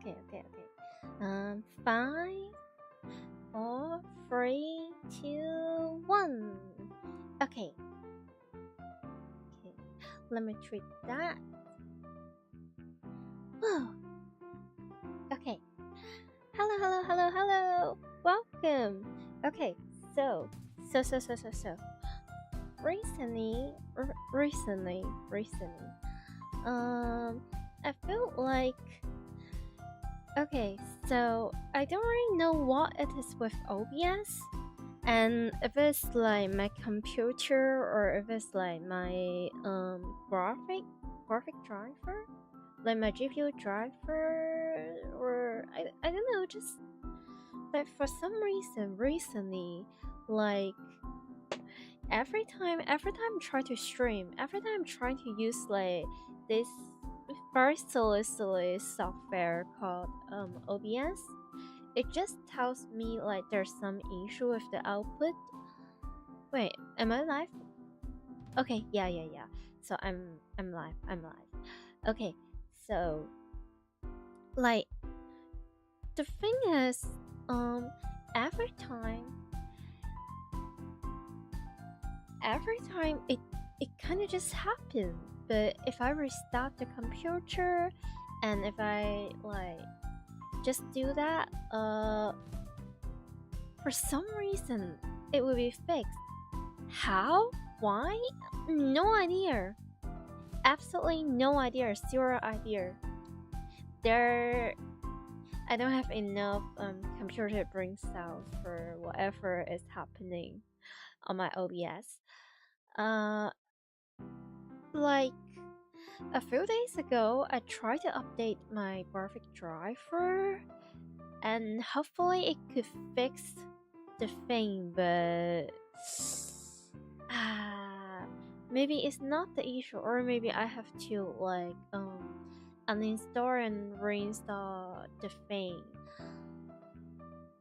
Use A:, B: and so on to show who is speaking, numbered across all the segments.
A: 5, 4, 3, 2, 1. Okay. Let me treat that. Okay. Hello. Welcome. Okay. So. Recently. I feel like. Okay, so I don't really know what it is with OBS, and if it's like my computer or if it's like my graphic driver, like my GPU driver, or I don't know, just like for some reason recently, like every time I try to stream, every time I'm trying to use like this very silly software called OBS, it just tells me like there's some issue with the output. Wait, am I live? Okay, yeah. So I'm live. Okay, so like the thing is, every time it kind of just happens. But if I restart the computer and if I like just do that, for some reason it will be fixed. How? Why? No idea. Absolutely no idea. Zero idea. I don't have enough computer brain cells for whatever is happening on my OBS. Like a few days ago, I tried to update my graphic driver, and hopefully it could fix the thing, but maybe it's not the issue, or maybe I have to like uninstall and reinstall the thing.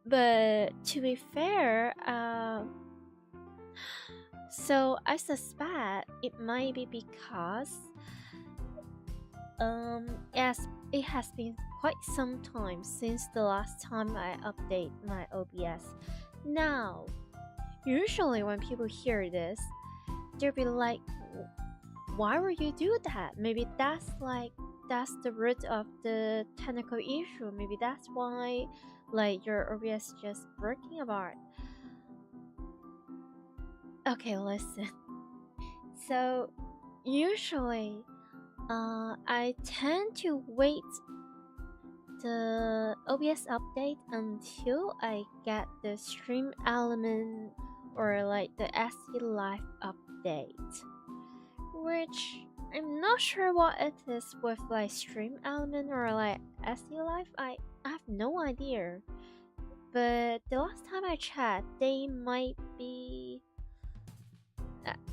A: But to be fair, so I suspect it might be because yes, it has been quite some time since the last time I update my OBS. Now, usually when people hear this, they'll be like, why would you do that? Maybe that's the root of the technical issue. Maybe that's why like your OBS just breaking apart. Okay, listen. So usually I tend to wait the OBS update until I get the stream element or like the SE Live update, which I'm not sure what it is with like stream element or like SE Live. I have no idea, but the last time I checked, they might be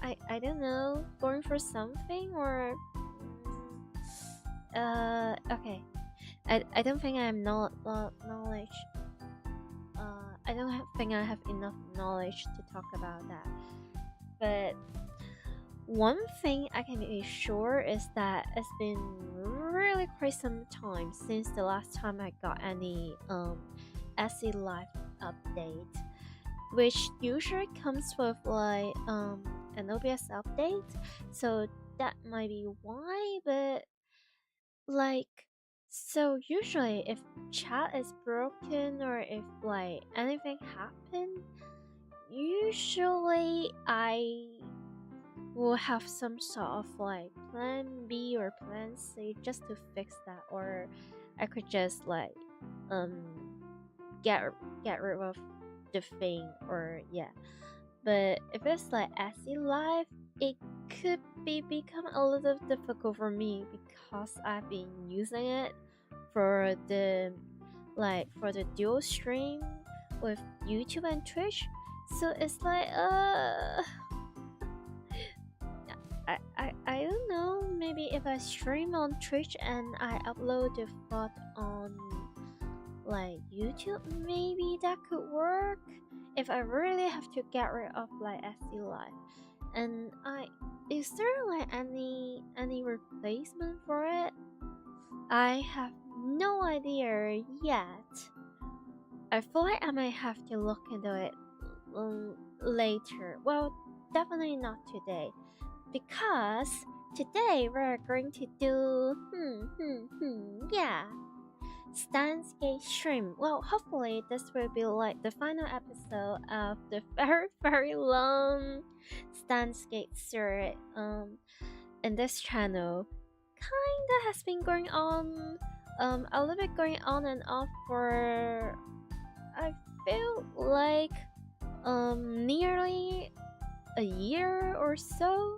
A: I don't know, going for something, or okay. I don't think I have knowledge. I don't think I have enough knowledge to talk about that. But one thing I can be sure is that it's been really quite some time since the last time I got any SE Live update, which usually comes with like an OBS update. So that might be why, but like, so usually if chat is broken or if like anything happened, usually I will have some sort of like plan B or plan C just to fix that, or I could just like get rid of the thing, or yeah. But if it's like SE Live, it could become a little difficult for me because I've been using it for the dual stream with YouTube and Twitch. So it's like I don't know, maybe if I stream on Twitch and I upload the VOD on like YouTube, maybe that could work if I really have to get rid of like SE Live. And is there like any replacement for it? I have no idea yet. I feel like I might have to look into it later. Well, definitely not today, because today we're going to do yeah, Steins stream. Well, hopefully this will be like the final episode of the very long Steins series in this channel. Kinda has been going on a little bit going on and off for, I feel like, nearly a year or so.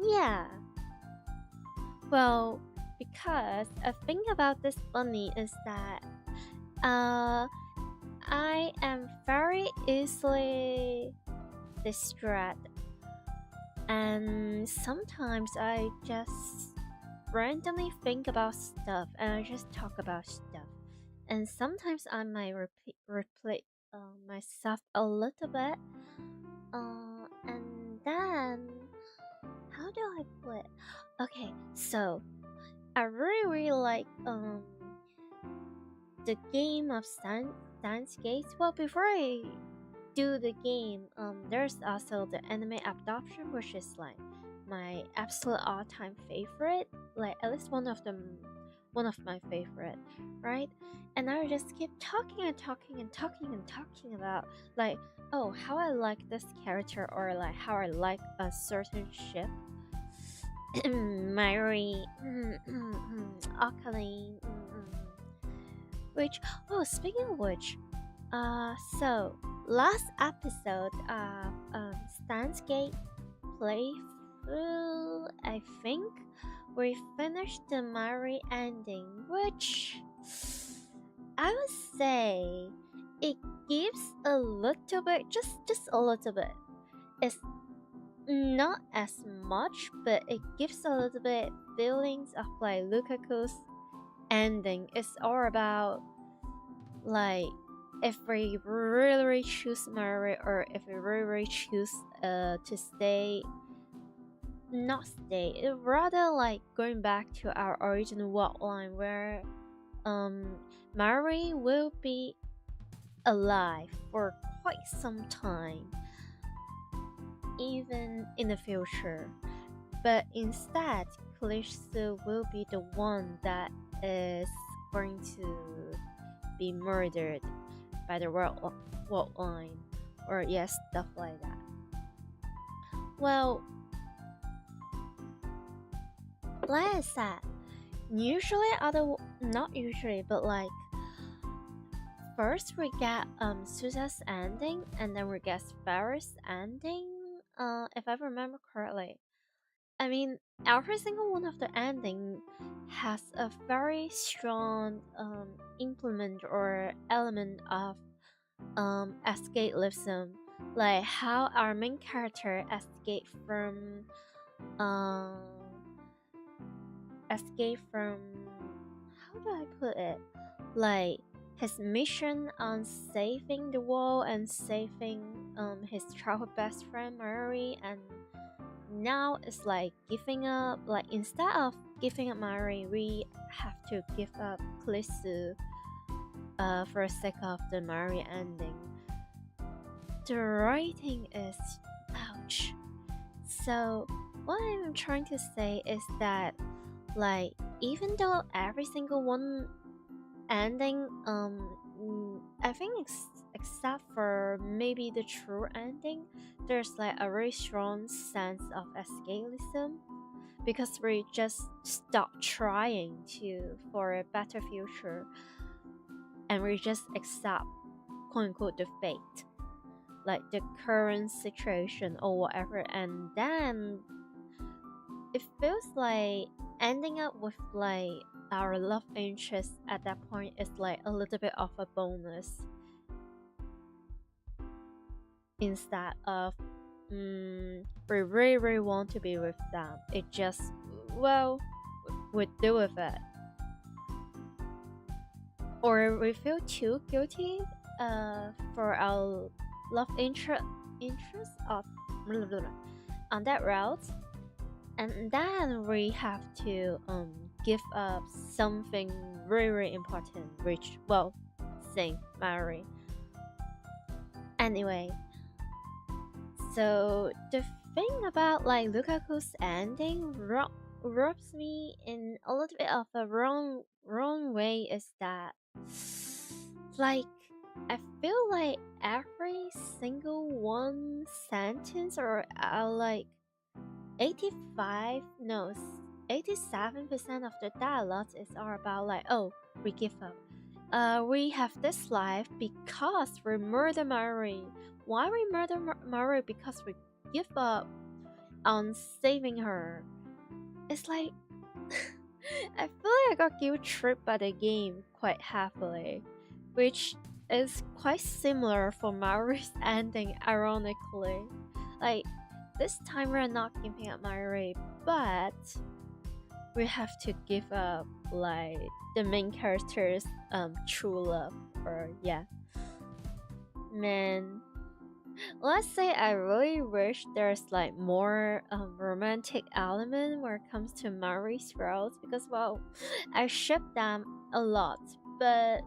A: Yeah. Well, because a thing about this bunny is that I am very easily distracted, and sometimes I just randomly think about stuff and I just talk about stuff, and sometimes I might repeat myself a little bit, and then how do I put it? Okay, so I really like the game of Steins. Well, before I do the game, there's also the anime adoption, which is like my absolute all-time favorite, like at least one of my favorite, right? And I just keep talking about like, oh, how I like this character, or like how I like a certain ship. Mary, Akaline, which, oh, speaking of which, so last episode of Steins playthrough, I think we finished the Mary ending, which I would say it gives a little bit, just a little bit. It's not as much, but it gives a little bit feelings of like Lukaku's ending. It's all about like if we really choose Mary, or if we really choose to stay, not stay, it rather like going back to our original worldline where Mary will be alive for quite some time, even in the future, but instead Kurisu will be the one that is going to be murdered by the worldline, or yes, stuff like that. Well, like I said, not usually, but like first we get Susa's ending, and then we get Farah's ending, if I remember correctly. I mean, every single one of the ending has a very strong implement or element of escapism, like how our main character escape from, how do I put it, like his mission on saving the world and saving his childhood best friend Mary, and now it's like giving up. Like instead of giving up Mary, we have to give up Kurisu for the sake of the Mary ending. The writing is ouch. So what I'm trying to say is that, like, even though every single one ending, I think except for maybe the true ending, there's like a very strong sense of escapism, because we just stop trying for a better future, and we just accept, quote unquote, the fate, like the current situation or whatever, and then it feels like ending up with like our love interest at that point is like a little bit of a bonus, instead of we really want to be with them. It just, well, we deal with it, or we feel too guilty for our love interest of blah, blah, blah, on that route, and then we have to give up something very, very important, which, well, same, marry. Anyway, so the thing about like Lukaku's ending rubs me in a little bit of a wrong way is that, like, I feel like every single one sentence or like 85 no 87% of the dialogue is all about like, oh, we give up. We have this life because we murder Mary. Why we murder Mary? Because we give up on saving her. It's like I feel like I got guilt tripped by the game quite happily, which is quite similar for Mary's ending, ironically. Like, this time we're not giving up Mary, but we have to give up like the main character's true love, or yeah. Man, let's say I really wish there's like more romantic element where it comes to Mary's roles, because well, I ship them a lot, but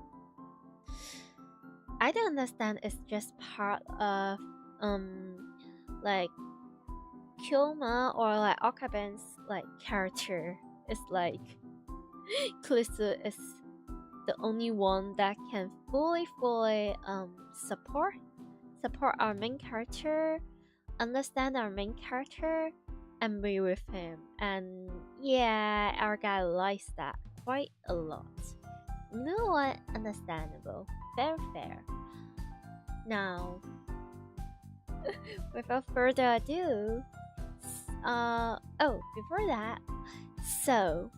A: I don't understand. It's just part of like Kyoma or like Okaben's like character. It's like Kurisu is the only one that can fully support our main character, understand our main character, and be with him. And yeah, our guy likes that quite a lot. You know what? Understandable. Very fair. Now, without further ado, before that, so,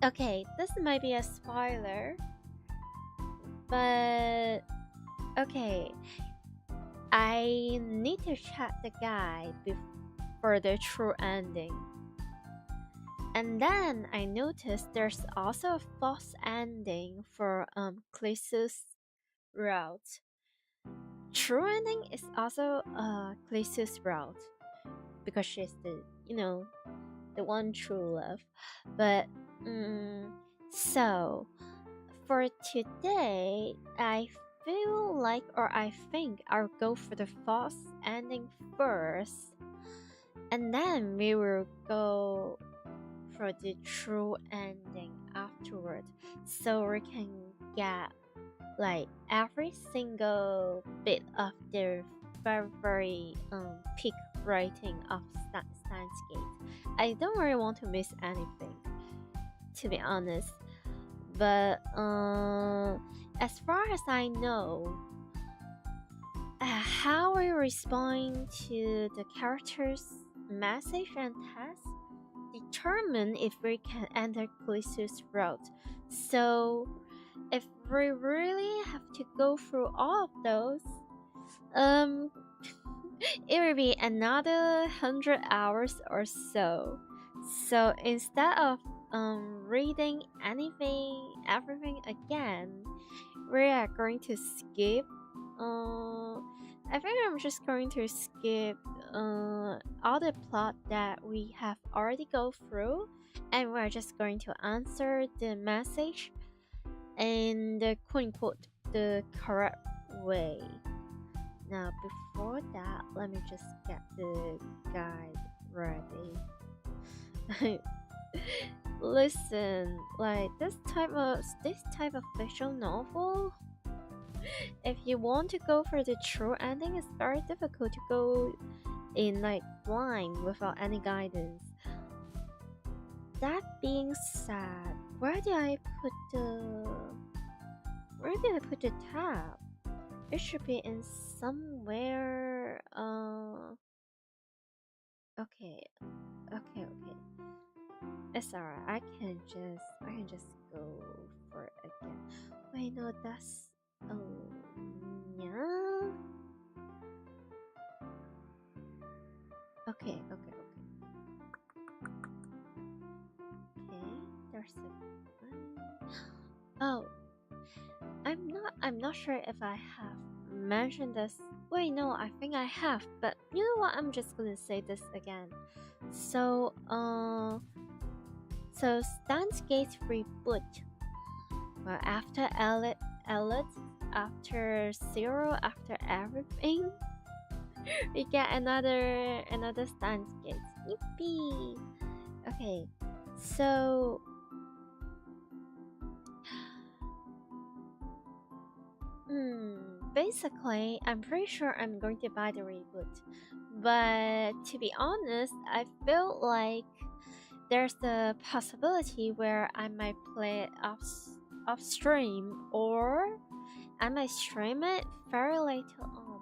A: okay, this might be a spoiler, but okay, I need to check the guide for the true ending. And then I noticed there's also a false ending for Kurisu's route. True ending is also Kurisu's route because she's the the one true love. But so for today, I feel like, or I think I'll go for the false ending first, and then we will go for the true ending afterward, so we can get like every single bit of the very peak writing of Steins Gate. I don't really want to miss anything, to be honest. But as far as I know, how we respond to the character's message and task determine if we can enter Kurisu's route. So if we really have to go through all of those, it will be another 100 hours or so. So instead of reading everything again, we are going to skip. I think I'm just going to skip all the plot that we have already go through, and we're just going to answer the message in the quote unquote the correct way. Now before that, let me just get the guide ready. Listen, like this type of visual novel, if you want to go for the true ending, it's very difficult to go in like blind without any guidance. That being said, where did I put the tab? It should be in somewhere. Okay. It's alright. I can just go for it again. Wait, no, that's yeah. Okay. There's a oh, I'm not I'm not sure if I have mentioned this. Wait, no, I think I have, but you know what? I'm just gonna say this again. So, Steins Gate reboot. Well, after Elliot, after Zero, after everything, we get another Steins Gate. Yippee! Okay, so basically, I'm pretty sure I'm going to buy the reboot. But to be honest, I feel like there's the possibility where I might play it off stream, or I might stream it very later on,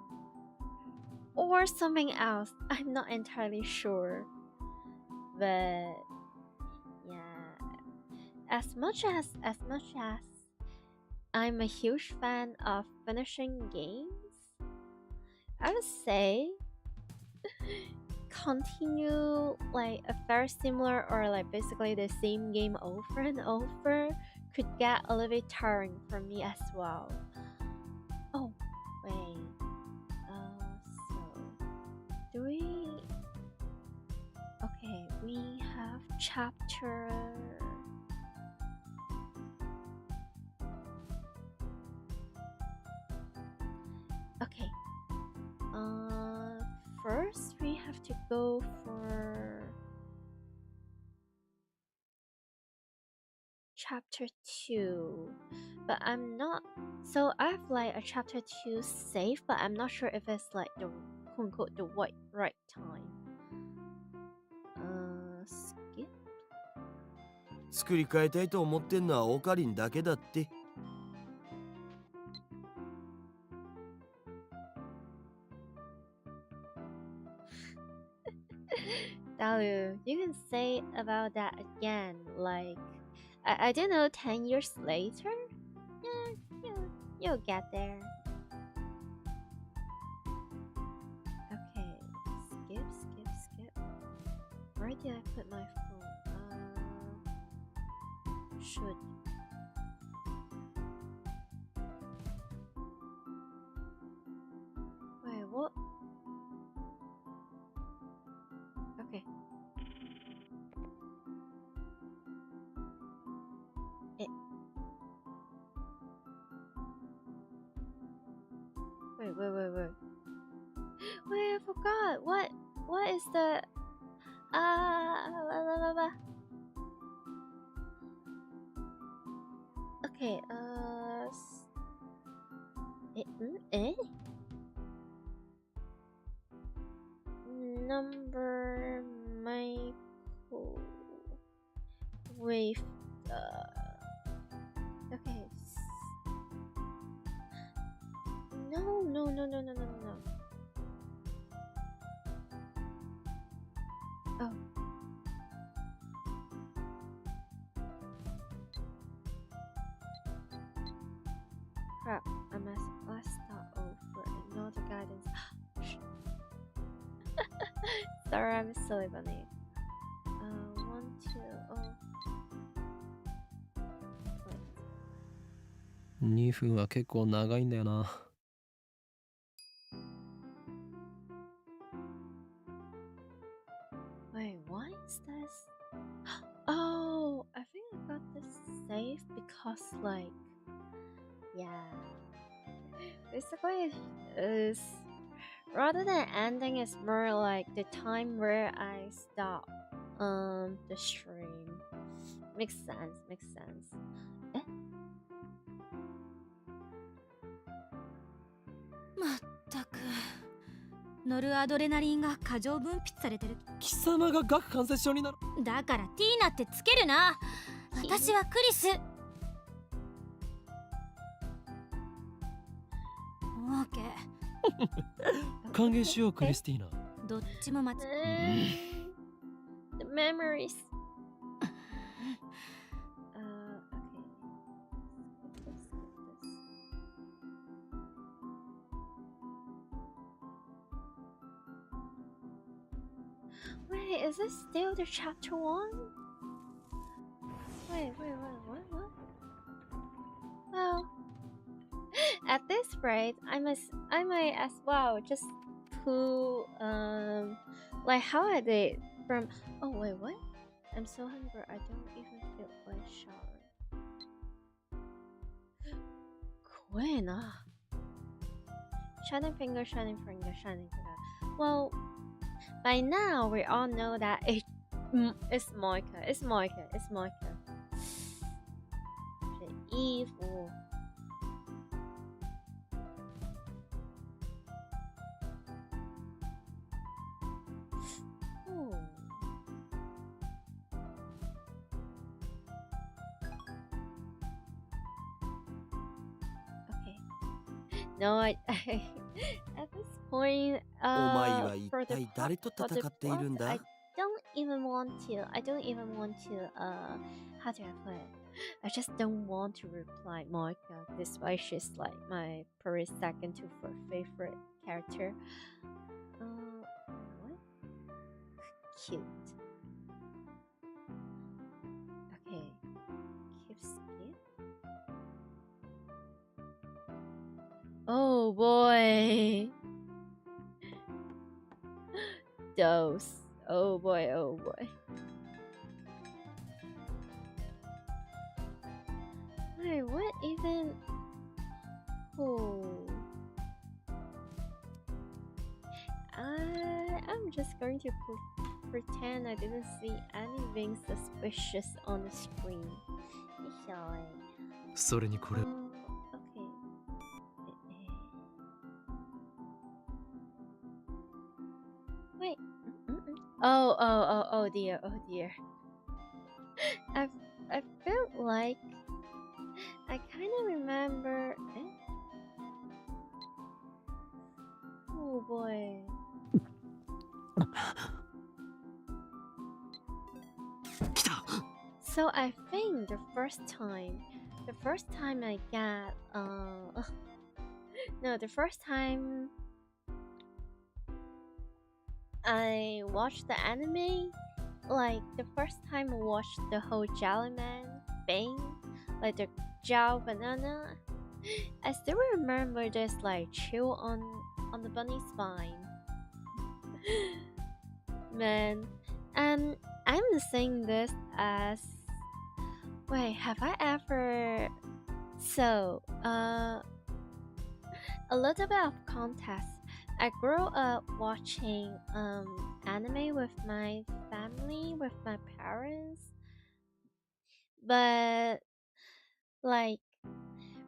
A: or something else. I'm not entirely sure. But yeah, as much as I'm a huge fan of finishing games, I would say continue like a very similar or like basically the same game over and over could get a little bit tiring for me as well. Oh, wait. So do we? Okay, we have chapter. Okay. First we have to go for chapter 2, but I'm not. So I have like a chapter 2 saved, but I'm not sure if it's like the quote unquote the right time. Skip.
B: 作り変えたいと思ってんのはオカリンだけだって。
A: Dalu, you can say about that again, like, I don't know, 10 years later? Yeah, you'll get there. Okay, skip. Where did I put my phone? Should. Wait, what? Okay. Wait. Wait, I forgot. What is the Okay, number Michael with okay. No. Oh. Crap, let's start over. Ignore the guidance. Sorry, I'm a silly bunny. 1, 2, Wait.
C: 2分は結構長いんだよな。
A: Wait, what is this? Oh, I think I got this saved because, like, yeah. Basically, is rather than ending, it's more like the time where I stop the stream. Makes sense.
D: まったくノルアドレナリンが過剰分泌されてる。
C: 貴様が顎関節症になる。
D: だからティーナってつけるな。私はクリス。オーケー。
C: 歓迎しようクリスティーナ。
D: どっちも待つ。
A: The memories. Wait, is this still the chapter 1? Wait, what? Well, at this rate, I might as well just pull like how I did from. Oh wait, what? I'm so hungry. I don't even feel like showering. Quinn, shining finger, shining finger, shining finger. Well, by now we all know that it's Mocha. It's Mocha. It's Mocha. Evil. Ooh. Okay. No, I at this point,
B: お前は一
A: for the
B: 体誰と
A: for the
B: 戦っているん
A: plot, I
B: だ
A: don't even want to. I don't even want to. How do I put it? I just don't want to reply Mocha. This why she's like my probably second to favorite character. What? Cute. Okay. Keep skip. Oh boy. Those. Oh boy, oh boy. Wait, what even? Oh. I'm just going to pretend I didn't see anything suspicious on the screen. Shall I?
C: それにこれ
A: Okay. Wait. Oh dear, oh dear. I felt like I kind of remember. Oh boy. So I think the first time I got no, the first time I watched the anime, like the first time I watched the whole Jellyman thing, like the gel banana, I still remember this like chill on the bunny spine. Man, and I'm saying this as wait, have I ever a little bit of context. I grew up watching anime with my family, with my parents, but like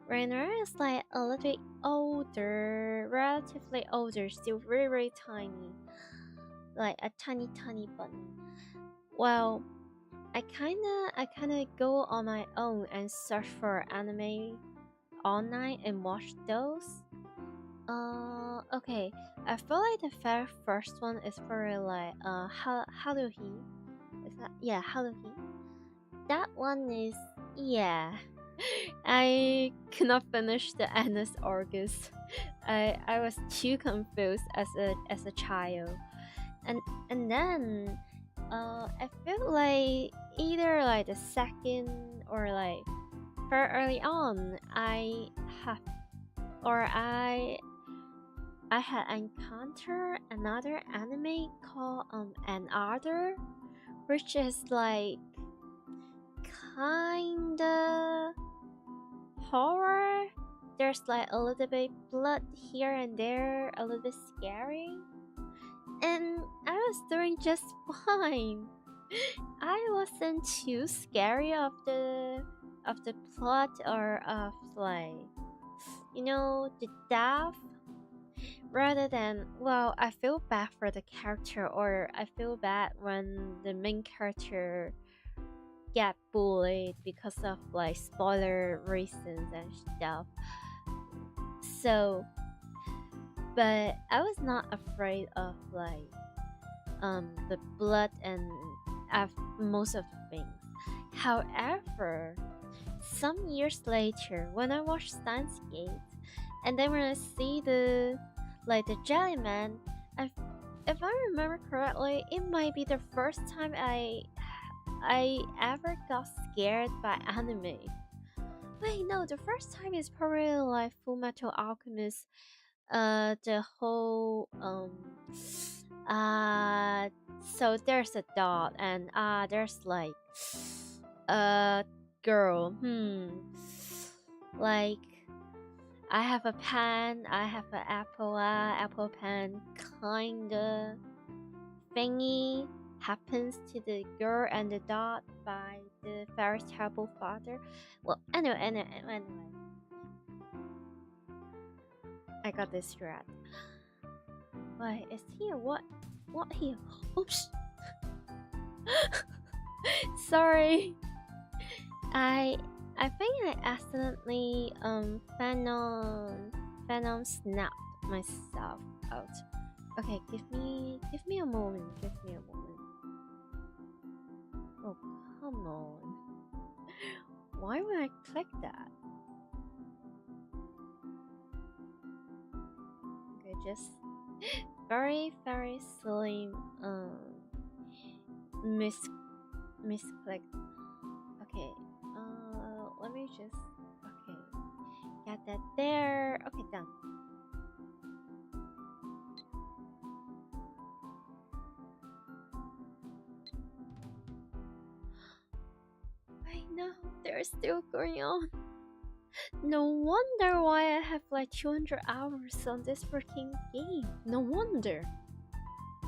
A: when I was like a little bit older, relatively older, still very very tiny, like a tiny bunny. Well, I kinda go on my own and search for anime all night and watch those. Okay. I feel like the very first one is for like Haruhi. Is that Haruhi? That one is I could not finish the Annus Orgus. I was too confused as a child, and then I feel like either like the second or like very early on I had encountered another anime called Another, which is like kinda horror. There's like a little bit blood here and there, a little bit scary, and I was doing just fine. I wasn't too scary of the plot or of like the death. Rather than, well, I feel bad for the character, or I feel bad when the main character get bullied because of like spoiler reasons and stuff. So, but I was not afraid of like the blood and most of the things. However, some years later, when I watched Steins, and then when I see the Jellyman, if I remember correctly, it might be the first time I ever got scared by anime. Wait, no, the first time is probably like Full Metal Alchemist. The whole so there's a dot and there's like a girl. Like I have a pen, I have an apple pen kinda thingy happens to the girl and the dot by the very terrible father. Well, anyway. I got this thread. Wait, is here? What here? Oops. Sorry. I think I accidentally Phantom snapped myself out. Okay, give me a moment. Oh, come on. Why would I click that? Okay, just very silly misclick. Okay, let me just get that there. Okay, done. I know they're still going on. No wonder why I have like 200 hours on this freaking game. No wonder.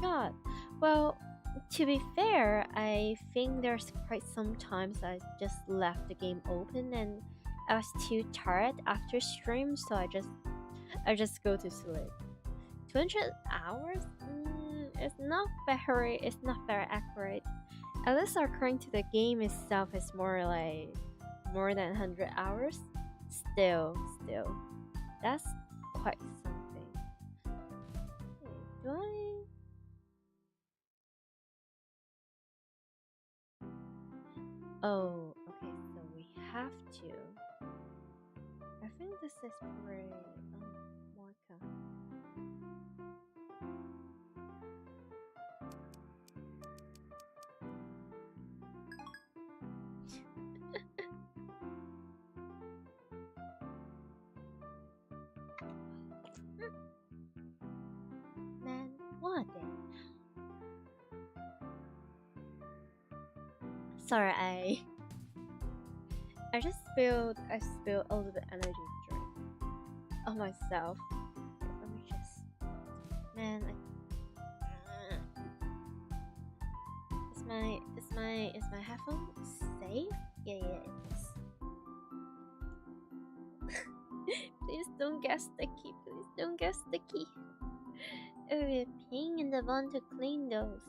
A: God. Well, to be fair, I think there's quite some times I just left the game open and I was too tired after stream, so I just go to sleep. 200 hours? It's not very accurate. At least according to the game itself, it's more like more than 100 hours. Still, that's quite something. Do I? Oh, okay. So we have to. I think this is pretty Mocha. Man, what then? Sorry, I just spilled a little bit energy drink on myself. Let me just, man, is my headphone safe? Yeah, it is. Please don't get sticky. Please don't get sticky. It will be a pain in the bum to clean those.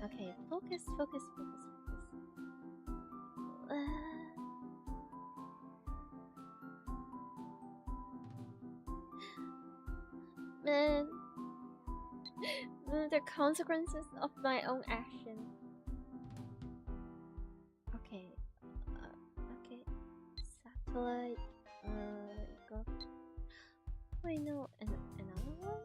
A: Okay, focus. Man, the consequences of my own action. Okay, satellite. Go. Wait, no, another one.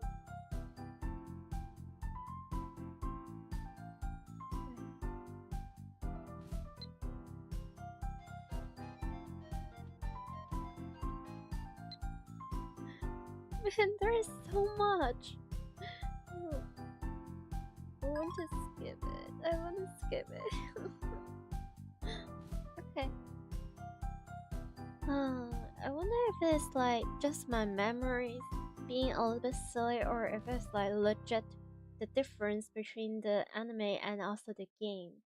A: Man, there is so much. Oh, I want to skip it. Okay. I wonder if it's like just my memories being a little bit silly, or if it's like legit the difference between the anime and also the game.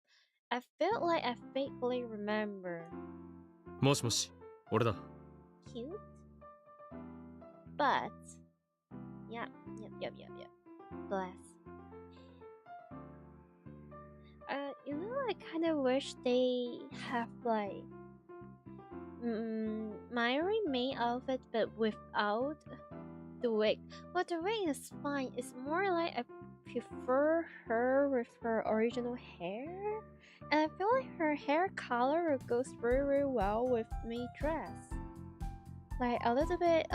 A: I feel like I vaguely remember.
E: もしもし、俺だ。
A: Cute? But yep. Bless. I kind of wish they have like Mayuri main outfit, but without the wig. Well, the wig is fine. It's more like I prefer her with her original hair, and I feel like her hair color goes very well with my dress. Like a little bit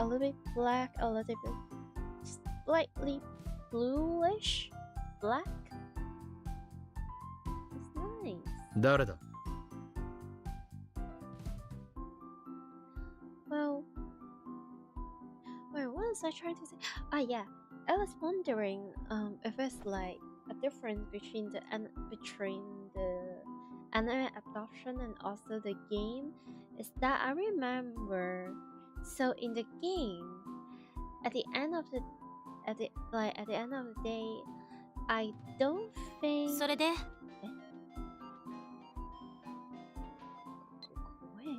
A: black, a little bit slightly bluish black.
E: 誰だ？
A: Well, wait, what was I trying to say? Ah, yeah, I was wondering if it's like a difference between the anime adoption and also the game. Is that I remember, so in the game, at the end of the end of the day, I don't think.
D: それで
A: 怖えな。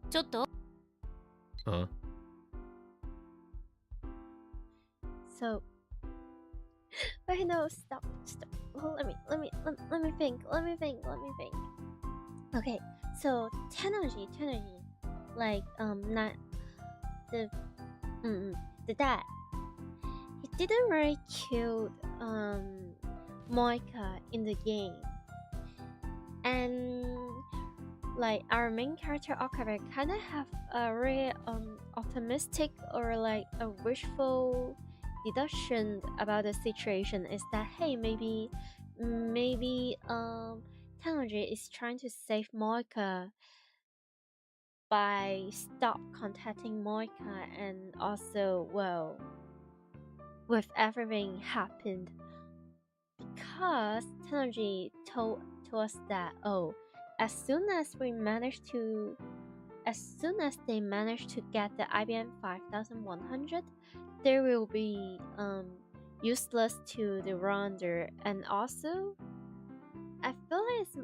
D: ちょっと
E: あ
A: So, wait, no, stop. Well, let me think. Okay, so Tennoji, like not the dad. He didn't really kill Moika in the game, and like our main character Okabe kind of have a really optimistic or like a wishful deduction about the situation. Is that hey, maybe Tennoji is trying to save Moika by stop contacting Moika, and also, well, with everything happened, because Tennoji told us that, oh, as soon as they managed to get the IBM 5100, they will be useless to the rounder. And also, I feel like it's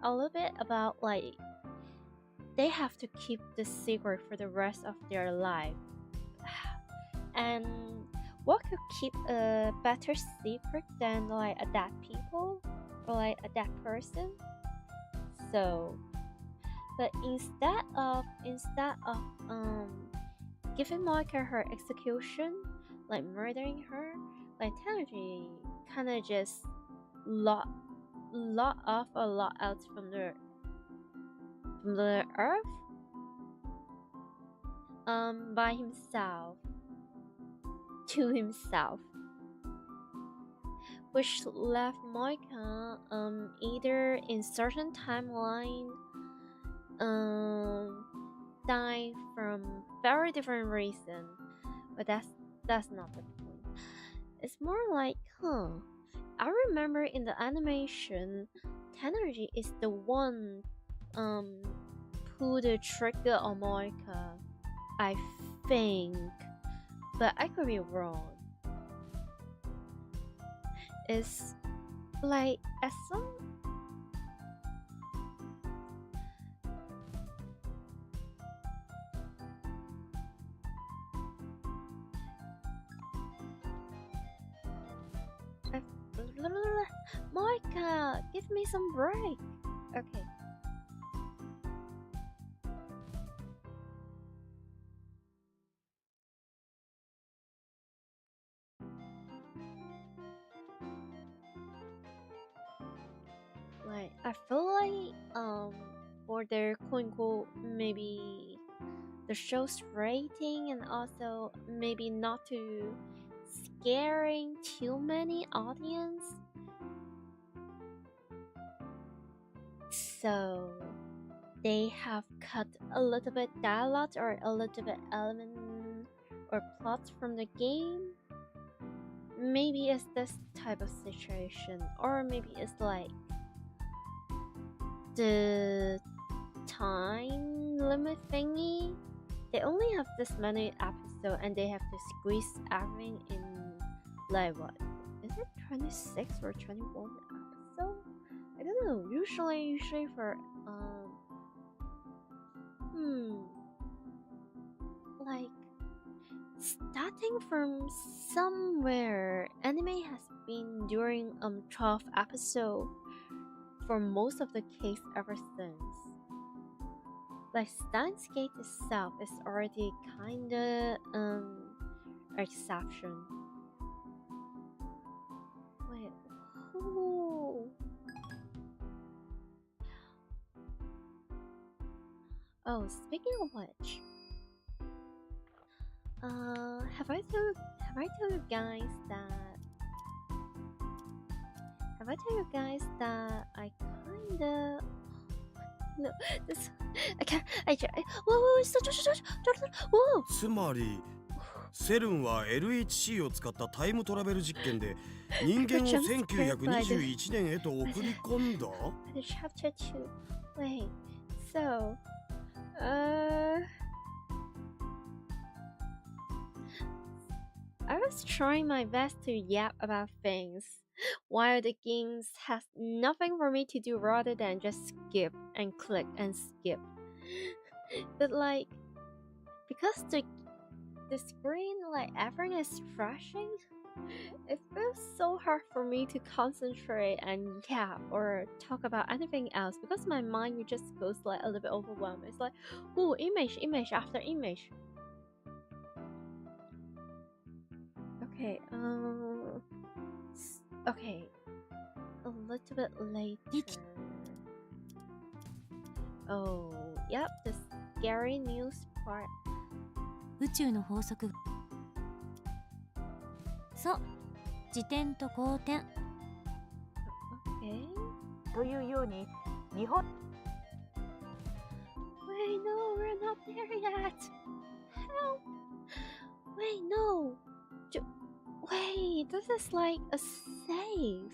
A: a little bit about like they have to keep the secret for the rest of their life. And what could keep a better secret than like a dead people or like a dead person? So, but instead of giving Moika her execution, like murdering her, like Tennoji kind of just lot off or lot out from the earth by himself, to himself, which left Moika either in certain timeline dying from very different reason, but that's not the point. It's more like, I remember in the animation, Tennoji is the one pull the trigger on Moika, I think, but I could be wrong. It's like as some Moika, give me some break. Okay. Like I feel like for their quote unquote maybe the show's rating, and also maybe not to scaring too many audience, so they have cut a little bit dialogue or a little bit element or plots from the game. Maybe it's this type of situation, or maybe it's like the time limit thingy. They only have this many episodes and they have to squeeze everything in like what? Is it 26 or 21 episodes? I don't know. Usually for like starting from somewhere, anime has been during 12 episode for most of the case ever since. Like Steins itself is already kinda exception. Wait, who? Oh, speaking of which, have I told you guys that I will tell you guys that I kinda no this I can't whoa whoa
B: つまりセルンは LHC を使ったタイムトラベル実験で人間を1921年へと送り込んだ
A: the chapter 2 wait so I was trying my best to yap about things while the games has nothing for me to do rather than just skip and click and skip. But like because the screen like everything is flashing, it feels so hard for me to concentrate and yap or talk about anything else because my mind just goes like a little bit overwhelmed. It's like, ooh, image after image. Okay, okay, a little bit later. Oh, yep, the scary news part.
D: 宇宙の法則。そう、自転と公転。
A: Okay.
F: というように日本
A: Wait, no, we're not there yet. Help! Wait, no. Wait, this is like a save.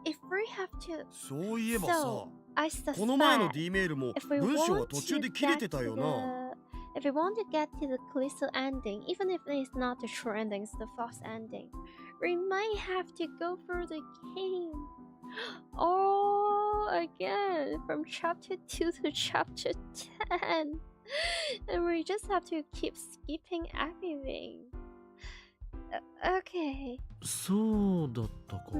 A: If we have to,
B: そういえばさ
A: so I
B: この前の
A: suspect
B: D メールも
A: if we
B: 文章
A: want
B: は途中
A: to
B: で切れ
A: get
B: てた
A: to
B: よな
A: the, if we want to get to the Kurisu ending, even if it's not the true ending, it's the false ending, we might have to go through the game all again from chapter 2 to chapter 10. And we just have to keep skipping everything. Okay.
C: そうだったか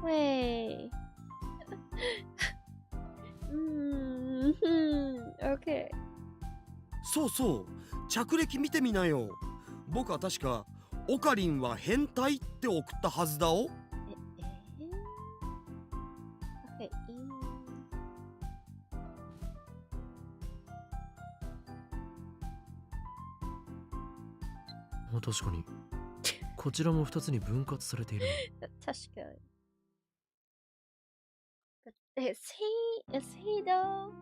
A: Wait. Okay.
B: そうそう着歴見てみなよ僕は確かオカリンは変態って送ったはずだお
A: Okay.
C: 確かにこちらも2つに分割されている
A: 確かに But is he though?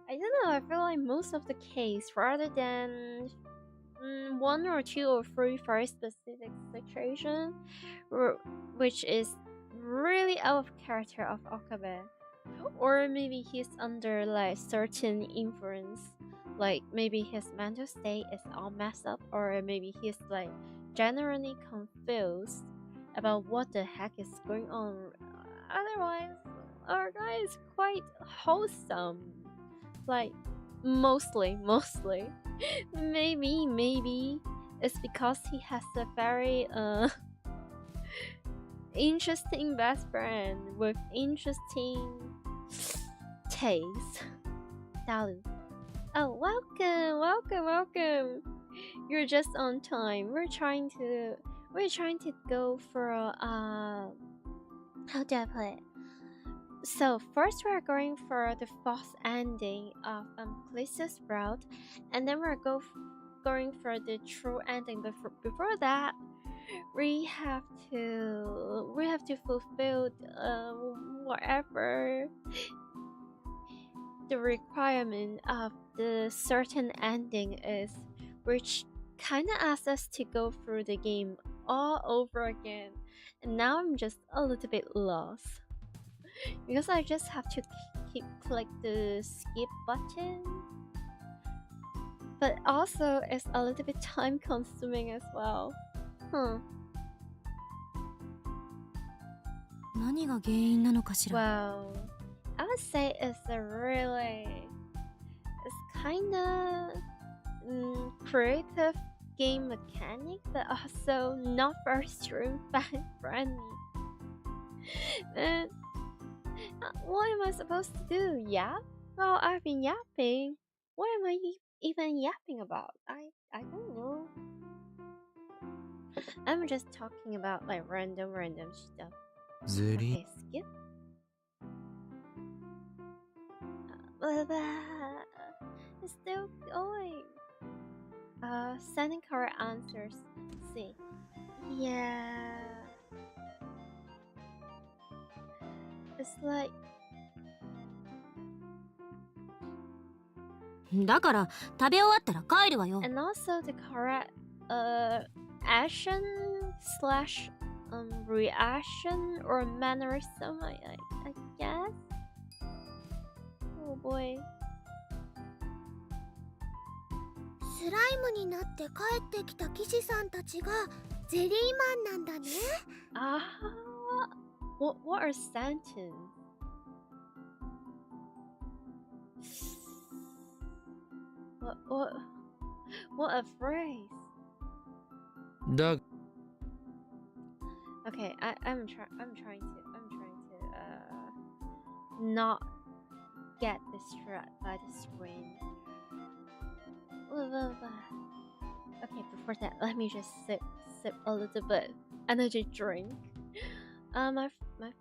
A: I don't know, I feel like most of the case rather than one or two or three very specific situation which is really out of character of Okabe, or maybe he's under like certain influence, like maybe his mental state is all messed up, or maybe he's like generally confused about what the heck is going on. Otherwise our guy is quite wholesome, like mostly maybe it's because he has a very interesting best friend with interesting taste. Dalu. Oh, welcome. You're just on time. We're trying to go for how do I put it? So first we're going for the false ending of Kurisu's route, and then we're going for the true ending. But before that, we have to fulfill whatever the requirement of the certain ending is, which kind of asks us to go through the game all over again. And now I'm just a little bit lost because I just have to keep click the skip button, but also it's a little bit time consuming as well.
D: 何が原因なのかしら。
A: Well, I would say it's kind of creative game mechanic, but also not very stream friendly. And what am I supposed to do? Yap? Well, I've been yapping. What am I even yapping about? I don't know. I'm just talking about like random stuff.
C: ゼリー
A: Okay, skip. It's still going. Sending correct answers. See. Yeah. It's like
D: だから食べ終わったら帰るわよ。
A: and also the correct action slash reaction or mannerism I guess. Oh boy.
G: スライムになって帰ってきた騎士さんたちがゼリーマンなんだね。
A: Ah, what are sentences? What a phrase.
C: だ
A: Okay, I'm trying to not get distracted by the screen. Okay, before that, let me just sip a little bit energy drink. My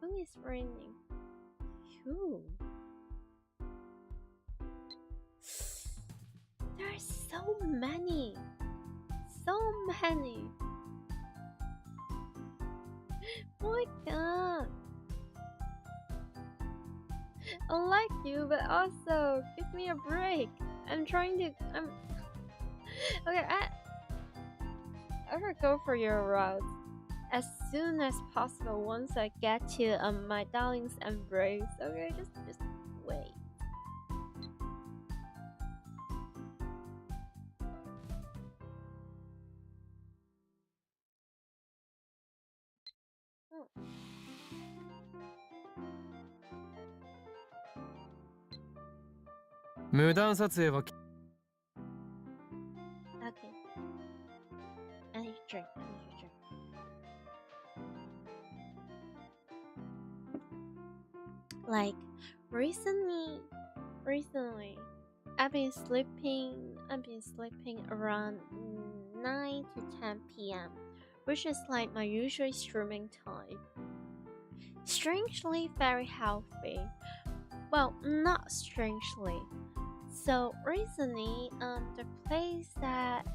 A: phone is ringing. Phew. There's so many. Oh my god. I like you, but also give me a break. I'm okay. I will go for your route as soon as possible once I get to my darling's embrace. Okay, just wait. Oh.
C: 無断撮影は
A: Okay. I need a drink. Like recently, I've been sleeping around 9 to 10 p.m., which is like my usual streaming time. Strangely very healthy. Well, not strangely. So recently, the place that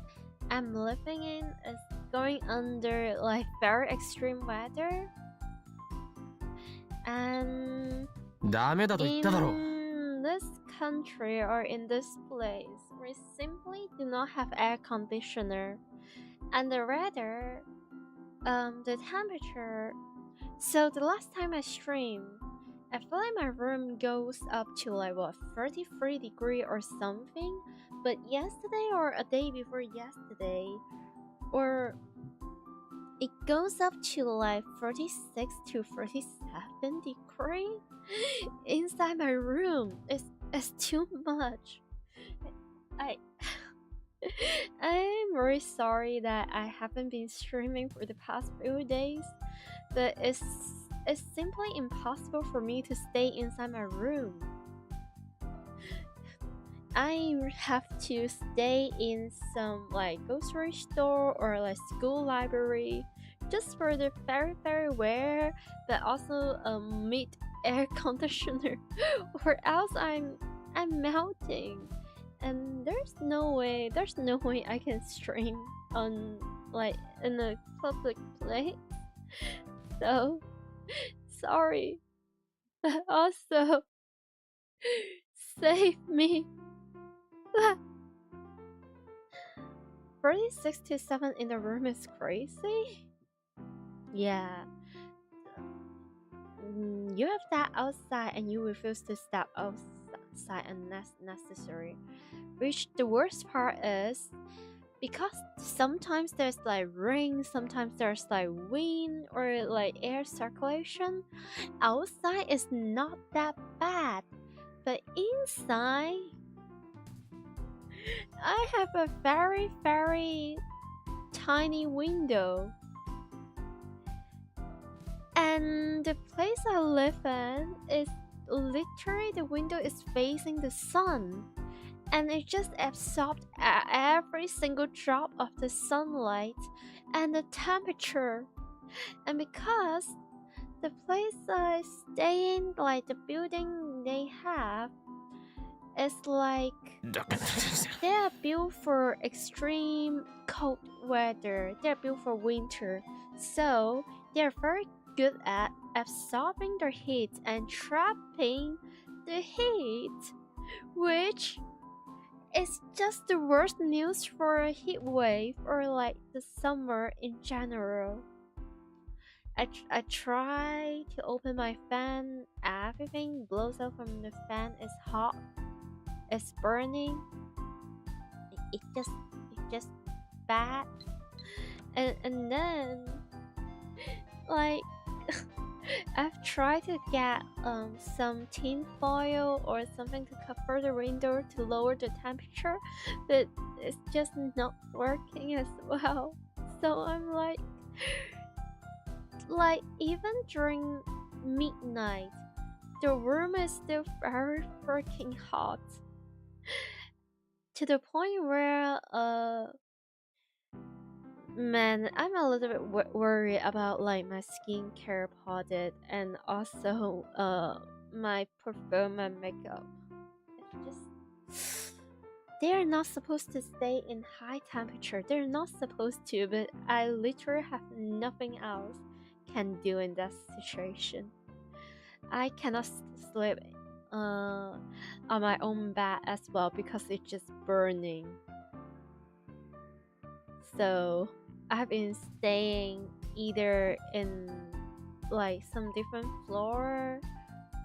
A: I'm living in is going under like very extreme weather, and
C: ダメだと言っただろう。
A: in this country or in this place, we simply do not have air conditioner, and the weather, the temperature. So the last time I streamed, I feel like my room goes up to like what 33 degree or something, but yesterday or a day before yesterday, or it goes up to like 36 to 37 degree inside my room. It's too much. I'm very sorry that I haven't been streaming for the past few days, but it's simply impossible for me to stay inside my room. I have to stay in some like grocery store or like school library just for the very rare but also mid air conditioner or else I'm melting, and there's no way I can stream on like in a public place. So sorry, but also save me. 36 to 7 in the room is crazy. Yeah. You have that outside and you refuse to step outside unnecessary. Which the worst part is, because sometimes there's like rain, sometimes there's like wind or like air circulation. Outside is not that bad, but inside, I have a very tiny window, and the place I live in is literally the window is facing the sun, and it just absorbed every single drop of the sunlight and the temperature. And because the place I stay in, like the building they have, it's like they are built for extreme cold weather. They're built for winter. So they're very good at absorbing the heat and trapping the heat, which is just the worst news for a heat wave or like the summer in general. I try to open my fan. Everything blows out from the fan. It's hot. It's burning. It just bad. And then like I've tried to get some tin foil or something to cover the window to lower the temperature, but it's just not working as well. So I'm like even during midnight, the room is still very freaking hot. To the point where man, I'm a little bit worried about like my skincare product and also my perfume and makeup. It's just they are not supposed to stay in high temperature. They're not supposed to, but I literally have nothing else can do in that situation. I cannot sleep on my own bed as well because it's just burning. So I've been staying either in like some different floor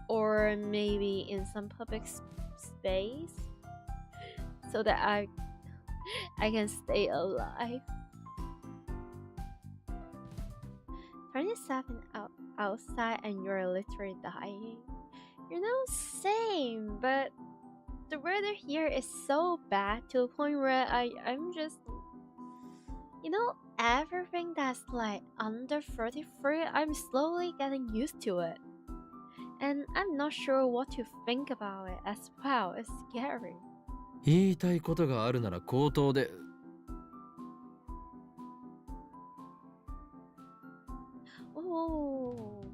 A: or maybe in some public space so that I can stay alive. 27 outside and you're literally dying. You know, same, but the weather here is so bad to a point where I'm just, you know, everything that's like under 33, I'm slowly getting used to it. And I'm not sure what to think about it as well. It's scary.
C: 言いたいことがあるなら口頭で。
A: Oh.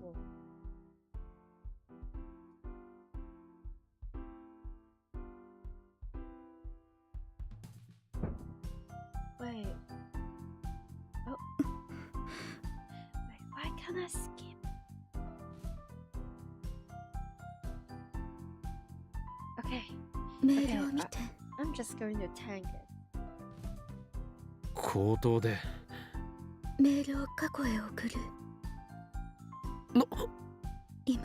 A: Wait. Oh. Wait, why can't I skip? Okay.
G: メールを見て。
A: I'm just going to tank it.
C: 口頭で。
G: メールを過去へ送る。今、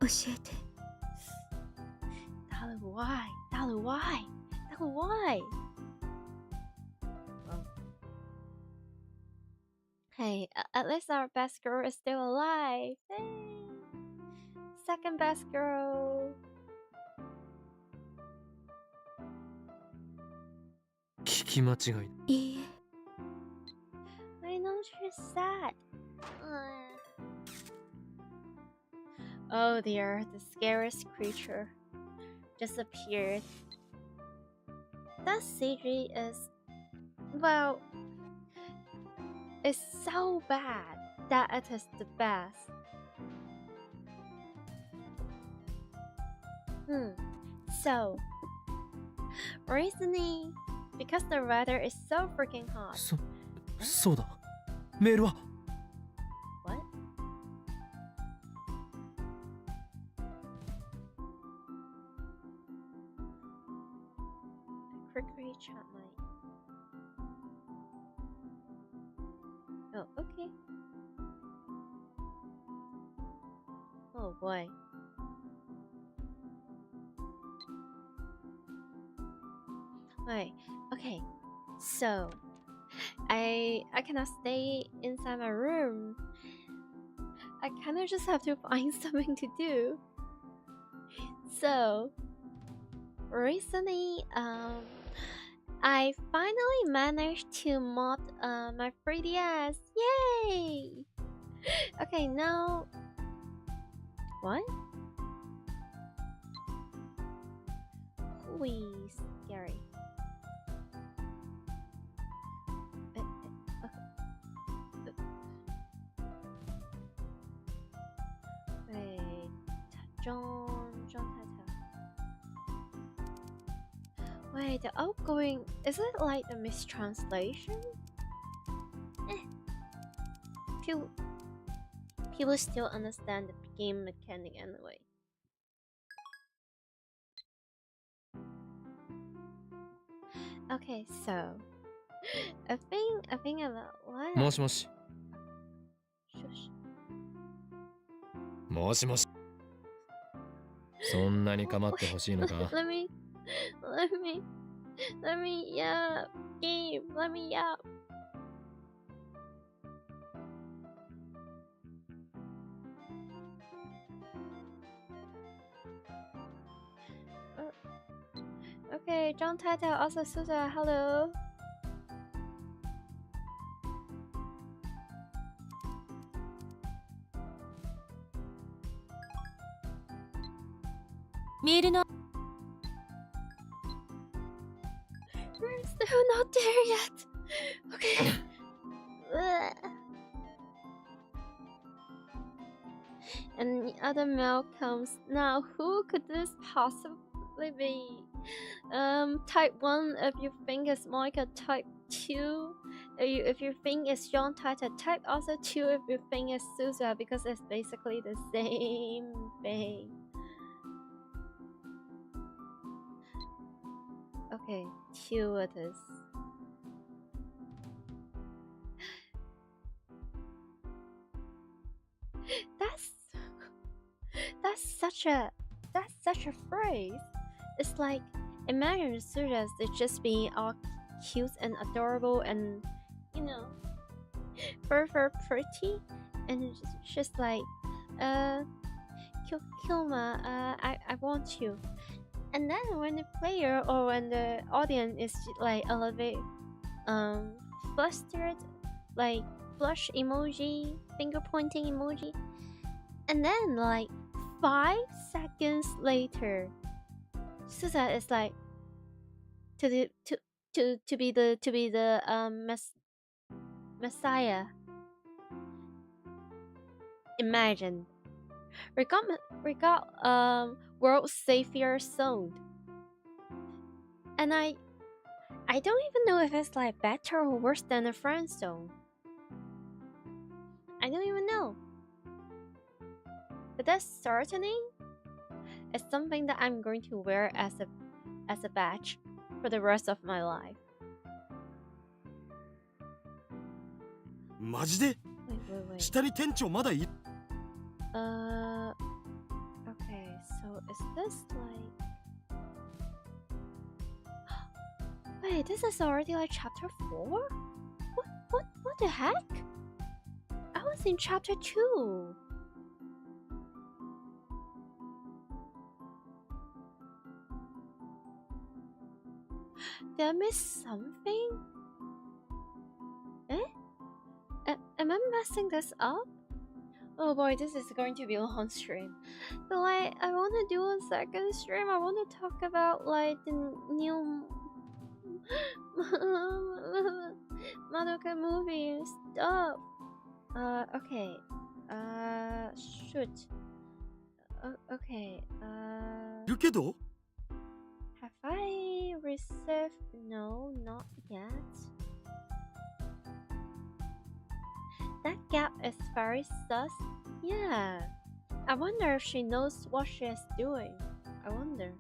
G: 教えて。
A: Why? Why? Why? Well. Hey, at least our best girl is still alive. Hey! Second best girl.
C: 聞き間違い。
G: いいえ。
A: I know she's sad. Oh dear, the scariest creature disappeared. That CG is, well, it's so bad that it is the best. So, recently, because the weather is so freaking hot.
C: そうだ。メールは。
A: What? Quickly chat my. Oh, okay. Oh boy. Wait, okay. So, I cannot stay inside my room. I kind of just have to find something to do. So, recently, I finally managed to mod my 3DS. Yay! Okay, now what? Please, scary. Wait, John太太. Wait, the outgoing, is it like a mistranslation? People, people still understand the game mechanic anyway. Okay, so a thing about what?
E: もしもし
A: Shush.
E: もしもしそんなに構ってほしいのか
A: let me, yeah, game, let me, yeah. Okay, John Tata, also Susa, hello.
D: We're
A: still not there yet. Okay. And the other mail comes now. Who could this possibly be? Type 1 if you think it's Monica. Type 2 if you think it's John Tata. Type also 2 if you think it's Susa, because it's basically the same thing. Okay, 2 it is. That's such a phrase. It's like, imagine Sujas is just being all cute and adorable and, you know, very pretty, and it's just like, Kilma, I want you. And then when the player or when the audience is like a little bit flustered, like blush emoji, finger pointing emoji, and then like 5 seconds later, Susa is like to be the messiah. Imagine we got world savior sold, and I don't even know if it's like better or worse than a friend zone. I don't even know. But that certainly is something that I'm going to wear as a badge for the rest of my life.
B: マジで
A: Wait.
B: 下に店長まだい
A: Okay, so is this like... Wait, this is already like chapter 4? What the heck? I was in chapter 2. Did I miss something? Am I messing this up? Oh boy, this is going to be a long stream. But like, I want to do a second stream. I want to talk about like the new Madoka movie and stuff. Okay. Shoot. Okay.
B: るけど
A: Have I received? No, not yet. That gap is very sus. Yeah. I wonder if she knows what she is doing. I wonder.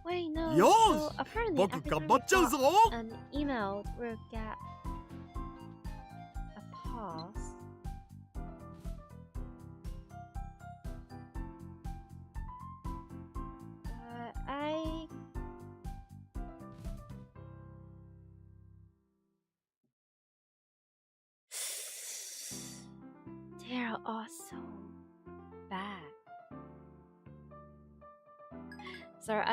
A: Wait, no.
B: Yo!
A: So apparently,
B: 僕
A: every
B: 頑
A: time
B: 張
A: we
B: っちゃうぞ
A: got an email, we'll get a pause. They're all so bad. So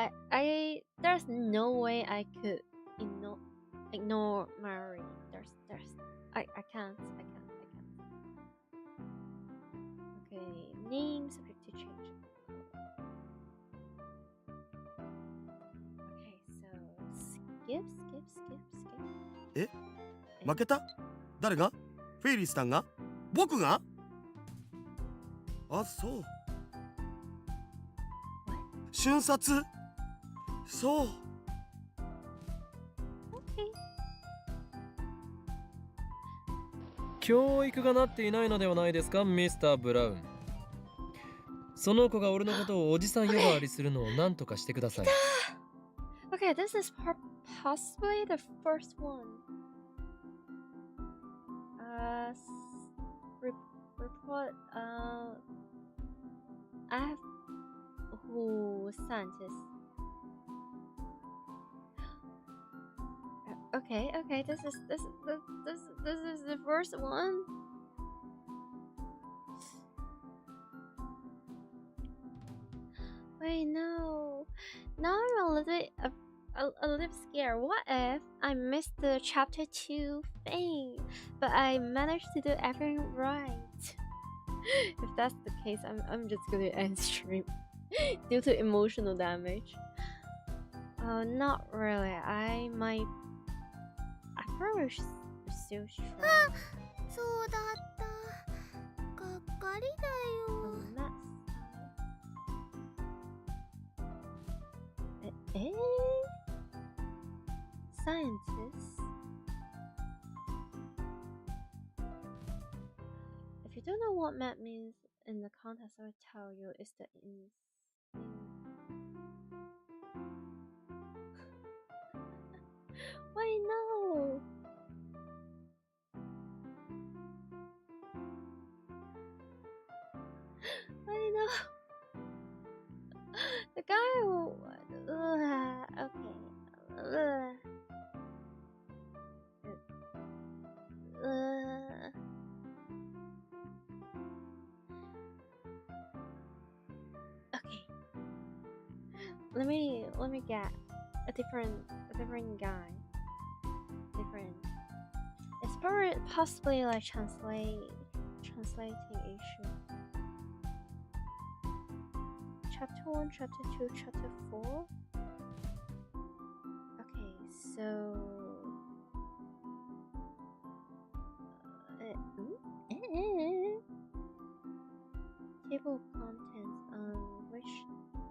A: there's no way I could ignore Mary. I can't. Okay, names I have to change. Okay, so skip.
B: え負けた誰がフェイリスさんが僕があ、そう瞬殺。そう。
A: Okay.
C: 教育がなっていないのではないですか、ミスター・ブラウン。その子が俺のことをおじさん呼ばわりするのを何とかしてください。
A: Okay, this is possibly the first one. Report. I have scientist. Okay. This is the first one. Wait, no. Now I'm a little scared. What if I missed the chapter 2 thing, but I managed to do everything right? If that's the case, I'm just gonna end stream due to emotional damage. Not really. I probably should still try.
G: そうだった。がっかりだよ。
A: On that side. Scientists? If you don't know what map means in the context, I will tell you it's the Why no? Why no? The guy who... okay. Okay. Let me get a different guy. Different. It's possibly like translating issue. Chapter 1, Chapter 2, Chapter 4. Okay, so table of contents on which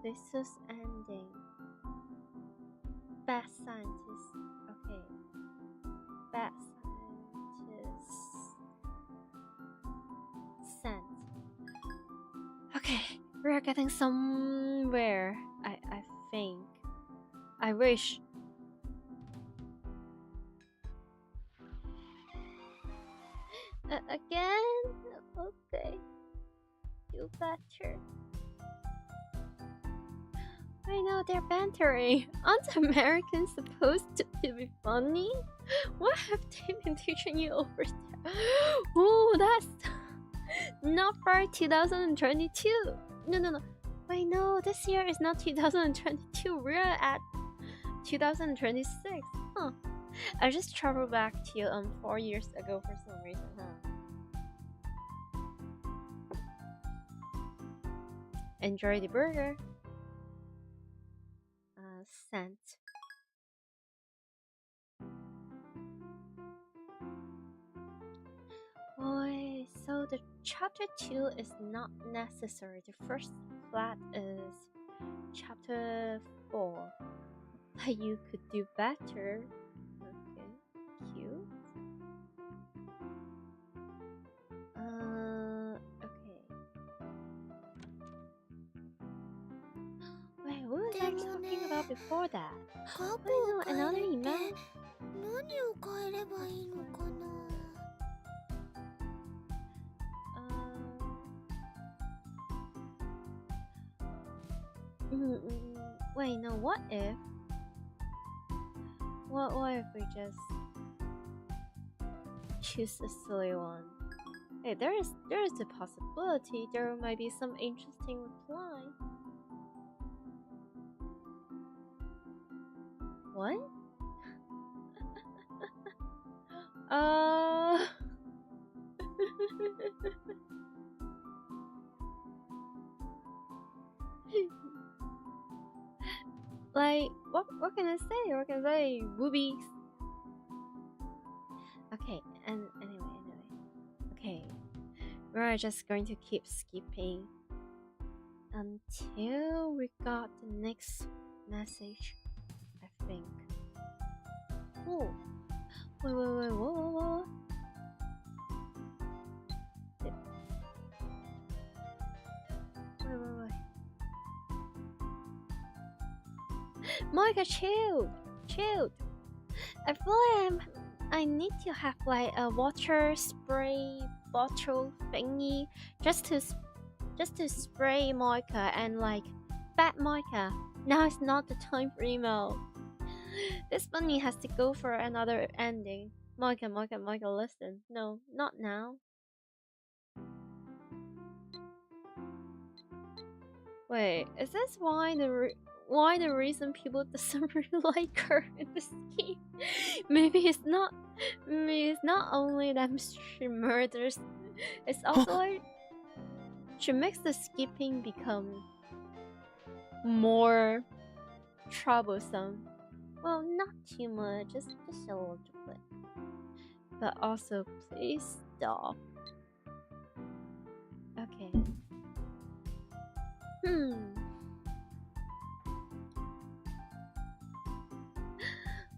A: this is ending. Best scientist. Okay. Best scientist sent. Okay, we're getting somewhere. I think. I wish. Again? Okay. Do better. I know they're bantering. Aren't Americans supposed to be funny? What have they been teaching you over there? Ooh, that's not for 2022. No. Wait, no, this year is not 2022. We're at 2026. Huh. I just traveled back to 4 years ago for some reason, huh? Enjoy the burger. Sent. Boy, so the chapter 2 is not necessary. The first flat is chapter 4. But you could do better. Okay, cute. Okay. Wait, what was I talking about before that?
G: 過去
A: Wait,
G: を
A: no,
G: 変え
A: another
G: るって
A: email?
G: 何を変えればいいのかな。
A: Wait, no, what if we just choose a silly one? Hey, there is a possibility there might be some interesting reply. What? Like, what can I say? What can I say? Boobies. Okay, and anyway. Okay. We're just going to keep skipping until we got the next message, I think. Oh, wait, whoa. Wait. Monica, chill. I feel like I need to have like a water spray bottle thingy just to spray Monica and like bat Monica. Now it's not the time for email. This bunny has to go for another ending. Monica, listen. No, not now. Wait, is this why the reason people doesn't really like her in this game? Maybe it's not only that she murders, it's also like she makes the skipping become more troublesome. Well, not too much, just a little bit. But also, please stop. Okay.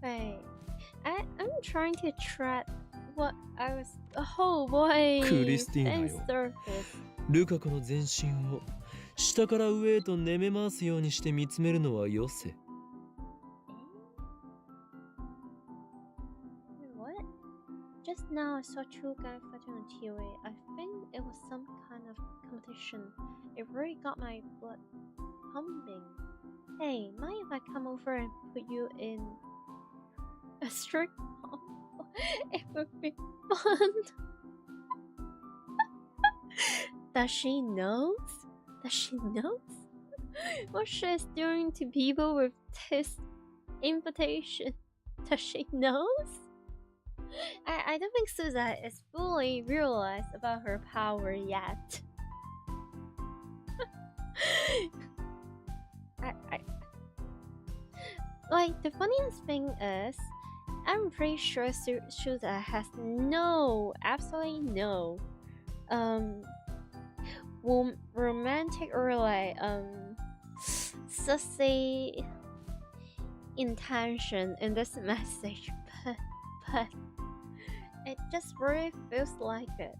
A: Right. I'm trying to track what I was. Oh boy.
C: クリスティーナよ。
A: Thanks, surface.
C: ルカ子の全身を下から上へと寝め回すようにして見つめるのはよせ。
A: What? Just now I saw two guys fighting on TV. I think it was some kind of competition. It really got my blood pumping. Hey, mind if I come over and put you in a strict combo? It would be fun. Does she knows what she's doing to people with this invitation? Does she knows? I don't think Susan is fully realized about her power yet. Like, the funniest thing is, I'm pretty sure Susan has absolutely no romantic or like sussy intention in this message, but it just really feels like it.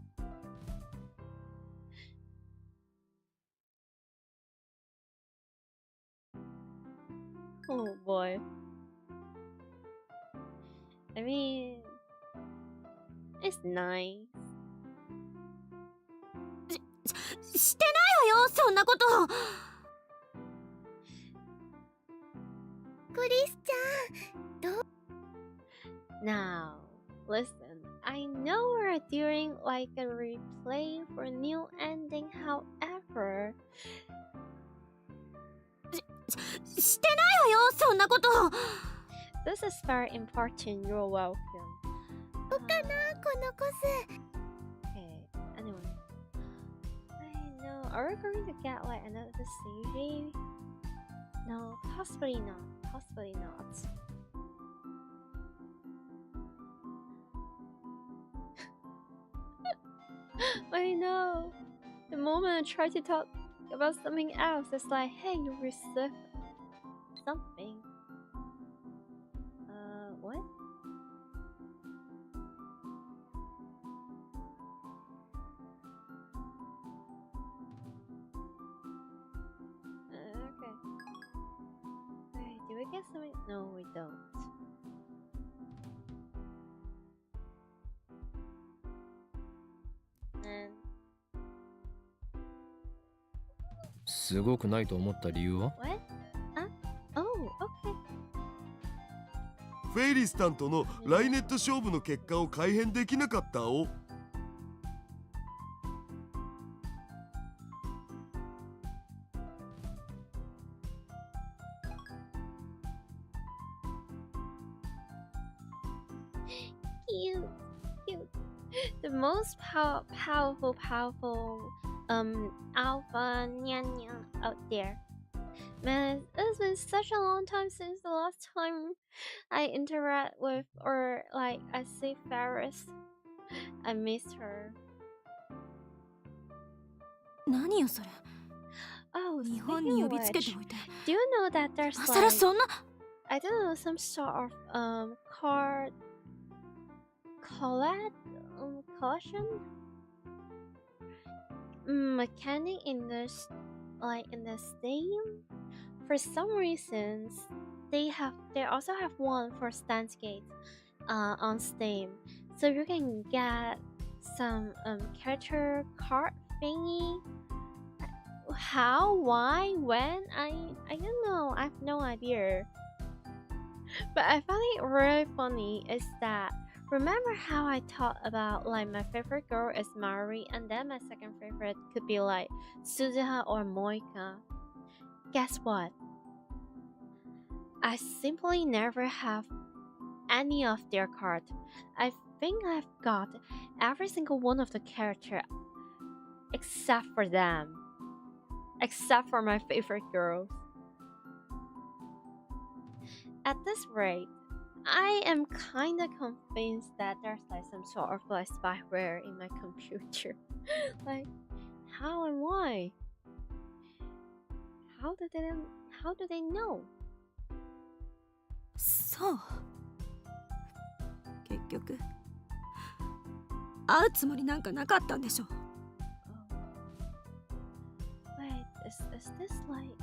A: Oh boy. I mean, it's nice.
D: してないわよ、そんなこと。
G: クリスちゃん、
A: Now, listen. I know we're doing like a replay for a new ending, however,
D: してないわよ、そんなこと。
A: this is very important. You're welcome.
G: どうかな、このコス。
A: Okay, anyway. I know. Are we going to get like another CG? No, possibly not. I know. The moment I try to talk about something else, it's like, hey, you received something. What? Okay. Wait, do we get something? No, we don't. And
C: すごくないと思った理由は？
A: what? Oh, okay.
B: フェイリスタンとのライネット勝負の結果を改変できなかったお。
A: Cute. The most powerful alpha nyan out there. Man, it's been such a long time since the last time I interact with or like I see Ferris. I miss her.
D: 何よそれ。
A: Oh,
D: 日本
A: speaking
D: に呼
A: of
D: びつけて
A: which,
D: おいて
A: do you know that there's
D: 今さら
A: like
D: そんな
A: I don't know some sort of card collection mechanic in this like in the Steam. For some reasons, they also have one for Steins on Steam, so you can get some character card thingy. How, why, when? I don't know. I have no idea. But I find it really funny is that remember how I talked about like my favorite girl is Mari and then my second favorite could be like Suzuha or Moika. Guess what? I simply never have any of their cards. I think I've got every single one of the character except for them. Except for my favorite girls. At this rate, I am kinda convinced that there's like some sort of like spyware in my computer. Like, how and why? How do they know?
D: そう結局会うつもりなんかなかったんでしょ
A: Wait, is this like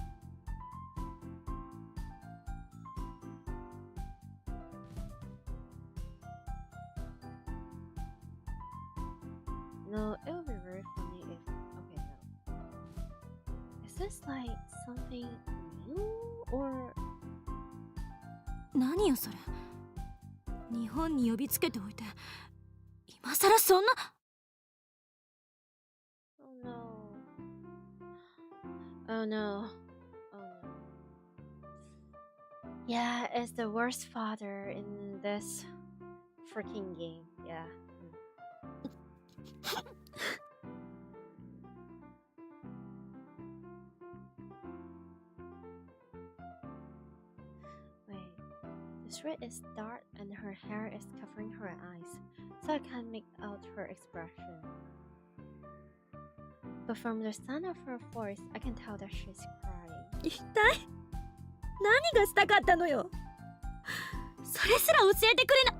A: No, it would be very funny if okay no. Is this like something new or
D: 何よそれ日本に呼びつけておいて今さらそんな
A: Oh no. Oh no. Oh no. Yeah, it's the worst father in this freaking game. Yeah. Wait. The street is dark and her hair is covering her eyes, so I can't make out her expression. But from the sound of her voice, I can tell that she's crying.
D: 一体何がしたかったのよそれすら教えてくれな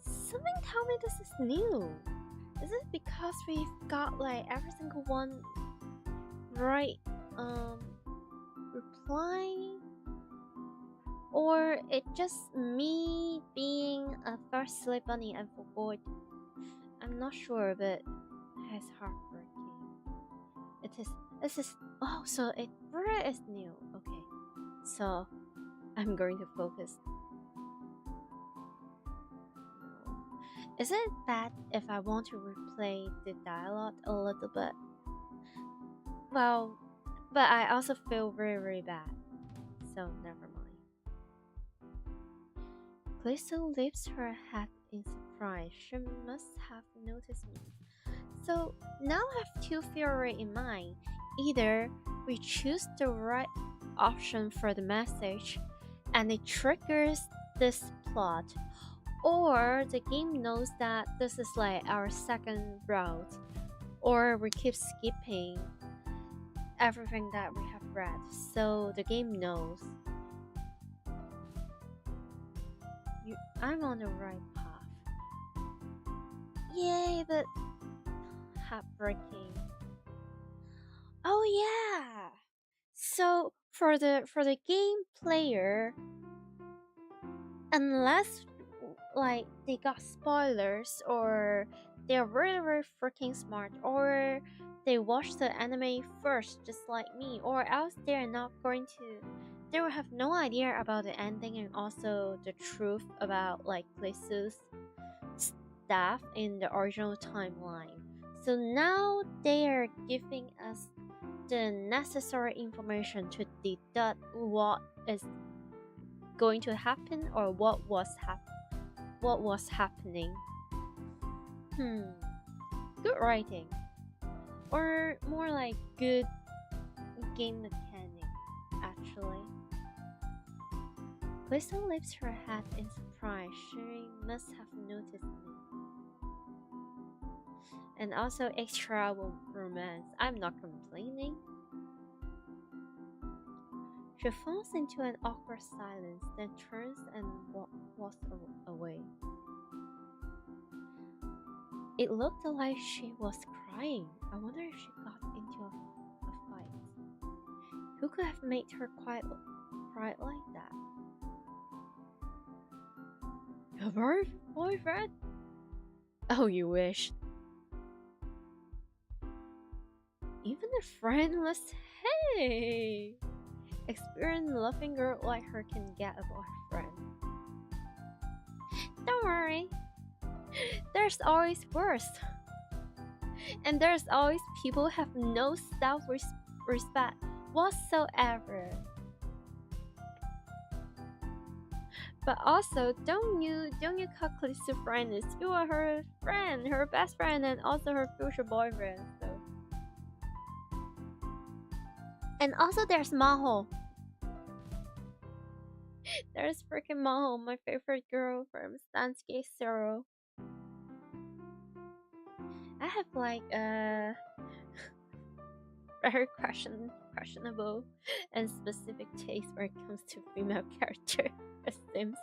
A: Something tell me this is new. Is it because we've got like every single one right reply? Or it just me being a thirsty bunny and forgot? I'm not sure, but it's heartbreaking. This is oh, so it really is new. Okay, so I'm going to focus. No. Is it bad if I want to replay the dialogue a little bit? Well, but I also feel very bad, so never mind. Kurisu lifts her head in surprise. She must have noticed me. So now I have two theories in mind. Either we choose the right option for the message and it triggers this plot, or the game knows that this is like our second route, or we keep skipping everything that we have read, so the game knows. I'm on the right path. Yay, but heartbreaking. Oh yeah. So for the game player, unless like they got spoilers or they're very freaking smart, or they watched the anime first just like me, or else they will have no idea about the ending and also the truth about like Kurisu's stuff in the original timeline. So now they are giving us the necessary information to deduct what is going to happen or what was happening. Good writing, or more like good game mechanic, actually. Kurisu lifts her head in surprise. She must have noticed me. And also extra romance. I'm not complaining. She falls into an awkward silence, then turns and walks away. It looked like she was crying. I wonder if she got into a fight. Who could have made her cry like that? Her boyfriend? Oh, you wish. Even a friendless, hey! Experienced loving girl like her can get a boyfriend. Don't worry. There's always worse. And there's always people who have no self-respect whatsoever. But also, don't you call Kurisu friends? You are her friend, her best friend, and also her future boyfriend. So. And also, there's Maho. There's freaking Maho, my favorite girl from Steins. I have like a very questionable and specific taste when it comes to female character. It seems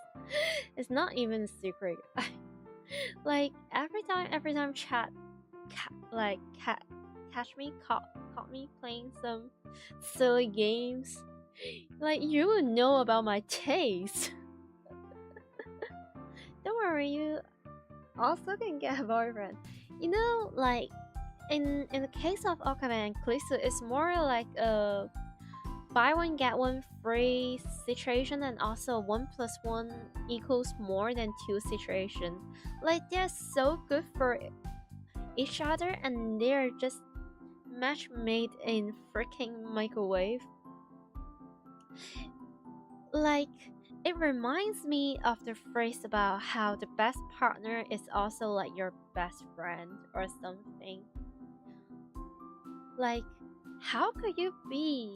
A: it's not even a secret. Like every time chat catch me caught me playing some silly games. Like you would know about my taste. Don't worry, you also can get a boyfriend. You know, like in the case of Okame and Kurisu, it's more like a buy one get one free situation, and also 1 + 1 equals more than 2 situation. Like they're so good for each other, and they're just match made in freaking microwave. Like it reminds me of the phrase about how the best partner is also like your best friend or something. Like, how could you be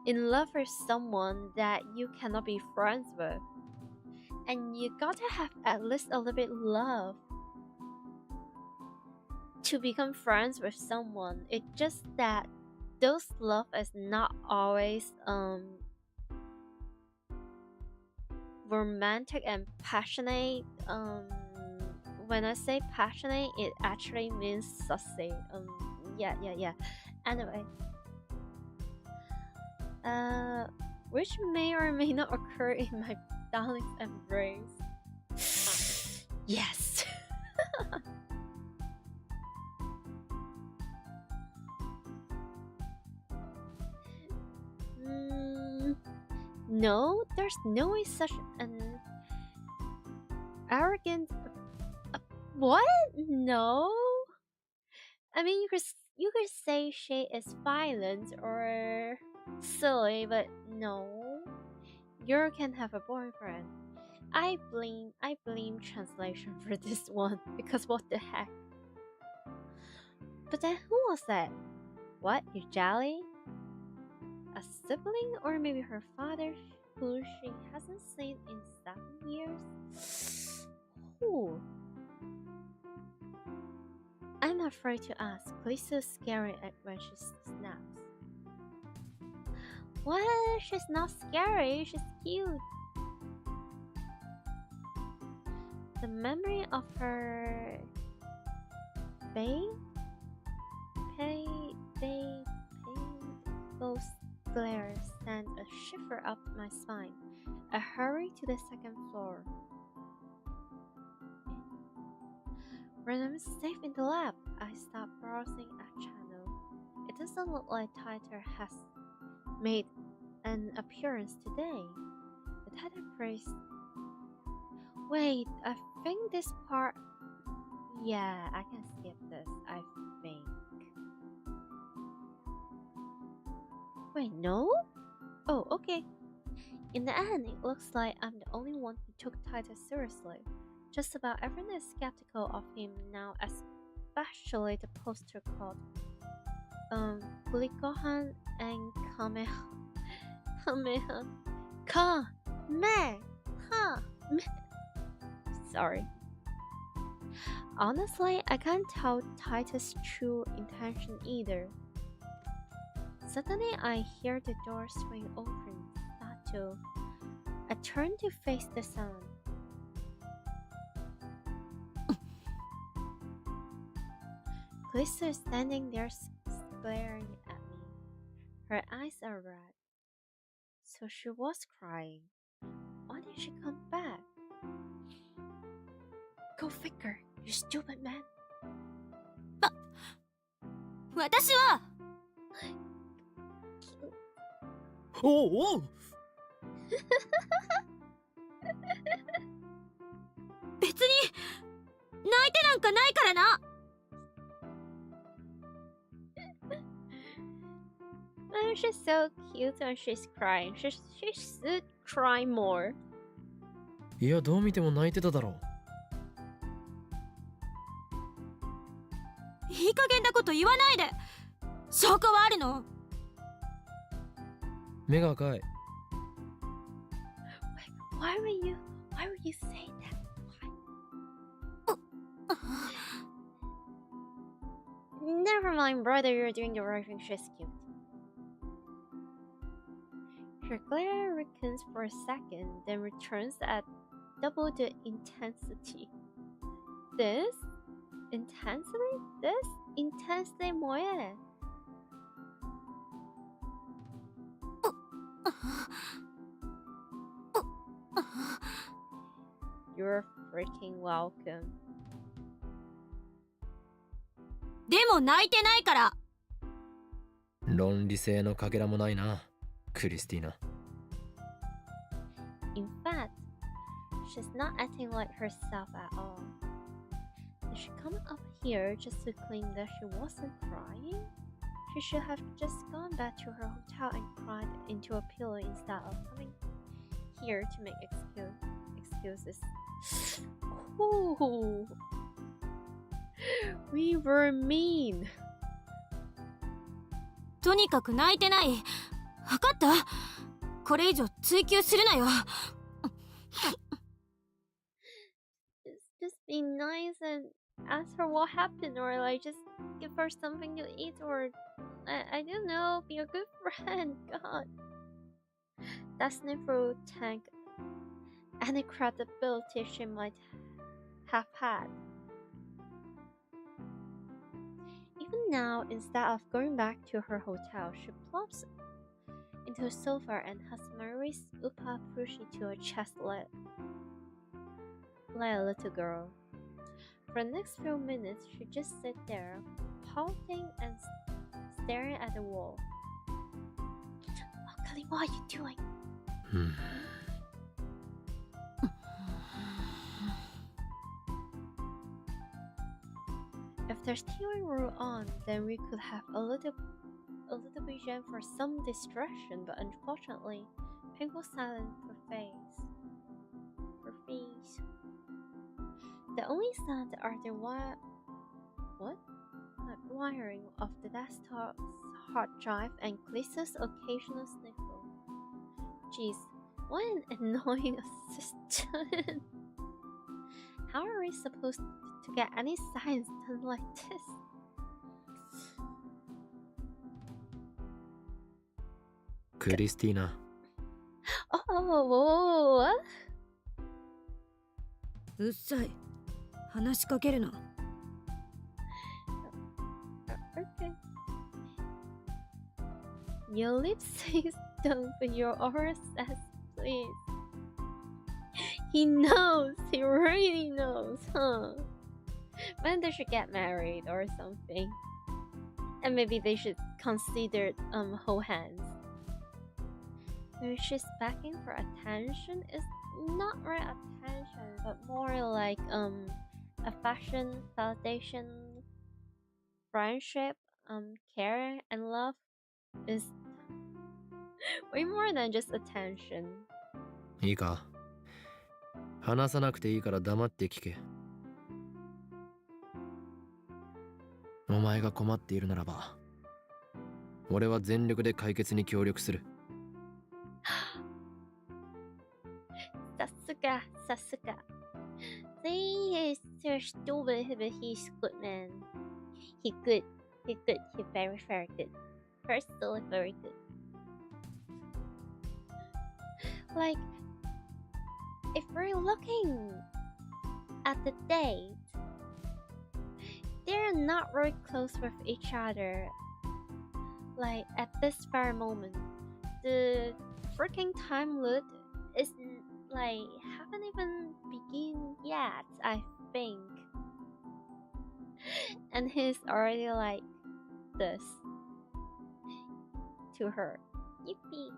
A: in love with someone that you cannot be friends with? And you gotta have at least a little bit love to become friends with someone. It's just that those love is not always romantic and passionate. When I say passionate, it actually means sussy. Yeah. Anyway, which may or may not occur in my darling's embrace. Yes. No, there's no way such an arrogant. What? No. I mean, you could say she is violent or silly, but no. You can have a boyfriend. I blame translation for this one, because what the heck? But then who was that? What? You jelly? A sibling, or maybe her father, who she hasn't seen in 7 years? Who? I'm afraid to ask. Kurisu scary when she snaps. What? She's not scary, she's cute. The memory of her ghost glare sent a shiver up my spine. I hurried to the 2nd floor. When I'm safe in the lab, I stop browsing a channel. It doesn't look like Tighter has made an appearance today. The Tighter priest. Wait, I think this part. Yeah, I can skip this, I think. Wait, no? Oh, okay. In the end, it looks like I'm the only one who took Titus seriously. Just about everyone is skeptical of him now, especially the poster called Glikohan and Sorry. Honestly, I can't tell Titus' true intention either. Suddenly, I hear the door swing open. too. I turned to face the sun. Kurisu is standing there glaring at me. Her eyes are red. So she was crying. Why did she come back? Go figure, you stupid man.
D: 私は
C: おうおう
D: 別に泣いてなんかないからな。
A: Oh, she's so cute when she's crying. She should cry more.
C: いや、どう見ても泣いてただろう。
D: いい加減なこと言わないで。証拠はあるの？
C: 目が赤い。
A: Why would you say that? Why? Never mind, brother. You're doing the right thing. She's cute. Her glare weakens for a second, then returns at double the intensity. This intensely 뭐해? You're freaking welcome.
D: でも泣いてないから。
C: 論理性のかけらもないな、クリスティーナ。
A: In fact, she's not acting like herself at all. Did she come up here just to claim that she wasn't crying? She should have just gone back to her hotel and cried into a pillow instead of coming here to make excuses. Ooh. We were mean.
D: とにかく泣いてない。わかった？これ以上追求するなよ。
A: Just be nice and ask her what happened, or like just give her something to eat, or I don't know, be a good friend. God, that's never tank any credibility she might have had. Even now, instead of going back to her hotel, she plops into a sofa and has Marie's upa pushed to her chest like a little girl. For the next few minutes, she just sits there, pouting and staring at the wall. Akali, what are you doing? If there's TV were on, then we could have a little vision for some distraction, but unfortunately, painful silence pervades. The only sound are the wiring of the desktop's hard drive and Kurisu's occasional sniffle. Jeez, what an annoying assistant! How are we supposed to get any science done like this?
C: Christina.
A: Oh, what?
D: うっさい。話しかけるな。
A: Okay. Your lips says don't, but your aura says please. He knows. He really knows, huh? When they should get married or something, and maybe they should consider hold hands. Maybe she's begging for attention. It's not really attention, but more like affection, validation, friendship, care, and love is way more than just attention.
C: いいか、話さなくていいから黙って聞け。お前が困っているならば、俺は全力で解決に協力する。
A: さすが。He is so stupid, but he's good man. He's good. He's very, very good. Personally, very good. Like, if we're looking at the date, they're not very close with each other. Like, at this very moment, the freaking time loop is like haven't even begin yet, I think. And he's already like this to her. Yippee.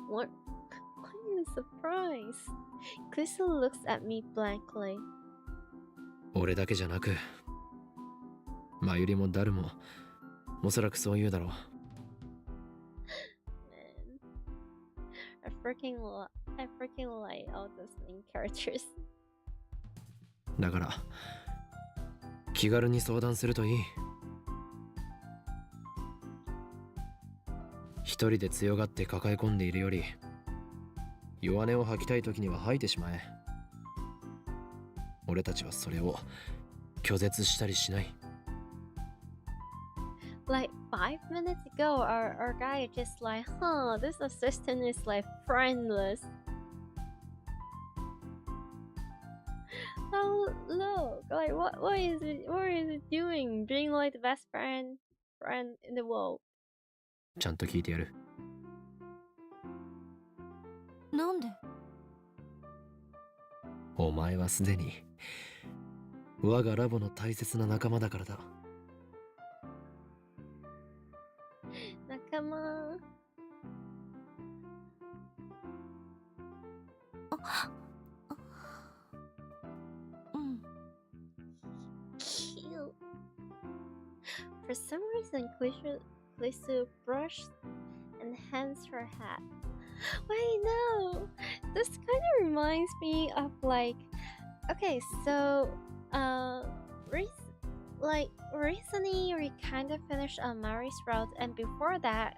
A: What? What a surprise. Kurisu looks at me blankly.
E: 俺だけじゃなく、まゆりもダルもおそらくそう言うだろう。
A: I freaking like all those main characters.
E: だから気軽に相談するといい。一人で強がって抱え込んでいるより、弱音を吐きたい時には吐いてしまえ。俺たちはそれを拒絶したりしない。
A: Like 5 minutes ago, our guy just like, this assistant is like friendless. Oh look, like what is it doing? Being like the best friend in the world.
E: ちゃんと聞いてやる。
D: なんで？
E: お前はすでに我がラボの大切な仲間だからだ。
A: 仲間。Cute. For some reason, Kurisu brushed and hands her hat. Wait, no! This kind of reminds me of like, okay, so recently we kind of finished Mary's route, and before that,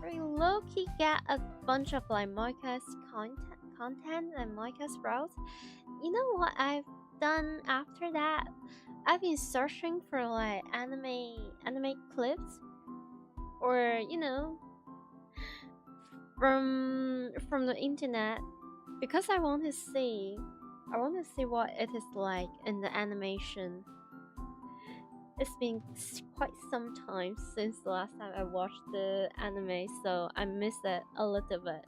A: we low-key got a bunch of like Moika's content and Moika's routes. You know what I've done after that? I've been searching for like anime clips, or you know, from the internet, because I want to see what it is like in the animation. It's been quite some time since the last time I watched the anime, so I missed it a little bit.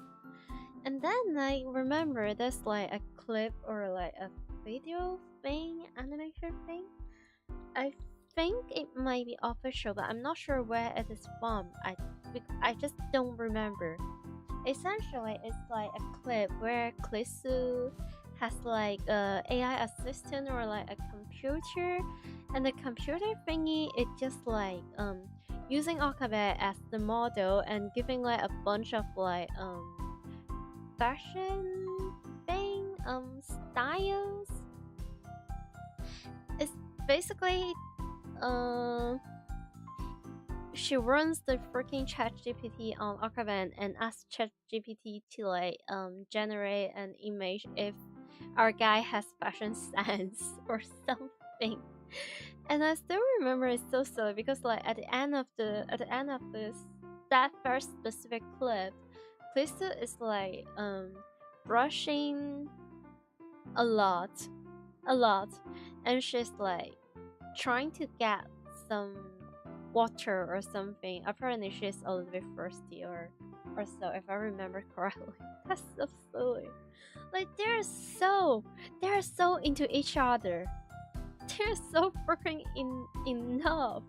A: And then I remember there's like a clip or like a video thing, animation thing. I think it might be official, but I'm not sure where it is from. I just don't remember. Essentially, it's like a clip where Kurisu has like a AI assistant or like a computer, and the computer thingy is just like using alphabet as the model and giving like a bunch of like fashion thing styles. It's basically she runs the freaking ChatGPT on Alphabet and asks ChatGPT to like generate an image if our guy has fashion sense or something. And I still remember it's so silly because like at the end of that first specific clip, Kurisu is like brushing a lot, and she's like trying to get some water or something. Apparently she's a little bit thirsty or so, if I remember correctly. That's so silly. Like they're so into each other. They're so freaking in love.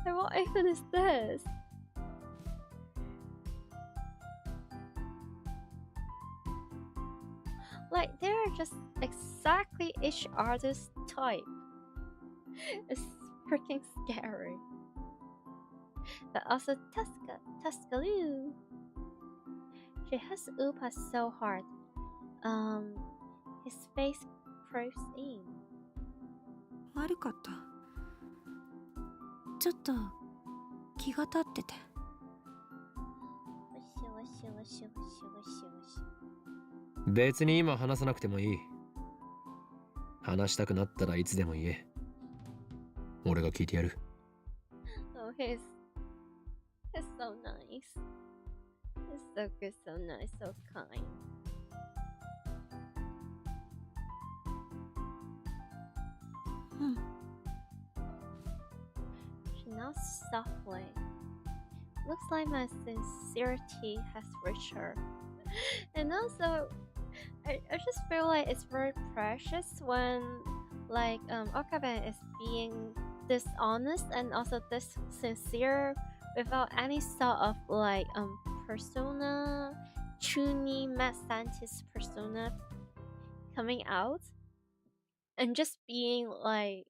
A: Like what even is this? Like they're just exactly each other's type. It's freaking scary. But also Tuscaloo. She has Upa so hard. His face proves in.
D: 悪かった。ちょっと気が立ってて。
E: 別に今話さなくてもいい。話したくなったらいつでも言え。俺が聞いてやる。
A: Oh, It's so nice. It's so good, so nice, so kind. She nods softly. Looks like my sincerity has reached her. And also, I just feel like it's very precious when like Okabe is being dishonest and also this sincere without any sort of like persona, chuny mad scientist persona coming out and just being like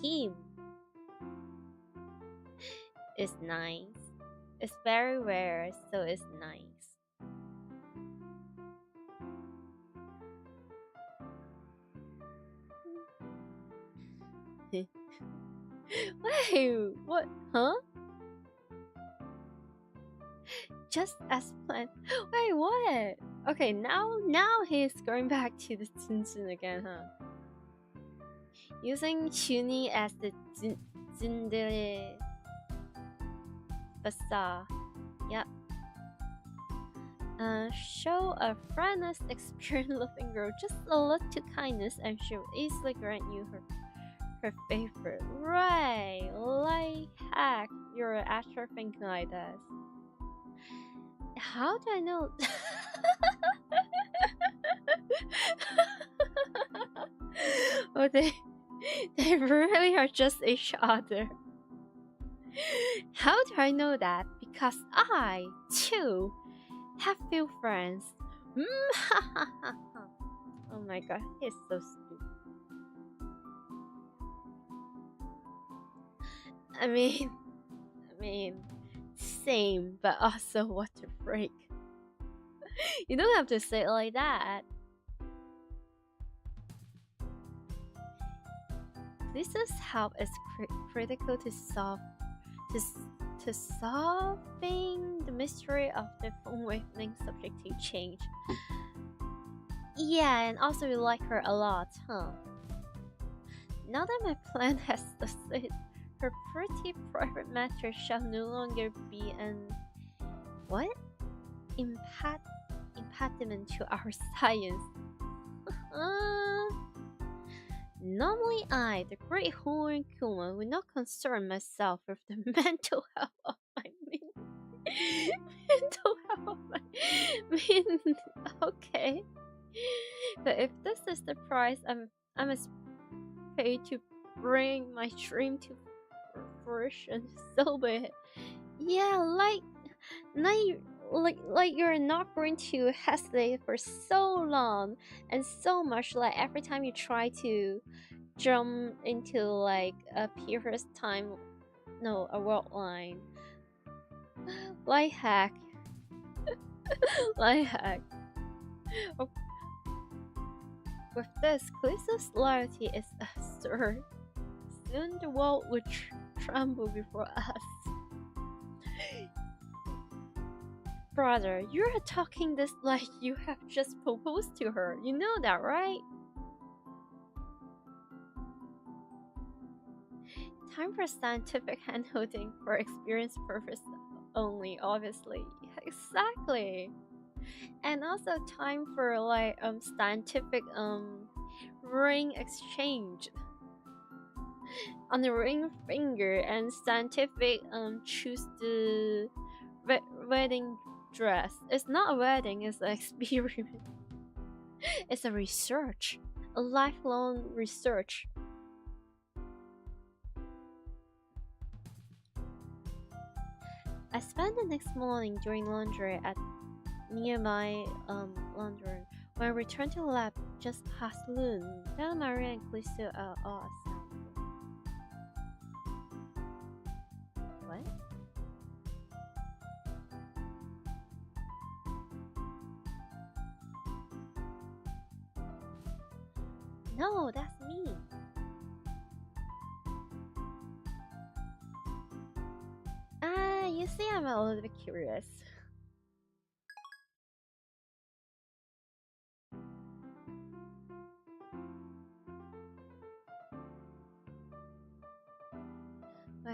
A: him is nice. It's very rare, so it's nice. Wait, what? Huh? Just as planned. Wait, what? Okay, now he's going back to the Tsuntsun again, huh? Using Chuni as the tsundere facade. Yep. Show a friendless, experienced-looking girl just a little kindness, and she'll easily grant you her favorite. Right, like heck, you're actually thinking like this. How do I know? Oh, they really are just each other. How do I know that? Because I, too, have few friends. Oh my god, he's so stupid. I mean, same, but also what the freak. You don't have to say it like that. Lisa's help is critical to solving the mystery of the phone wavelength subject to change. Yeah, and also you like her a lot, huh? Now that my plan has succeeded, her pretty private matter shall no longer be an what? Impediment to our science. Normally I, the great Horn Kuma, would not concern myself with the mental health of my okay. But if this is the price I must pay to bring my dream to fruition, so be it. Yeah, like you're not going to hesitate for so long and so much, like every time you try to jump into like a previous time, no, a world line. Life hack. Life hack. Oh. With this, Kurisu's loyalty is absurd. Soon the world would tremble before us. Brother, you are talking this like you have just proposed to her. You know that, right? Time for scientific handholding for experience purpose only, obviously. Exactly. And also time for like scientific ring exchange on the ring finger and scientific choose the wedding dress. It's not a wedding, it's an experiment. It's a research, a lifelong research. I spent the next morning doing laundry at nearby laundry. When I returned to the lab just past noon, Della Maria and Kurisu are all assembled. What? No, that's me. You see, I'm a little bit curious.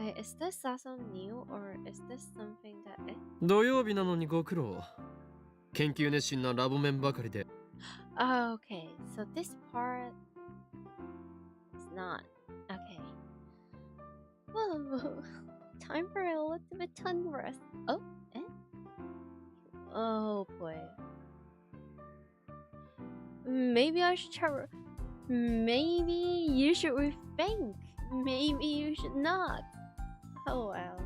A: Wait, is this also new or is this something that
C: 土曜日なのにご苦労。研究熱心なラボメンばかりで。
A: Oh, okay, so this part is not. Okay. Whoa, time for a little bit tongue rest. Oh, eh? Oh boy. Maybe I should try. Maybe you should rethink. Maybe you should not. Oh well.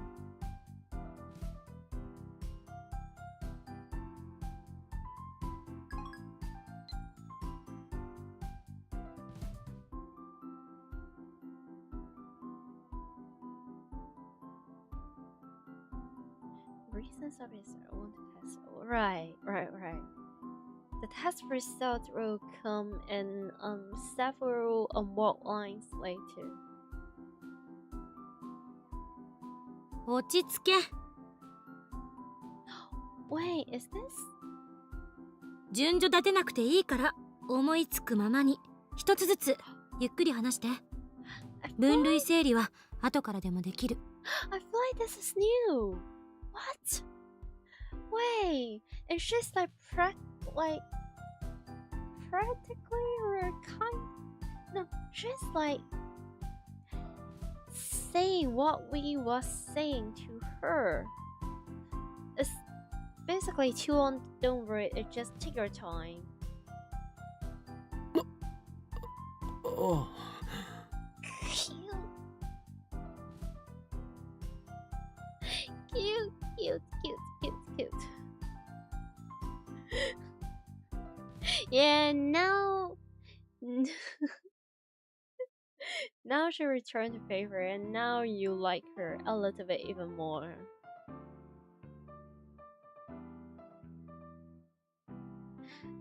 A: Reasons of his own test. Right. The test results will come in several work lines later.
D: 落ち着け。
A: Wait, is this?
D: 順序立てなくていいから思いつくままに一つずつゆっくり話して。分類整理は後からでもできる。
A: I feel like this is new. What? Wait, it's just like practically or no, just like saying what we was saying to her. It's basically too long. Don't worry, it just take your time.
C: ああ。
A: Cute. Yeah, now now she returned to favor and now you like her a little bit even more.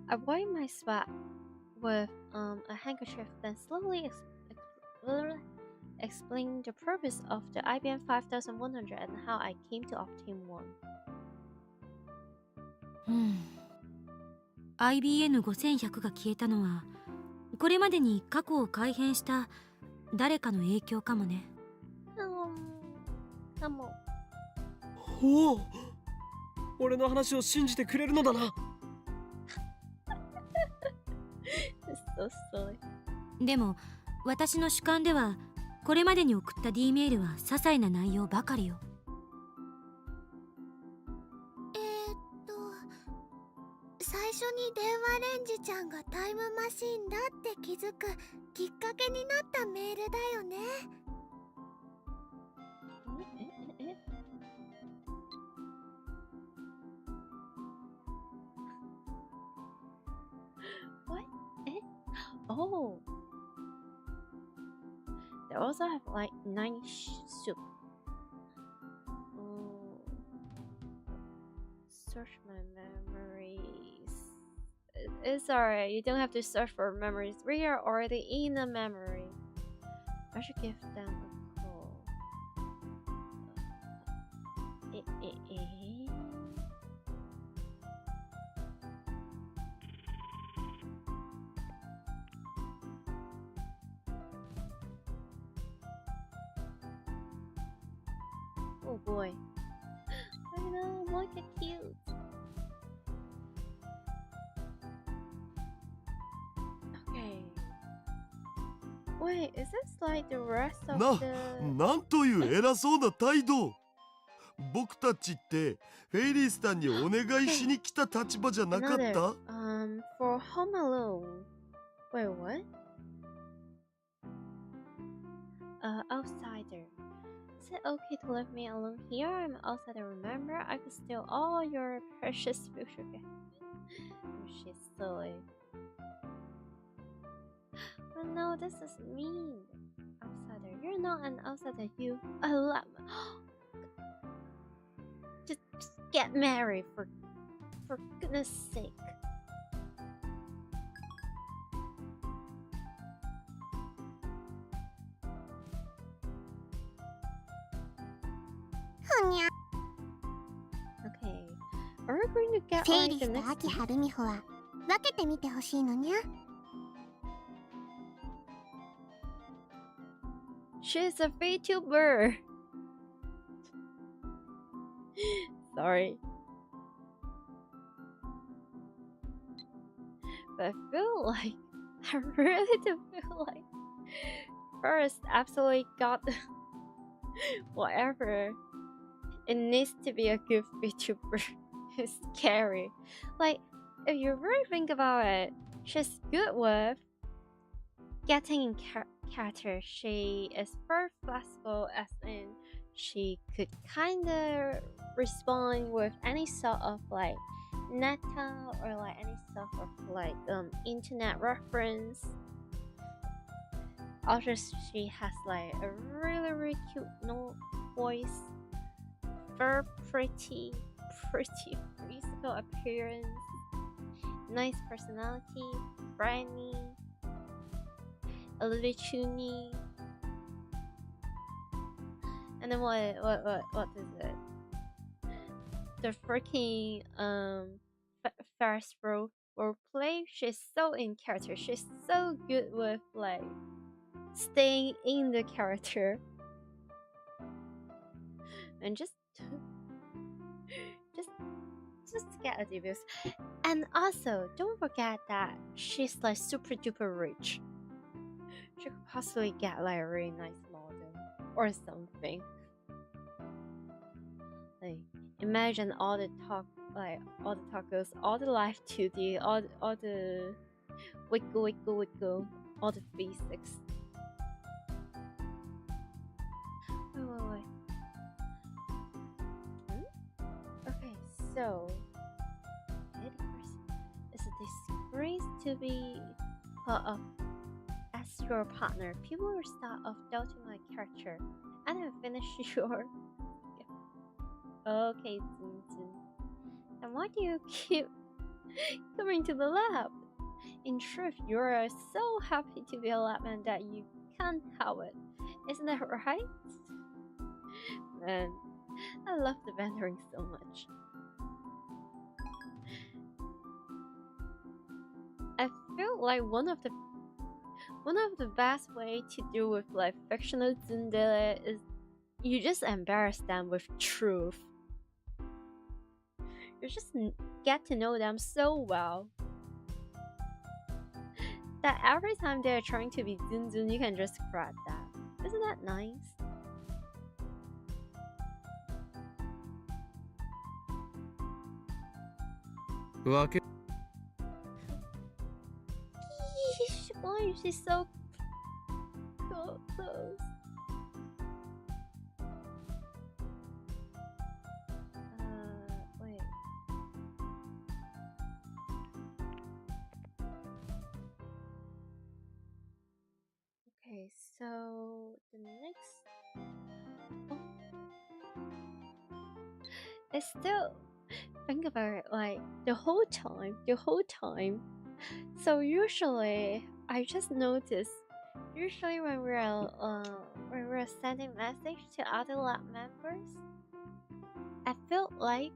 A: I wipe my sweat with a handkerchief, then slowly explain the purpose of the IBM 5100 and how I came to obtain one.
D: IBN5100 が消えたのはこれまでに過去を改変した誰かの影響かもね。
A: かも。
C: おお、俺の話を信じてくれるのだな。
A: So silly.
D: でも私の主観ではこれまでに送った D メールは些細な内容ばかりよ。
G: 最初に電話レンジちゃんがタイムマシンだって気づくきっかけになったメールだよね。
A: What? Oh. They also have like nice soup. Search my memories. It's alright, you don't have to search for memories. We are already in a memory. I should give them a call. Oh boy. I know, look at cute. Okay. Wait, is this like the rest of the...
B: なんという偉そうな態度。僕たちってフェイリースタンにお願いしに来た立場じゃなかった？
A: for Home Alone. Wait, what? Outsider. Is it okay to leave me alone here? I'm outsider, remember? I could steal all your precious future gifts. She's silly. Oh no, this is mean. Outsider. You're not an outsider, you. I love. Just get married for goodness sake. Okay, are we going to get
G: 整
A: like
G: 理
A: the
G: した
A: next
G: 秋春美穂は分けてみてほしいのにゃ。
A: She's a VTuber. sorry. But I feel like I really do feel like first absolutely got whatever. It needs to be a good VTuber. It's scary. Like, if you really think about it, she's good with getting in character. She is very flexible, as in she could kind of respond with any sort of like meta or like any sort of like internet reference. Also, she has like a really cute voice, very pretty physical appearance, nice personality, friendly, a little toony. And then what is it? The freaking first role play. She's so in character. She's so good with like staying in the character. And just get a debut. And also, don't forget that she's like super duper rich. She could possibly get like a really nice model or something. Like, imagine all the tacos, all the live 2D, all the wiggle, all the physics. Wait. Okay, so it's a disgrace to be part of as your partner. People will start off doubting my character, and then finish your. Okay, Zun. And why do you keep coming to the lab? In truth, you're so happy to be a labman that you can't help it. Isn't that right? Man, I love the vendoring so much. I feel like one of the best way to deal with like fictional tsundere is you just embarrass them with truth. You just get to know them so well that every time they're trying to be zun, you can just grab that. Isn't that nice? Why is she so close? Wait. Okay, so the next. Oh. It's still. Think about it, like the whole time. So usually, I just notice. Usually, when we're sending message to other lab members, I felt like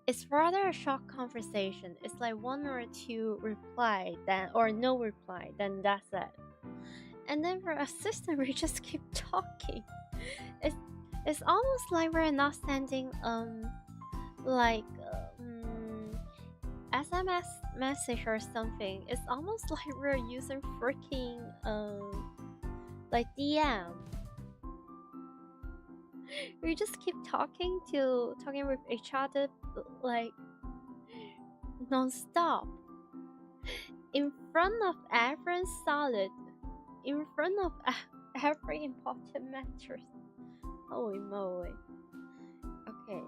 A: it's rather a short conversation. It's like one or two reply, or no reply, then that's it. And then for assistant, we just keep talking. It's almost like we're not sending SMS message or something. It's almost like we're using freaking like DM. We just keep talking with each other like non-stop in front of everyone solid, in front of every important matters. Holy moly. Okay,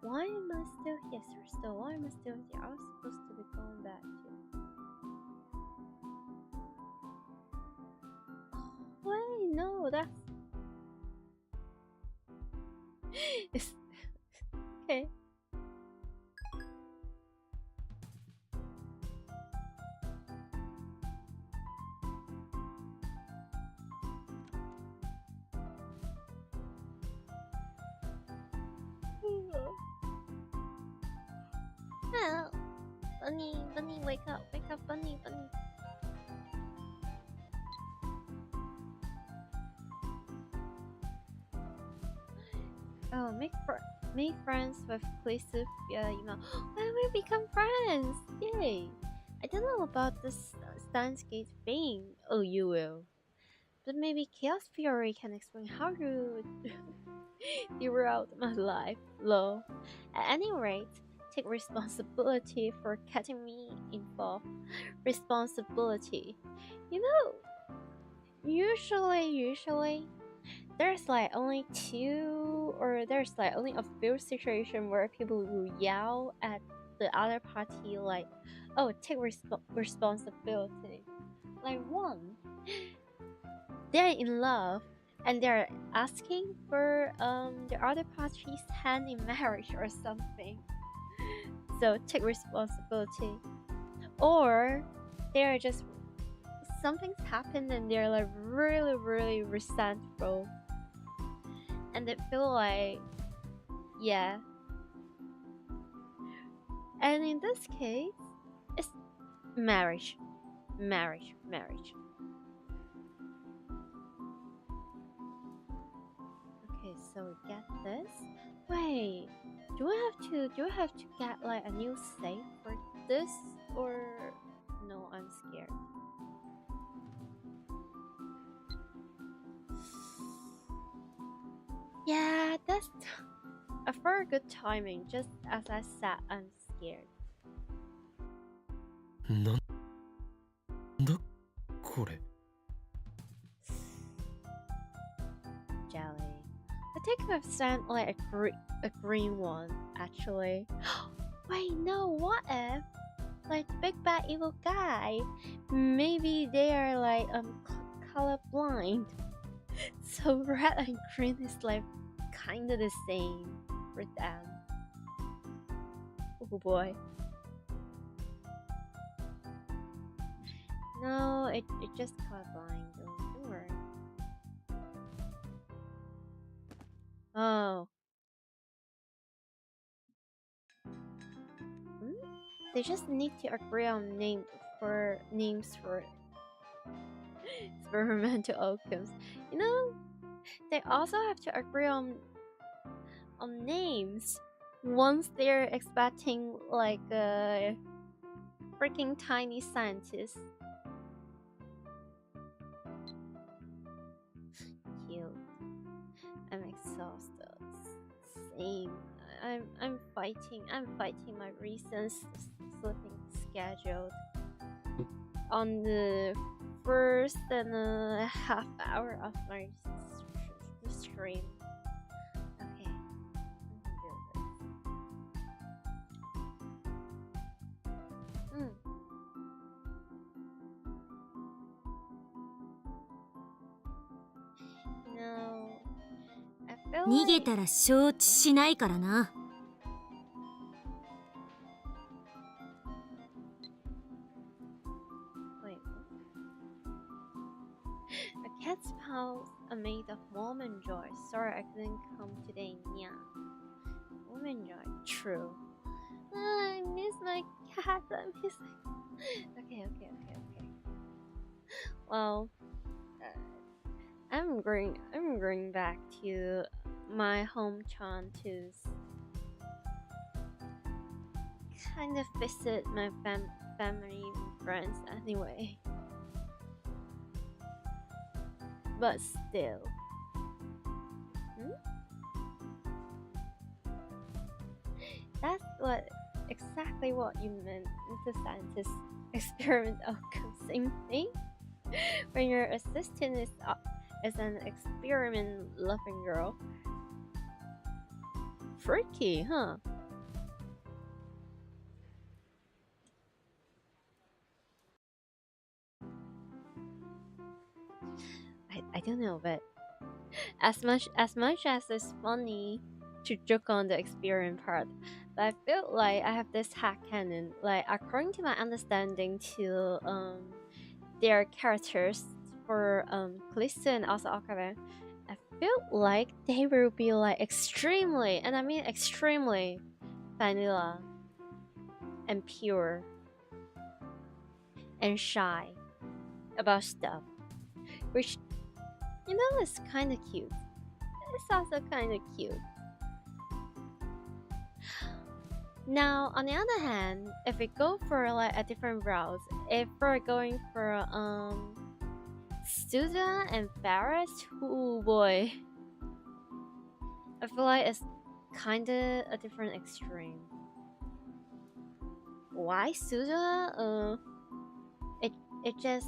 A: why am I still here? Sir, why am I still here? I was supposed to be going back to. Oh, wait, no, that's. It's... Okay. Well, Bunny, wake up, Bunny. Oh, make friends with Kurisu via email. When we become friends! Yay! I don't know about this Steins thing. Oh, you will. But maybe Chaos Fury can explain how to throughout my life. Lol. At any rate, take responsibility for getting me involved. Responsibility. You know, usually there's like only two, or there's like only a few situations where people will yell at the other party like, oh, take responsibility. Like one, they're in love and they're asking for the other party's hand in marriage or something. So take responsibility. Or they're just, something's happened and they're like really resentful. And they feel like, yeah. And in this case, it's marriage. Okay, so we get this. Wait, do I have to get like a new save for this, or no? I'm scared. Yeah, that's a very good timing. Just as I said, I'm scared.
E: なんだこれ
A: Jelly. I think I've sent like a green one actually. Wait, no. What if like the big bad evil guy? Maybe they are like colorblind. So red and green is like kind of the same for them. Oh boy. No, it just colorblind. Don't worry. Oh. They just need to agree on names for experimental outcomes. You know, they also have to agree on names once they're expecting like a freaking tiny scientist. Cute. I'm exhausted. Same. I'm fighting my recent sleeping schedule on the first and a half hour of my stream. Okay, I can do this. No, I feel
D: 逃げ
A: like
D: たら承知しないからな。
A: wait. A cat's paws are made of warm and joy. Sorry I couldn't come today. Yeah. Warm and joy. True. I miss my cat. I miss my... Okay. Well, I'm going back to my hometown to kind of visit my family and friends anyway. But still. That's exactly what you meant with the scientist experiment outcome thing. When your assistant is an experiment loving girl. Freaky, huh? I don't know, but as much as it's funny to joke on the experiment part, but I feel like I have this headcanon. Like according to my understanding to their characters for Kurisu and also Okabe, I feel like they will be like extremely, and I mean extremely, vanilla and pure and shy about stuff, which, you know, is kind of cute. It's also kind of cute. Now, on the other hand, if we go for like a different route, if we're going for Suda and Ferris, oh boy, I feel like it's kinda a different extreme. Why Suda? It just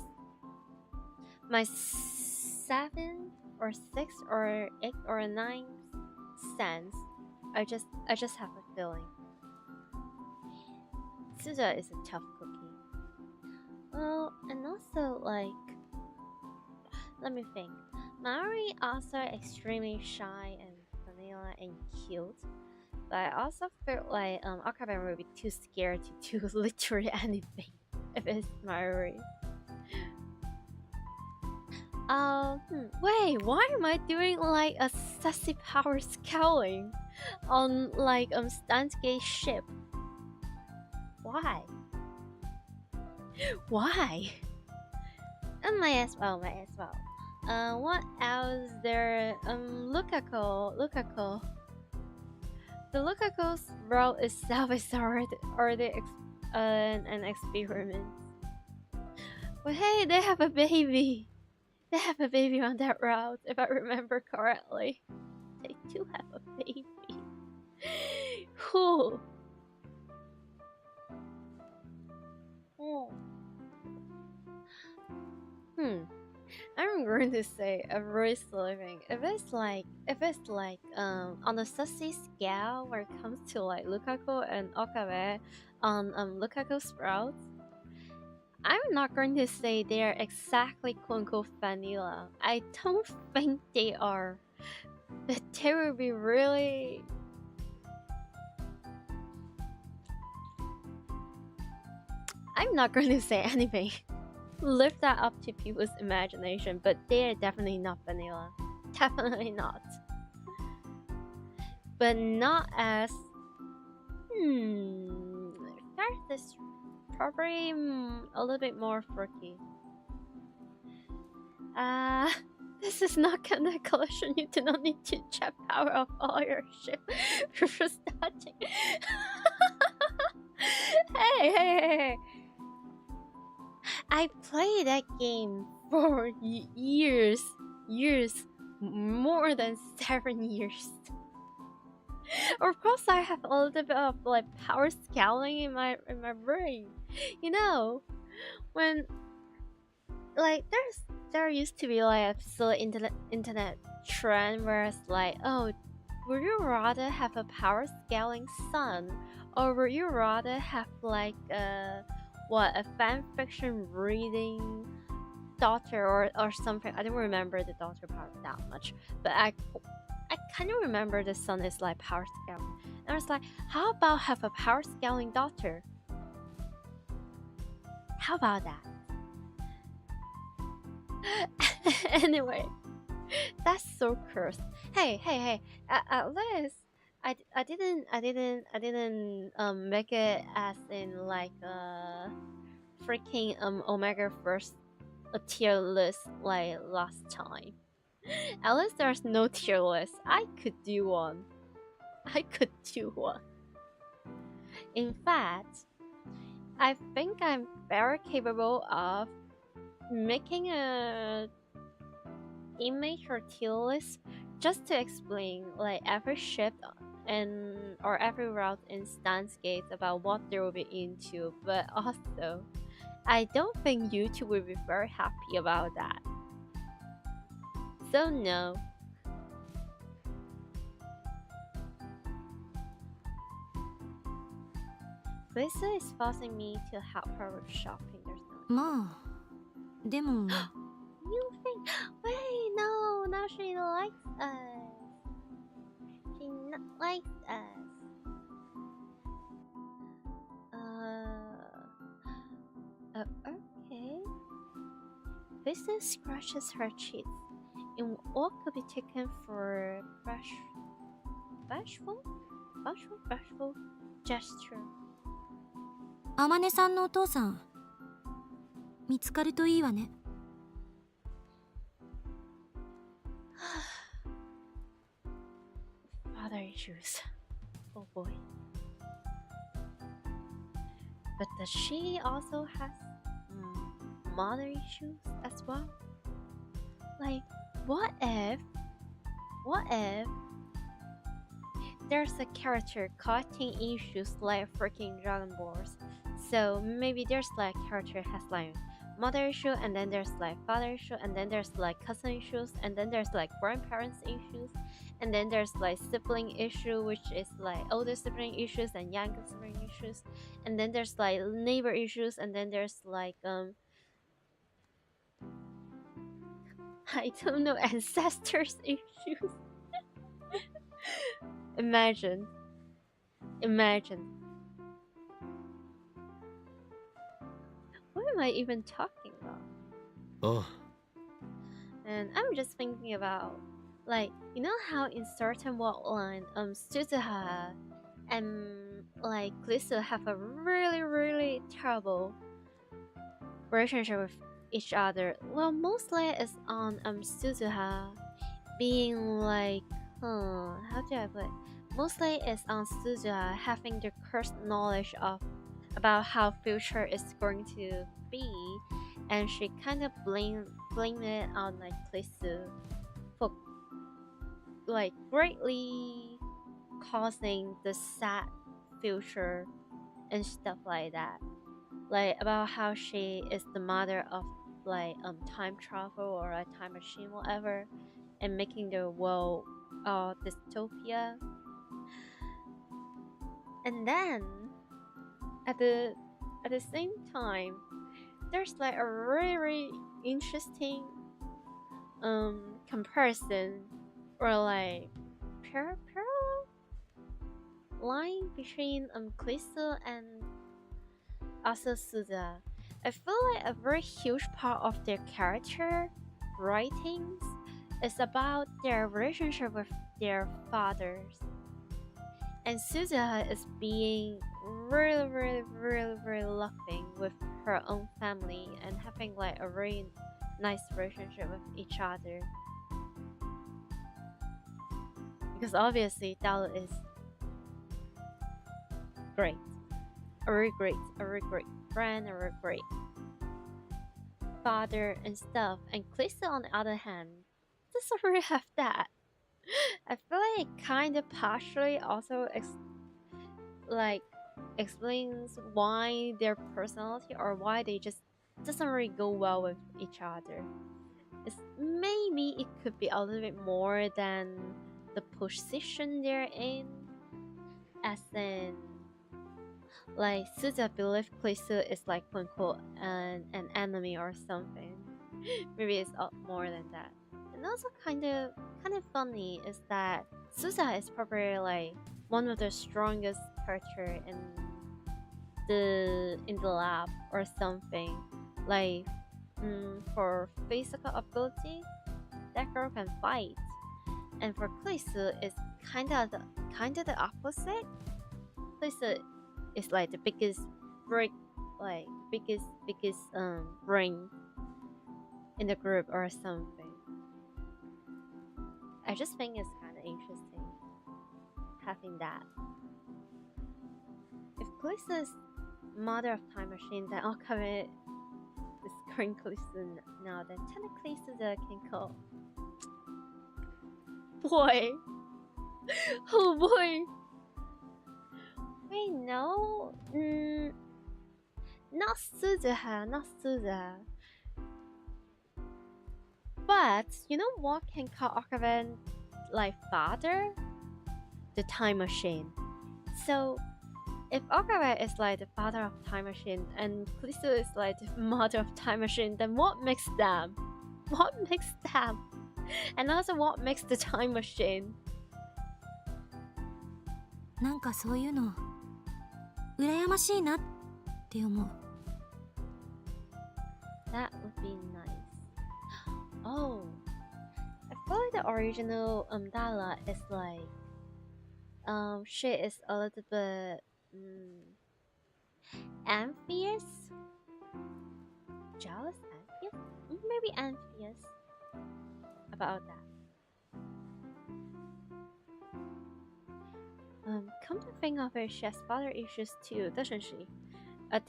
A: my 7 or 6 or 8 or 9 sense. I just have a feeling. Suda is a tough cookie. Well, and also like, let me think. Maori also extremely shy and vanilla and cute, but I also feel like Okabe would be too scared to do literally anything if it's Maori. Wait, why am I doing like a sassy power scowling on like Steins ship? Why? Why? Might as well. What else there? Lukako. The Lukako's route itself is already an experiment. But hey, they have a baby. They have a baby on that route, if I remember correctly. They do have a baby. Whew. I'm going to say a Royce living. If it's like on the sussy scale where it comes to like Lukaku and Okabe on Lukaku sprouts, I'm not going to say they are exactly quote unquote vanilla. I don't think they are. But they would be really. I'm not going to say anything. Lift that up to people's imagination, but they are definitely not vanilla. Definitely not. But not as. That is probably a little bit more fruity. This is not kind of collection. You do not need to check power of all your ship before starting. Hey. I played that game for years, more than 7 years. Of course, I have a little bit of like power scaling in my brain. You know, when like there used to be like a silly internet trend where it's like, oh, would you rather have a power scaling son, or would you rather have like a fan fiction reading daughter or something? I don't remember the daughter part that much, but I kind of remember the son is like power scaling. And I was like, how about have a power scaling daughter? How about that? Anyway, that's so cursed. Hey. At least I didn't make it as in like freaking Omega first a tier list like last time. At least there's no tier list. I could do one. In fact, I think I'm very capable of making a image or tier list just to explain like every ship or every route in Steins Gate about what they will be into, but also I don't think YouTube will be very happy about that. So no. Lisa is forcing me to help her with shopping. There's no.
D: まあでも
A: You think? Wait, no. Now she likes us. She not likes us. Okay. Lisa scratches her cheeks in what could be taken for bashful gesture.
D: あまねさんのお父さん見つかるといいわね。
A: Father issues. Oh boy. But does she also has mother issues as well? Like, what if there's a character causing issues like freaking Dragon Balls? So maybe there's like character has like mother issue, and then there's like father issue, and then there's like cousin issues, and then there's like grandparents issues, and then there's like sibling issue, which is like older sibling issues and younger sibling issues, and then there's like neighbor issues, and then there's like I don't know, ancestors issues. Imagine. What am I even talking about?
E: ああ
A: And I'm just thinking about, like, you know how in certain worldline, Suzuha and like Kurisu have a really terrible relationship with each other. Well, mostly it's on Suzuha being like, how do I put it? Mostly it's on Suzuha having the cursed knowledge of about how future is going to be, and she kind of blame it on like Kurisu for like greatly causing the sad future and stuff like that. Like about how she is the mother of like time travel or a time machine, whatever, and making the world dystopia. And then at the same time, there's like a really interesting comparison or like parallel line between Kurisu and also Suda. I feel like a very huge part of their character writings is about their relationship with their fathers. And Suzuha is being really loving with her own family and having like a very nice relationship with each other. Because obviously Dao is great. A very great friend, a very great father and stuff. And Klisa on the other hand doesn't really have that. I feel like it kind of partially also explains why their personality or why they just doesn't really go well with each other. Maybe it could be a little bit more than the position they're in, as in like Suza believe Klisu is like quote unquote an enemy or something. Maybe it's more than that. And also kind of funny is that Suza is probably like one of the strongest character in the lab or something. Like for physical ability, that girl can fight. And for Klisu, it's kind of the opposite. Klisu is like the biggest brain in the group or something. I just think it's kind of interesting having that. If Klisu is mother of time machine, then Okame is going Klisu now. Then technically Suda can call. Boy, oh boy. Wait, no, not Suzuha. But you know what can call Okaven like father? The time machine. So if Okaven is like the father of time machine and Klisu is like the mother of time machine, then what makes them? What makes them? And also what makes the time machine?
D: なんかそういうの羨ましいなって思う。
A: That would be nice. Oh, I feel like the original Dala is like she is a little bit envious, jealous, maybe envious about that. Come to think of it, she has father issues too, doesn't she? a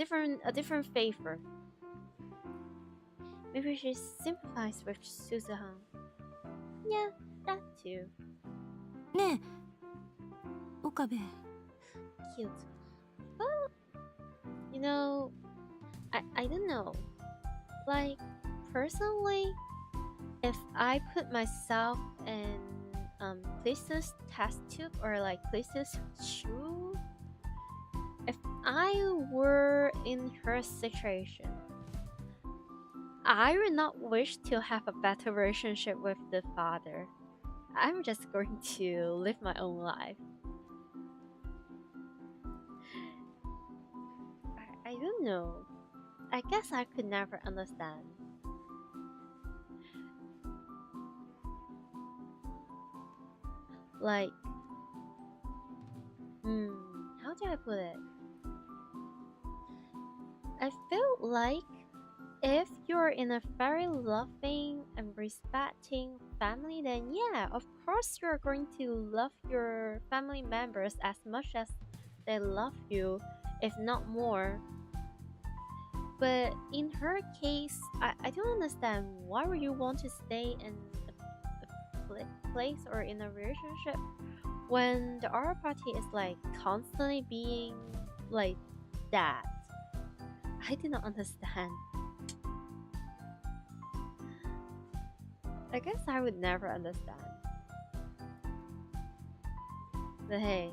A: different favor. Maybe she sympathizes with Suzuhan. Yeah, that too.
D: ねえ岡部
A: Cute. But you know, I don't know. Like personally, if I put myself in Kurisu's test tube or like Kurisu's shoe, if I were in her situation, I would not wish to have a better relationship with the father. I'm just going to live my own life. I don't know. I guess I could never understand. Like, how do I put it? I feel like if you're in a very loving and respecting family, then yeah, of course you're going to love your family members as much as they love you, if not more. But in her case, I don't understand why would you want to stay in a place or in a relationship when the other party is like constantly being like that. I do not understand. I guess I would never understand. But hey,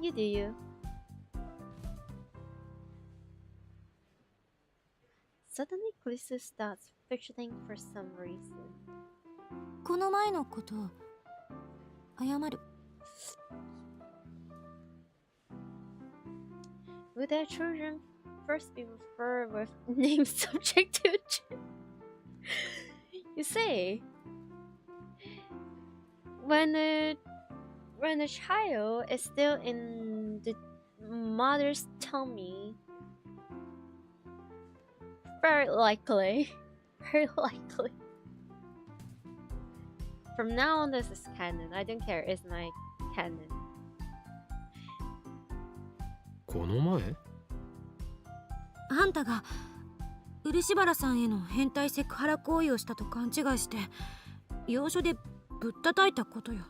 A: you do you. Suddenly, Kurisu starts fidgeting for some reason.
D: この前のこと謝る
A: Would their children first be referred with names subject to You see, when a child is still in the mother's tummy, very likely. From now on, this is canon. I don't care. It's my canon.
E: この前
D: あんたが漆原さんへの変態セクハラ行為をしたと勘違いして要所でぶったたいたことよ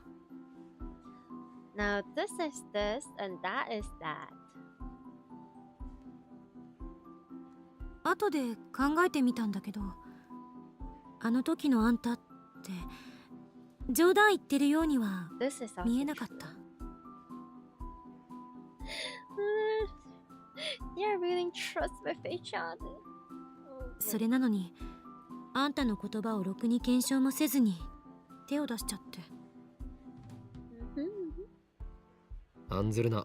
A: Now this is this and that is that.
D: 後で考えてみたんだけどあの時のあんたって冗談言ってるようには
A: This is also
D: 見えなかった
A: They're building trust with each other.
D: それなのにあんたの言葉をろくに検証もせずに手を出しちゃって
E: 案ずるな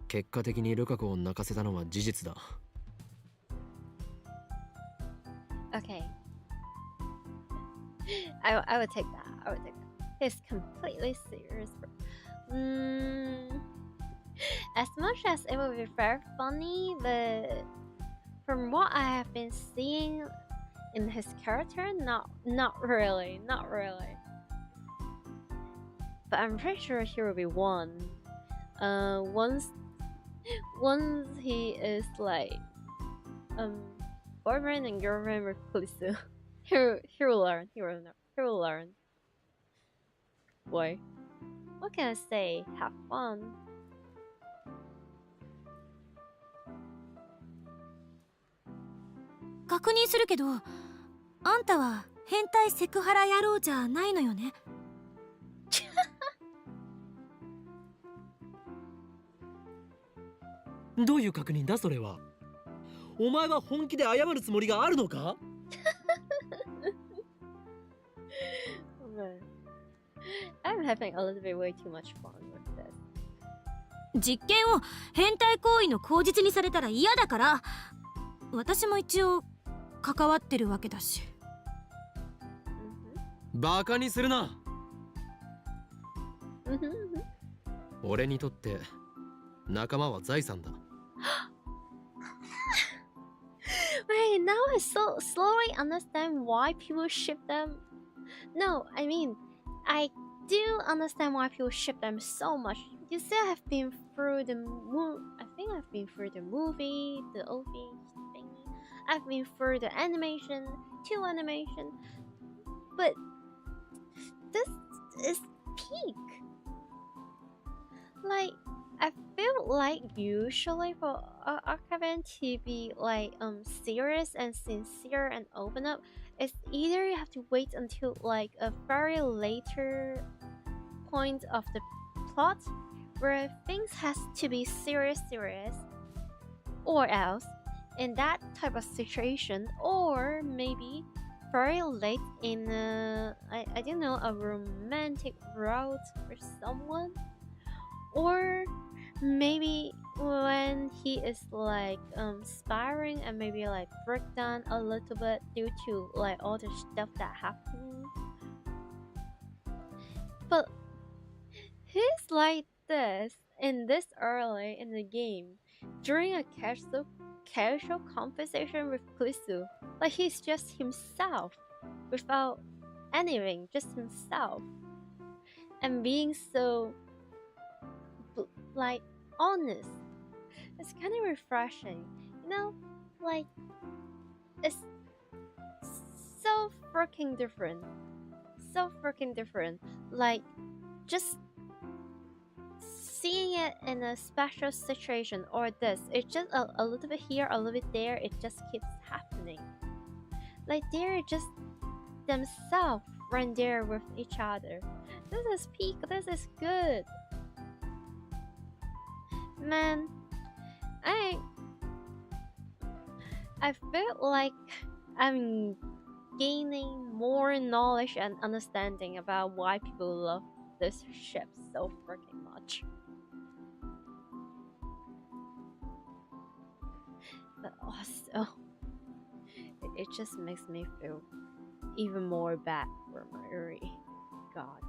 E: 結果的にルカ子を泣かせたのは事実だ
A: Okay. I would take that. I would take that. He's completely serious. As much as it would be very funny, but from what I have been seeing in his character, not really. But I'm pretty sure he will be one. Once he is like boyfriend and girlfriend with Kurisu, he will learn. He will learn. Boy, what can I say? Have fun.
D: 確認するけどあんたは変態セクハラ野郎じゃないのよね
C: どういう確認だそれはお前は本気で謝るつもりがあるのか
A: I'm having a little bit way too much fun with this.
D: 実験を変態行為の口実にされたら嫌だから私も一応関わってるわけだし
E: バカにするな俺にとって仲間は財産だ
A: Wait, now I so slowly understand why people ship them. No, I mean, I do understand why people ship them so much. You see, I have been through the think I've been through the movie, the OV thingy. I've been through the animation, 2 animation, but this is peak. Like, I feel like usually for Akaven to be like serious and sincere and open up, it's either you have to wait until like a very later point of the plot where things has to be serious, or else in that type of situation, or maybe very late in I don't know, a romantic route with someone, or maybe when he is like spiraling and maybe like break down a little bit due to like all the stuff that happened. But he's like this in this early in the game during a casual conversation with Kurisu. Like he's just himself without anything, just himself, and being so like honest. It's kind of refreshing, you know, like it's so freaking different, like just seeing it in a special situation or this, it's just a little bit here, a little bit there, it just keeps happening. Like they're just themselves right there with each other. This is peak, this is good. Man, I feel like I'm gaining more knowledge and understanding about why people love this ship so freaking much. But also, it just makes me feel even more bad for Marie. God.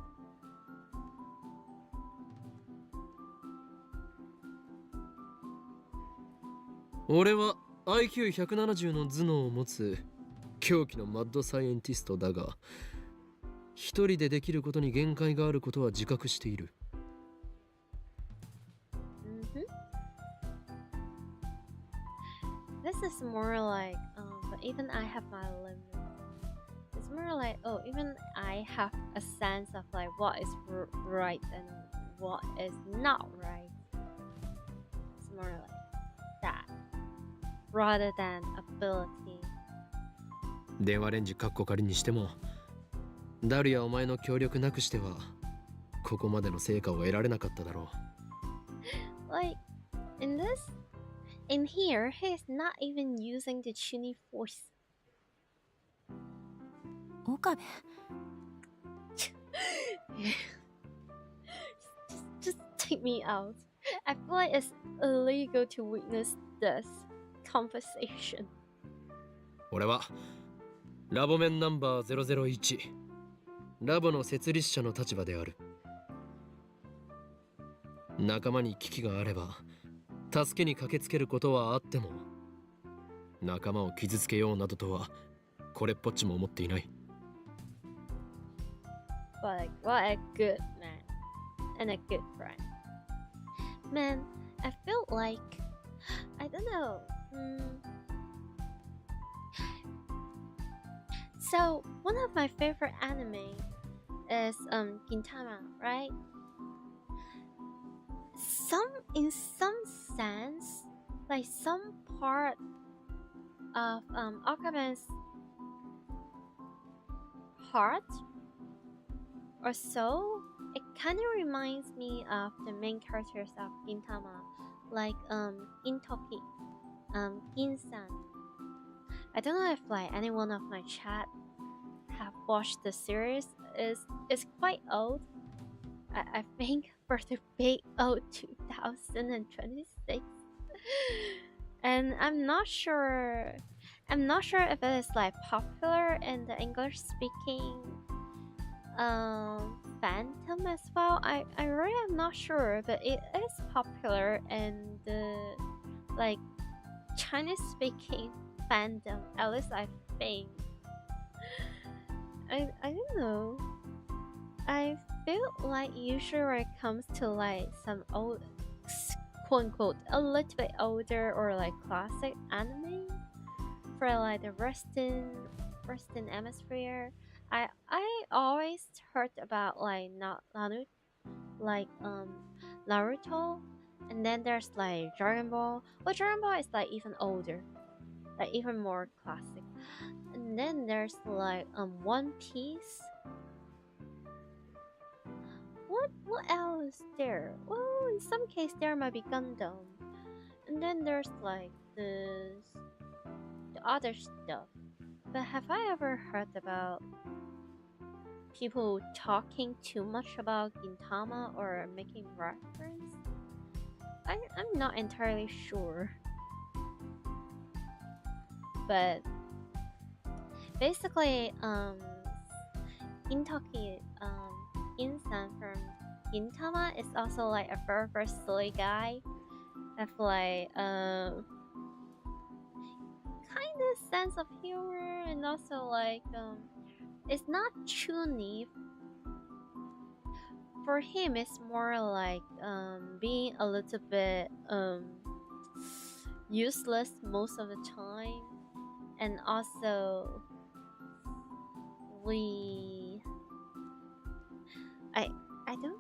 E: 俺は IQ170 の頭脳を持つ狂気のマッドサイエンティストだが、一人でできることに限界があることは自覚している。
A: This is more like, but even I have my limits. It's more like, oh, even I have a sense of like what is right and what is not right. It's more like that, rather than ability.
E: 電話レンジカッコ仮にしても、ダルやお前の協力なくしては、ここまでの成果を得られなかっただろ
A: う。Like, in here, he's not even using the Chini voice.
D: 岡部
A: just take me out. I feel like it's illegal to witness this conversation.
E: 俺はラボメンナンバー001ラボの設立者の立場である。仲間に危機があれば助けに駆けつけることはあっても、仲間を傷つけようなどとはこれっぽっちも思っていない。
A: But what a good man and a good friend. Man, I feel like, I don't know. So one of my favorite anime is Gintama, right? In some sense, like some part of Akaben's heart or soul, it kind of reminds me of the main characters of Gintama, like Gintoki, Ginsan. I don't know if like any one of my chat have watched the series. It's quite old. I think for the big old 2026, and I'm not sure if it is like popular in the English speaking fandom as well. I really am not sure, but it is popular in the like Chinese speaking fandom, at least I think. I don't know. I feel like usually when it comes to like some old quote unquote a little bit older or like classic anime for like the Western hemisphere. I always heard about like not Naruto, and then there's like Dragon Ball. Well, Dragon Ball is like even older, like even more classic. And then there's like One Piece. What else there? Well, in some case there might be Gundam, and then there's like the other stuff. But have I ever heard about people talking too much about Gintama or making reference? I'm not entirely sure. But basically, Intoki, Insan from Gintama is also like a very silly guy. Have like kind of sense of humor, and also like it's not chuny. For him it's more like being a little bit useless most of the time. And also I don't,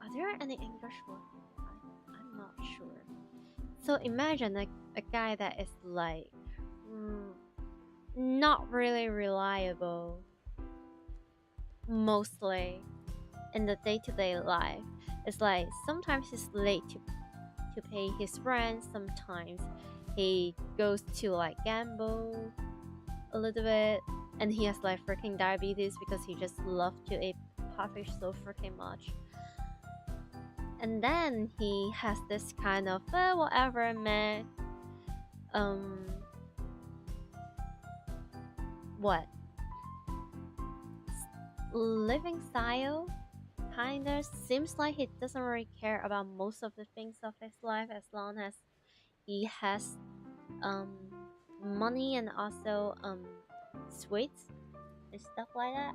A: are there any English words? I'm not sure. So imagine a guy that is like not really reliable mostly in the day-to-day life. It's like sometimes he's late to pay his rent, sometimes he goes to like gamble a little bit, and he has like freaking diabetes because he just loves to eat puffish so freaking much. And then he has this kind of whatever man living style. Kinda seems like he doesn't really care about most of the things of his life as long as he has money and also sweets and stuff like that.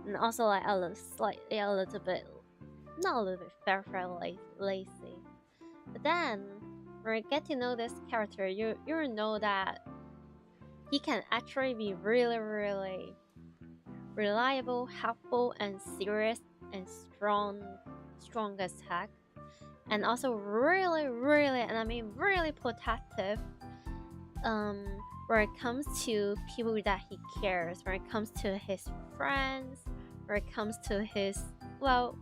A: And also like a little bit, not a little bit, very lazy. But then when you get to know this character, you know that he can actually be really reliable, helpful, and serious and strong as heck. And also really, and I mean really protective when it comes to people that he cares, when it comes to his friends, when it comes to his, well,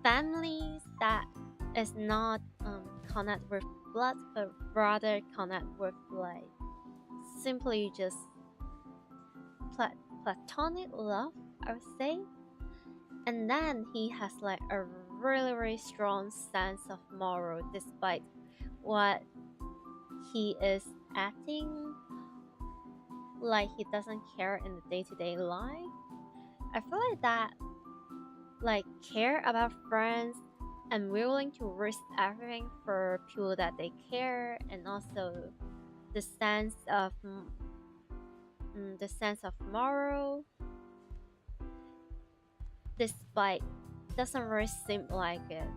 A: families that is not connect with blood, but rather connect with like simply just platonic love, I would say. And then he has like a really strong sense of moral despite what he is acting like he doesn't care in the day-to-day life. I feel like that like care about friends and willing to risk everything for people that they care, and also the sense of moral despite doesn't really seem like it.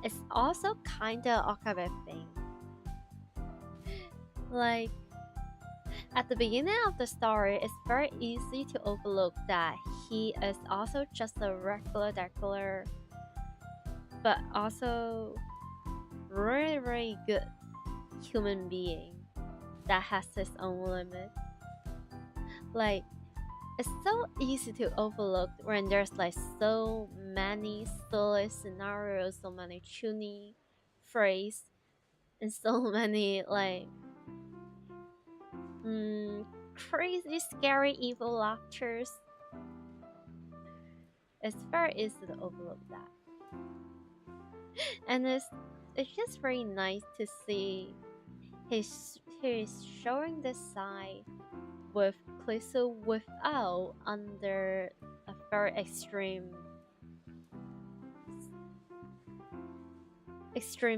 A: It's also kinda Okabe thing. Like at the beginning of the story, it's very easy to overlook that he is also just a regular, but also really good human being that has his own limit. Like it's so easy to overlook when there's like so many silly scenarios, so many chuny phrase, and so many like crazy, scary, evil laughters. It's very easy to overlook that. And it's just very nice to see he's showing this side with Kurisu without under a very extreme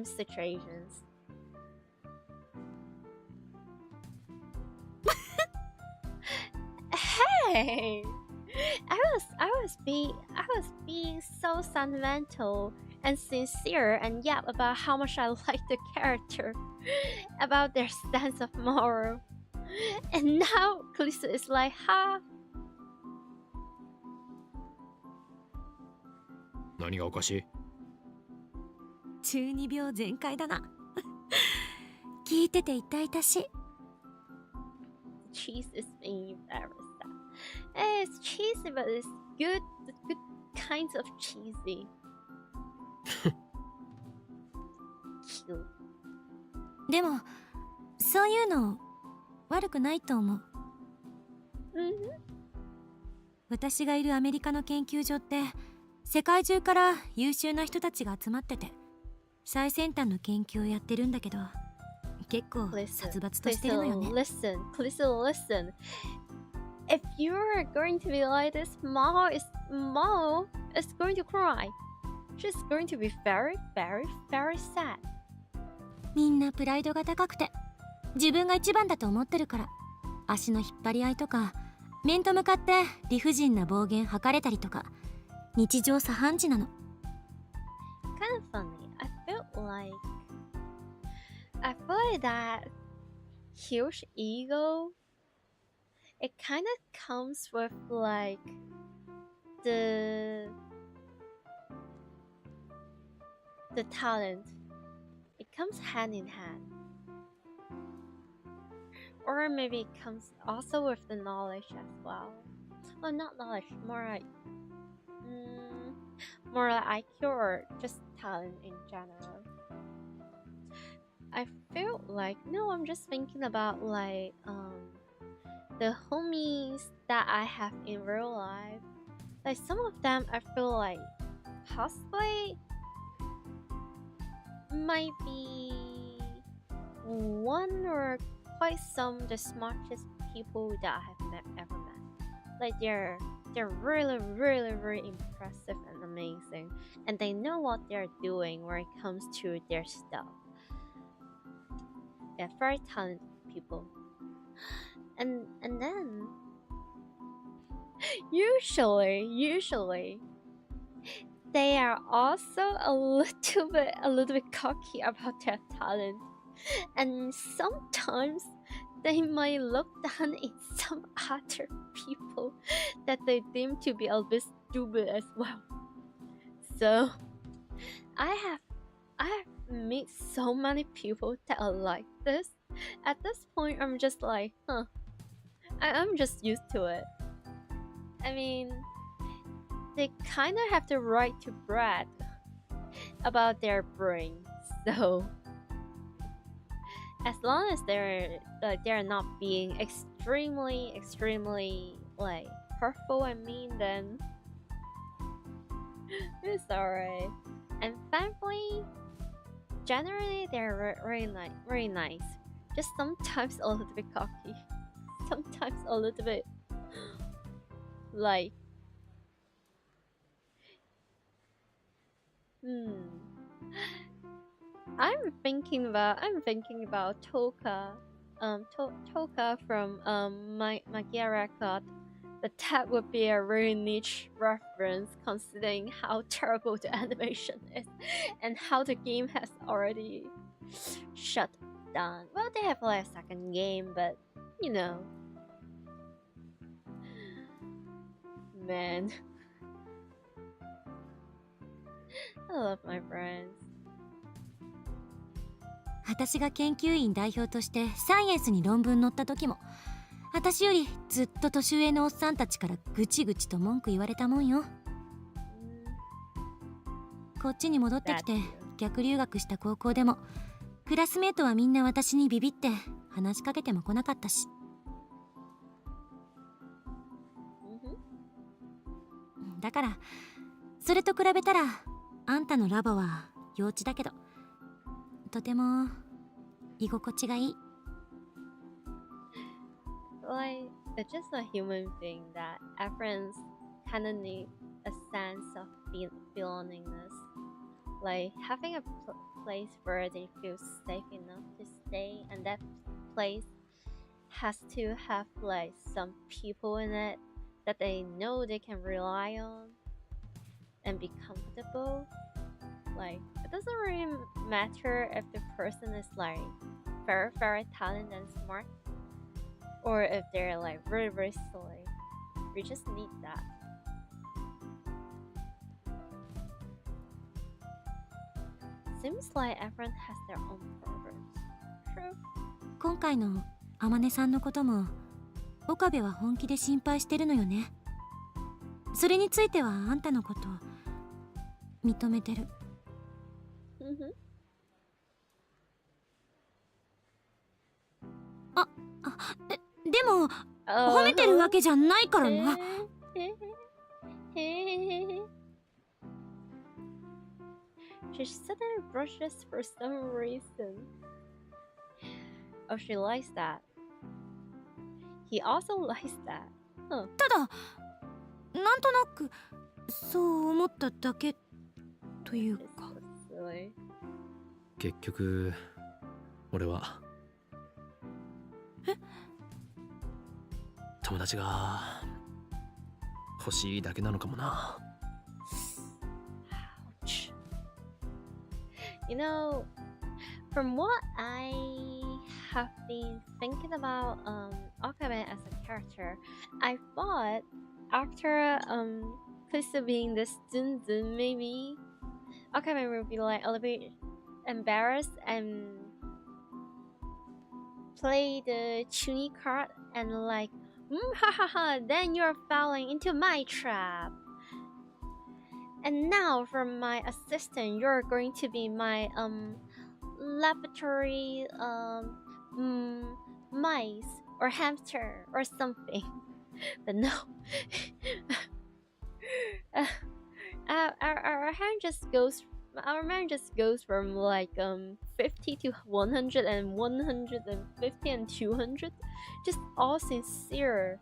A: situations. Hey, I was being so sentimental and sincere and yap about how much I like the character, about their sense of moral. And now Kurisu is like, ha.
E: 何がおかしい？
D: 中二病全開だな。聞いてて痛々しい。
A: Cheese is being very sad. It's cheesy, but it's good kinds of cheesy. Cute.
D: でもそういうの悪くないと思う。私がいるアメリカの研究所って世界中から優秀な人たちが集まってて最先端の研究をやってるんだけど結構殺伐としてるのよね。
A: Listen. If you're going to be like this, Mao is going to cry. She's going to be very, very, very sad.
D: みんなプライドが高くて自分が一番だと思ってるから足の引っ張り合いとか面と向かって理不尽な暴言吐かれたりとか日常茶飯事なの。
A: Kind of funny. I feel like that huge ego, it kind of comes with like the talent. It comes hand in hand. Or maybe it comes also with the knowledge as well. Well, not knowledge, more like IQ or just talent in general. I feel like I'm just thinking about like the homies that I have in real life. Like some of them I feel like possibly might be one or quite some the smartest people that I have ever met. Like they're really, really, really impressive and amazing, and they know what they're doing when it comes to their stuff. They're very talented people, and then usually they are also a little bit cocky about their talent, and sometimes they might look down at some other people that they deem to be a bit stupid as well. So I have met so many people that are like this. At this point, I'm just like, I'm just used to it. I mean, they kind of have the right to brag about their brains, so as long as they're not being extremely like hurtful and mean, then it's alright. And thankfully, generally they're very nice. Just sometimes a little bit cocky, sometimes a little bit like I'm thinking about Toka, Toka from my gear record. But that would be a very niche reference considering how terrible the animation is and how the game has already shut down. Well, they have like a second game, but you know, man, I love my friends.
D: 私が研究員代表としてサイエンスに論文載った時も私よりずっと年上のおっさんたちからぐちぐちと文句言われたもんよ。こっちに戻ってきて逆留学した高校でもクラスメートはみんな私にビビって話しかけても来なかったし。だからそれと比べたらあんたのラボは幼稚だけどとても居心地がいい。
A: Like, it's just a human thing that everyone's kind of need a sense of belongingness. Like, having a place where they feel safe enough to stay, and that place has to have like some people in it that they know they can rely on. and be comfortable. Like, it doesn't really matter if the person is like very, very talented and smart, or if they're like very, very silly. We just need that. Seems like everyone has their own purpose. True.
D: 今回のあまねさんのことも岡部は本気で心配してるのよね。それについてはあんたのこと認めてる。でも褒めてるわけじゃないからな。
A: She suddenly brushes for some reason. Oh, she likes that. He also likes that. Huh.
D: ただなんとなくそう思っただけというか。
A: It's so silly.
E: 結局俺は友達が欲しいだけなのかもな。
A: Ouch. You know, from what I have been thinking about Okabe as a character, I thought after Kurisu being this dun maybe Okabe will be like a little bit embarrassed and play the Chuni card and like then you're falling into my trap. And now from my assistant you're going to be my laboratory mice or hamster or something. But no. Our man just goes from like 50 to 100 and 150 and 200, just all sincere,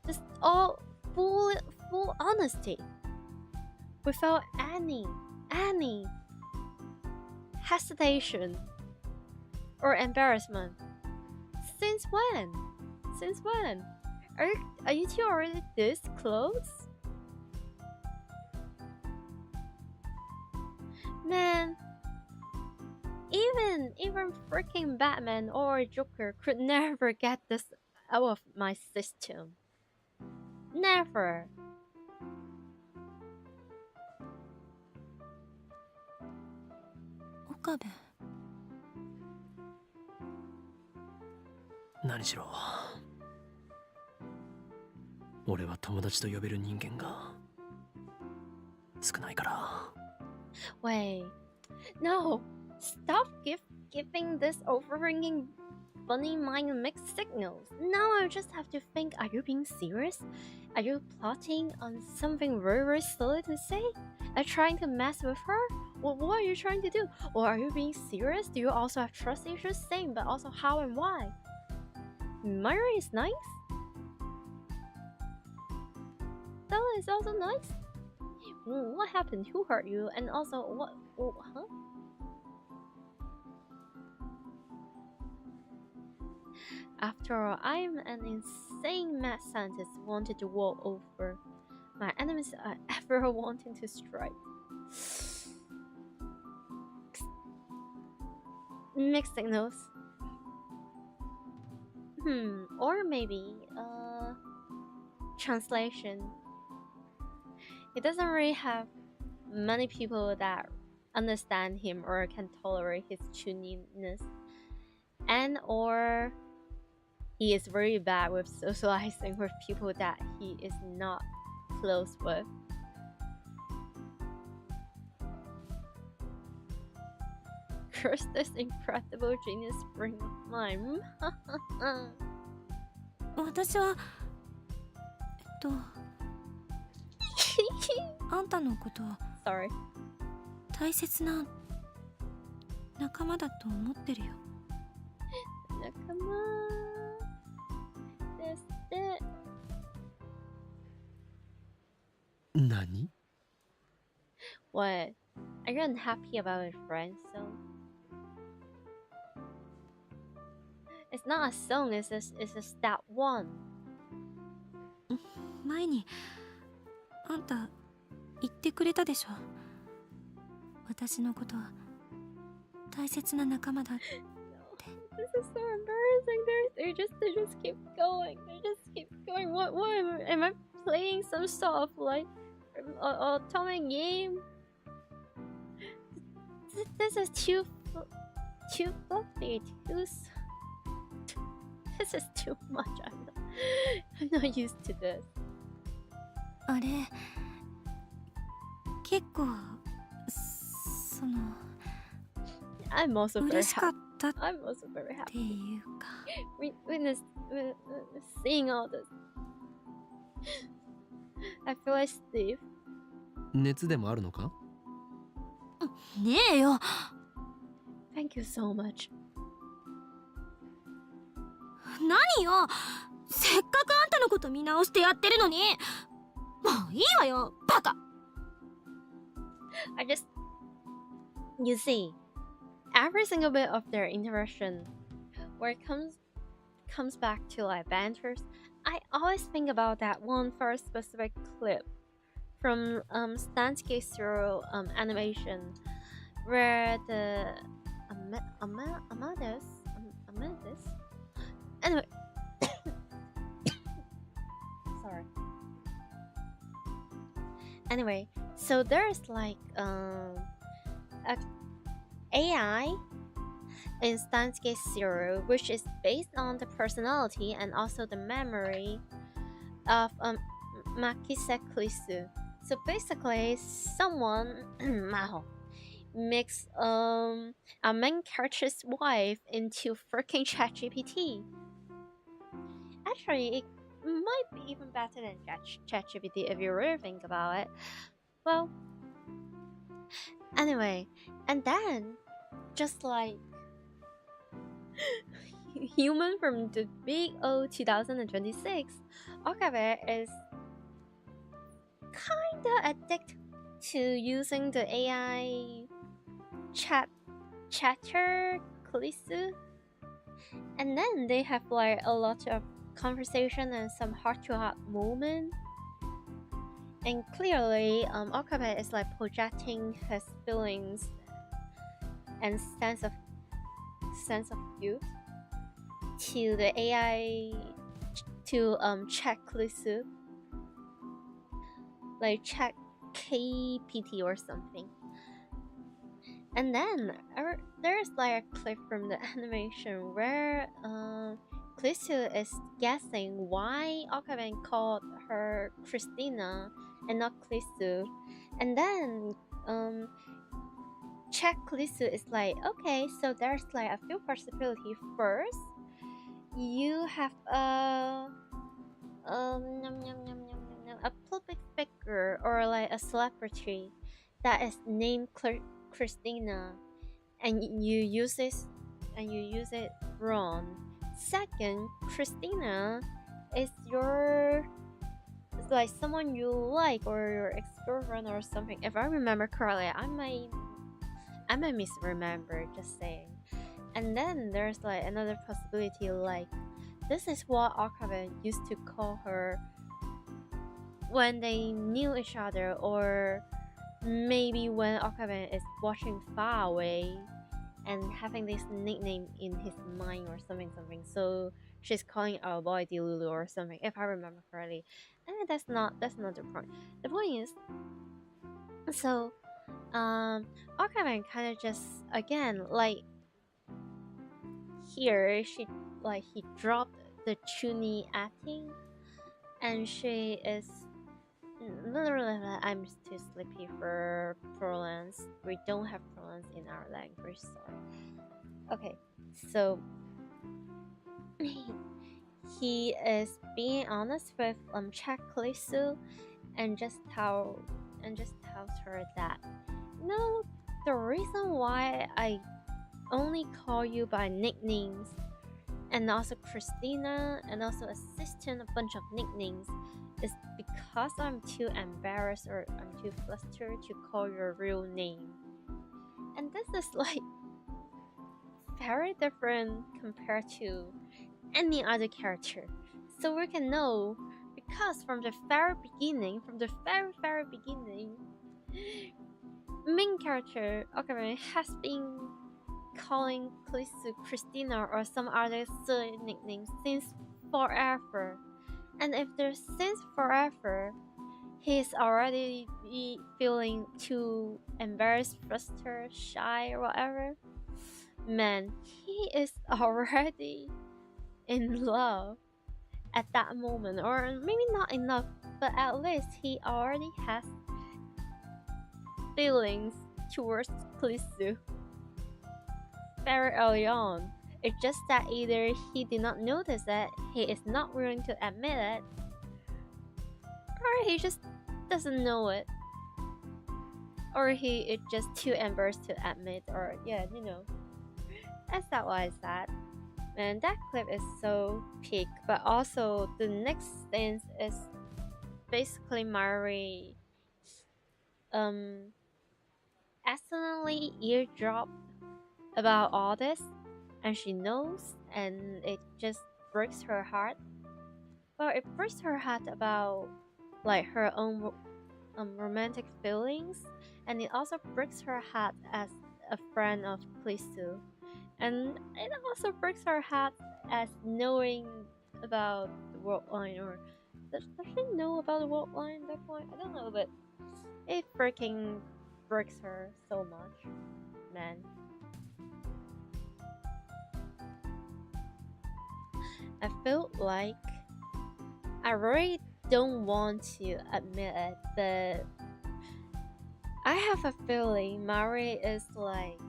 A: just all full honesty, without any hesitation or embarrassment. Since when? Are you two already this close? Man, even freaking Batman or Joker could never get this out of my system. Never.
D: Okabe.
E: 何しろ俺は友達と呼べる人間が少ないから。
A: Wait, no, stop giving this overringing funny mind mixed signals. Now I just have to think, are you being serious? Are you plotting on something very, very silly to say? Are you trying to mess with her? Well, what are you trying to do? Or are you being serious? Do you also have trust issues? Same, but also how and why? Myra is nice? Stella is also nice? What happened? Who hurt you? And also, what? Oh, huh? After all, I am an insane mad scientist wanted to walk over my enemies are ever wanting to strike. Mixed signals. Or maybe, translation. He doesn't really have many people that understand him or can tolerate his chuniness, and or he is very bad with socializing with people that he is not close with. Curse this incredible genius spring of mine.
D: 私はあんたのことを
A: Sorry.
D: 大切な仲間だと思ってるよ。
A: 仲間ですって。
E: 何？
A: What? Are you unhappy about your friend song? It's not a song, it's a step one.
D: 前にあんた言ってくれたでしょ。私のこと大切な仲間だって。
A: This is so embarrassing. They just keep going. They just keep going. What am I playing some sort of like automatic game? This is too fluffy. This is too much. I'm not used to this.
D: あれ結構その
A: I'm also very
D: 嬉しか
A: happy.
D: ったっ
A: I'm also very
D: て
A: happy.
D: いうか。
A: Seeing all this. I feel like Steve.
E: 熱でもあるのか？
D: ねえよ。
A: Thank you so much.
D: 何よ、せっかくあんたのこと見直してやってるのに。もういいわよ、バカ。
A: You see, every single bit of their interaction, where it comes back to like banters, I always think about that one very specific clip from Steins animation, where the Amadeus. Anyway, sorry. Anyway, so there's like a AI in Steins Gate Zero, which is based on the personality and also the memory of Makise Kurisu. So basically, someone makes a main character's wife into freaking ChatGPT. Actually, it might be even better than ChatGPT if you really think about it. Well, anyway, and then just like human from the big O 2026, Okabe is kinda addicted to using the AI chatter Kurisu, and then they have like a lot of conversation and some heart-to-heart moment. And clearly, Okabe is like projecting his feelings and sense of youth to the AI, to check Kurisu, like check KPT or something. And then there's like a clip from the animation where Kurisu is guessing why Okabe called her Christina and not Kurisu. And then check Kurisu is like, okay, so there's like a few possibilities. First, you have a public figure or like a celebrity that is named Christina, and you use it wrong. Second, Christina is it's like someone you like or your ex-girlfriend or something. If I remember correctly, I might misremember, just saying. And then there's like another possibility, like this is what Okabe used to call her when they knew each other, or maybe when Okabe is watching far away and having this nickname in his mind or something. So she's calling our boy Dilulu or something, if I remember correctly. And that's not the point. The point is, so Okabe kind of just, again, like here he dropped the Chuni acting, and she is I'm too sleepy for pronouns. We don't have pronouns in our language, sorry. Okay, so he is being honest with Kurisu and just tells her that, no, the reason why I only call you by nicknames and also Christina and also assistant, a bunch of nicknames, is because I'm too embarrassed or I'm too flustered to call your real name. And this is like very different compared to any other character. So we can know, because from the very beginning, main character Okame has been calling Kurisu Christina or some other silly nickname since forever. And if there's since forever, he's already feeling too embarrassed, frustrated, shy, or whatever. Man, he is already in love at that moment, or maybe not in love, but at least he already has feelings towards Kurisu very early on. It's just that either he did not notice it, he is not willing to admit it, or he just doesn't know it, or he is just too embarrassed to admit, or yeah, you know. That's that why it's sad. And that clip is so peak, but also the next thing is basically Mari accidentally eardrop about all this, and she knows, and it just breaks her heart. Well, it breaks her heart about like her own romantic feelings, and it also breaks her heart as a friend of Kurisu, and it also breaks her heart as knowing about the world line, or does she know about the world line at that point? I don't know, but it freaking breaks her so much, man. I feel like I really don't want to admit it, but I have a feeling Mari is like,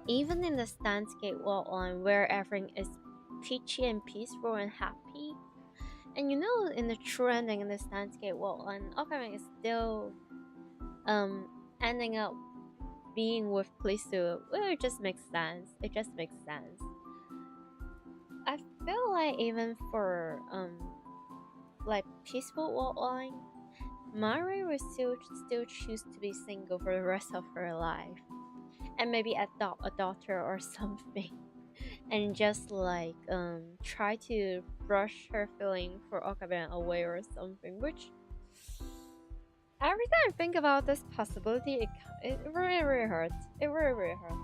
A: even in the Steins world line where everything is peachy and peaceful and happy, and you know, in the true ending in the Steins world line, Okame is still ending up being with Kurisu. Well, it just makes sense. It just makes sense. I feel like even for like peaceful world line, Mari will still choose to be single for the rest of her life, and maybe adopt a daughter or something, and just like try to brush her feeling for Okabe away or something. Which every time I think about this possibility, it really hurts. It really hurts.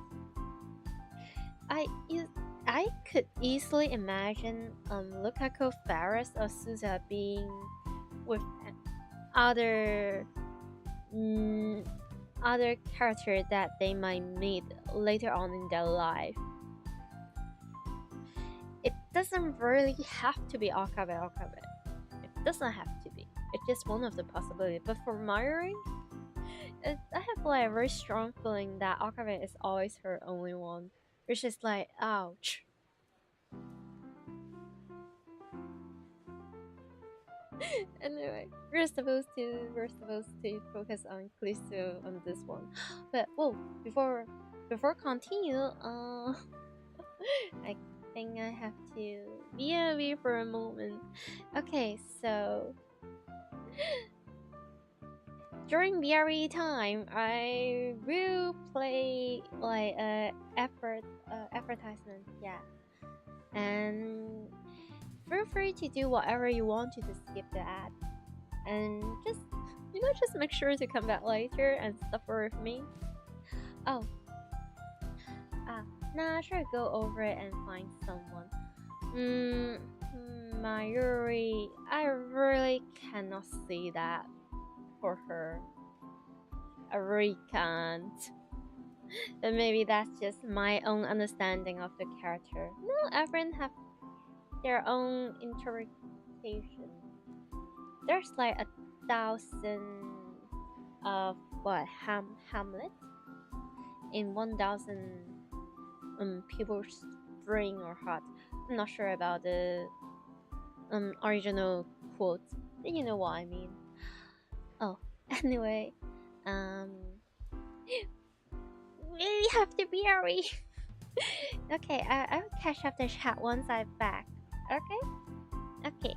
A: I could easily imagine Lukaku Faris or Suza being with other other character that they might meet later on in their life. It doesn't really have to be Okabe. It doesn't have to be. It's just one of the possibilities. But for Mayuri, I have like a very strong feeling that Okabe is always her only one. Which is like, ouch. Anyway, we're supposed to focus on Kurisu on this one. But whoa, before continue, I think I have to BOV for a moment. Okay, so during BRE time, I will play like advertisement, yeah, and feel free to do whatever you want to skip the ad, and just make sure to come back later and suffer with me. Oh, nah, sure, go over it and find someone. Mayuri, I really cannot see that for her. I really can't. But maybe that's just my own understanding of the character. No, everyone have their own interpretation. There's like 1,000 of what Hamlet in 1,000 people's brain or heart. I'm not sure about the original quote, but you know what I mean. Oh, anyway, we have to be hurry. Okay, I'll catch up the chat once I'm back. Okay? Okay.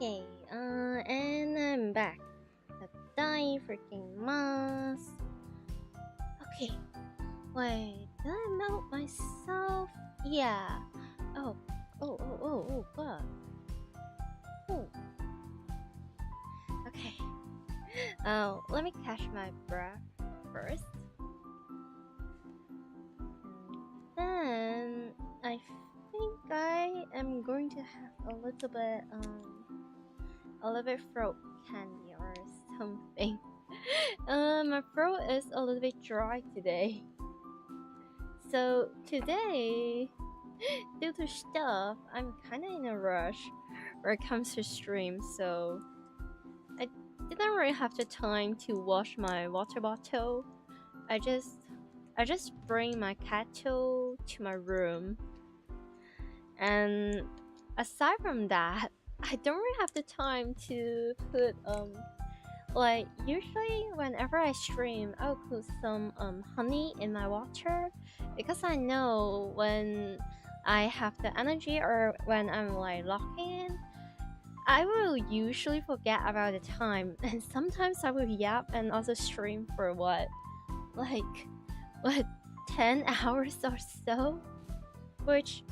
A: Okay, and I'm back. The die freaking mask. Okay, wait, did I melt myself? Yeah. Oh, God. Oh. Okay. Let me catch my breath first. And then I think I am going to have a little bit throat candy or something. My throat is a little bit dry today. So today, due to stuff, I'm kind of in a rush when it comes to stream, so I didn't really have the time to wash my water bottle. I just bring my kettle to my room, and aside from that, I don't really have the time to put like usually whenever I stream, I'll put some honey in my water because I know when I have the energy or when I'm like locking in, I will usually forget about the time, and sometimes I will yap and also stream for what 10 hours or so, which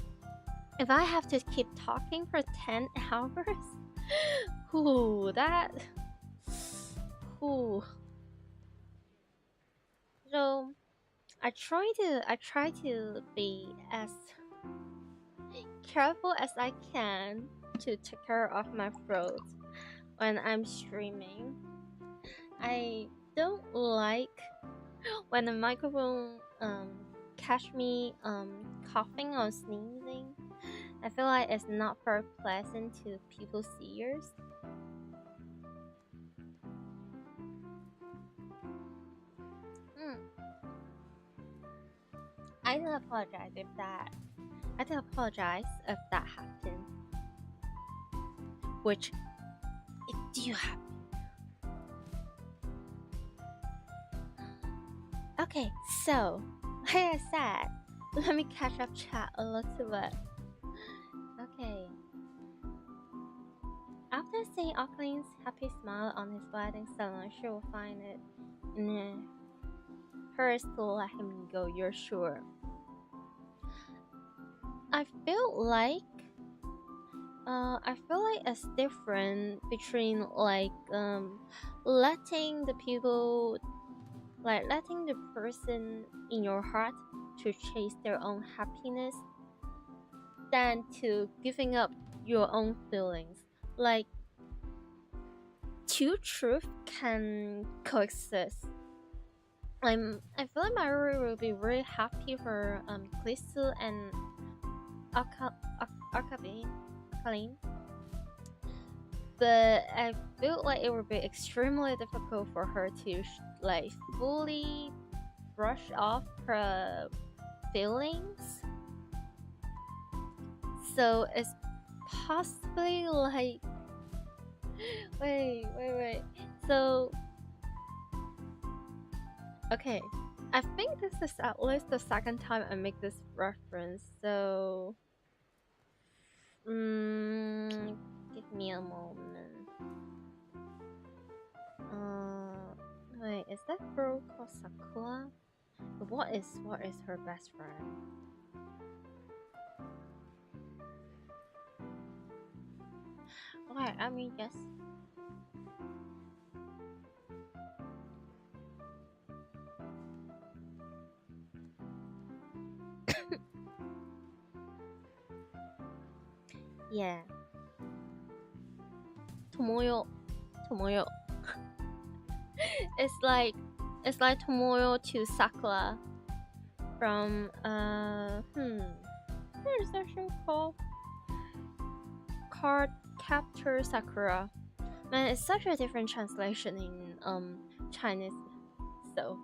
A: if I have to keep talking for 10 hours, ooh, that ooh. So I try to be as careful as I can to take care of my throat when I'm streaming. I don't like when the microphone catch me coughing or sneezing. I feel like it's not very pleasant to people's ears. I do apologize if that happened, which it do happen. Okay, so like I said, let me catch up chat a little bit. Okay. After seeing Auckland's happy smile on his wedding salon, she will find it in hers to let him go, you're sure. I feel like it's different between like letting the person in your heart to chase their own happiness than to giving up your own feelings. Like two truths can coexist. I feel like Maru will be very happy for Kurisu and Akaline, but I feel like it would be extremely difficult for her to like fully brush off her feelings. So it's possibly like wait. So okay, I think this is at least the second time I make this reference. So give me a moment. Wait, is that girl called Sakura? What is her best friend? Okay, I mean yes. Yeah. Tomoyo. It's like Tomoyo to Sakura from what is that show called? Card Capture Sakura. Man, it's such a different translation in Chinese. So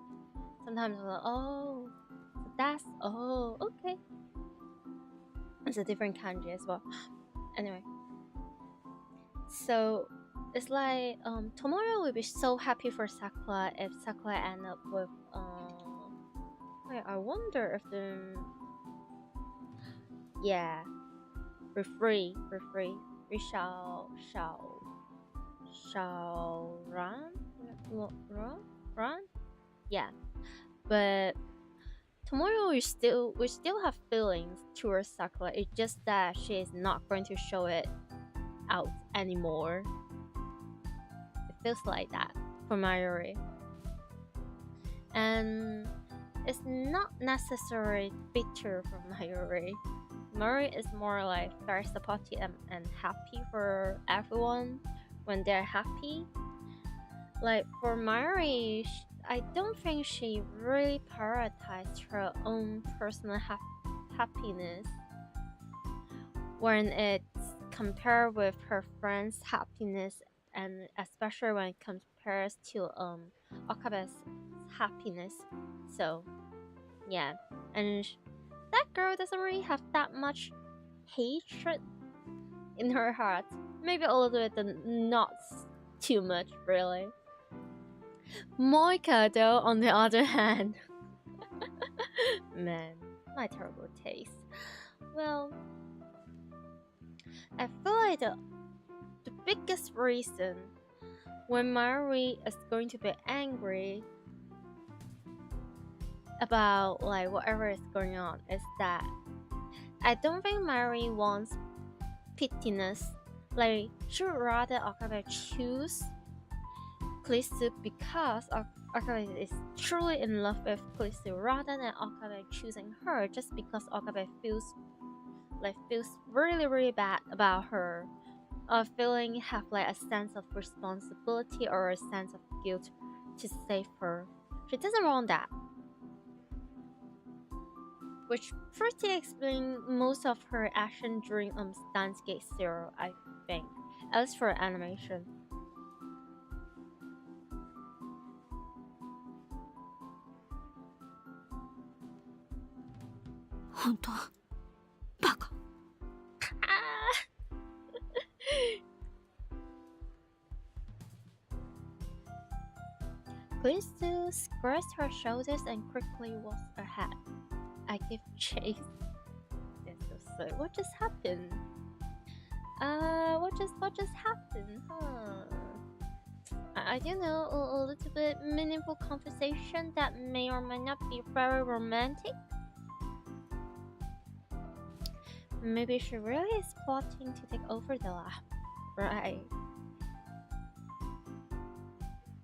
A: sometimes I'm like, oh, that's okay. It's a different kanji as well. Anyway, so it's like Tomoyo would be so happy for Sakura if Sakura end up with wait, I wonder if the yeah, we shall shall run? Run? Yeah. But tomorrow we still have feelings towards Sakura. It's just that she is not going to show it out anymore. It feels like that for Mayuri. And it's not necessarily bitter for Mayuri. Mayuri is more like very supportive and happy for everyone when they're happy. Like for Mayuri, I don't think she really prioritized her own personal happiness when it's compared with her friend's happiness, and especially when it compares to Okabe's happiness. So yeah, and that girl doesn't really have that much hatred in her heart. Maybe a little bit, but not too much, really. Moika, though, on the other hand, man, my terrible taste. Well, I feel like the biggest reason when Mayuri is going to be angry about like whatever is going on is that I don't think Mayuri wants pittiness. Like, she would rather Okabe choose Kurisu because Okabe is truly in love with Kurisu rather than Okabe choosing her just because Okabe feels really, really bad about her, or have like a sense of responsibility or a sense of guilt to save her. She doesn't want that, which pretty explains most of her action during Steins Gate 0, I think, at least for animation.
D: 本当バカ。
A: Kurisu squares her shoulders and quickly walks ahead. I give chase. That's so silly. What just happened? What just happened? I don't know, a little bit meaningful conversation that may or may not be very romantic. Maybe she really is plotting to take over the lab, right?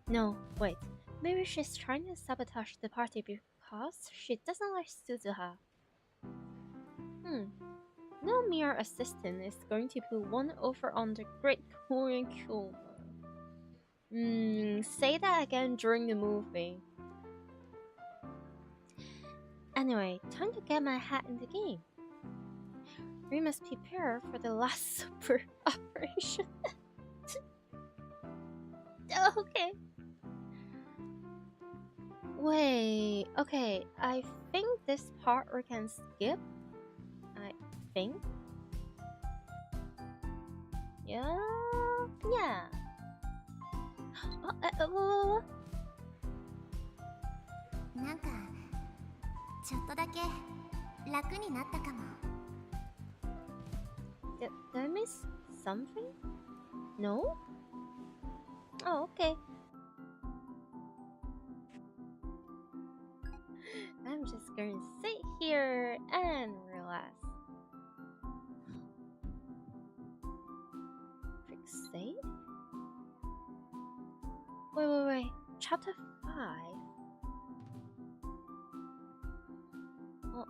A: No, wait. Maybe she's trying to sabotage the party because she doesn't like Suzuha. No mere assistant is going to put one over on the great Kurisu. Say that again during the movie. Anyway, time to get my hat in the game. We must prepare for the last super operation. Okay. Wait, okay, I think this part we can skip. I think. Yeah.
G: なんかちょっとだけ楽になったかも。
A: Did I miss something? No? Oh, okay. I'm just going to sit here and relax. Fixate? Wait. Chapter 5? Oh,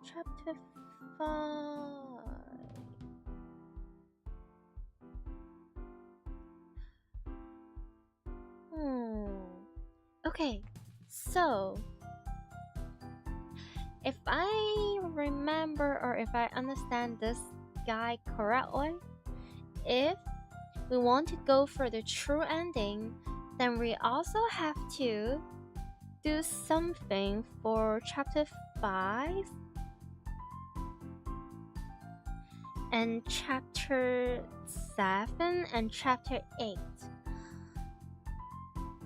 A: Chapter 5. Okay, so if I remember or if I understand this guy correctly, if we want to go for the true ending, then we also have to do something for chapter 5 and chapter 7 and chapter 8.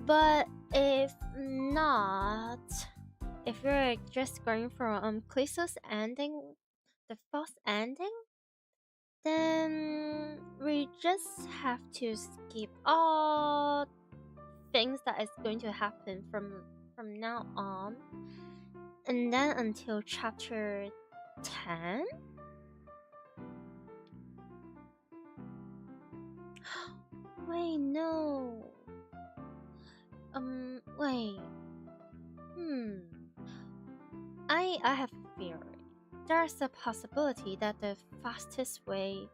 A: But if not, if you're just going for Kurisu's ending, the first ending, then we just have to skip all things that is going to happen from now on, and then until chapter 10. Wait, no. Wait. I have a theory. There's a possibility that the fastest way,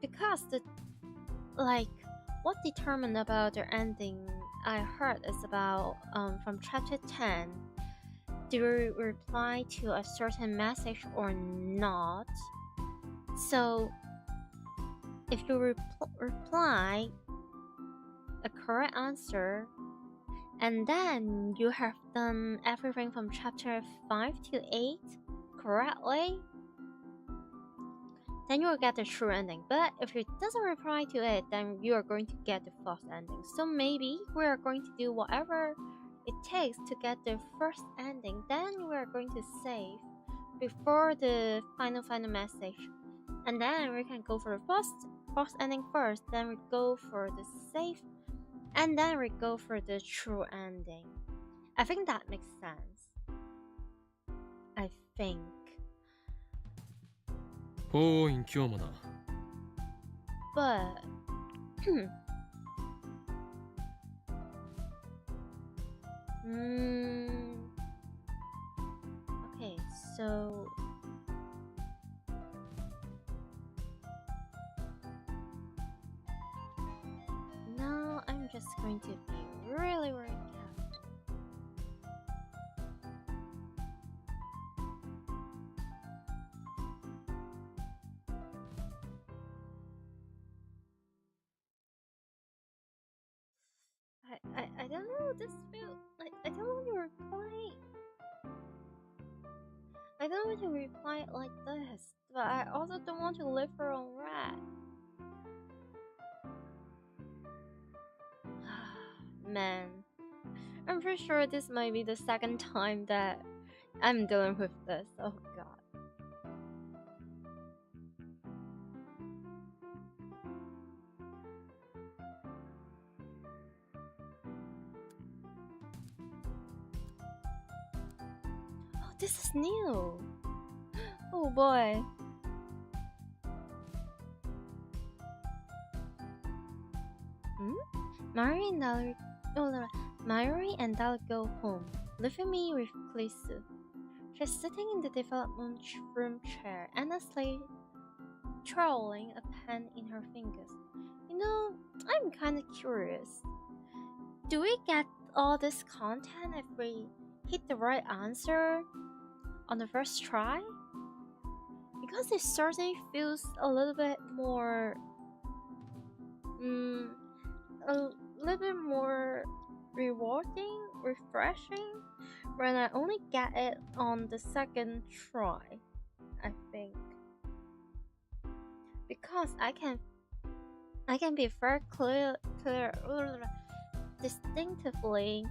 A: because what determined about the ending I heard is about from chapter 10. Do you reply to a certain message or not? So if you reply a correct answer, and then you have done everything from chapter 5 to 8 correctly, then you will get the true ending. But if you doesn't reply to it, then you are going to get the false ending. So maybe we are going to do whatever it takes to get the first ending. Then we are going to save before the final message, and then we can go for the false ending first. Then we go for the save, and then we go for the true ending. I think that makes sense. I think.
E: おーい、今日もな。
A: But okay, so now I'm just going to be really careful. I don't know, this feel like I don't want to reply. I don't want to reply it like this, but I also don't want to leave her on red. Man, I'm pretty sure this might be the second time that I'm dealing with this. Oh god. This is new. Oh boy. Mayuri and Dal go home, leaving me with Kurisu. She's sitting in the development room chair, endlessly twirling a pen in her fingers. You know, I'm kinda curious. Do we get all this content if we hit the right answer on the first try? Because it certainly feels a little bit more rewarding, refreshing when I only get it on the second try, I think. Because I can be very distinctively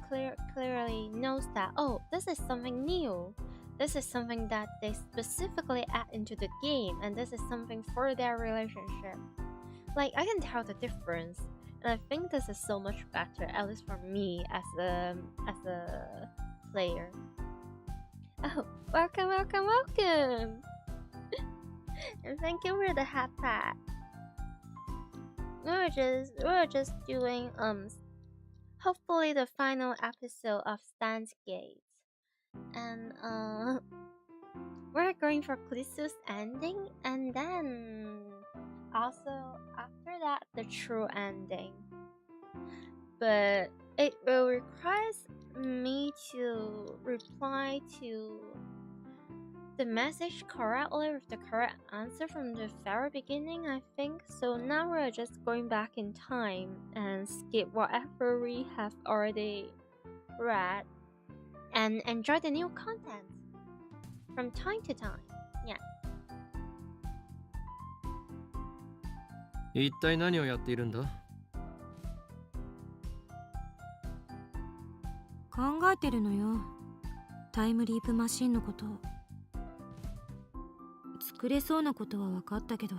A: clearly knows that, oh, this is something new. This is something that they specifically add into the game, and this is something for their relationship. Like, I can tell the difference, and I think this is so much better, at least for me as a player. Oh, welcome! And thank you for the hat pack. We're just doing hopefully the final episode of Steins Gate, and we're going for Kurisu's ending, and then also after that the true ending. But it will require me to reply to the message correctly with the correct answer from the very beginning, I think. So now we're just going back in time and skip whatever we have already read and enjoy the new content from time to time. Yeah.
E: 一体何をやっているんだ？
D: 考えてるのよ。タイムリープマシンのこと。作れそうなことは分かったけど、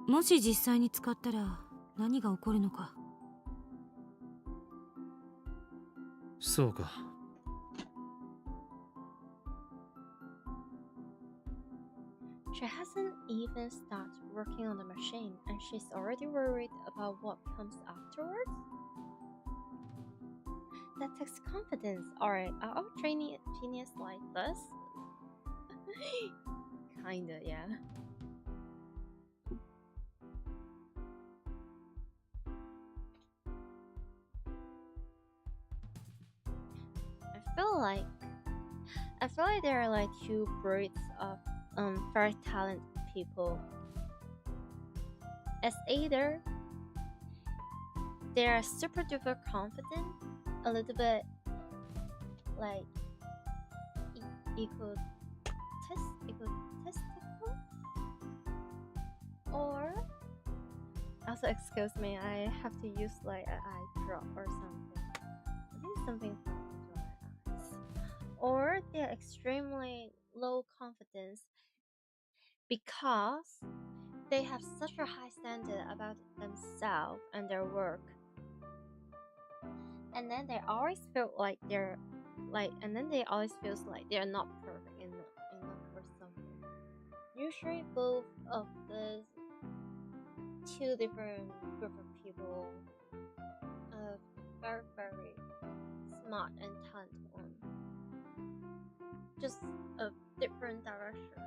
D: もし実際に使ったら何が起こるのか。
E: そうか。
A: She hasn't even started working on the machine and she's already worried about what comes afterwards? That takes confidence. Alright, are all training genius like this? Kinda, yeah. I feel like there are like two breeds of very talented people. As either they are super duper confident, a little bit like egotistical, or also excuse me, I have to use like an eye drop or something. I think something happened to my eyes. Or they're extremely low confidence because they have such a high standard about themselves and their work, and then they always feel like they're not perfect enough for something. Usually both of these two different group of people, very very smart and talented one, just a different direction.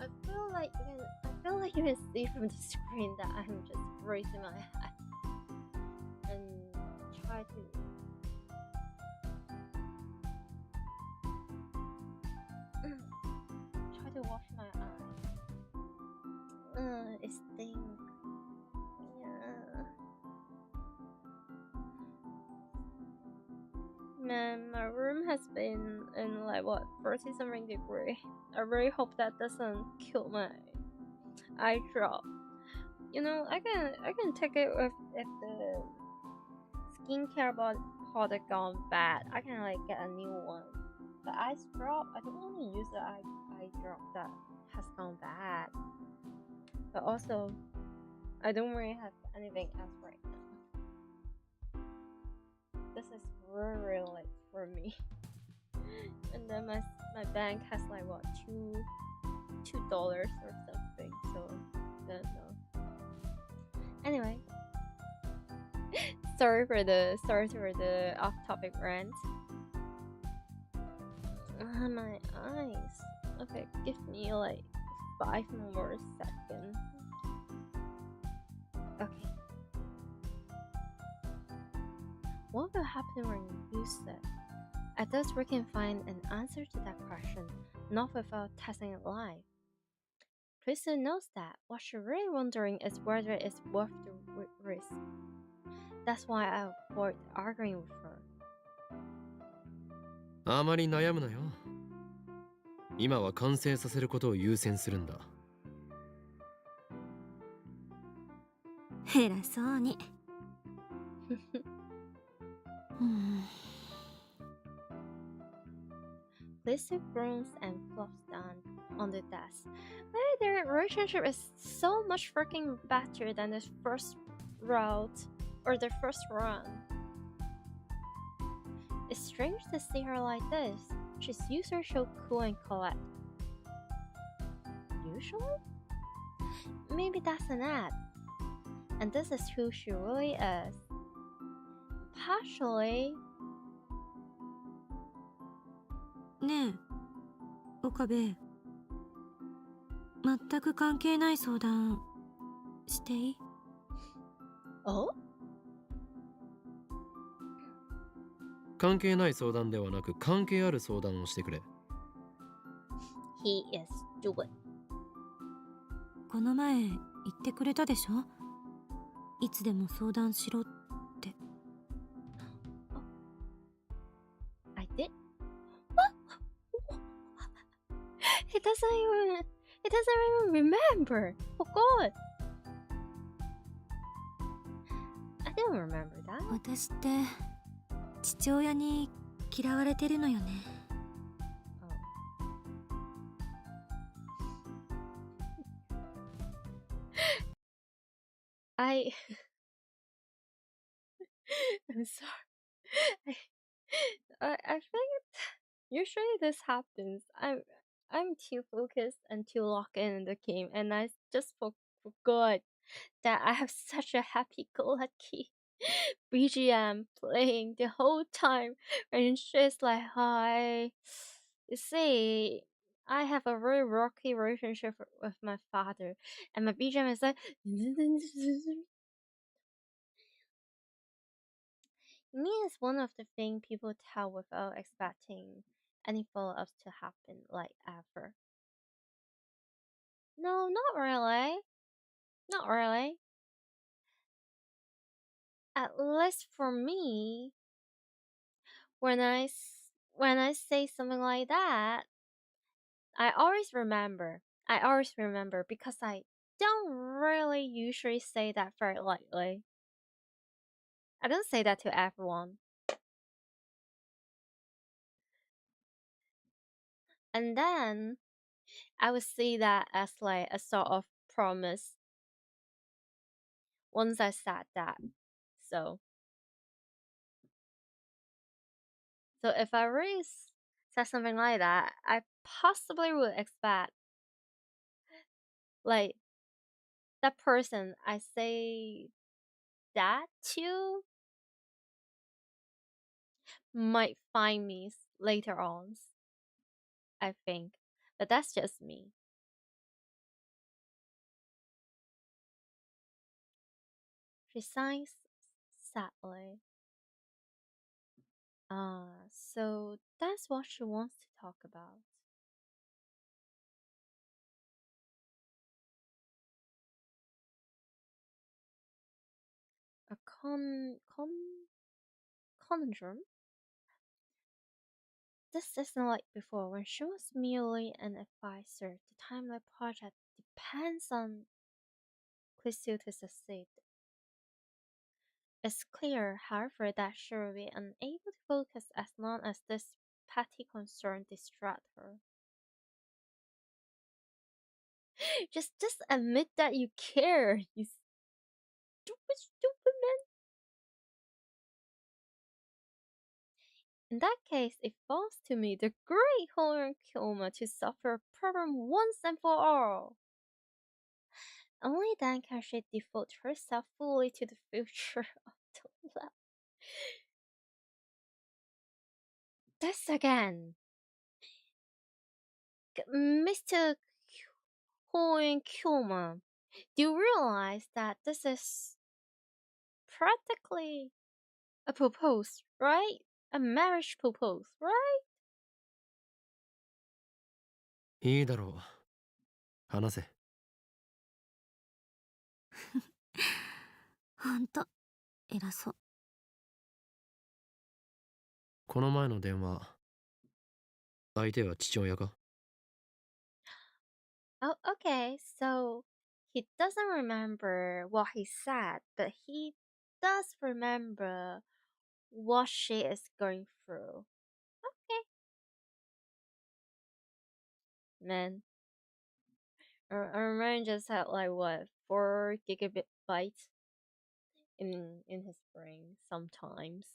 A: I feel like you can see from the screen that I'm just raising my hat and try to wash my eye. It stinks. Yeah. Man, my room has been in like what 30 something degree. I really hope that doesn't kill my eye drop. You know, I can take it if the skincare product gone bad. I can like get a new one. The eye drop, I don't want to use the eye drop that has gone bad. But also, I don't really have anything else right now. This is really late for me. And then my bank has like what $2 or something. So don't know. Anyway, sorry for the off-topic rant. My eyes. Okay, give me like 5 more seconds. Okay. What will happen when you use it? At least we can find an answer to that question, not without testing it live. Kurisu knows that. What she's really wondering is whether it's worth the risk. That's why I avoid arguing with her.
E: あまり悩むなよ。今は完成させることを優先するんだ。
D: 偉そうに。
A: Lisa groans and flops down on the desk. Their relationship is so much freaking better than the first route or the first run. It's strange to see her like this. She's usually so cool and collect. Usually? Maybe that's an ad. And this is who she really is. Partially.
D: ねえ、岡部。全く関係ない相談していい？
A: Oh?
E: 関係ない相談ではなく関係ある相談をしてくれ。
A: He is stupid.
D: この前言ってくれたでしょ？いつでも相談しろって。
A: I did? What? He doesn't even remember. Oh God. I don't remember that.
D: 私って父親に嫌われてるのよね。
A: I I'm sorry. I think usually this happens. I'm too focused and too locked in the game, and I just forgot that I have such a happy-go-lucky BGM playing the whole time, and she's like, "Hi, you see, I have a very rocky relationship with my father, and my BGM is like." Me is one of the things people tell without expecting any follow-ups to happen, like ever. No, not really. Not really. At least for me, when I say something like that, I always remember. I always remember because I don't really usually say that very lightly. I don't say that to everyone. And then I would see that as like a sort of promise once I said that. So if I really said something like that, I possibly would expect like that person I say that to might find me later on. I think, but that's just me. She signs sadly. So that's what she wants to talk about. A conundrum? This isn't like before when she was merely an advisor. The timeline project depends on Kurisu to succeed. It's clear, however, that she will be unable to focus as long as this petty concern distract her. Just admit that you care, you stupid man. In that case, it falls to me, the great Honorama, to suffer a problem once and for all. Only then can she devote herself fully to the future of the lab. This again. Mr. Honorama, do you realize that this is practically a proposal, right? A marriage proposal, right?
E: いいだろう。話せ。
D: ほんと偉そう。
E: この前の電話、相手は父親か？
A: Oh, okay, so he doesn't remember what he said, but he does remember what she is going through. Okay. Man, our man just had like what, 4 GB bytes in his brain sometimes.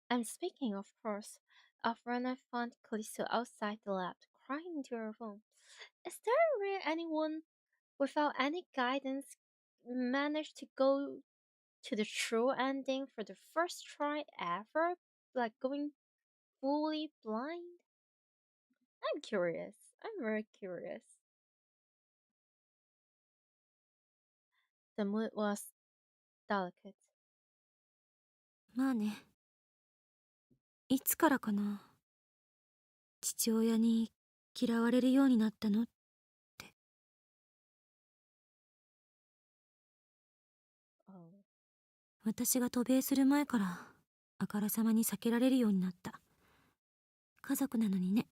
A: And speaking of course, of when I found Kurisu outside the lab crying into her phone, is there really anyone without any guidance managed to go to the true ending for the first try ever? Like going fully blind? I'm curious. I'm very curious. The mood was delicate.
D: まあね。いつからかな。父親に嫌われるようになったのって。
A: Oh.
D: 私が渡米する前からあからさまに避けられるようになった。家族なのにね。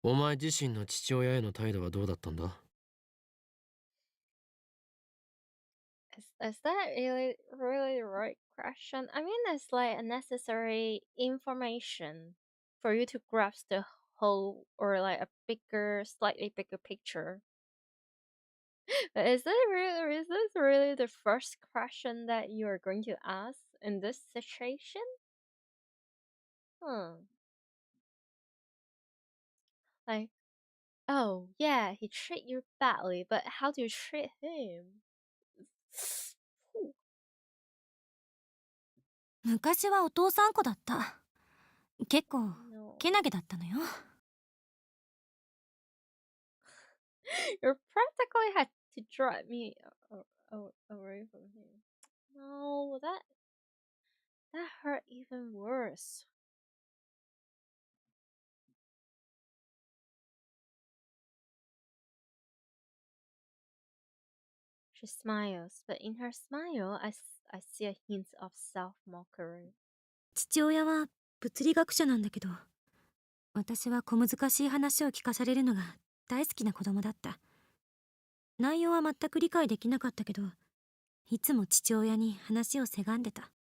E: お前自身の父親への態度はどうだったんだ？
A: Is that really the right question? I mean, it's like a necessary information for you to grasp the whole or like a bigger, slightly bigger picture. But is this really the first question that you are going to ask in this situation? Like, oh yeah, he treat you badly, but how do you treat him?
D: 昔はお父さん子だった。結構
A: No.
D: けなげだったのよ。
A: You practically had to drive me away from him. No, that hurt even worse. She smiles, but in her smile, I see a hint of self-mockery.
D: 父親は物理学者なんだけど、私は小難しい話を聞かされるのが大好きな子供だった。内容は全く理解できなかったけど、いつも父親に話をせがんでた。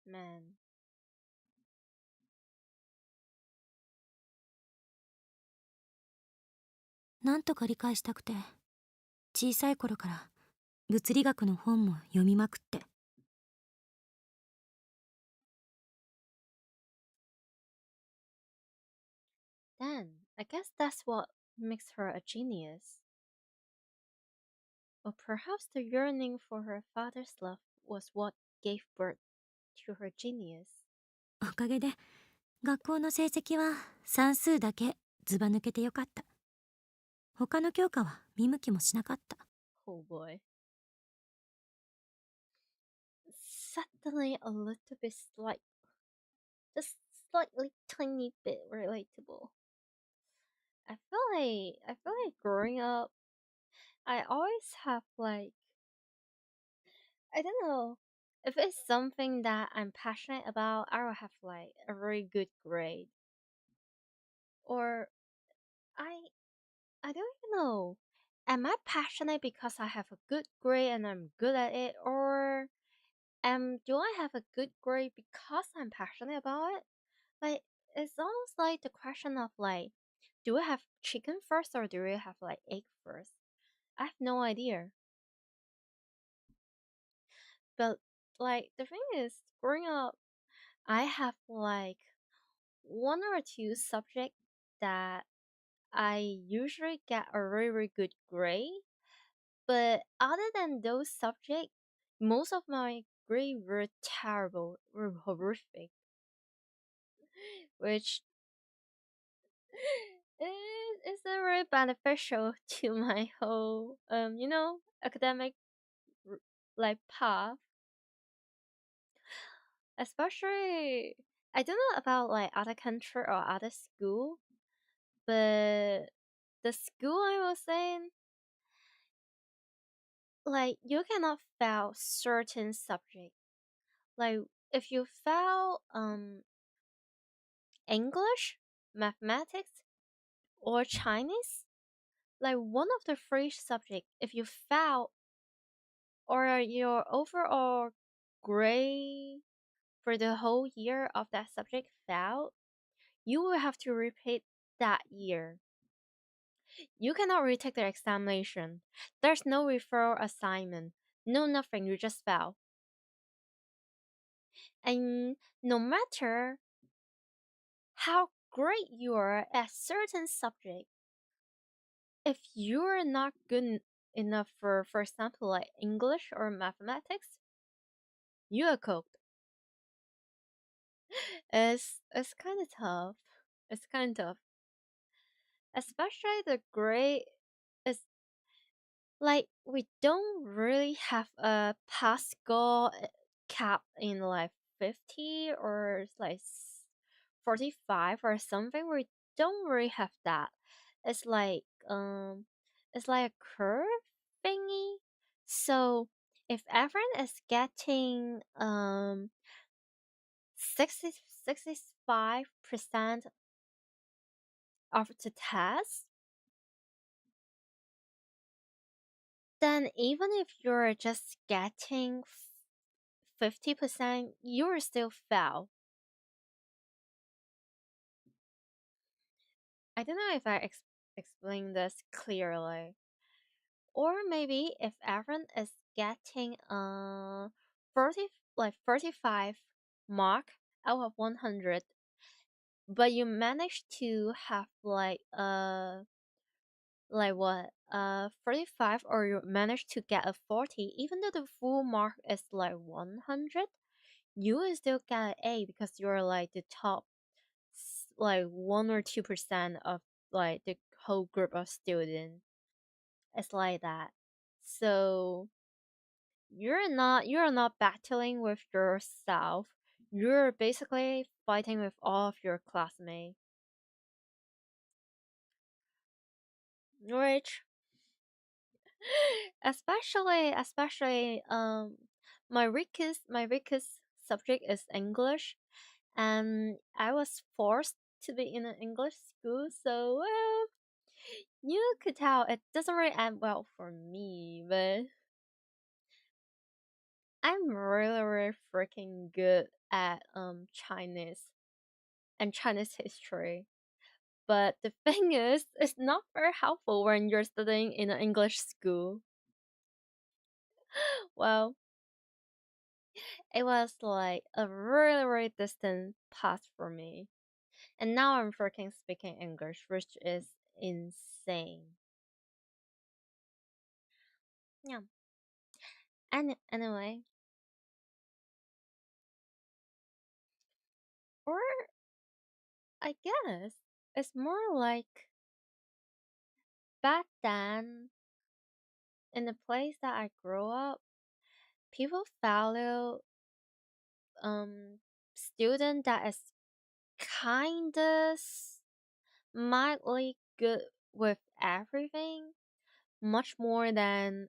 A: Man.
D: なんとか理解したくて、小さい頃から物理学の本も読みまくって。
A: Then, I guess that's what makes her a genius. Or perhaps the yearning for her father's love was what gave birth to her genius.
D: おかげで学校の成績は算数だけずば抜けてよかった。他の教科は見向きもしなかった。
A: Oh boy. Suddenly a little bit just slightly tiny bit relatable. I feel like growing up, I always have like, I don't know, if it's something that I'm passionate about, I will have like a very good grade. Or I don't even know. Am I passionate because I have a good grade and I'm good at it, or do I have a good grade because I'm passionate about it? Like, it's almost like the question of like, do we have chicken first or do we have like egg first? I have no idea. But like the thing is, growing up, I have like one or two subjects that I usually get a very, very good grade. But other than those subjects, most of my grades were terrible, were horrific, which is very beneficial to my whole academic like path. Especially, I don't know about like other country or other school, but the school I was in, like you cannot fail certain subject. Like if you fail English, mathematics, or Chinese, like one of the three subjects, if you fail or your overall grade for the whole year of that subject failed, you will have to repeat that year. You cannot retake the examination. There's no referral assignment. No nothing, you just fail. And no matter how great you are at certain subject, if you're not good enough for example, like English or mathematics, you are cooked. It's kind of tough. It's kind of tough. Especially the grade is like we don't really have a pass score cap in like 50 or like 45 or something. We don't really have that. It's like a curve thingy. So if everyone is getting 65% of the test, then even if you're just getting 50%, you will still fail. I don't know if I explained this clearly. Or maybe if everyone is getting 30 like 35 mark out of 100, but you manage to have like what 35, or you manage to get a 40, even though the full mark is like 100, you will still get an A because you're like the top like 1 or 2% of like the whole group of students. It's like that. So you're not battling with yourself. You're basically fighting with all of your classmates. Which especially my weakest subject is English, and I was forced to be in an English school, so well, you could tell it doesn't really end well for me, but I'm really, really freaking good at Chinese and Chinese history. But the thing is, it's not very helpful when you're studying in an English school. Well, it was like a really, really distant path for me. And now I'm freaking speaking English, which is insane. Yeah. And anyway, or I guess it's more like back then in the place that I grew up, people value student that is kinda mildly good with everything much more than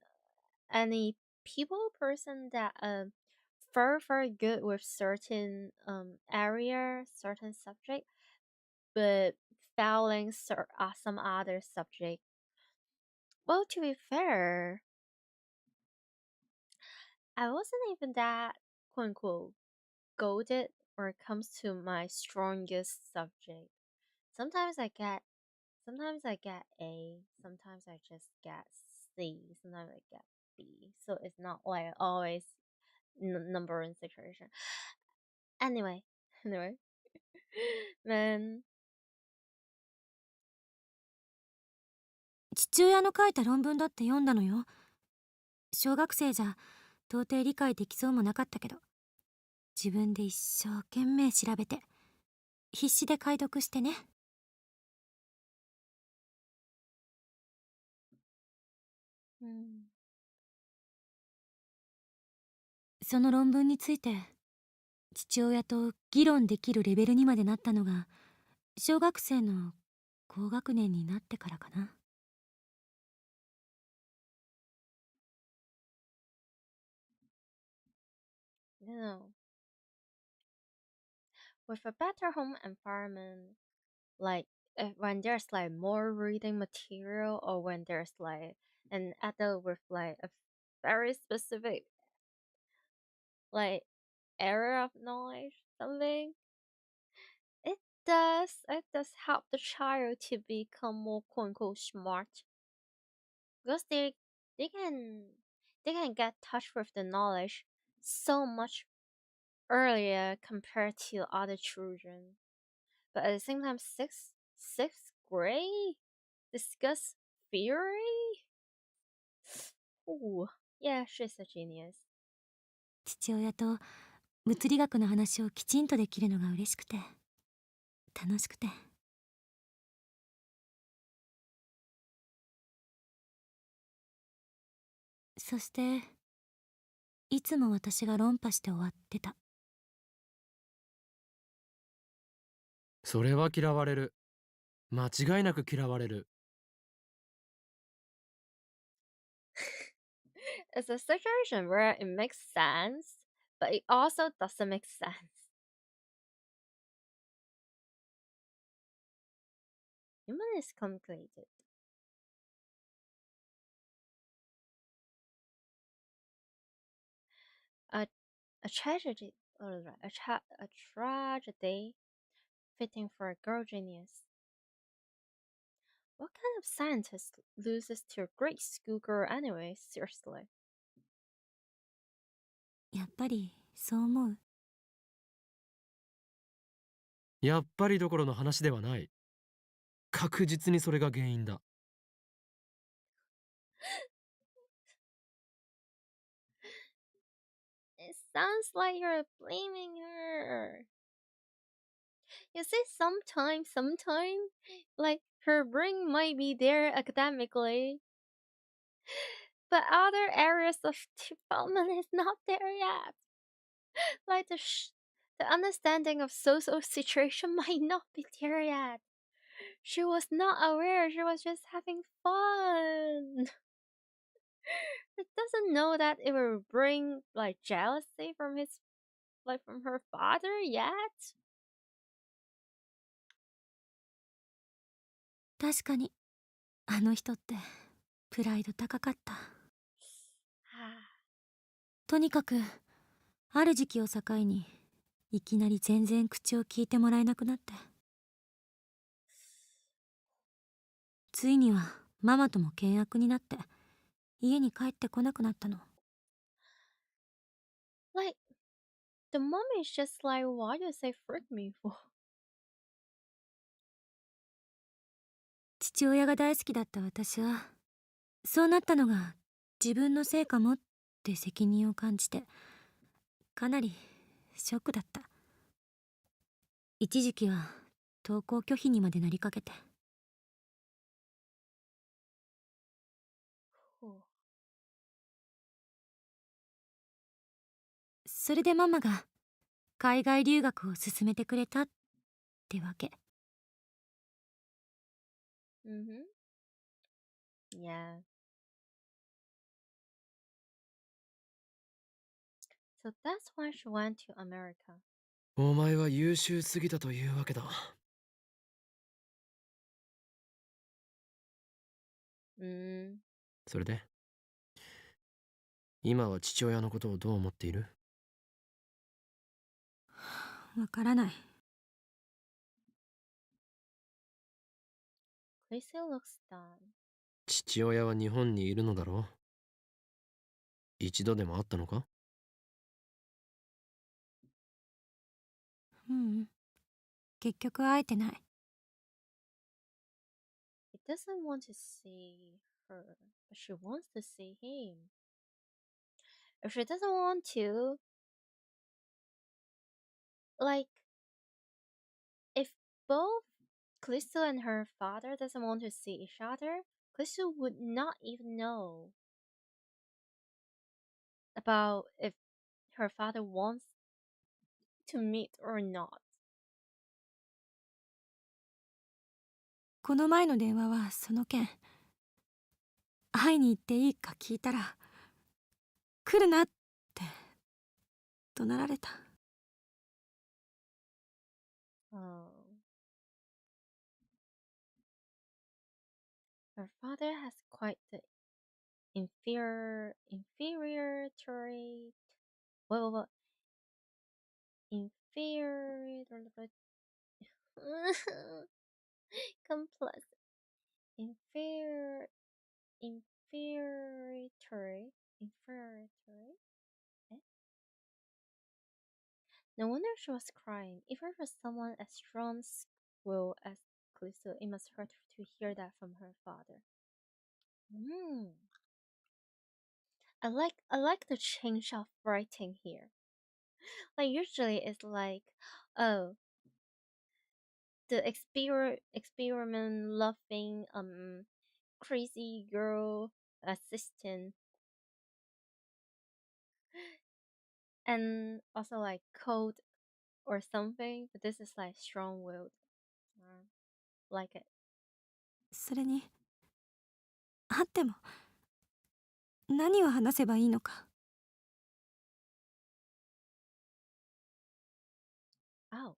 A: any people person that very, very good with certain area, certain subject, but failing some other subject. Well, to be fair, I wasn't even that quote unquote goaded when it comes to my strongest subject. Sometimes I get sometimes I get A, sometimes I just get C, sometimes I get B. So it's not like always number one situation. Anyway, anyway, then
D: 父親の書いた論文だって読んだのよ。小学生じゃ到底理解できそうもなかったけど、自分で一生懸命調べて必死で解読してね。その論文について父親と議論できるレベルにまでなったのが小学生の高学年になってからかな。
A: you know, with a better home environment, like when there's like more reading material, or when there's like an adult with like a very specific like area of knowledge, something, it does help the child to become more quote unquote smart, because they can get touch with the knowledge so much earlier compared to other children. But at the same time, sixth grade discuss theory. Ooh, yeah, she's a genius.
D: 父親と物理学の話をきちんとできるのが嬉しくて楽しくて。そしていつも私が論破して終わってた。
E: それは嫌われる。間違いなく嫌われる。
A: It's a situation where it makes sense, but it also doesn't make sense. Human is complicated. A a tragedy, a tragedy fitting for a girl genius. What kind of scientist loses to a great schoolgirl anyway? Seriously.
D: やっぱりそう思う。
E: やっぱりどころの話ではない。確実にそれが原因だ。
A: It sounds like you're blaming her. You see, sometimes, like her brain might be there academically, but other areas of development is not there yet. Like the understanding of social situation might not be there yet. She was not aware. She was just having fun. She doesn't know that it will bring like jealousy from from her father yet.
D: 確かにあの人ってプライド高かった。とにかくある時期を境にいきなり全然口を聞いてもらえなくなって、ついにはママとも険悪になって家に帰ってこなくなったの。
A: Like the mom is just like, why do you say frick me for?
D: 父親が大好きだった私はそうなったのが自分のせいかもって責任を感じてかなりショックだった。一時期は登校拒否にまでなりかけて。それでママが海外留学を勧めてくれたってわけ。
A: Yeah. So that's why she went to America.
E: お前は優秀すぎたというわけだ。それで今は父親のことをどう思っている？
D: わからない。
A: Kurisu looks done.
E: 父親は日本にいるのだろう？一度でも会ったのか？
D: ううん、結局会えてない。
A: He doesn't want to see her, but she wants to see him. If she doesn't want to, like, if both Kurisu and her father doesn't want to see each other, Kurisu would not even know about if her father wants to meet or not.
D: この前の電話はその件。会いに行っていいか聞いたら来るなって怒鳴られた。
A: Oh. Her father has quite the inferior trait. What? Inferior. Complex. Inferior trait. Eh? No wonder she was crying. If her was someone as strong-willed as Kurisu, it must hurt to hear that from her father. I like the change of writing here. Like usually it's like, oh, the experiment loving crazy girl assistant, and also like cold or something, but this is like strong-willed. Like it.
D: それに会っても何を話せばいいのか。
A: Ouch.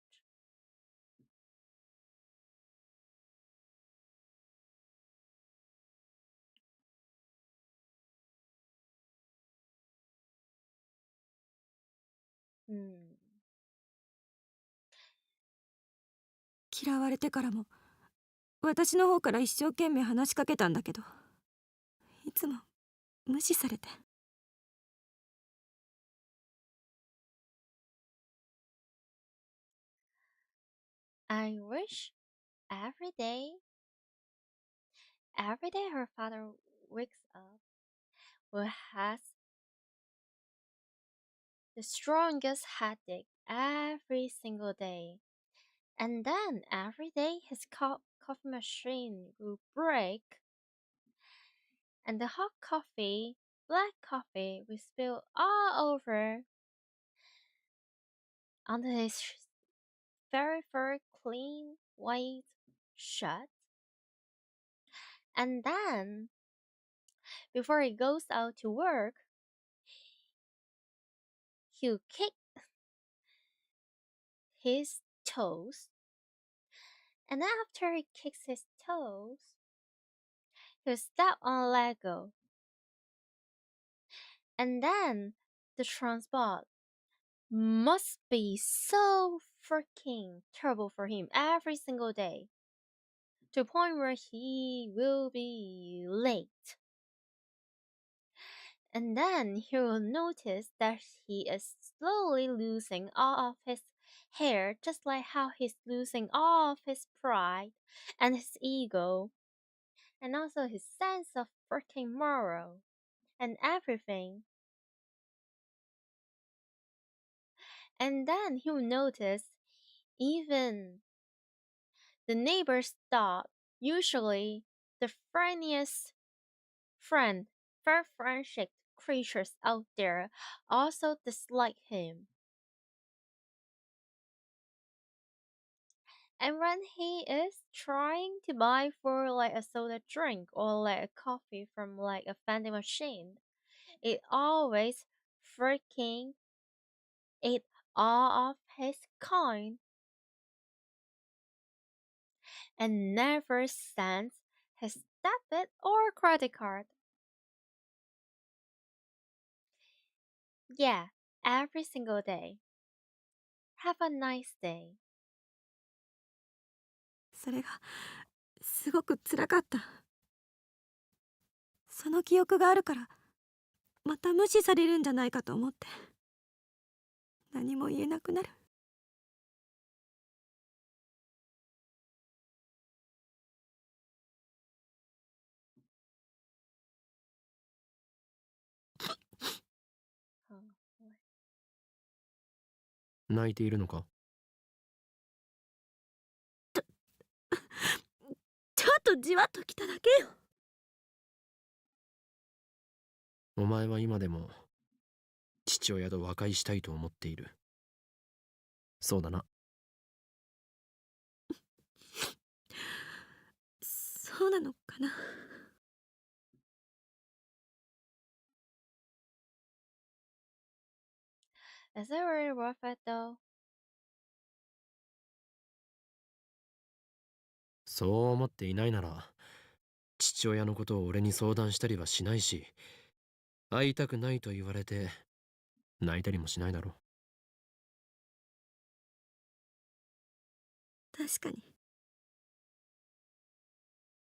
A: Hmm.
D: 嫌われてからも私の方から一生懸命話しかけたんだけど、いつも無視されて。
A: I wish every day her father wakes up will has the strongest headache every single day. And then every day his coffee machine will break and the hot coffee, black coffee, will spill all over onto his very, very clean white shirt. And then, before he goes out to work, he'll kick his toes. And after he kicks his toes, he'll step on Lego. And then the transport must be so freaking terrible for him every single day, to a point where he will be late. And then he will notice that he is slowly losing all of his hair, just like how he's losing all of his pride and his ego, and also his sense of freaking moral and everything. And then he will notice even the neighbor's dog, usually the friendliest friendship creatures out there, also dislike him. And when he is trying to buy for like a soda drink or like a coffee from like a vending machine, it always freaking ate all of his coin and never sends his debit or credit card. Yeah, every single day. Have a nice day.
D: それがすごく辛かった。その記憶があるから、また無視されるんじゃないかと思って、何も言えなくなる。
E: 泣いているのか？
D: ちょっとじわっときただけよ。
E: お前は今でも父親と和解したいと思っている。そうだな。
D: そうなのかな。
A: Is it really worth it though?
E: そう思っていないなら、父親のことを俺に相談したりはしないし、会いたくないと言われて泣いたりもしないだろう。
D: 確かに。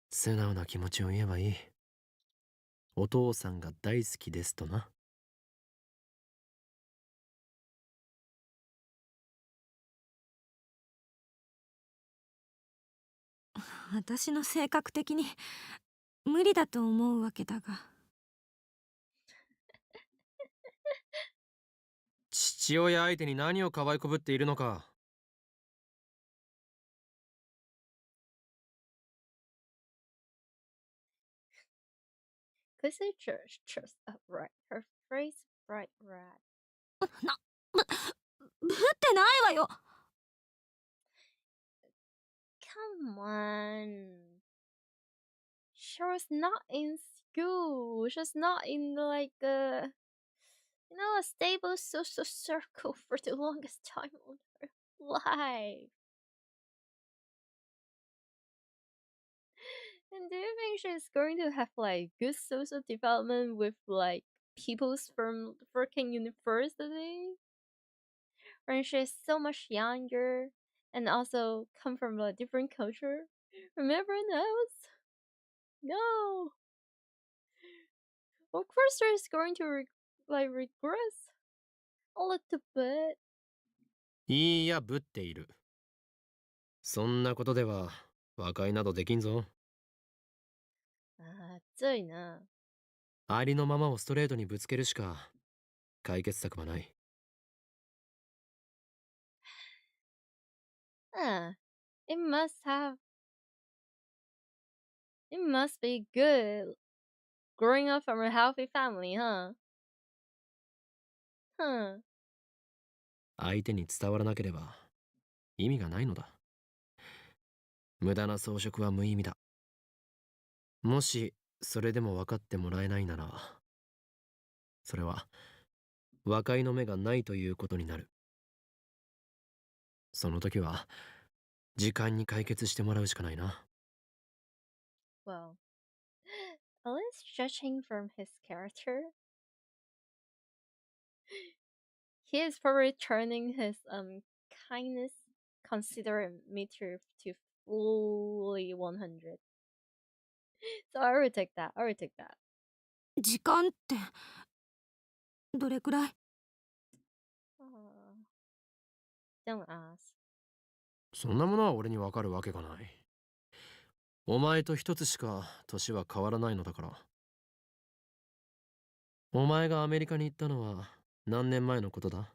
E: 素直な気持ちを言えばいい。お父さんが大好きですとな。
D: 私の性格的に無理だと思うわけだが。
E: 父親相手に何を可愛こぶっているのか。
A: Could say just upright, her face bright red.
D: ぶってないわよ。
A: Come on. She was not in school. She's not in like a stable social circle for the longest time of her life. And do you think she's going to have like good social development with like peoples from freaking university? When she's so much younger and also come from a different culture? Remember those? No. Of course, there's going to regress a little bit.
E: いいやぶっている。そんなことでは和解などできんぞ。
A: 熱いな。
E: ありのままをストレートにぶつけるしか解決策はない。
A: It must be good growing up from a healthy family, huh?
E: 相手に伝わらなければ意味がないのだ。無駄な装飾は無意味だ。もしそれでも分かってもらえないなら、それは和解の目がないということになる。その時は時間に解決してもらうしかないな。
A: Well, at least judging from his character, he is probably turning his kindness considerometer to fully 100. So I would take that.
D: 時間ってどれくらい？
A: Don't ask.
E: そんなものは俺に分かるわけがない。お前と一つしか年は変わらないのだから。お前がアメリカに行ったのは何年前のことだ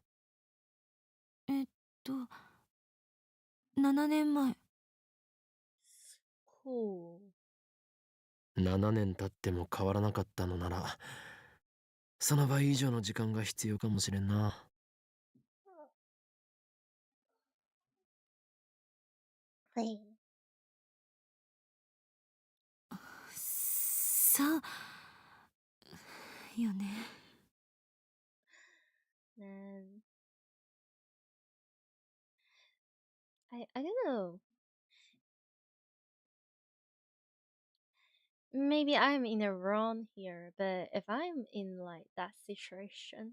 D: 7年前。
A: Cool.
E: 7年経っても変わらなかったのなら、その倍以上の時間が必要かもしれんな。
D: そうよね。
A: Man. I don't know. Maybe I'm in the wrong here, but if I'm in like that situation,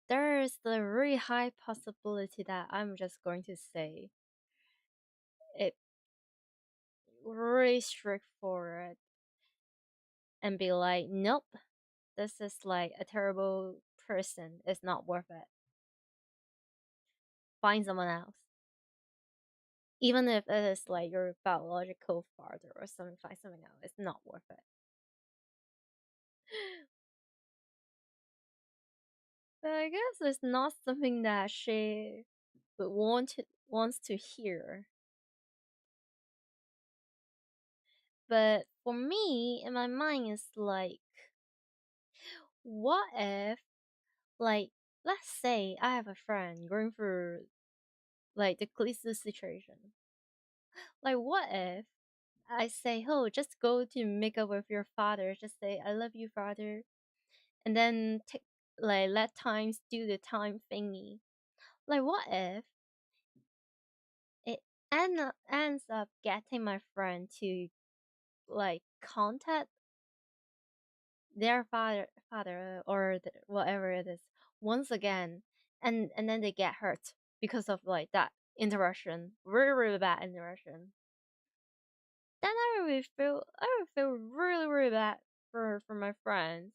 A: there's the really high possibility that I'm just going to say it really straightforward and be like, nope, this is like a terrible person. It's not worth it. Find someone else. Even if it is like your biological father or something, find something else. It's not worth it. But I guess it's not something that she would wants to hear. But for me, in my mind, it's like, what if, like, let's say I have a friend going through like the Kurisu situation. Like, what if I say, oh, just go to make up with your father. Just say, I love you, father. And then take, like, let times do the time thingy. Like, what if it ends up getting my friend to, like, contact their father or whatever it is once again, and then they get hurt because of, like, that interaction, really, really bad interaction. Then I would feel really, really bad for my friends.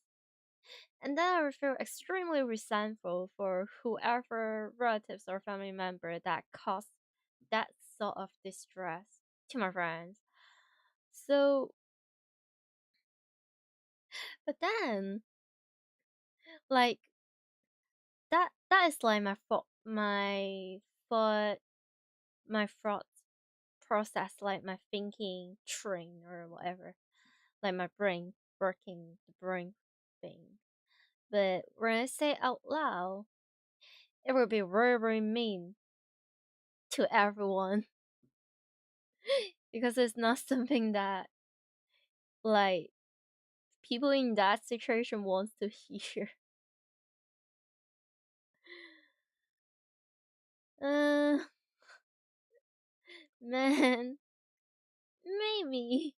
A: And then I would feel extremely resentful for whoever relatives or family member that caused that sort of distress to my friends. So, but then, like, that is like thought my thought process, like my thinking train or whatever, like my brain working the brain thing. But when I say it out loud, it will be very, very mean to everyone because it's not something that, like, people in that situation wants to hear. Man, maybe.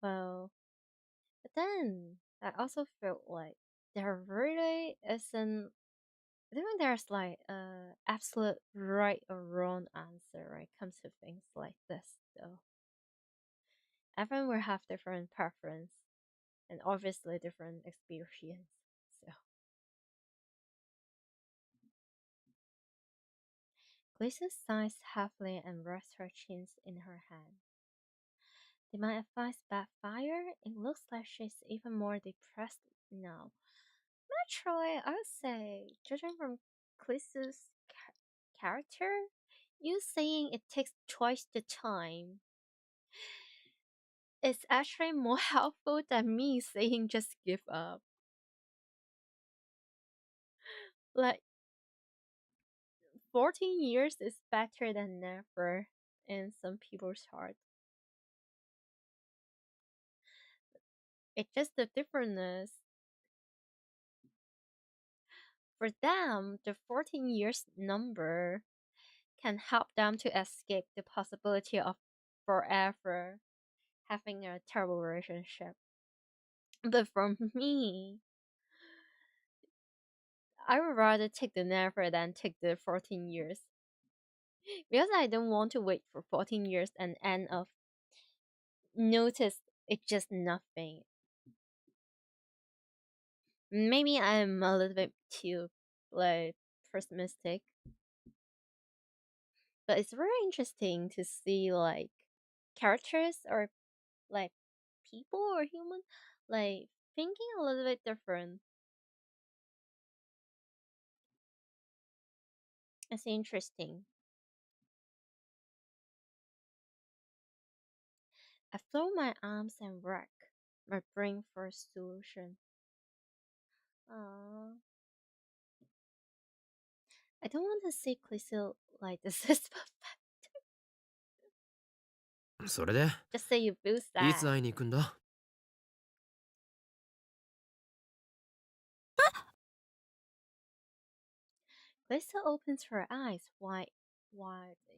A: Well, but then I also felt like there really isn't. I don't think there's like a absolute right or wrong answer when it comes to things like this, though. Everyone will have different preference and obviously different experience. So, Kurisu sighs heavily and rests her chins in her hand. Did my advice backfire? It looks like she's even more depressed now. Naturally, I would say, judging from Kurisu's character, you saying it takes twice the time is actually more helpful than me saying just give up. Like, 14 years is better than never in some people's heart. It's just the difference. For them, the 14 years number can help them to escape the possibility of forever having a terrible relationship. But for me, I would rather take the never than take the 14 years. Because I don't want to wait for 14 years and end up notice it's just nothing. Maybe I'm a little bit too like pessimistic. But it's very interesting to see like characters or like people or human like thinking a little bit different. It's interesting. I throw my arms and rack my brain for a solution. Aww. I don't want to see Clisel like this is
E: それで
A: just say you feel
E: いつ
A: sad.
E: 会いに行くんだ？
A: Clisel opens her eyes wide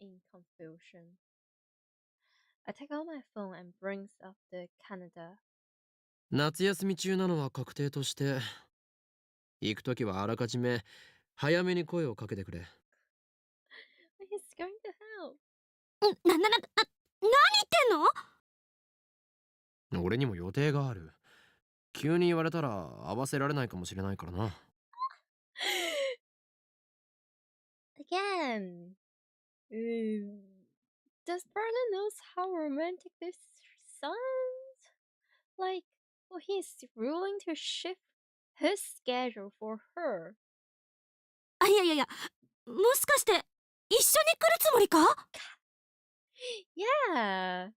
A: in confusion. I take out my phone and brings up the Canada.
E: 夏休み中なのは確定として、行くときはあらかじめ早めに声をかけてくれ。
A: He's going to help.
D: 何言ってんの？
E: 俺にも予定がある。急に言われたら合わせられないかもしれないからな。
A: Again. Does Brandon knows how romantic this sounds? Like, well, he's willing to shift his schedule for her.
D: いやいやいや、もしかして一緒に来るつもりか？
A: Yeah.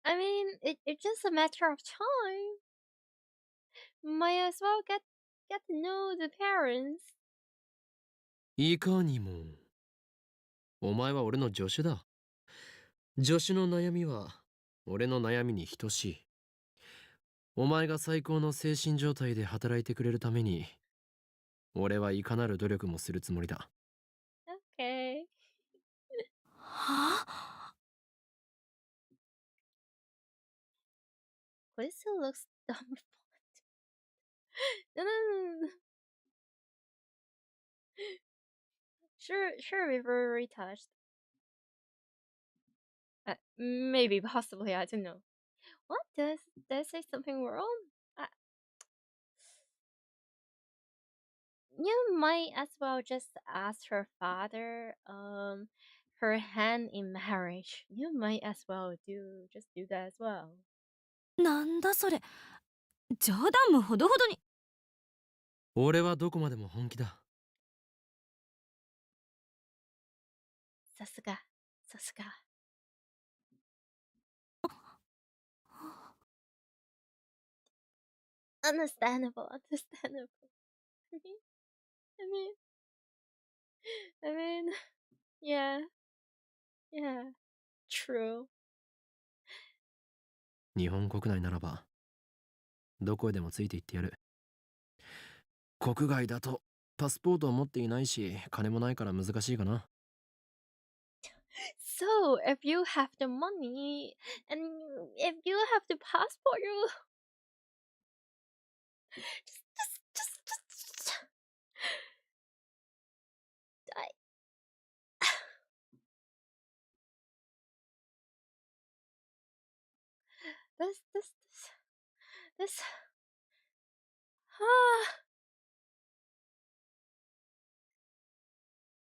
A: I mean, it's just a matter of time. Might as well get to know the parents.
E: いかにも。お前は俺の助手だ。助手の悩みは俺の悩みに等しい。お前が最高の精神状態で働いてくれるために、俺はいかなる努力もするつもりだ。
A: Okay.
D: はあ？
A: Lisa looks dumbfounded. No. Sure, we're very touched. Maybe, possibly, I don't know. What? Did I say something wrong? You might as well just ask her father, her hand in marriage. You might as well do that as well.
D: なんだそれ。冗談もほどほどに。
E: 俺はどこまでも本気だ。
A: さすが。Understandable. I mean, yeah, true.
E: 日本国内ならばどこへでもついて行ってやる。国外だとパスポートを持っていないし金もないから難しいかな。
A: So, if you have the money and if you have the passport, just. I. This.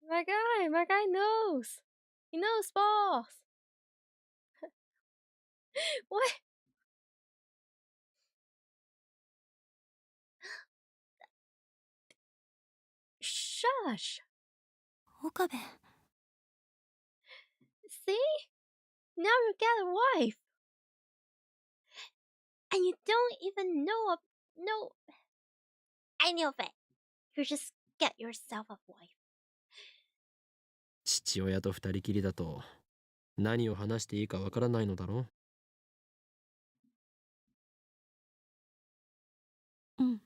A: My guy knows. He knows, boss. What? Shush.
D: 岡部。
A: See? Now you get a wife. And you don't even know any of it. You just get yourself a wife.
E: 父親と二人きりだと何を話していいかわからないのだろ
D: うん。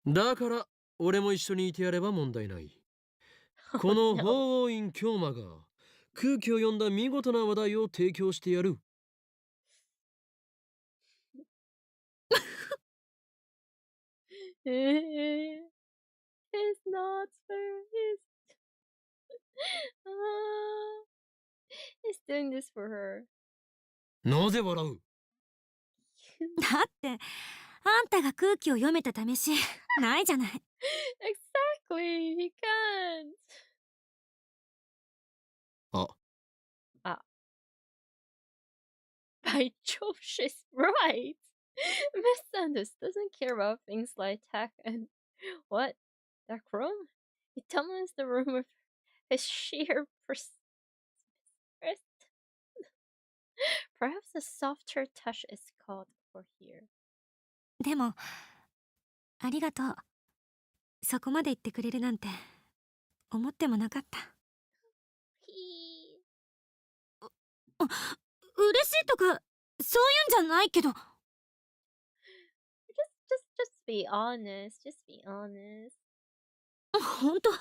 E: だから俺も一緒にいてやれば問題ない。この法王院京馬が空気を読んだ見事な話題を提供してやる。
A: It's not fair. He's doing this for her.
E: なぜ笑う？
D: だってあんたが空気を読めた試しないじゃない。
A: Exactly. He can't.
E: あ。
A: By Jove, she's right. Miss Sanders doesn't care about things like tech and what? That room? He dominates the room with his sheer Perhaps a softer touch is called for here.
D: でもありがとう。そこまで言ってくれるなんて思ってもなかった。嬉しいとかそういうんじゃないけど。
A: Just be honest. Just be honest.
D: ほんと、あん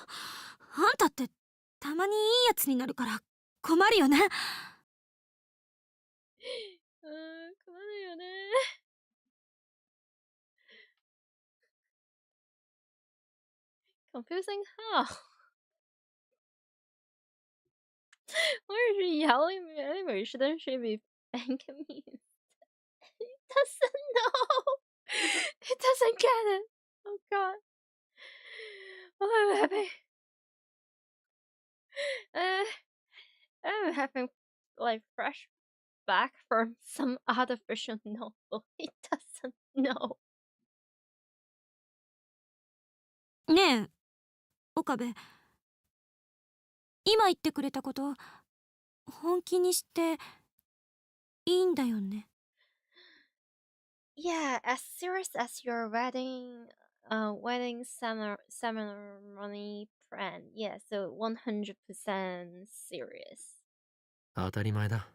D: たってたまにいいやつになるから困るよね。
A: 困るよね。Confusing how? Why is she yelling me anyway? Shouldn't she be thanking me? He doesn't know. He doesn't get it. Oh god. Oh, I'm happy. I'm having like flashback from some other fiction novel. He doesn't know.
D: ねえ、岡部。今言ってくれたこと本気にしていいんだよね。
A: Yeah, as serious as your wedding ceremony plan. Yeah, so 100% serious.
E: 当たり前だ。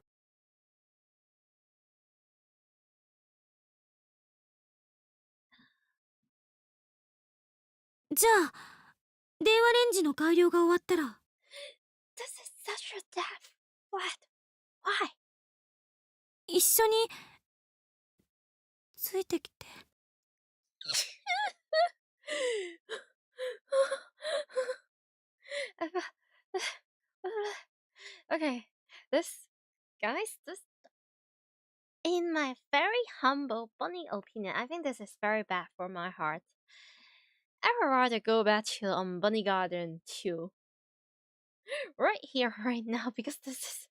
D: じゃあ電話レンジの改良が終わったら。
A: This is such a death. What? Why?
D: 一緒についてきて。
A: Okay, this in my very humble bunny opinion, I think this is very bad for my heart. I would rather go back to Bunny Garden 2 right here, right now, because this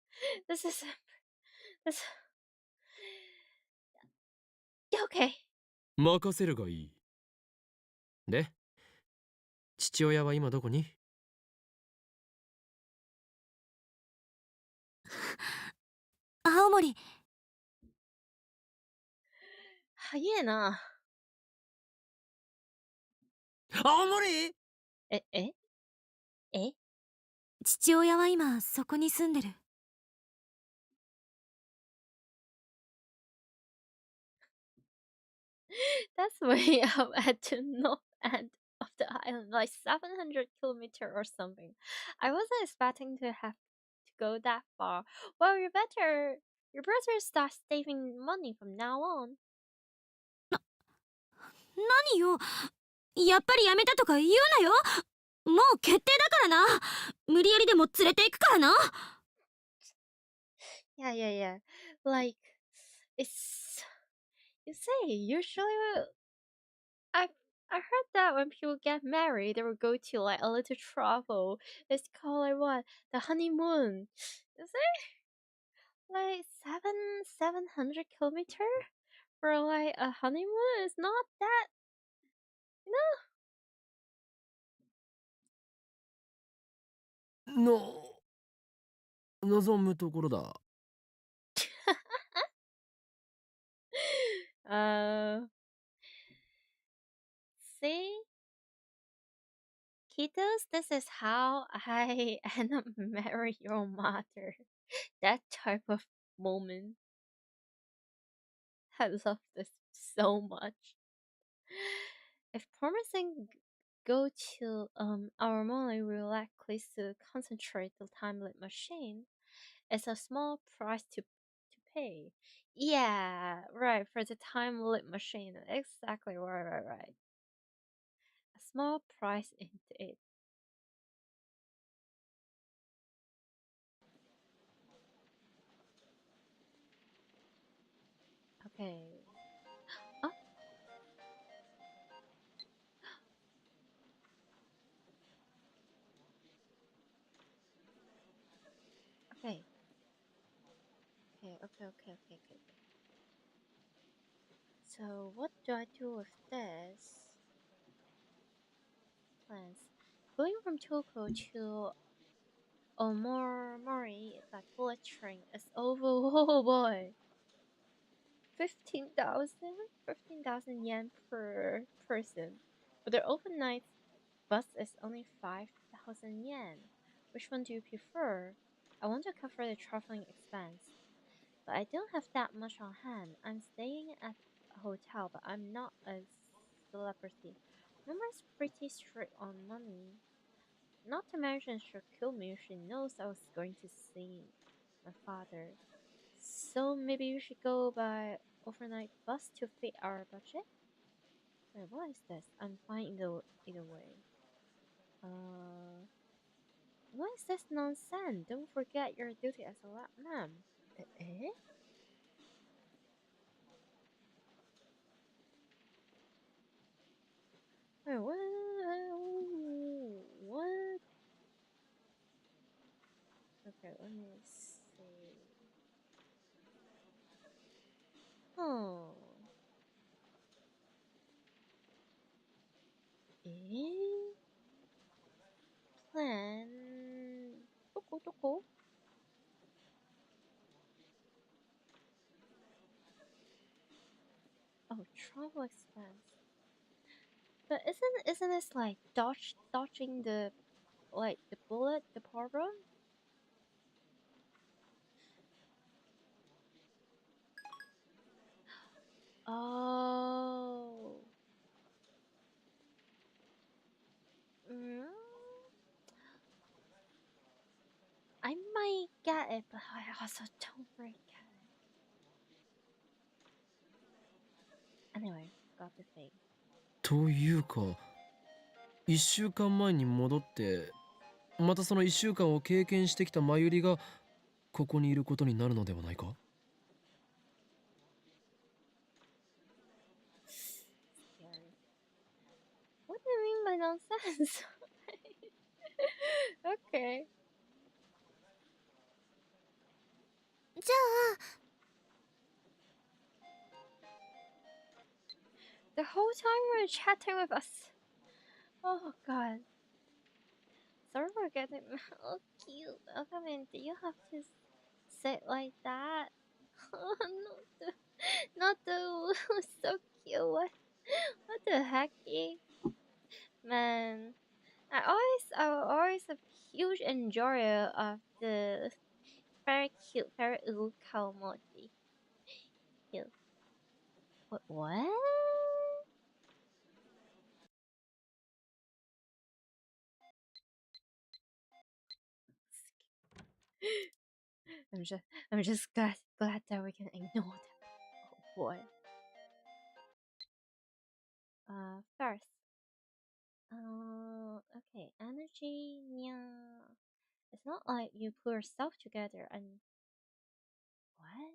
A: okay.
E: 任せるがいい。で、父親は今どこに？
D: 青森。
A: 早えな。
E: 青森？
A: え
D: 父親は今そこに住んでる。
A: That's way up at the north end of the island, like 700 kilometers or something. I wasn't expecting to have to go that far. Well, you better start saving money from now on.
D: 何よ、やっぱりやめたとか言うなよ。もう決定だからな。無理やりでも連れて行くからな。
A: Yeah. Like, it's you say usually I I heard that when people get married, they will go to like a little travel. It's called like what? The honeymoon. Is it like 700 kilometer for like a honeymoon? It's not that, you
E: の望むところだ。
A: know. See, kiddos, this is how I end up marry your mother. That type of moment. I love this so much. If promising go to our money will likely to concentrate the time limit machine, it's a small price to pay. Yeah, right, for the time limit machine. Exactly, right. A small price indeed. Okay. Oh, okay. Okay. So what do I do with this? Plans. Going from Tokyo to Omori by bullet train is over. Oh boy. 15,000 yen per person. But the overnight bus is only 5,000 yen. Which one do you prefer? I want to cover the traveling expense, but I don't have that much on hand. I'm staying at a hotel, but I'm not a celebrity. Mama's pretty strict on money. Not to mention she'll kill me if she knows I was going to see my father. So maybe we should go by overnight bus to fit our budget? Wait, what is this? I'm fine either way. What is this nonsense? Don't forget your duty as a lab ma'am. Eh? Wait, what? What? Okay, let me see. Oh. Eh? Plan. Doko. Oh, travel expense. But isn't this like dodging the bullet, the problem? Oh. Mm, I might get it, but I also don't really get it. Anyway, got the thing.
E: というか、1週間前に戻って、またその1週間を経験してきたマユリがここにいることになるのではないか？
A: Scary. What do you mean by nonsense? Okay.
G: じゃあ
A: The whole time we're chatting with us. Oh god. Sorry for getting oh cute. Okay, I mean, do you have to sit like that? Not the so cute. What the hecky? Man, I was always a huge enjoyer of the very cute, very emoji. Cute. What? I'm just glad that we can ignore them. Oh boy. First. Okay, energy, yeah. It's not like you put yourself together and what?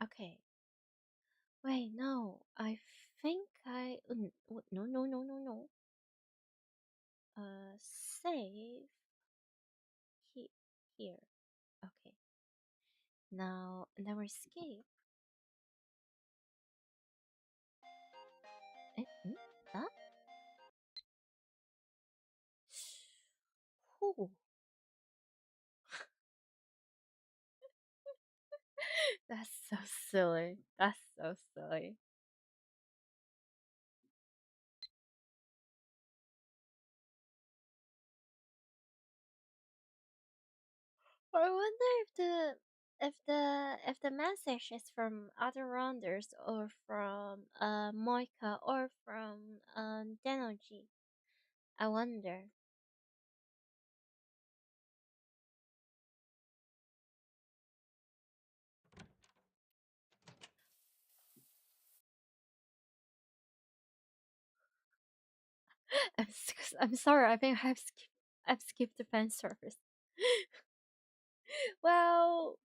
A: Okay. Wait, no. I think no, no, no, no, no. Save here. Okay. Now escape. That? Whew. That's so silly. That's so silly. I wonder if the message is from other rounders or from Moika or from Denoji. I wonder. I'm sorry. I think I've skipped the fan service. Well,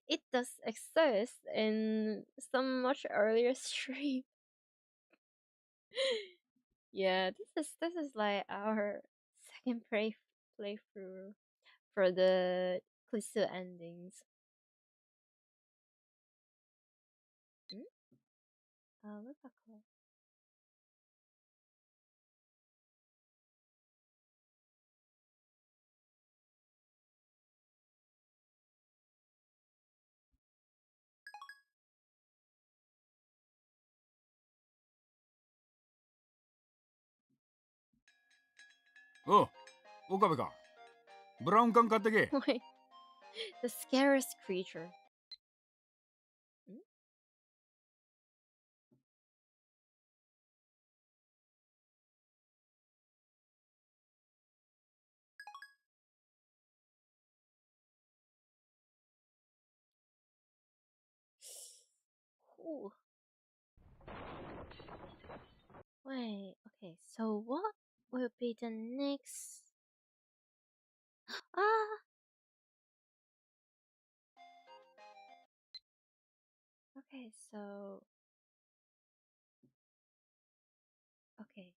A: it does exist in some much earlier stream. Yeah, this is like our second playthrough for the Kurisu endings. Look how cool.
H: Oh, 岡部か。ブラウン管買ってけ。
A: Wait, the scariest creature. Ooh. Wait, okay, so what will be the next? Ah! Okay, so... Okay.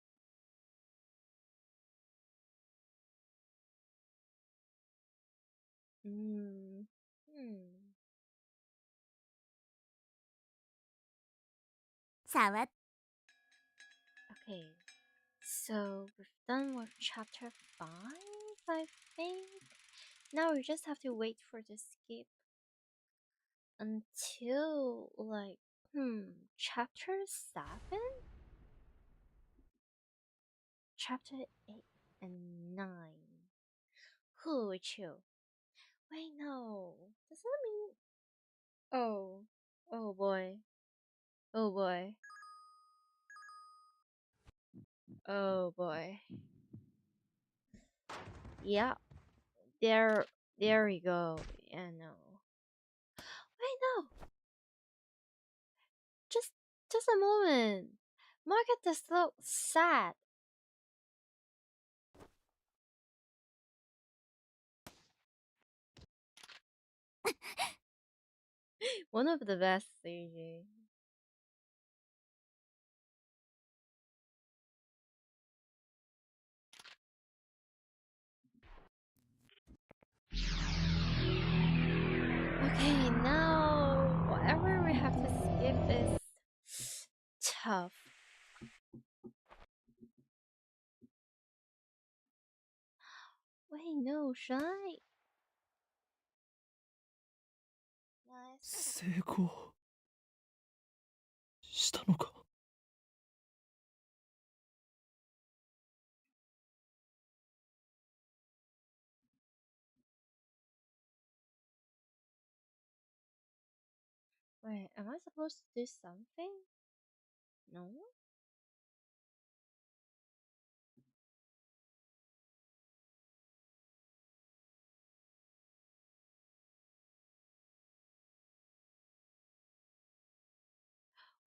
A: Hmm. Okay, so we've done with chapter 5, I think. Now we just have to wait for the skip until, like, chapter 7? Chapter 8 and 9. 谱초. Wait, no. Does that mean... Oh. Oh boy. Oh boy. Oh boy. Yeah. There we go. Yeah, no. Wait, no. Just a moment. Market does look sad. One of the best CG. Okay, now whatever we have to skip is tough. Wait, no, should I?
C: 成功したのか。
A: Wait, am I supposed to do something? No?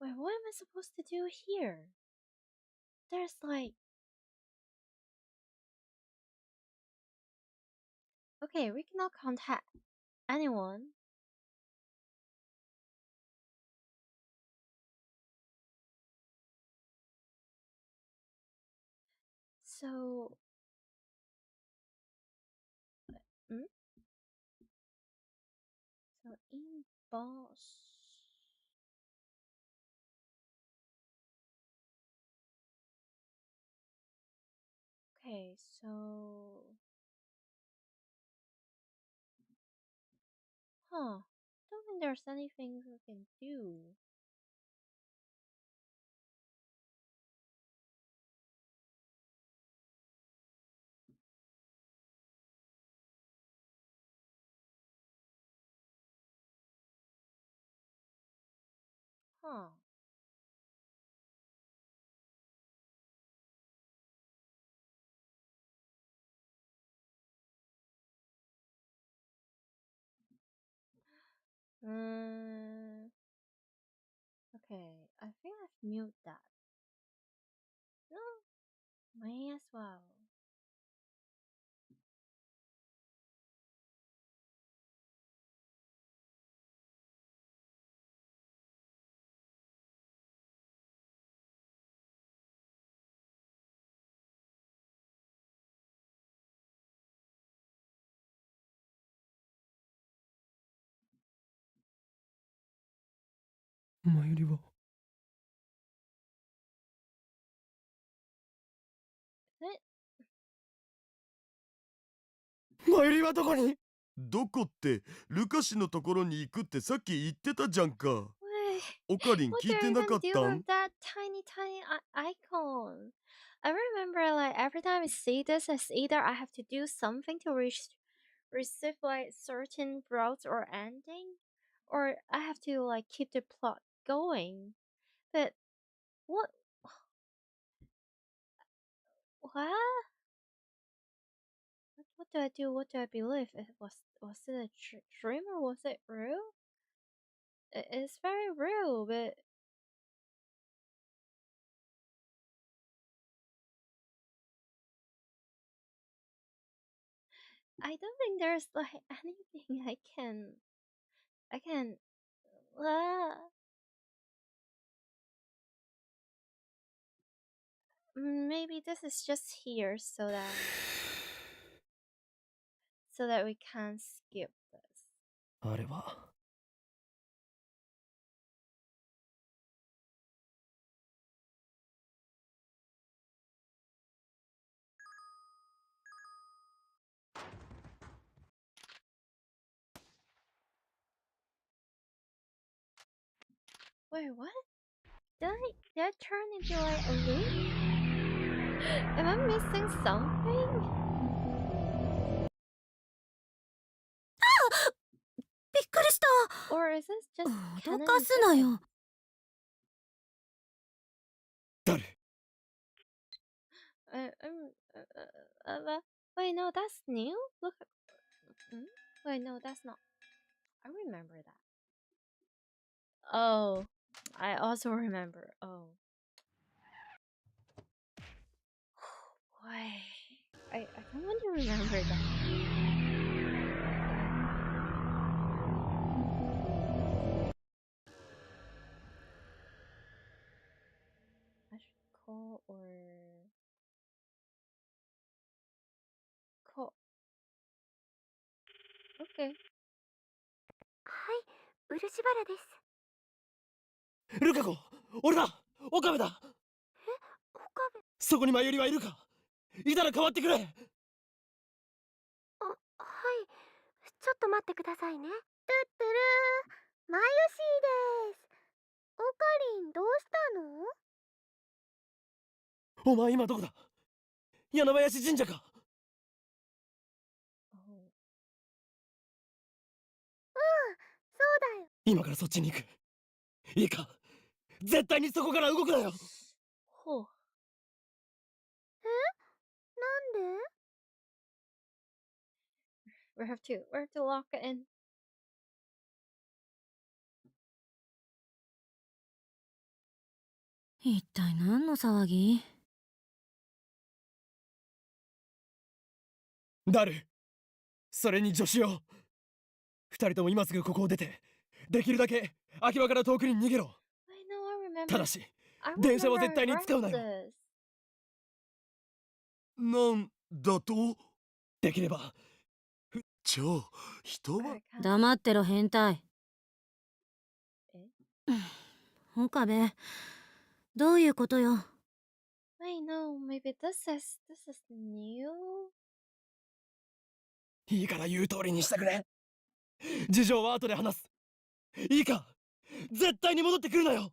A: Wait, what am I supposed to do here? There's like... Okay, we cannot contact anyone. So... Hmm? So in boss... Okay, so... Huh. Don't think there's anything we can do. Huh. Okay, I think I've muted that. No, may as well.
E: 前よりは
A: Eh?
E: 前よりはどこに？
B: どこってルカシのところに行くってさっき言ってたじゃんか。
A: Wait,
B: オカリン
A: what
B: 聞
A: do
B: い
A: I
B: てな
A: even
B: かっ
A: do
B: た
A: with
B: ん？
A: that tiny icon? I remember like every time I see this, it's either I have to do something to receive like certain routes or ending, or I have to like keep the plot going. But what? What? What do I do? What do I believe? Was it a dream or was it real? It's very real, but I don't think there's like anything I can uh, maybe this is just here so that we can skip this.
E: あれは
A: Wait, what? Did I turn into like a loop? Am I missing something?
D: びっくりした。
A: Or is this just
D: 脅
A: canon
D: かすなよ。
E: 誰？
A: wait, no, that's new? Look. Wait, no, that's not. I remember that. Oh, I also remember. Oh. Boy. I don't want to remember that. I should call or call. Okay.
G: はい、漆原です。
E: ルカ子、俺だ、岡部だ。
G: 岡部。
E: そこに前よりはいるか？いたら代わってくれ。
G: はい、ちょっと待ってくださいね。トゥットゥルー、マユシーです。オカリンどうしたの？
E: お前今どこだ？柳林神社か？
G: うん、そうだよ。
E: 今からそっちに行く。いいか、絶対にそこから動くなよ。
A: Oh.
G: なんで？
A: We have to lock it in.
D: 一体何の騒ぎ？
C: ダル、それに助手よ。二人とも今すぐここを出て、できるだけ秋葉から遠くに逃げろ。
A: I know, I
C: た
A: remember.
C: だし、
A: I
C: 電車は
A: remember
C: 絶
A: I
C: 対に
A: read
C: 使うなよ。
A: this.
B: なんだと？
C: できれば、
B: ちょ、人
A: But
B: は
A: I can't.
D: 黙ってろ変態。岡部、どういうことよ。
A: I know, maybe this is new.
C: いいから言う通りにしてくれ。事情は後で話す。いいか、絶対に戻ってくるなよ。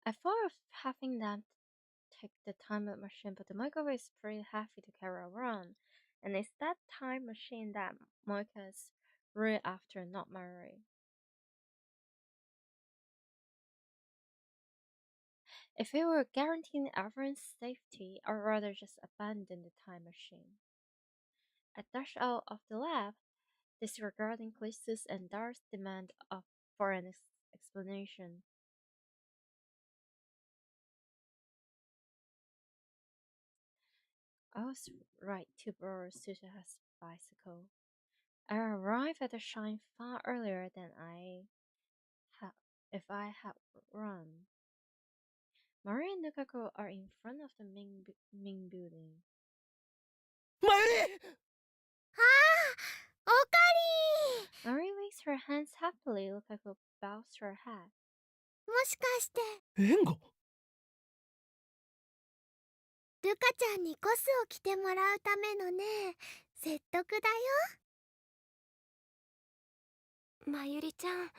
A: I thought of having them take the time machine, but the microwave is pretty heavy to carry around. And it's that time machine that Moika is really after, not Mary. If we were guaranteeing everyone's safety, I'd rather just abandon the time machine. I dash out of the lab, disregarding Kurisu's and Dar's demand for an explanation. I was right to borrow Suzuha's bicycle. I arrived at the shrine far earlier than if I had run. Mari and Nukaku are in front of the main building.
C: マユリ！
G: あー、おかりー。
A: Mari waves her hands happily. Nukaku bows her head.
G: もしかして
C: 援護？
G: ルカちゃんにコスを着てもらうためのね、説得だよ。まゆりちゃん、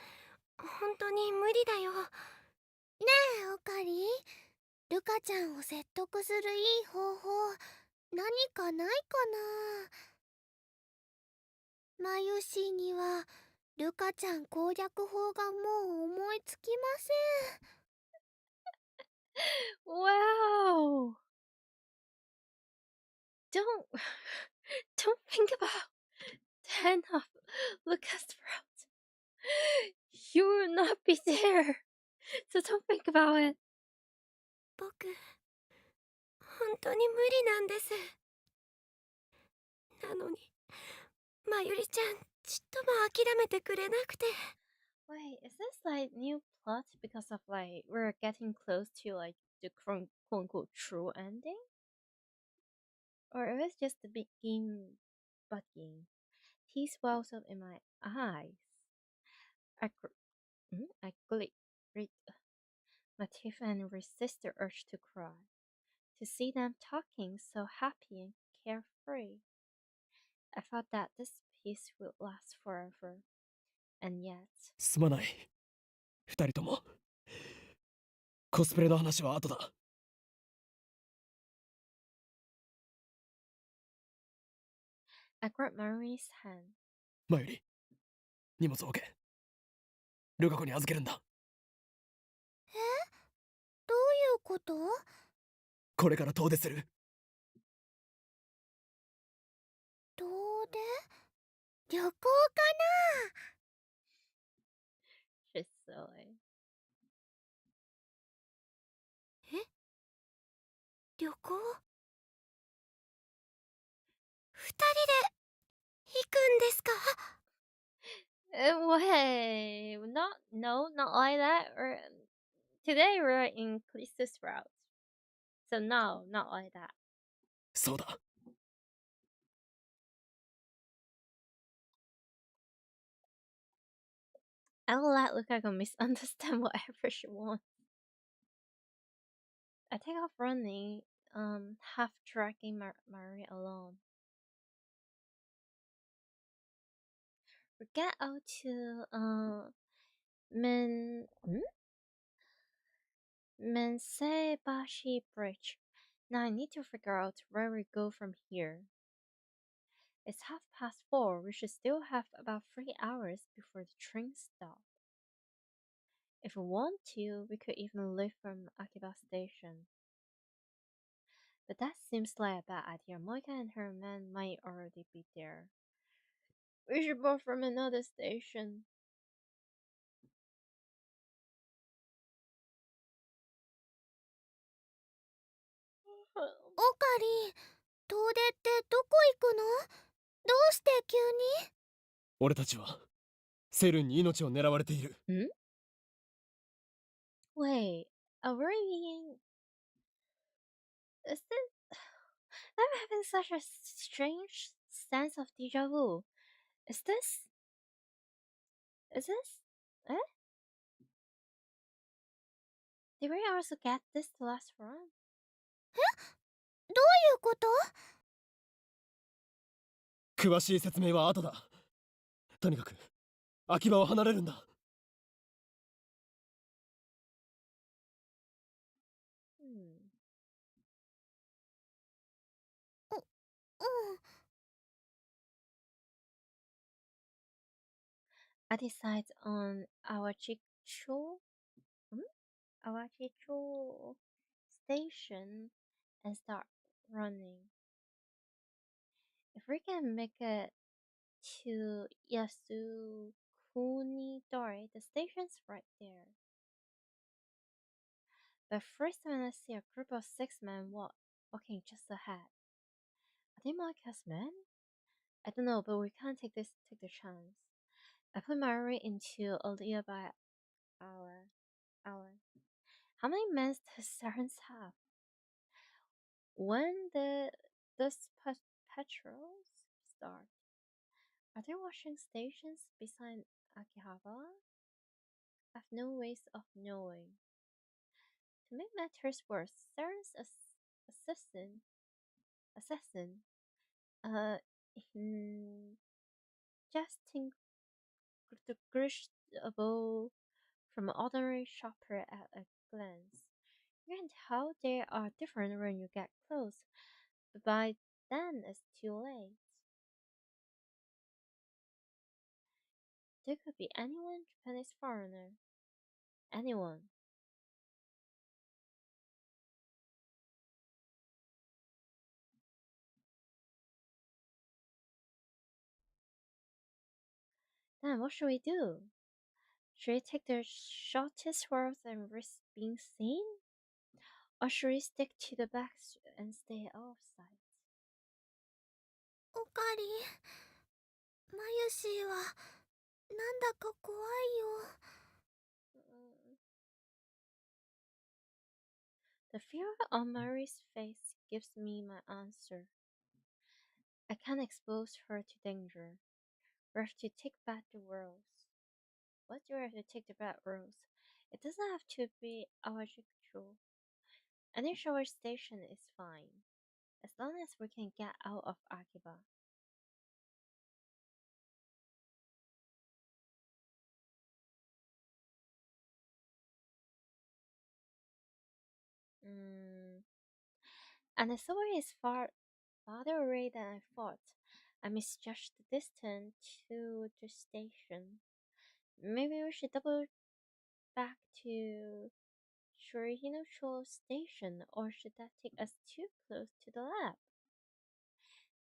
G: 本当に無理だよ。ねえ、おかり、ルカちゃんを説得するいい方法、何かないかな。まゆしーにはルカちゃん攻略法がもう思いつきません。
A: Wow! Don't think about the end of Lucas' route. You will not be there. So don't think about it.
G: 僕、本当に無理なんです。なのに、まゆりちゃん、ちっとも諦めてくれなくて。
A: Wait, is this like new plot because of like we're getting close to like the quote unquote true ending? Or it was just the begin bugging? Tears wells up in my eyes. I grit my teeth and resist the urge to cry. To see them talking so happy and carefree. I thought that this peace would last forever. And yet,
C: すまない。二人とも。コスプレの話は後だ。
A: I grabbed Marie's hand.
C: マユリ、荷物を置け。ルカ子に預けるんだ。
G: え？どういうこと？
C: これから遠出する。
G: 遠出？旅行かな？
A: She's silly.
G: え？旅行？二人で行くんですか？
A: Wait, not like that. Today we're in Kurisu's route. So no, not like that.
C: そうだ。
A: I'll let Lukaku misunderstand whatever she wants. I take off running, half dragging Marie along. We get out to Menseibashi Bridge. Now I need to figure out where we go from here. It's 4:30. We should still have about 3 hours before the train stops. If we want to, we could even leave from Akiba Station. But that seems like a bad idea. Moika and her men might already be there. We should board from another station.
G: オカリ、遠出ってどこ行くの？どうして急に？
C: 俺たちはセルンに命を狙われている。
A: Wait, are we being... Is this... I'm having such a strange sense of deja vu. Is this... Is this... Eh? Did we also get this the last run?
G: どういうこと？
C: 詳しい説明は後だ。とにかく秋葉を離れるんだ。
A: I decide on 랴tcho station and start running. If we can make it to Yasukuni-dori, the station's right there. But first when I see a group of 6 men walking just ahead. Are they Micah's men? I don't know, but we can't take the chance. I put my ray into a nearby hour. How many men does Steins have? When does patrols start? Are there washing stations beside Akihabara? I have no ways of knowing. To make matters worse, Steins' assassin, distinguishable from an ordinary shopper at a glance. You can tell they are different when you get close, but by then it's too late. They could be anyone, Japanese foreigner. Anyone. Then what should we do? Should we take the shortest route and risk being seen? Or should we stick to the back and stay out of sight?
G: オカリ、マユシーはなんだか怖いよ。
A: The fear on Mary's face gives me my answer. I can't expose her to danger. We have to take back the roads. What do we have to take the back roads? It doesn't have to be our Jikcho. Any shower station is fine, as long as we can get out of Akiba. And the subway is farther away than I thought. I misjudged the distance to the station. Maybe we should double back to Shorihino-cho station, or should that take us too close to the lab?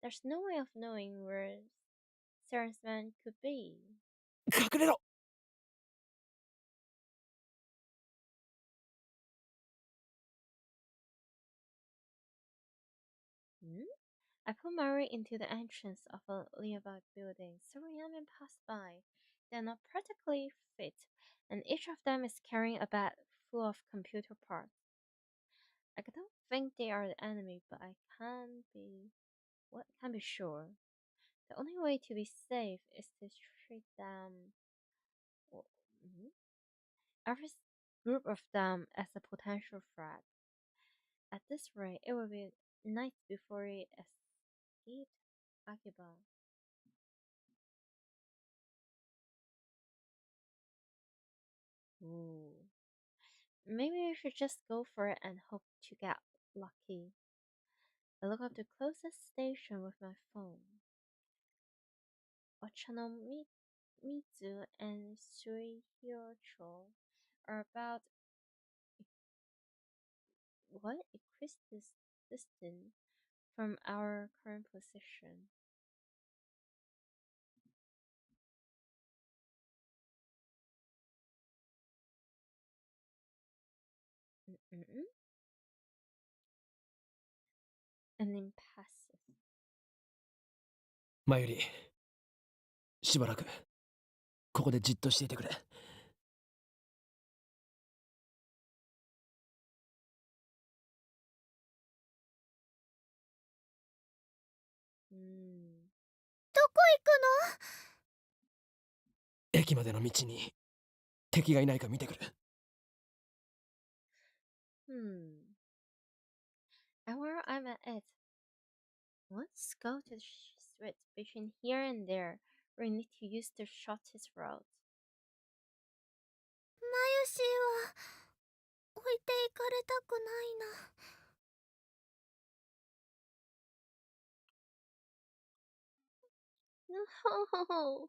A: There's no way of knowing where Sarah's man could be.
C: 隠れろ。
A: I put my way into the entrance of a nearby building. Several young men passed by. They are not practically fit, and each of them is carrying a bag full of computer parts. I don't think they are the enemy, but I can't be sure. The only way to be safe is to treat them, every group of them, as a potential threat. At this rate, it will be night before we escape Akiba. Ooh. Maybe we should just go for it and hope to get lucky. I look up the closest station with my phone. Ochanomizu and Suihyocho are about equidistant from our current position. Mm-mm. An impassive.
E: まゆり、しばらくここでじっとしていてくれ。
G: どこ行く
E: 駅までの道に敵がいないか見てくる。
A: And where I'm at it. Let's go to the street between here and there. We need to use the shortest route.
G: の？マユシーは置いていかれたくないな。
A: No.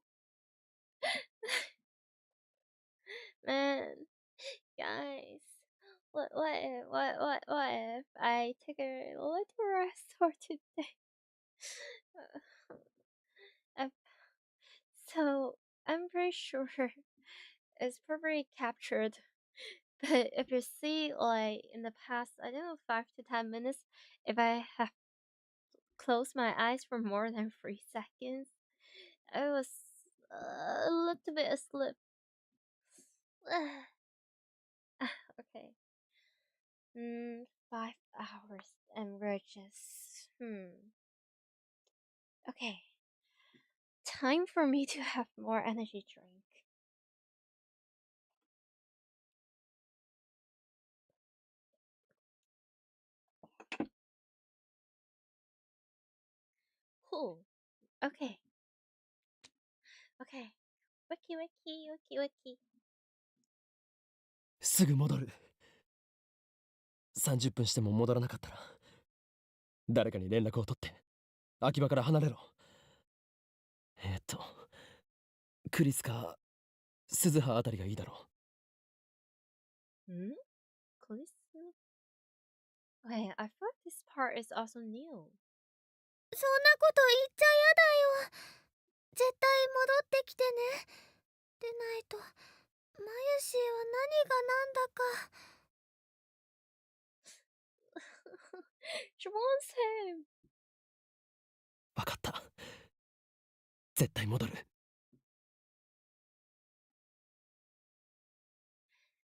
A: Man, guys. What if I take a little rest for today? Uh, so I'm pretty sure it's probably captured. But if you see, like in the past, I don't know, 5 to 10 minutes, if I have closed my eyes for more than 3 seconds, I was a little bit asleep. Okay. 5 hours and we're just Okay. Time for me to have more energy drink. Cool. Okay. Okay. Wiki.
E: すぐ戻る。30分しても戻らなかったら誰かに連絡を取って秋葉から離れろ。クリスか鈴葉あたりがいいだろう。
A: Kurisu? Wait, I thought this part is also new.
G: そんなこと言っちゃやだよ。絶対戻ってきてね。でないとマユシーは何が何だか。
A: She wants him.
E: わかった。絶対戻る。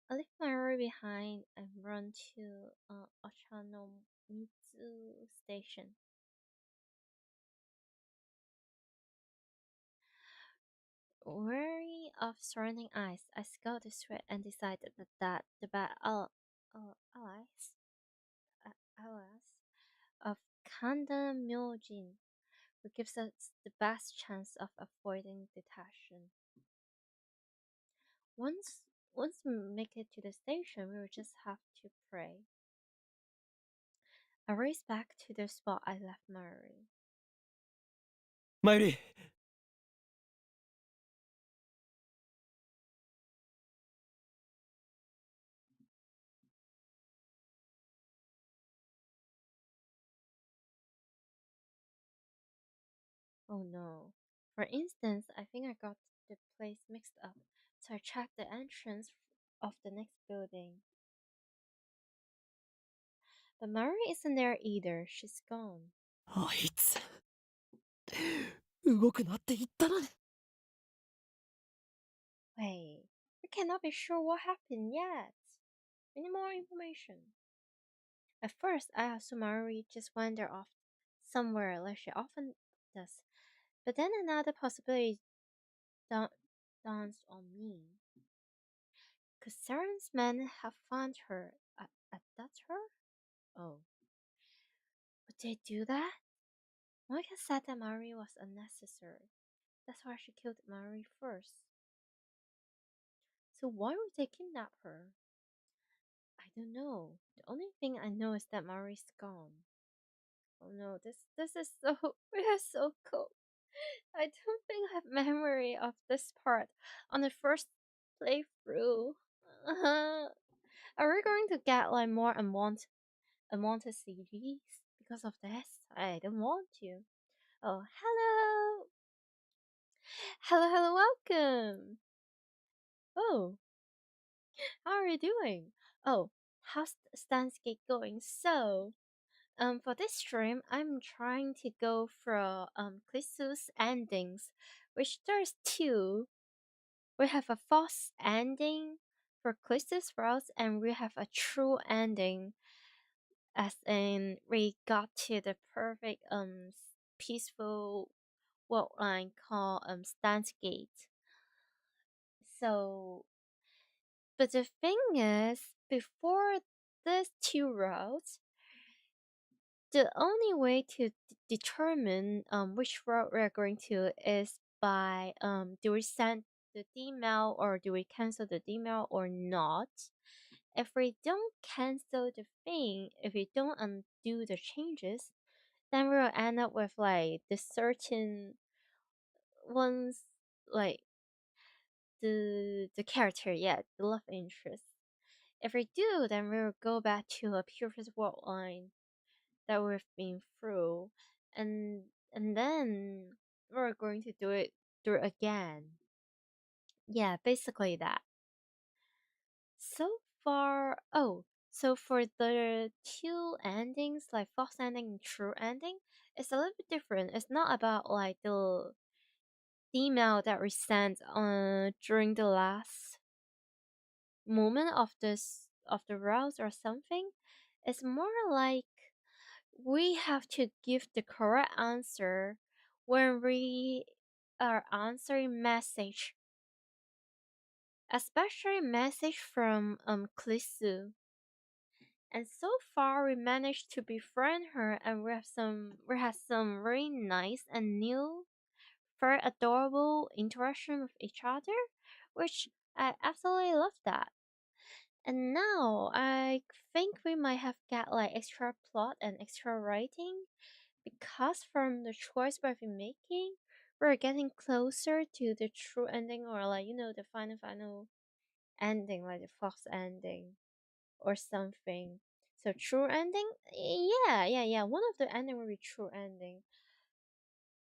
A: I leave my Maru behind and run to Ochanomizu Station. Wary of surrounding ice, I scaled the street and decided that the bad allies of Kanda Myojin would give us the best chance of avoiding detection. Once we make it to the station, we will just have to pray. I raced back to the spot I left Maru.
E: マユリ。
A: Oh no. For instance, I think I got the place mixed up, so I checked the entrance of the next building. But Maru isn't there either. She's gone.
E: あいつ動くなって言ったのに。
A: Wait, we cannot be sure what happened yet. We need more information. At first, I assumed Maru just wandered off somewhere like she often does. But then another possibility dawns on me. Could Saren's men have found her at that her? Oh. Would they do that? Monica said that Marie was unnecessary. That's why she killed Marie first. So why would they kidnap her? I don't know. The only thing I know is that Marie's gone. Oh no, this is so we are so cold. I don't think I have memory of this part on the first playthrough. Are we going to get like more unwanted series because of this? I don't want to. Oh, hello, welcome. Oh, how are you doing? Oh, how's Steins going? So, for this stream, I'm trying to go for Kurisu's endings, which there's two. We have a false ending for Kurisu's routes, and we have a true ending, as in we got to the perfect peaceful world line called Steins Gate. So, but the thing is, before these two routes, the only way to determine which route we're going to is by do we send the email or do we cancel the email or not. If we don't cancel the thing, if we don't undo the changes, then we'll end up with like the certain ones, like the character, yeah, the love interest. If we do, then we'll go back to a previous world line that we've been through, and then we're going to do it through again. Yeah, basically that. So far, so for the two endings, like false ending and true ending, it's a little bit different. It's not about like the email that we sent during the last moment of the route or something. It's more like we have to give the correct answer when we are answering message, especially message from Kurisu. And so far we managed to befriend her, and we have some very nice and new, very adorable interaction with each other, which I absolutely love that. And now I think we might have got like extra plot and extra writing, because from the choice we've been making, we're getting closer to the true ending, or like, you know, the final ending, like the false ending or something. So true ending, yeah. One of the ending will be true ending.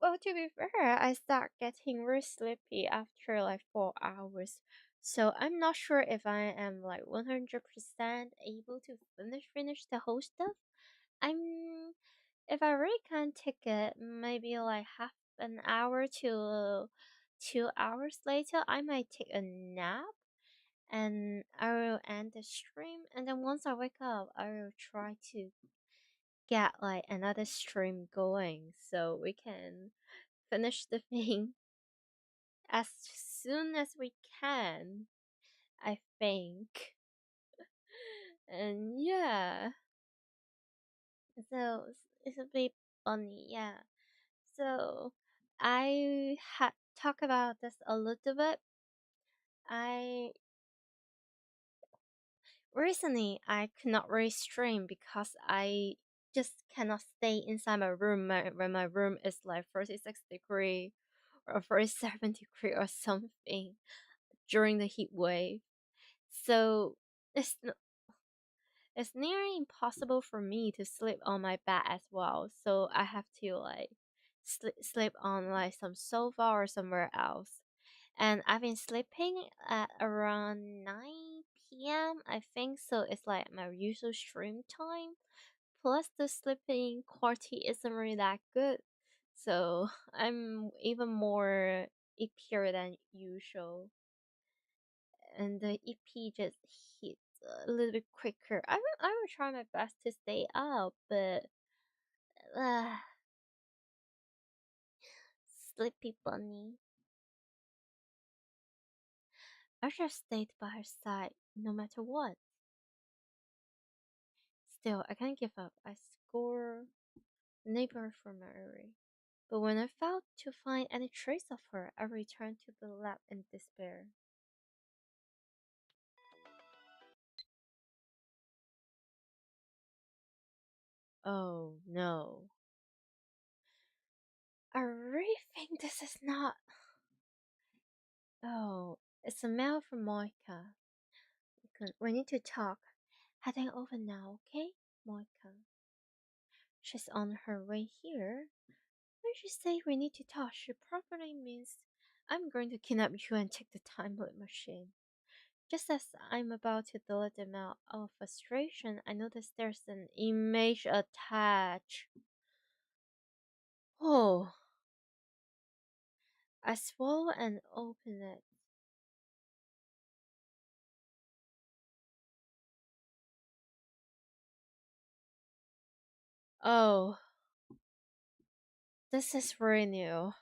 A: Well, to be fair, I start getting very sleepy after like 4 hours. So I'm not sure if I am like 100% able to finish the whole stuff. I'm If I really can't take it, maybe like half an hour to 2 hours later, I might take a nap and I will end the stream. And then once I wake up, I will try to get like another stream going so we can finish the thing as soon as we can, I think. And yeah, so it's a bit funny, yeah. So I had talked about this a little bit. I Recently I could not really stream because I just cannot stay inside my room when my room is like 36 degree or 37 degree or something during the heat wave. So it's it's nearly impossible for me to sleep on my bed as well. So I have to like sleep on like some sofa or somewhere else. And I've been sleeping at around 9 p.m. I think, so it's like my usual stream time. Plus the sleeping quality isn't really that good. So I'm even more ippier than usual. And the EP just hit a little bit quicker. I will try my best to stay up, but uh, sleepy bunny. I should have stayed by her side no matter what. Still, I can't give up. I score the neighbor from my area. But when I failed to find any trace of her, I returned to the lab in despair. Oh no. I really think this is not. Oh, it's a mail from Moika. We need to talk. Heading over now, okay, Moika? She's on her way here. When she say we need to talk, she probably means I'm going to kidnap you and take the time loop machine. Just as I'm about to delete them out of frustration, I notice there's an image attached. Oh, I swallow and open it. Oh, this is very new.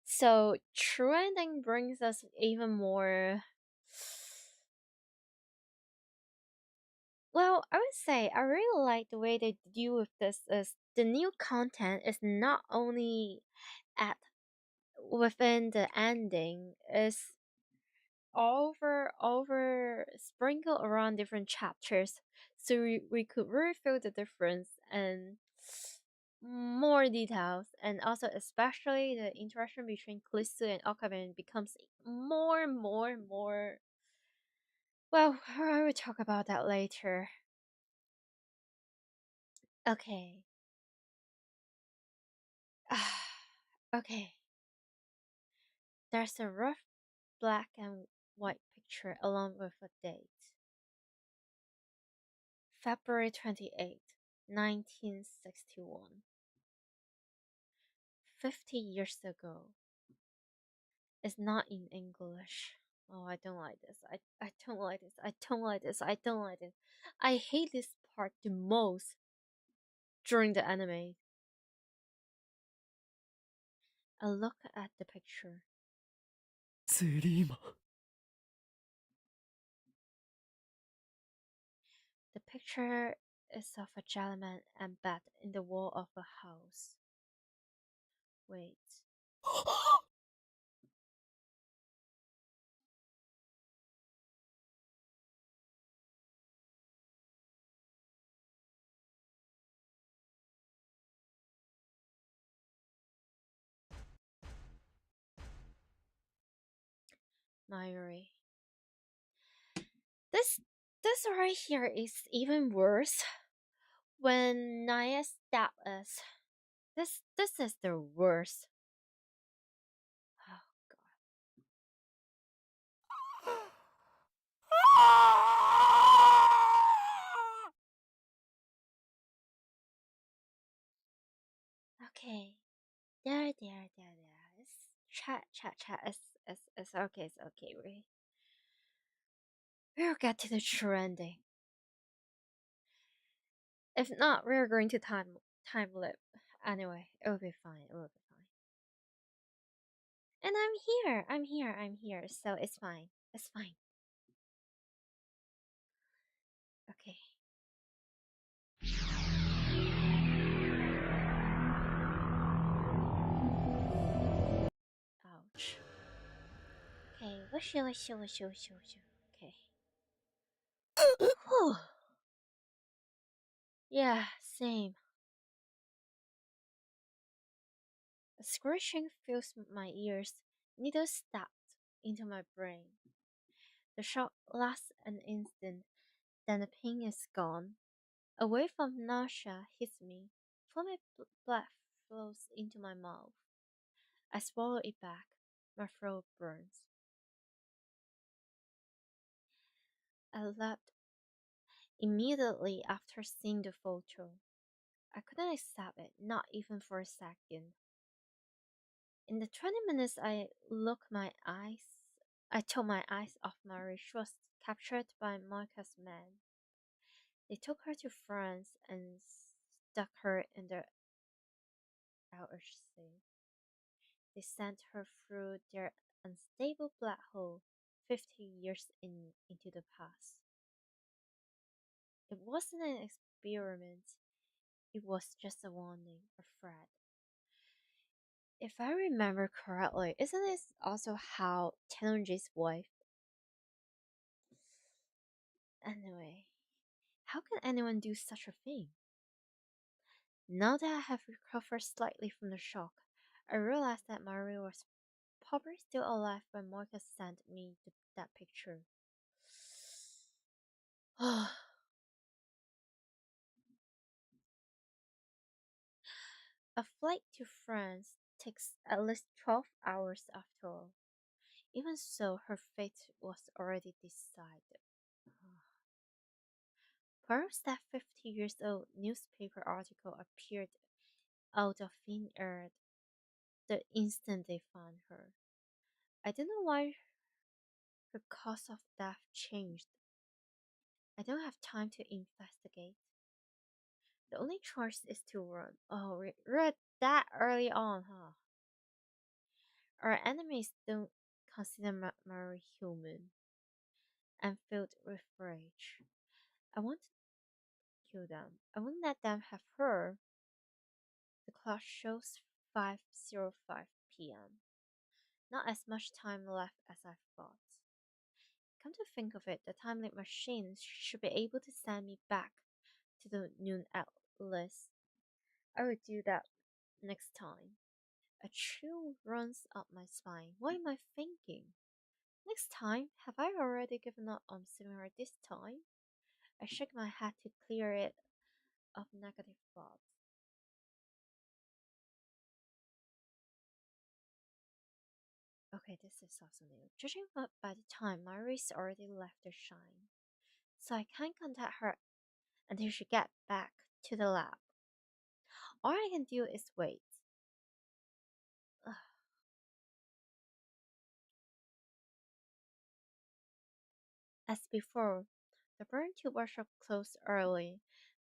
A: So, true ending brings us even more. Well, I would say I really like the way they deal with this. Is the new content is not only at within the ending, is over sprinkle around different chapters, so we could really feel the difference and more details, and also especially the interaction between Kurisu and Okabe becomes more. Well, I will talk about that later. Okay. Okay. There's a rough black and white picture along with a date. February 28th, 1961. 50 years ago. It's not in English. Oh, I don't like this. I don't like this. I don't like this. I don't like this. I hate this part the most during the anime. I look at the picture.
C: ゼリーマン
A: The picture is of a gentleman embedded in the wall of a house. Wait. Mayuri. This right here is even worse. When Naya stabbed us. This is the worst. Oh god. Okay. There. Chat. It's okay. It's okay. We'll get to the true ending. If not, we're going to time loop. Anyway, it will be fine. It will be fine. And I'm here. So it's fine. It's fine. Okay. Ouch. Okay, Okay. Whew. Yeah, same. A scratching fills my ears. Needles stabbed into my brain. The shock lasts an instant, then the pain is gone. A wave of nausea hits me. Foamy blood flows into my mouth. I swallow it back. My throat burns. I left immediately after seeing the photo. I couldn't accept it, not even for a second. In the 20 minutes I took my eyes off Mary. She was captured by Marcus' men. They took her to France and stuck her in the Irish Sea. They sent her through their unstable black hole 50 years into the past. It wasn't an experiment. It was just a warning, a threat. If I remember correctly, isn't this also how Tenonji's wife? Anyway, how can anyone do such a thing? Now that I have recovered slightly from the shock, I realize that Maria was probably still alive when Marcus sent me that picture. A flight to France takes at least 12 hours after all. Even so, her fate was already decided. Perhaps that 50-year-old newspaper article appeared out of thin air the instant they found her. I don't know why her cause of death changed. I don't have time to investigate. The only choice is to run. Oh, read that early on, huh? Our enemies don't consider Mary human. I'm filled with rage. I want to kill them. I won't let them have her. The clock shows 5:05 p.m. Not as much time left as I thought. Come to think of it, the time-limit machine should be able to send me back to the noon atlas. I will do that next time. A chill runs up my spine. What am I thinking? Next time? Have I already given up on saving her this time? I shake my head to clear it of negative thoughts. Okay, this is also new. Judging by the time, Mary's already left the shine, so I can't contact her until she gets back to the lab. All I can do is wait. Ugh. As before, the burn tube workshop closed early.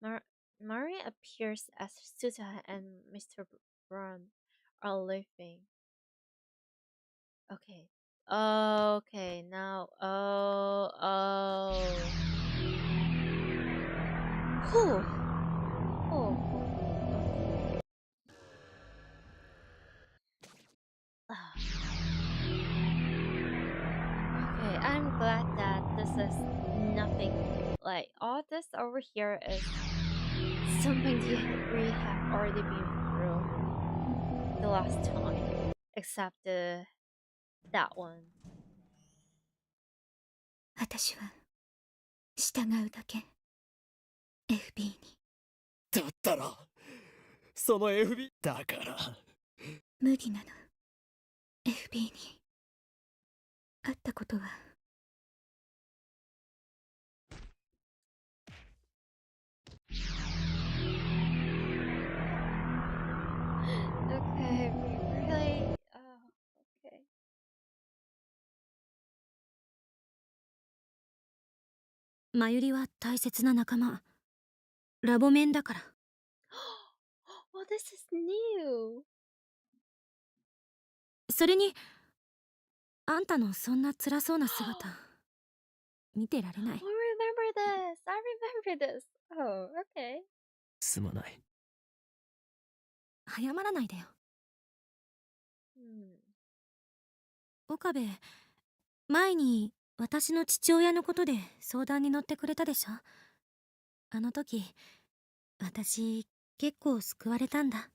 A: Mary appears as Susan and Mr. Brown are leaving. Okay. Okay, now. Whew. Oh. Okay, I'm glad that this is nothing like all this over here is something we have already been through the last time, except that one.
D: 私は従うだけ FB に。
E: だったらその FB だから
D: 無理なの FB に会ったことは。
A: Okay, really? Oh, okay.
D: マユリは大切な仲間。ラボメンだから。
A: Oh, this is new.
D: それに、あんたのそんな辛そうな姿、見てられない。
A: I remember this. I remember this. Oh, okay.
E: すまない。
D: 謝らないでよ。岡部、前に私の父親のことで相談に乗ってくれたでしょ。あの時、私結構救われたんだ。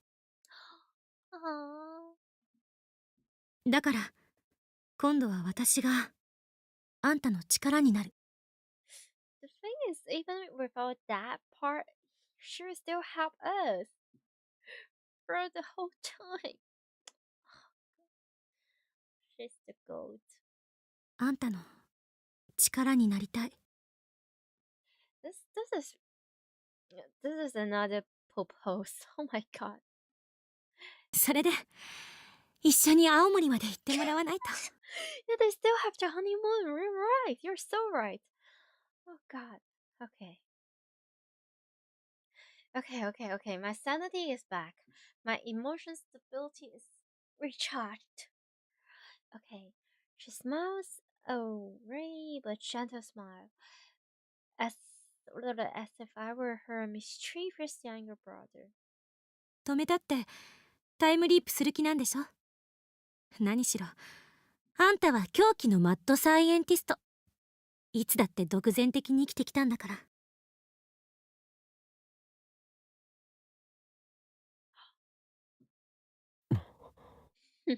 D: だから、今度は私があんたの力になる。
A: The thing is, even without that part, she will still help us for the whole time. She's the goat.
D: あんたの力になりたい。
A: This is another purpose. Oh my god.
D: それで、一緒に青森まで行ってもらわないと。
A: Yeah, they still have the honeymoon. You're right. You're so right. Oh god. Okay. Okay. My sanity is back. My emotion stability is recharged. Okay. She smiles a very but gentle smile. As if I were her mischievous younger brother.
D: 止めたってタイムリープする気なんでしょ。何しろあんたは狂気のマッドサイエンティスト。いつだって独善的に生きてきたんだから。
A: Okay.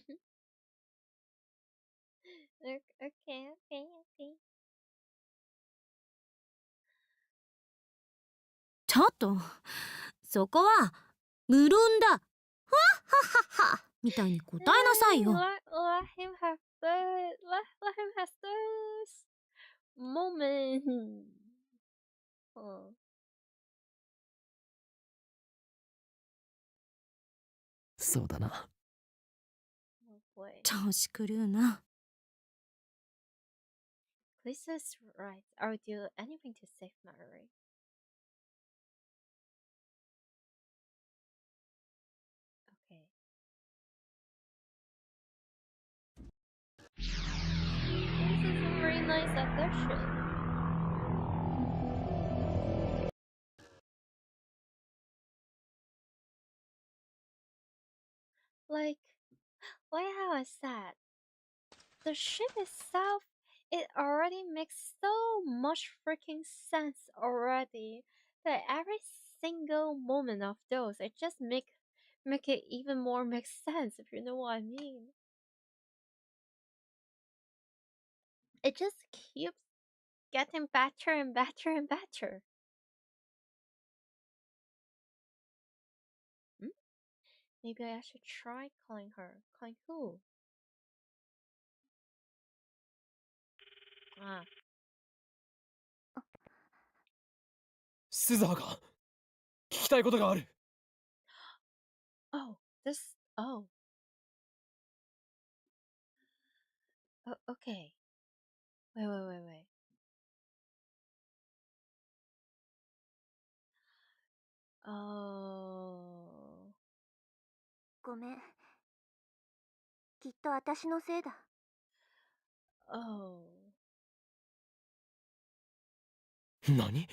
D: ちょっとそこは無論だ。はっはっはっはみたいに答えなさいよ。
A: Let him have fun. Let time has this moment. Oh,
E: そうだな。
A: oh boy.
D: 調子狂うな。
A: Lisa's right. I would do anything to save Mallory. Okay. This is a very nice addition. Like how I said, the ship itself, it already makes so much freaking sense already that every single moment of those, it just make it even more make sense, if you know what I mean. It just keeps getting better and better and better. Hmm? Maybe I should try calling her. Calling who? Ah.
C: スザーが聞きたいことがある。
A: Oh, this. Oh. Okay. Wait. Oh.
G: ごめん。きっと私のせいだ。
A: Oh.
C: 何？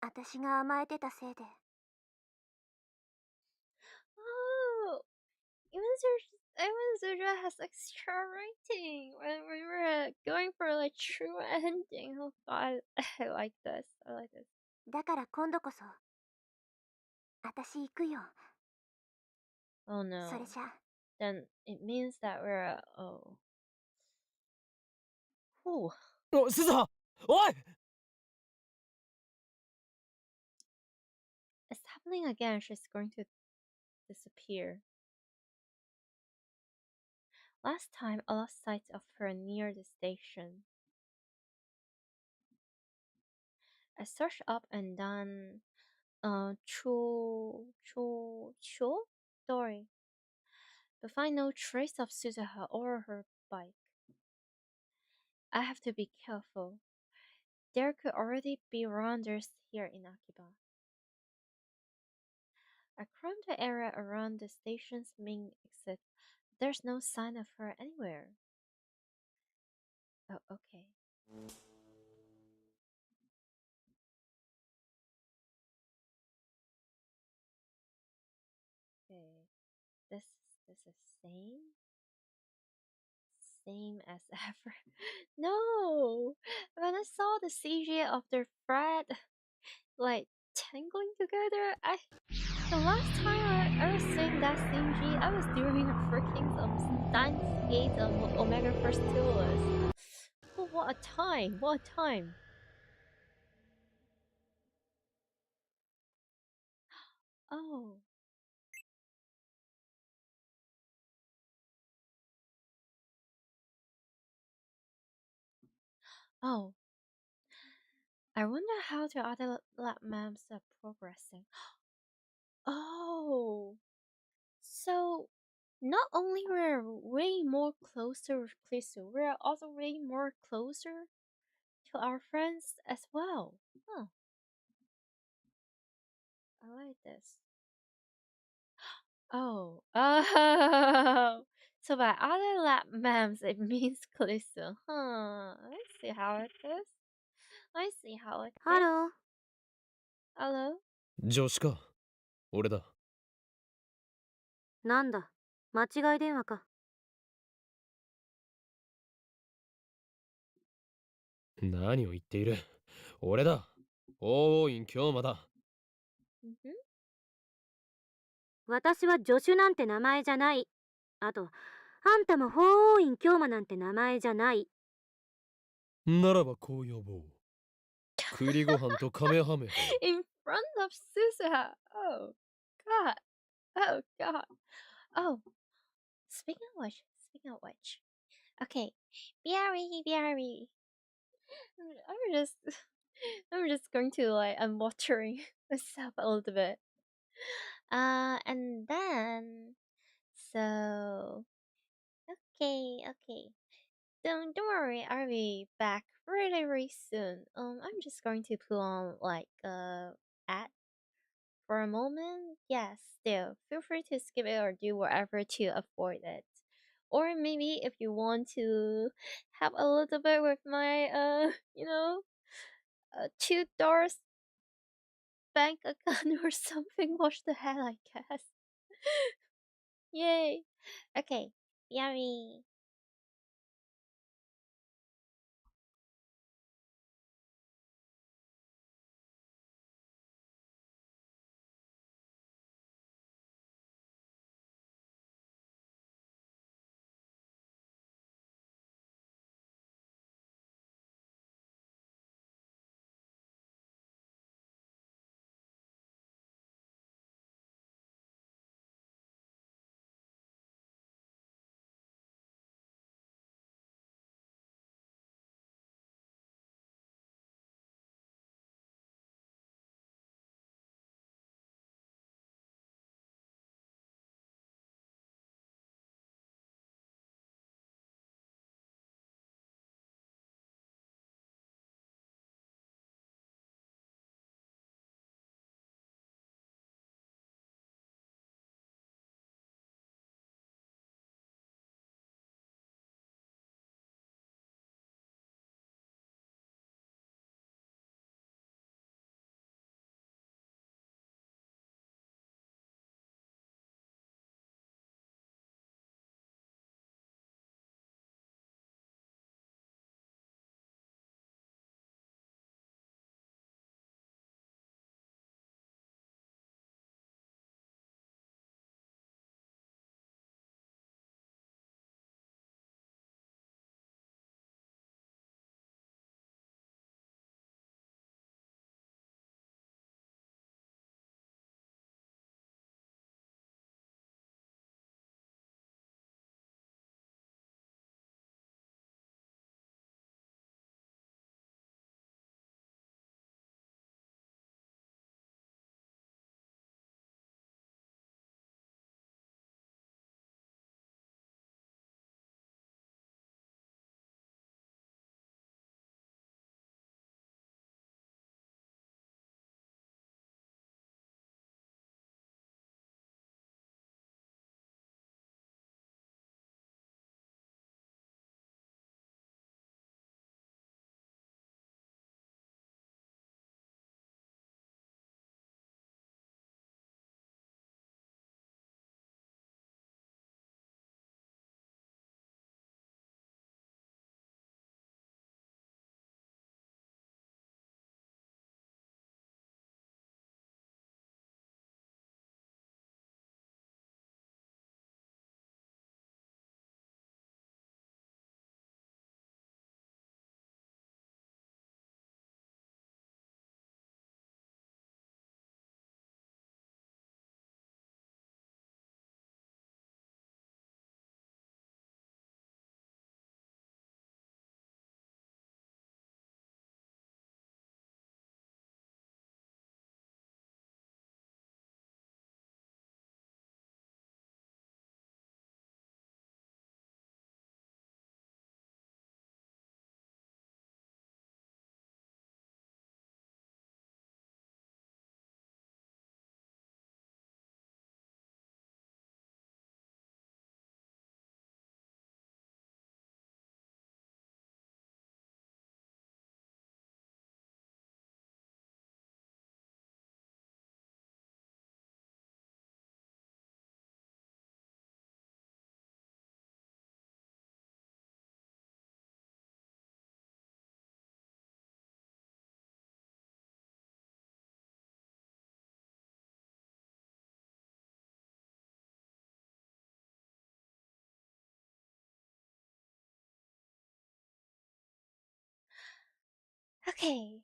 G: 私が甘えてたせいで。
A: Oh. Even Zura has extra rating when we were going for like true ending. Oh god, I like this. I like this.
G: だから今度こそ。私行くよ。
A: Oh no.
G: それじゃ。
A: Then it means that we're oh. Whew.
C: お、スザー！おい！
A: It's happening again. She's going to disappear. Last time I lost sight of her near the station. I searched up and down 초 story, but find no trace of Suzuha or her bike. I have to be careful. There could already be rounders here in Akiba. I combed the area around the station's main exit. There's no sign of her anywhere. Oh, okay. Okay. This is same as ever. No! When I saw the CG of their thread like tangling together, the last time I was seeing that CG, I was doing a freaking Steins Gate Omega First Toolers. Oh, what a time! What a time! Oh. Oh. I wonder how the other lab maps are progressing. Oh. So, not only we're way more closer with Kurisu, we're also way more closer to our friends as well. Huh. I like this. Oh. Oh. So by other lab maps, it means Kurisu. Huh. I see how it is. I see how it is.
G: ハロー。
A: Hello?
C: 助手か。俺だ。
G: なんだ、間違い電話か。
C: 何を言っている。俺だ。王王院京馬だ。
A: Mm-hmm.
G: 私は助手なんて名前じゃない。あと、あんたも法王院京馬なんて名前じゃない。
C: ならばこう呼ぼう。栗ご飯とカメハメハ。
A: In front of Suzuha. Oh, God. Oh, God. Oh, speaking of which, Okay, Biari. I'm just, I'm just going to like, I'm watering myself a little bit. And then, so, okay. Don't worry, I'll be back really soon. I'm just going to put on like ad for a moment. Yes, still feel free to skip it or do whatever to avoid it. Or maybe if you want to have a little bit with my $2 bank account or something, watch the hell I guess. Yay. Okay, yummy. Okay.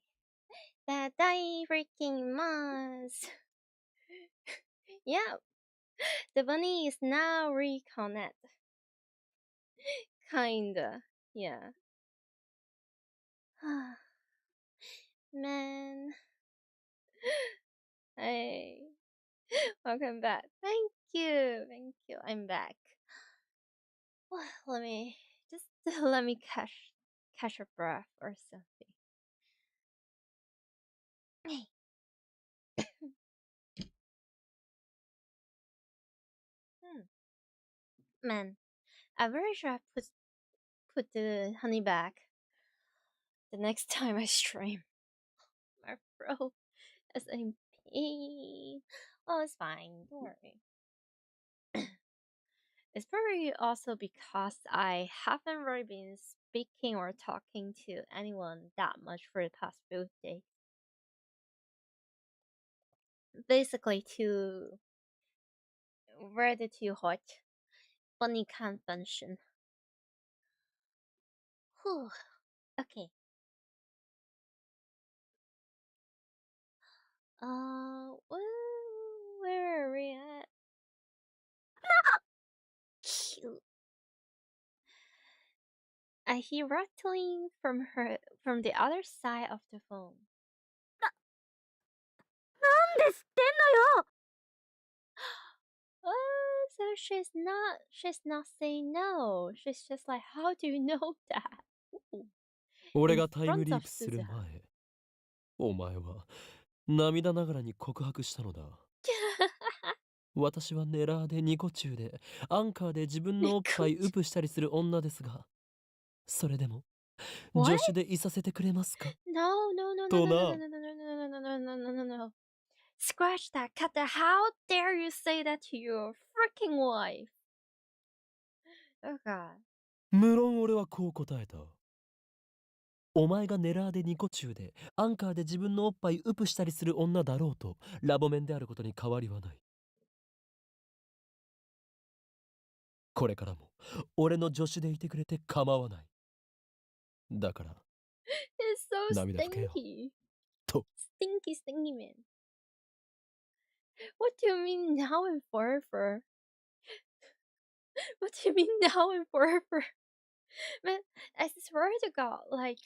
A: That I freaking must. Yeah, the bunny is now reconnected. Kinda. Yeah. Man. Hey. Welcome back. Thank you. Thank you. I'm back. Let me just let me catch a breath or something. Hey. Man, I very sure I put the honey back the next time I stream. My throat is in pain. Oh, it's fine. Don't worry. It's probably also because I haven't really been speaking or talking to anyone that much for the past few days. Basically, too ready too hot. Funny convention. Whew. Okay. Where are we at? Cute. I hear rattling from the other side of the phone.
D: なんで知ってんのよ
A: Oh, so she's not saying no. She's just like, how do you know that? Ooh.
C: 俺
A: In
C: がタイム
A: front
C: リー
A: of
C: プする
A: Suzuha.
C: 前、お前は涙ながらに告白したのだ。私はネラーでニコ中でアンカーで自分のおっぱいウプしたりする女ですが、それでも
A: What?
C: 助手でいさせてくれますか
A: No, no, no, no,
C: と
A: no, no,
C: な。
A: no, no, no, no, no, no, no, no, no, no, no. Scratch that, cut that. How dare you say that to your freaking wife? Oh god.
C: 無論俺はこう答えた。お前がネラーでニコ中でアンカーで自分のおっぱいウプしたりする女だろうとラボメンであることに変わりはない。これからも俺の助手でいてくれて構わない。だから
A: It's so
C: 涙拭けよ
A: stinky.
C: と。
A: Stinky, stinky man. What do you mean now and forever? What do you mean now and forever? Man, I swear to God, like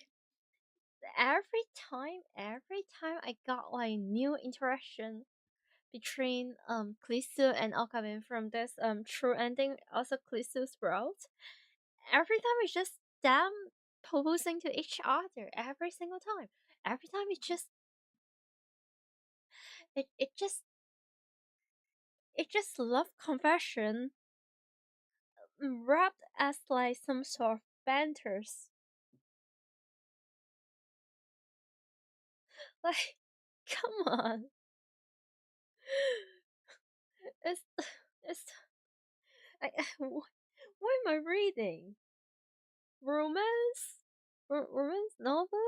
A: every time I got like new interaction between Kurisu and Okabe from this true ending, also Kurisu's world, every time it's just them proposing to each other every single time. Every time it just love confession wrapped as like some sort of banters. Like, come on. It's what am I reading? Romance? Romance novel?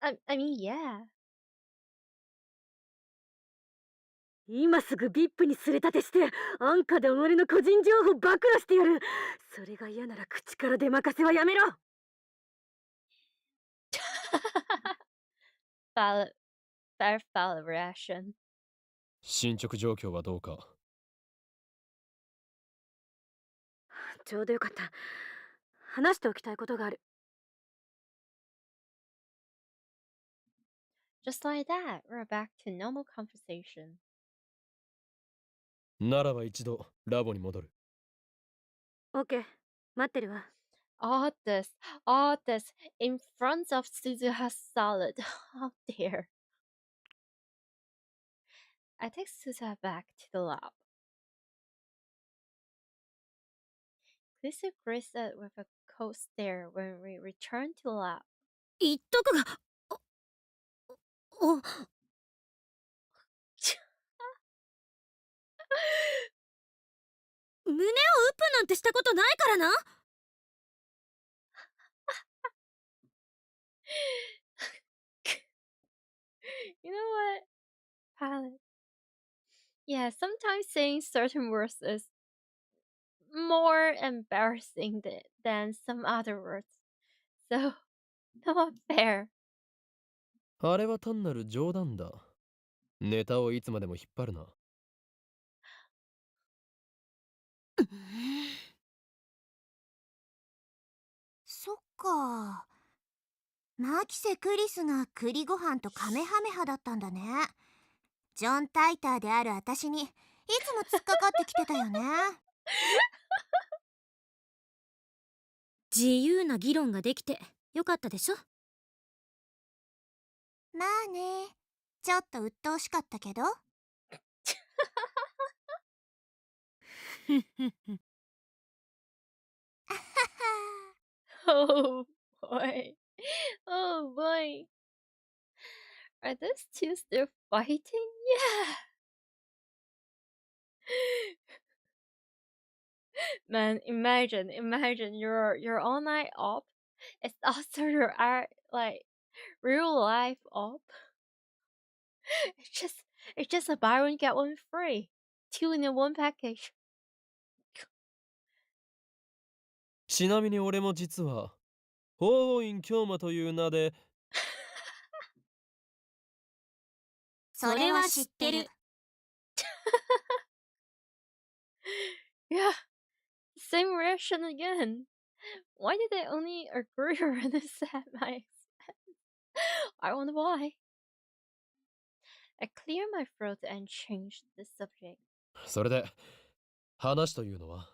A: I mean, yeah.
D: 今すぐ VIP にすれ立てして安価で己の個人情報暴露してやる。それが嫌なら口から出まかせはやめろ。
A: Very valid reaction.
C: 進捗状況はどうか。
D: ちょうどよかった。話しておきたいことがある。
A: Just like that, we're back to normal conversation.
C: ならば一度ラボに戻る。
D: OK、待ってるわ。
A: All this in front of Suzuha's salad. How dare. I take Suzuha back to the lab. Kurisu graced it with a cold stare when we return to the lab.
D: 言っとくが、胸をウプなんてしたことないからな。
A: You know what, Pilot? Yeah, sometimes saying certain words is more embarrassing than some other words. So, not fair.
C: あれは単なる冗談だ。ネタをいつまでも引っ張るな。
G: か。マキセ・クリスが栗ご飯とカメハメハだったんだね。ジョン・タイターである私にいつも突っかかってきてたよね。
D: 自由な議論ができてよかったでしょ。
G: まあね、ちょっと鬱陶しかったけど。
A: Oh boy. Oh boy. Are those two still fighting? Yeah. Man, imagine your all night op. It's also your like real life op. It's just it's just a buy one get one free. Two in one package.
C: ちなみに俺も実は法院京馬という名で
G: それは知ってる。
A: Yeah, same reaction again. Why did they only agree when they said my expense? I wonder why. I cleared my throat and changed the subject.
C: それで話というのは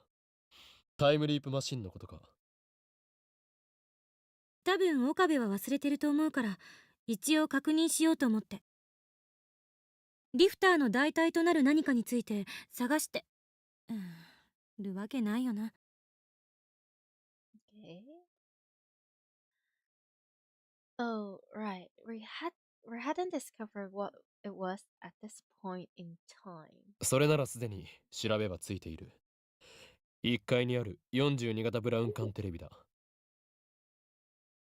C: タイムリープマシンのことか。
D: 多分岡部は忘れてると思うから一応確認しようと思って。リフターの代替となる何かについて探してるわけないよな。
A: Okay. Oh, right. We hadn't discovered what it was at this point in time.
C: それならすでに調べはついている。1階にある42型ブラウン管テレビだ。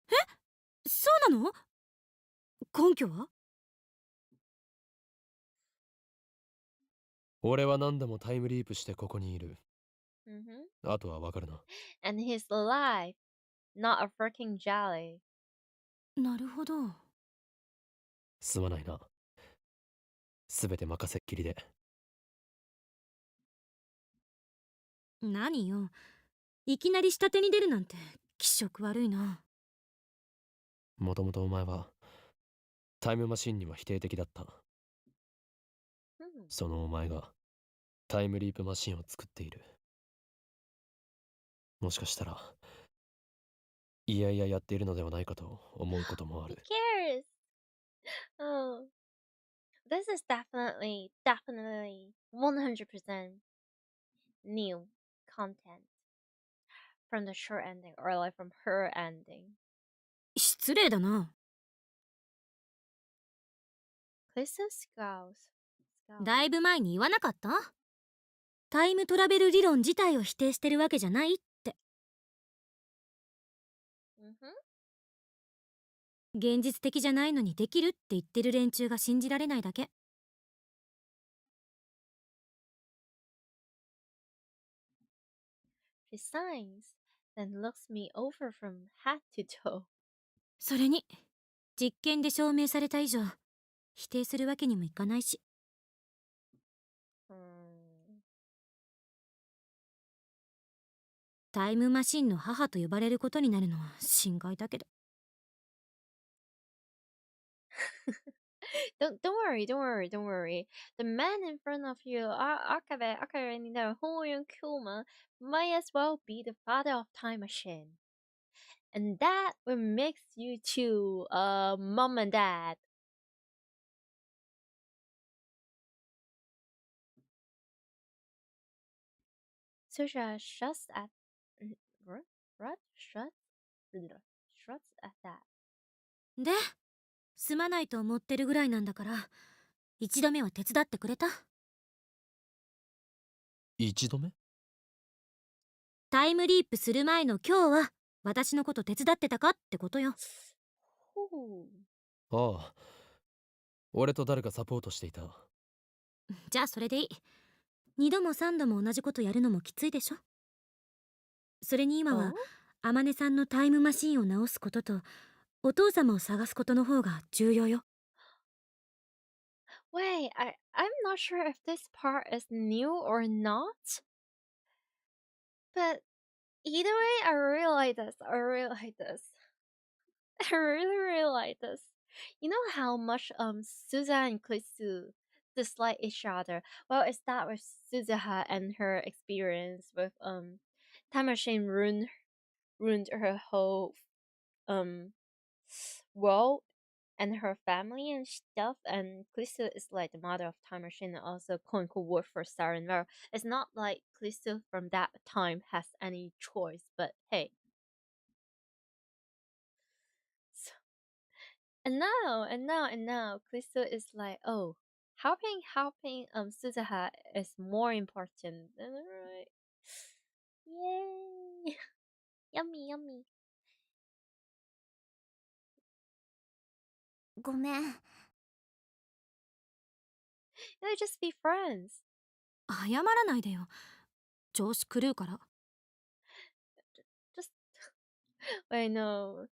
D: え、そうなの？根拠は？
C: 俺は何度もタイムリープしてここにいる。あとはわかるな。
A: And he's alive, not a freaking jelly.
D: なるほど。
C: すまないな。すべて任せっきりで。
D: 何よ。いきなり下手に出るなんて気色悪いな。
C: もともとお前はタイムマシンには否定的だった。そのお前がタイムリープマシンを作っている。もしかしたらいやいややっているのではないかと思うこともある。
A: Who cares? Oh, this is definitely 100% new content from the short ending or like from her ending.
D: 失礼だな。
A: Kurisu scows.
D: だいぶ前に言わなかった？タイムトラベル理論自体を否定してるわけじゃないって。現実的じゃないのにできるって言ってる連中が信じられないだけ。
A: She signs, then looks me over from head to toe.
D: それに実験で証明された以上否定するわけにもいかないし。タイムマシンの母と呼ばれることになるのは心外だけど。
A: Don't worry. The man in front of you, Akabe no Hoyun Kuma, might as well be the father of time machine. And that will mix you two, mom and dad. Susha shuts at that.
D: で、すまないと思ってるぐらいなんだから一度目は手伝ってくれた？
C: 一度目？
D: タイムリープする前の今日は私のこと手伝ってたかってことよ。
C: ああ、俺と誰かサポートしていた。
D: じゃあそれでいい。2度も3度も同じことやるのもきついでしょ。それに今はあまねさんのタイムマシンを直すこととお父様を探すことの方が重要よ。
A: Wait, I'm not sure if this part is new or not. But Either way, I really like this. I really like this. I really like this. You know how much Suza and Kurisu dislike each other? Well, it starts with Suzuha and her experience with Time Machine ruined her whole um world and her family and stuff, and Kurisu is like the mother of Time Machine and also quote unquote work for Siren Mirror. It's not like Kurisu from that time has any choice, but hey. So, and now Kurisu is like, oh, helping Suzuha is more important. Right? Yay. Yummy, yummy.
D: ごめん。
A: They just be friends.
D: 謝らないでよ。調子狂うから。
A: Just wait, no.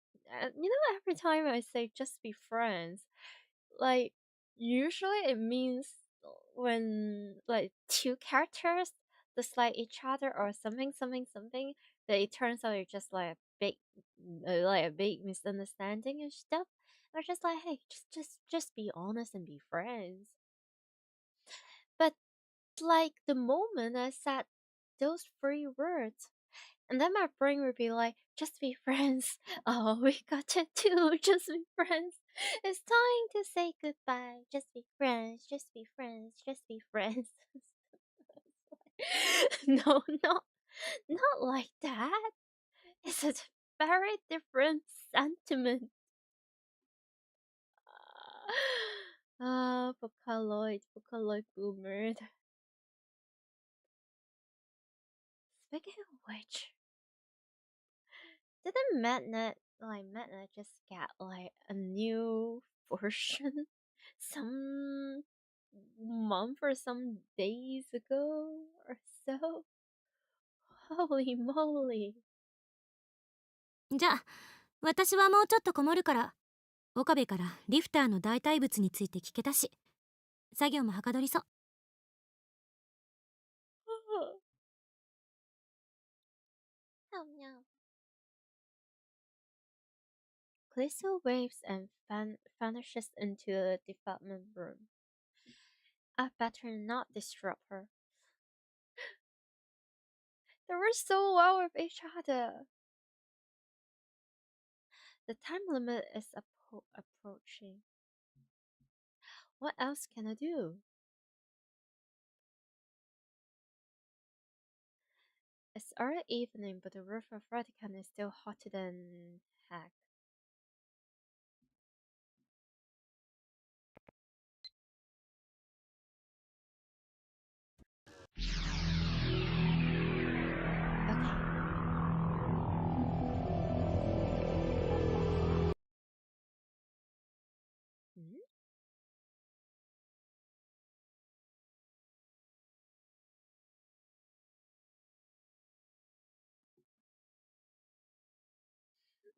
A: You know, every time I say just be friends, like usually it means when like two characters dislike each other or something, but it turns out it's just like a big misunderstanding and stuff. Or just like, hey, just be honest and be friends. But like the moment I said those three words, and then my brain would be like, just be friends. Oh, we got to do just be friends. It's time to say goodbye. Just be friends, just be friends, just be friends. No, not like that. It's a very different sentiment. Vocaloid boomer. Speaking of which, didn't Metnet just get like a new version some month or some days ago or so? Holy moly.
D: じゃあ、私はもうちょっとこもるから。岡部からリフターの代替物について聞けたし、作業もはかどりそう。
A: Oh no. Kurisu waves and vanishes into the development room. I better not disrupt her. They were so well with each other. The time limit is approaching. What else can I do? It's early evening, but the roof of Vatican is still hotter than heck. Okay. Hmm?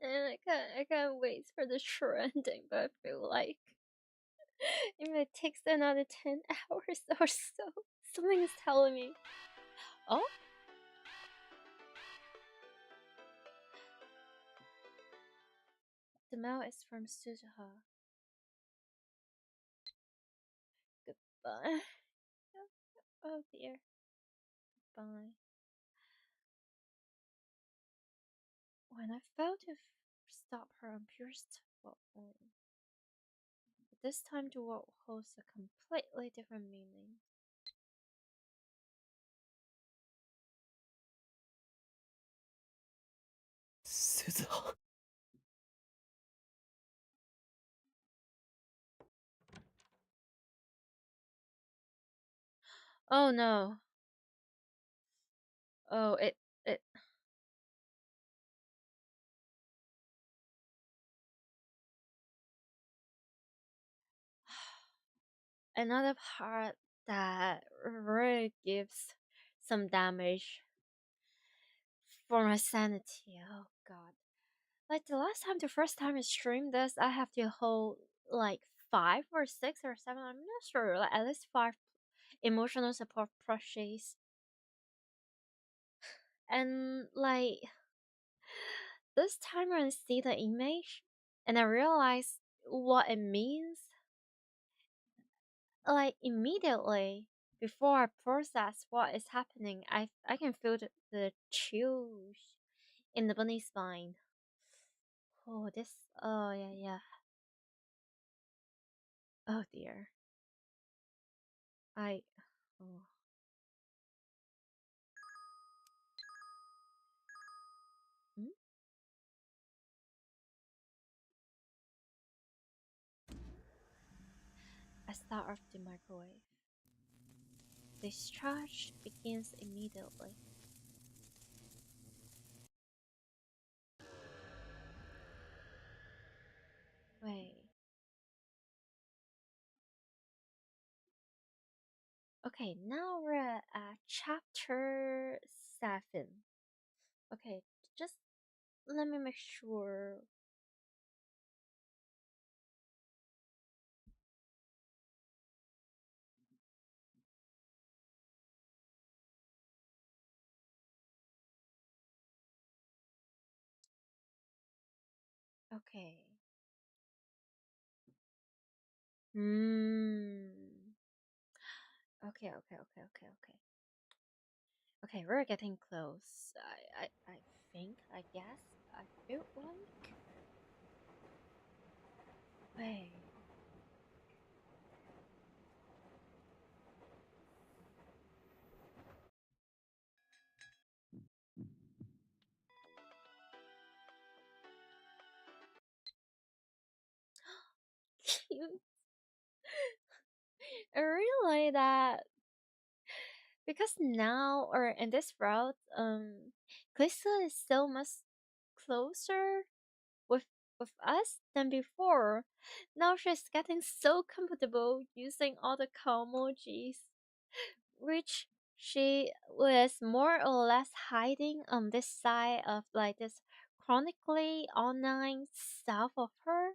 A: And I can't wait for the trending, but I feel like it might take another 10 hours or so. Something is telling me. Oh? The mail is from Suzuha. Goodbye. Oh dear. Goodbye. When I failed to stop her on pure stop, but this time the word holds a completely different meaning.
C: Suzuha.
A: Oh no. Oh, it. Another part that really gives some damage for my sanity. Oh god. Like the first time I streamed this, I have to hold like 5 or 6 or 7, I'm not sure, like at least 5 emotional support plushies. And like this time I see the image and I realize what it means. Like immediately before I process what is happening, I can feel the chills in the bunny's spine. Oh, this. Oh, yeah, yeah. Oh, dear. I. Oh. Hmm? I start off the microwave. Discharge begins immediately. Wait. Okay, now we're at chapter 7. Okay, just let me make sure. Okay. Okay. Okay, we're getting close. I think, I guess, I feel like. Wait. Cute. I really like that because now or in this route, Kurisu is so much closer with with us than before. Now she's getting so comfortable using all the emojis, which she was more or less hiding on this side of like this chronically online self of her,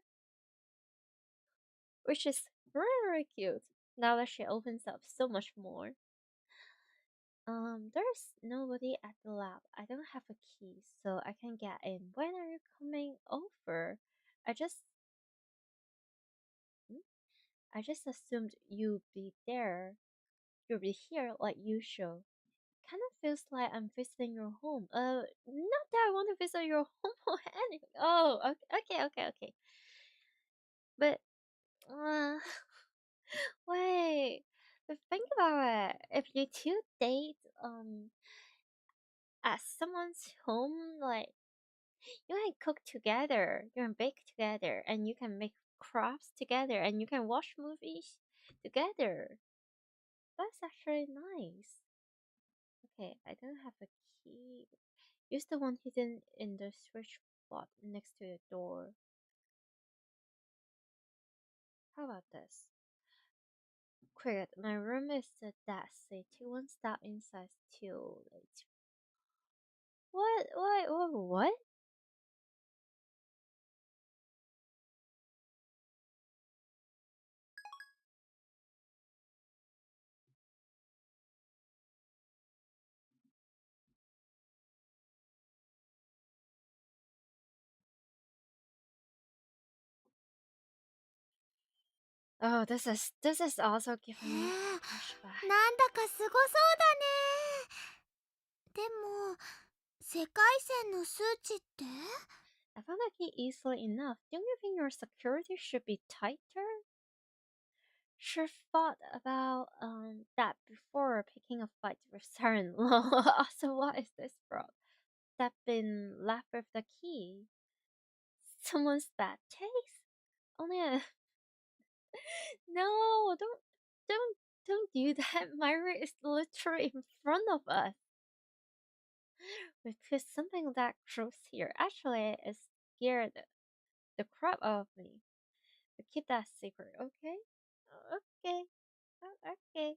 A: which is very cute. Now that she opens up so much more. There's nobody at the lab. I don't have a key, so I can get in. When are you coming over? I just, hmm? I just assumed you'd be there. You'll be here like usual. Kind of feels like I'm visiting your home. Not that I want to visit your home or anything. Oh, okay. But, uh, wait. But think about it. If you two date, at someone's home, like, you can cook together, you can bake together, and you can make crafts together, and you can watch movies together. That's actually nice. Okay, I don't have a key. Use the one hidden in the switch spot next to the door. How about this? Quick, my room is the desk. Say two one step inside too late. What? Oh, this is also giving me flashback.
G: なんだかすごそうだね。でも世界線の数値って
A: I found a key easily enough. Don't you think your security should be tighter? Sure thought about that before picking a fight with Siren. Also, what is this, bro? That been left with the key? Someone's bad taste? Only a no, don't do that. Myra is literally in front of us. We put something that close here. Actually, it scared the crap out of me. But keep that secret, okay? Okay. Okay.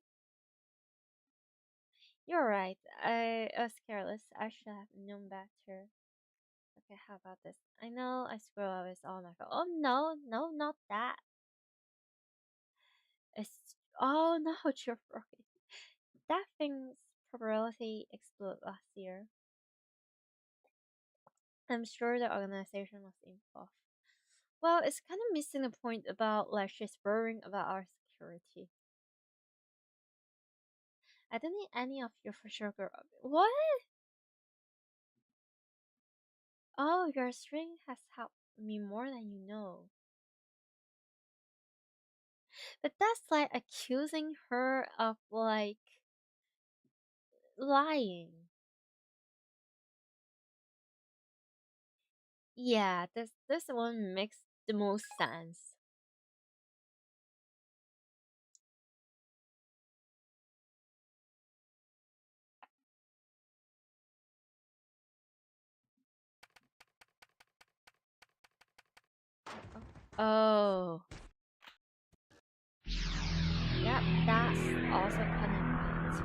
A: You're right. I was careless. I should have known better. Okay, how about this? I know I screw up. It's all my fault. Oh no, not that. It's oh no, you're right. That thing's probability exploded last year. I'm sure the organization was involved. Well, it's kind of missing the point about like she's worrying about our security. I don't need any of you for sure, girl. What? Oh, your string has helped me more than you know. But that's like accusing her of like lying. Yeah, this one makes the most sense. Oh. Yep, that's also kind of right.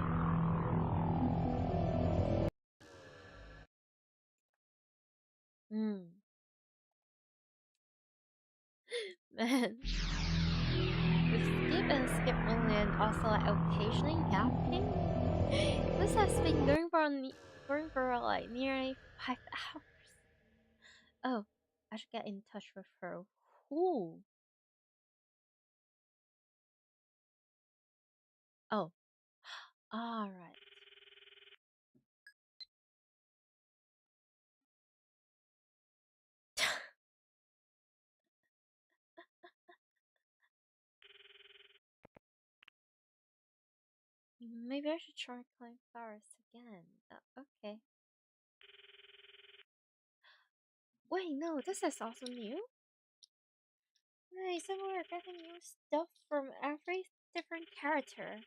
A: Hmm. Man. With Skip and Skip only and also like occasionally yapping. This has been going for like nearly 5 hours. Oh, I should get in touch with her. Who? Oh, alright. Maybe I should try climb flowers again. Okay. Wait, no, this is also new? Right, so we're getting new stuff from every different character.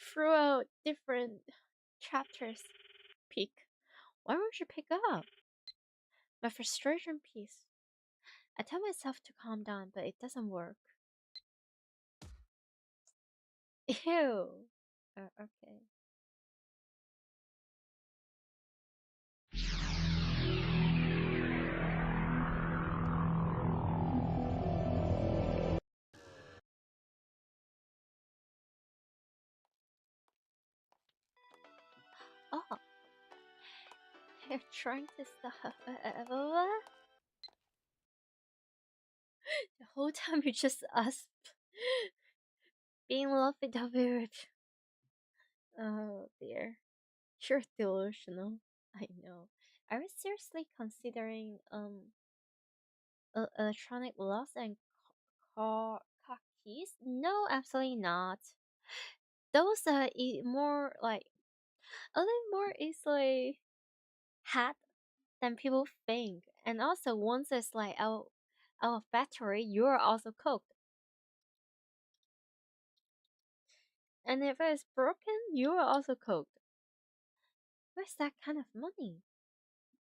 A: Throughout different chapters. Pick. Why won't you pick up? My frustration piece. I tell myself to calm down, but it doesn't work. Ew. Okay. Oh, they're trying to stop. The whole time you just us being loved with the weird. Oh dear. You're delusional. I know. I was seriously considering electronic gloves and car keys. No, absolutely not. Those are more like a little more easily hacked than people think. And also, once it's like out of battery, you're also cooked. And if it's broken, you are also cooked. Where's that kind of money?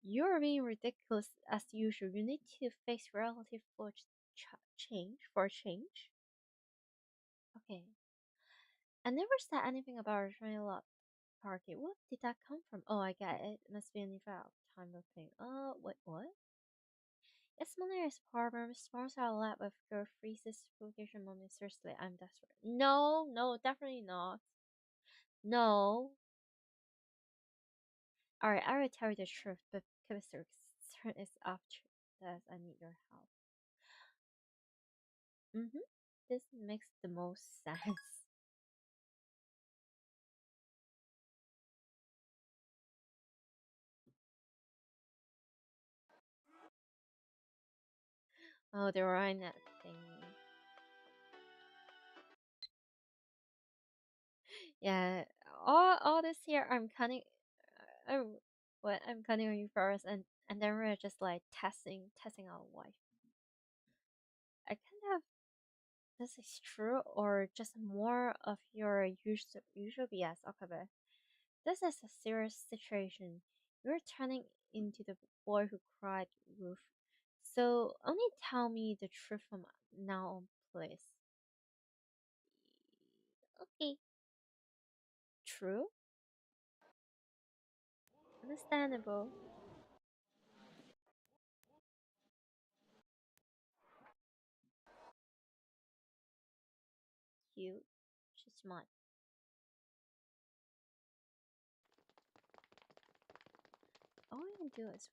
A: You're being ridiculous as usual. You need to face relative for change. Okay. I never said anything about a train lot party. What did that come from? Oh, I get it. Must be an event time of thing. Wait, what? Yes, money is problem. Sponsor a lab of girl freezes vacation moment. Seriously, I'm desperate. No, definitely not. No. Alright, I will tell you the truth, but Kibster is after that. I need your help. This makes the most sense. Oh, the Rhinet thingy. Yeah, all this here, I'm cutting. I'm cutting you first, and then we're just like testing our wife. I kind of this is true or just more of your usual BS. Okay, but this is a serious situation. You're turning into the boy who cried wolf. So only tell me the truth from now on, please. Okay. True? Understandable. Cute. She's smart. do is.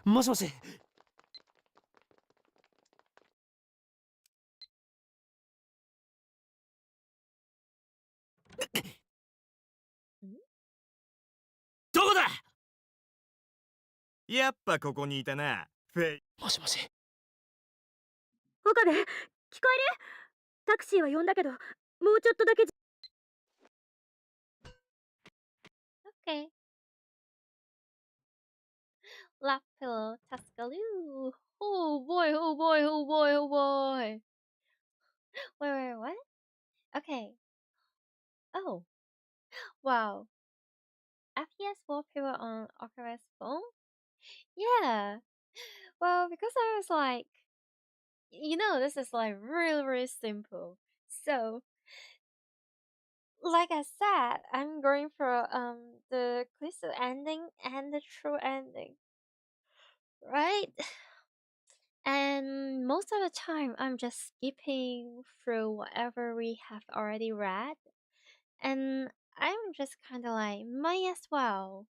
C: もしもし。どこだ。
I: やっぱここにいたな、フェイ。
C: もしもし。
D: 岡部、聞こえる？タクシーは呼んだけど、もうちょっとだけ。
A: Okay. рақ.тэл Tuscaloosa. Oh boy, oh boy, oh boy, oh boy. Wait, what? Okay. Oh. Wow. FPS wallpaper on Oculus phone? Yeah. Well, because I was like, this is like really, really simple. So, like I said, I'm going for the Kurisu ending and the true ending, right? And most of the time, I'm just skipping through whatever we have already read, and I'm just kind of like, might as well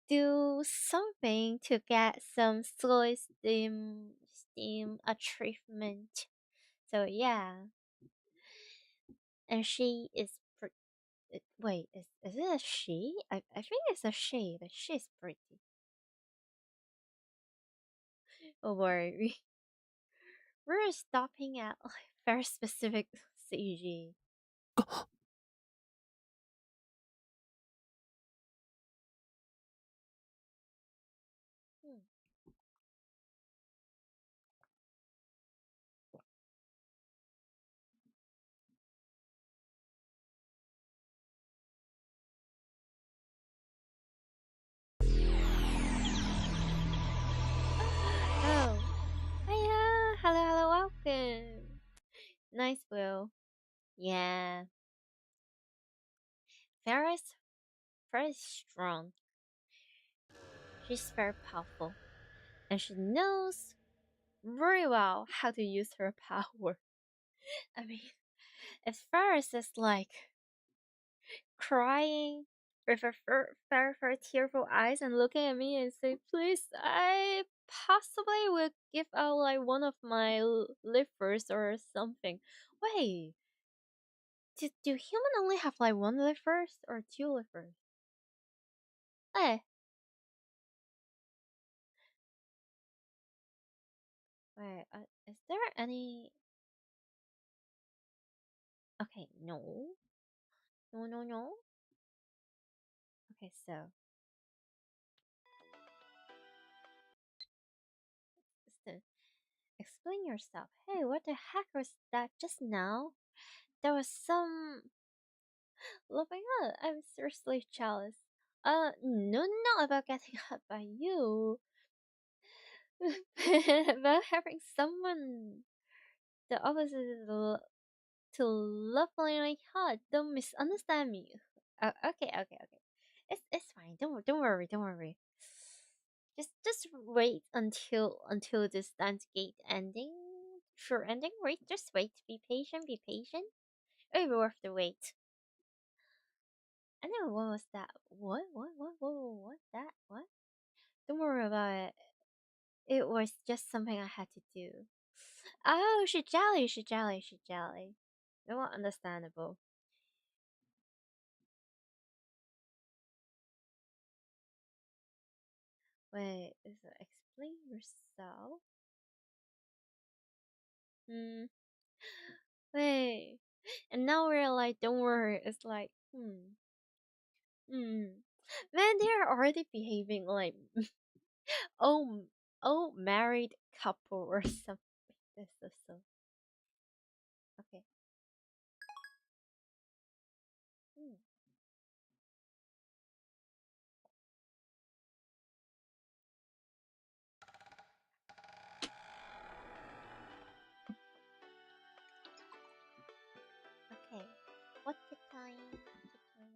A: do something to get some silly Steam achievement. So yeah, and she is wait, is it a she? I think it's a she, but she's pretty. Oh boy, we're stopping at like very specific CG. Hmm. Oh, hiya, hello, welcome. Nice, Will. Yeah, Ferris, very strong. She's very powerful, and she knows very well how to use her power. I mean, if Ferris is like crying with her very, very tearful eyes and looking at me and say, "Please, I possibly will give out like one of my livers or something." Wait, do human only have like one livers or two livers? Hey, wait, is there any? Okay, no, no, no, no. Okay, so explain yourself. Hey, what the heck was that just now? There was some. Oh my god, I'm seriously jealous. No, not about getting hurt by you, about having someone the opposite to lovely hot. Don't misunderstand me. Okay, okay, okay. It's fine. Don't worry, don't worry. Just wait until this dance gate ending. Sure ending. Wait, just wait. Be patient. Be patient. It'll be worth the wait. I know what was that? What that? What? Don't worry about it. It was just something I had to do. Oh, she jelly, she jelly, she jelly. No, understandable. Wait, is it explain yourself? Hmm. Wait. And now we're like, don't worry. It's like, Man, they're already behaving like, oh, married couple or something. This is so. Okay. Hmm. Okay. What's the time?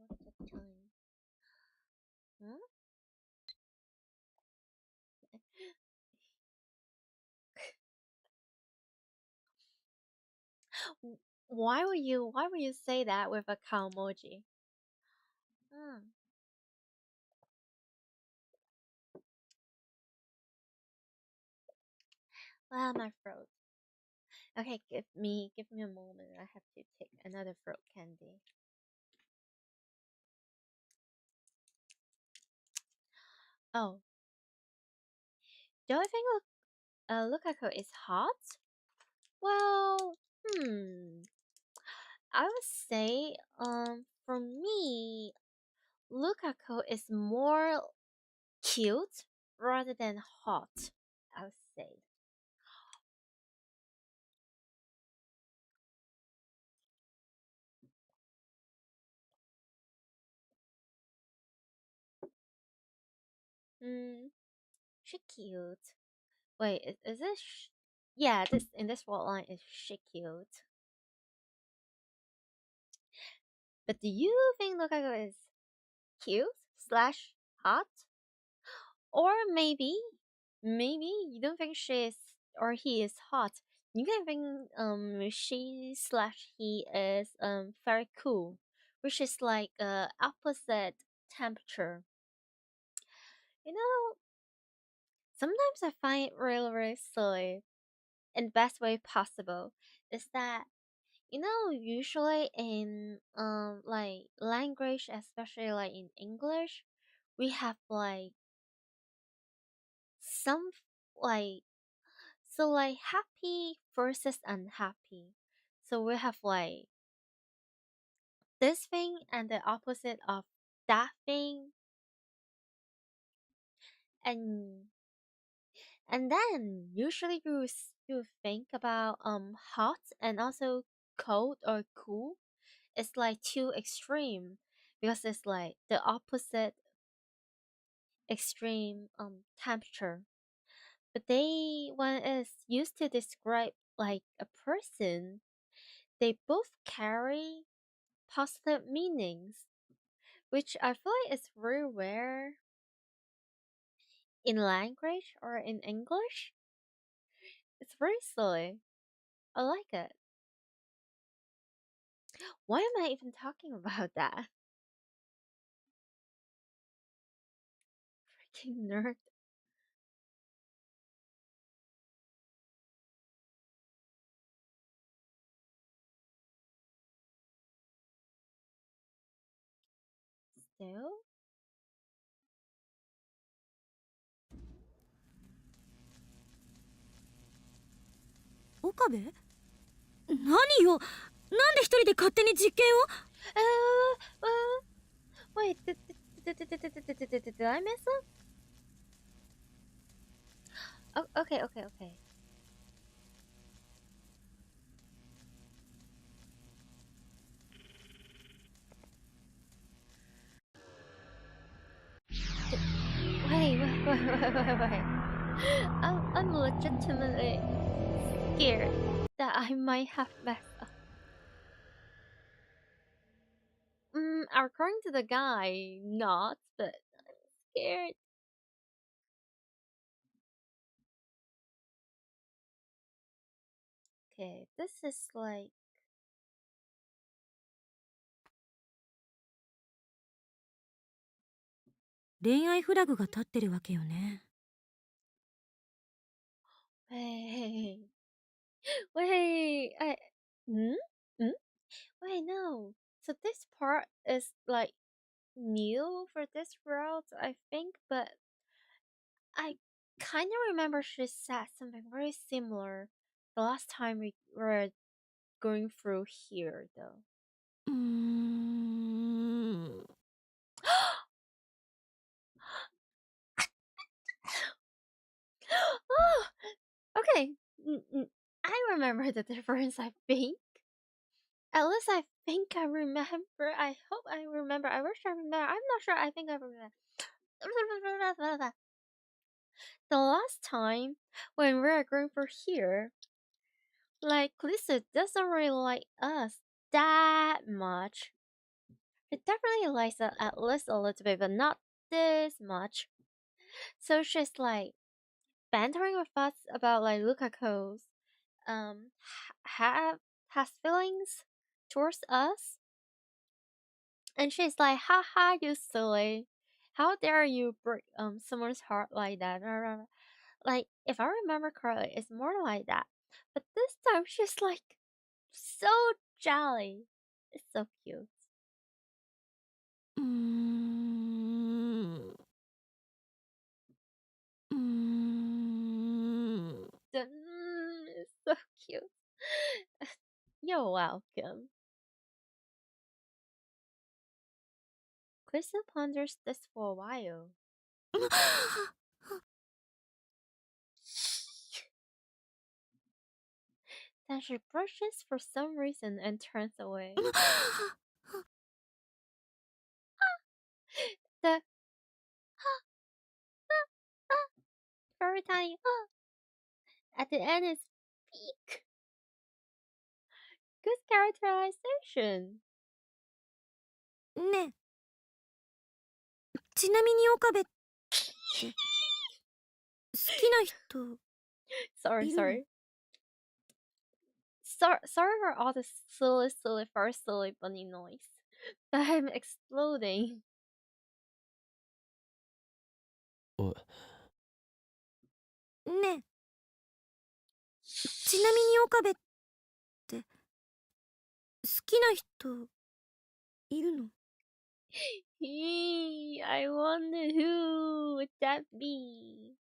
A: What's the time? Hmm? Why would you say that with a cow emoji? Hmm. Wow, my throat. Okay, give me a moment. I have to take another throat candy. Oh, do I think Lukaku is hot? Well, I would say, for me, Lukaku is more cute rather than hot. I would say. She cute. Wait, is this? Yeah, this in this word line is she cute. But do you think Lukaku is cute slash hot? Or maybe you don't think she is or he is hot. You can think she slash he is very cool, which is like opposite temperature. You know, sometimes I find it really really silly in the best way possible. Is that usually in like language, especially like in English, we have like some like so like happy versus unhappy. So we have like this thing and the opposite of that thing, and then usually you think about hot and also cold or cool. It's like too extreme because it's like the opposite extreme temperature. But they when it's used to describe like a person, they both carry positive meanings, which I feel like is very rare in language or in English. It's very silly. I like it. Why am I even talking about that? Freaking nerd. Still?
D: 岡部？何よ、なんで一人で勝手に実験を？
A: Wait, did I mess up? Oh, okay. Wait. I'm legitimately scared that I might have messed up. According to the guy, not, but I'm scared. Okay, this is like
D: 恋愛フラグが立ってるわけよね。
A: wait, wait, no. So this part is like new for this route, I think, but I kind of remember she said something very similar the last time we were going through here, though.
D: うーん。
A: Okay, I remember the difference, I think. At least I think I remember. I hope I remember. I wish I remember. I'm not sure. I think I remember. The last time when we were going for here, like Lisa doesn't really like us that much. It definitely likes us at least a little bit, but not this much. So she's like bantering with us about like Lukaku's has feelings towards us, and she's like, "Haha, you silly! How dare you break someone's heart like that?" Like, if I remember correctly, it's more like that. But this time she's like so jolly. It's so cute.
D: うーんうーん
A: It's so cute. You're welcome. Kurisu ponders this for a while. Then she blushes for some reason and turns away. The very tiny at the end is peak. Good characterization.
D: ねえちなみに岡部って好きな人
A: Sorry,
D: いるの
A: sorry for all the silly, very silly bunny noise. But I'm exploding.
C: お
D: ねえちなみに岡部って好きな人いるの
A: I wonder who would that be?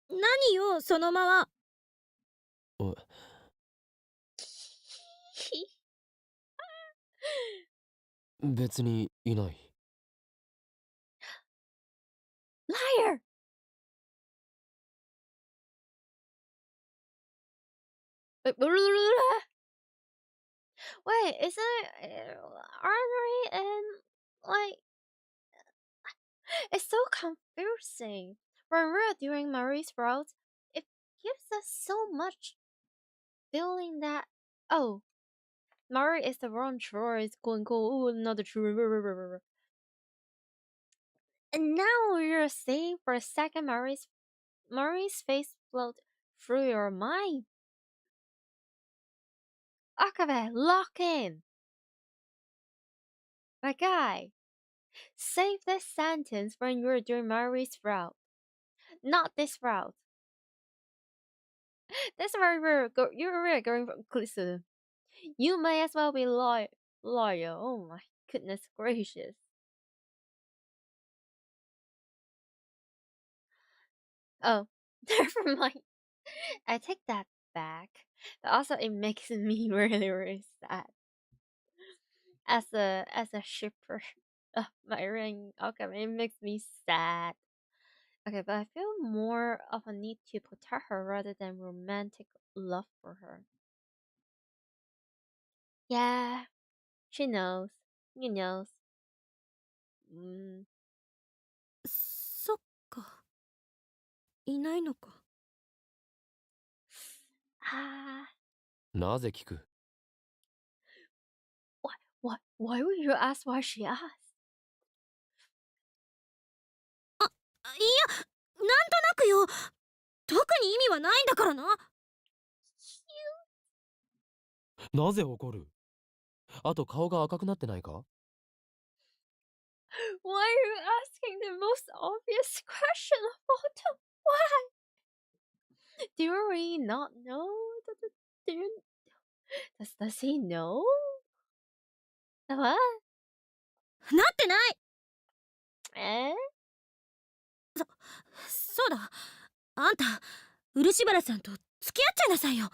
D: 何よその間は
C: お別にいない
A: Liar! Wait, isn't it artery and like it's so confusing. When we're doing Marie's route, it gives us so much feeling that Marie is the wrong choice. Go another choice. And now you're saying for a second Marie's face float through your mind. Akabe, lock in. My guy, save this sentence when you're doing Marie's route. Not this route. This is where you're really going from Kurisu. You may as well be loyal. Oh my goodness gracious. Oh, never mind. I take that back. But also, it makes me really, really sad. As a shipper of Myra and Okami, it makes me sad. Okay, but I feel more of a need to protect her rather than romantic love for her. Yeah, she knows. He knows.
D: そっかいないのか
A: Ah,
C: なぜ聞く
A: why would you ask why she asked?
D: いやなんとなくよ特に意味はないんだからな
C: なぜ怒るあと顔が赤くなってないか
A: Why are you asking the most obvious question of all time? Why? Do you really not know? Does he know? What?
D: なってない
A: Eh?
D: そうだあんた漆原さんと付き合っちゃいなさいよ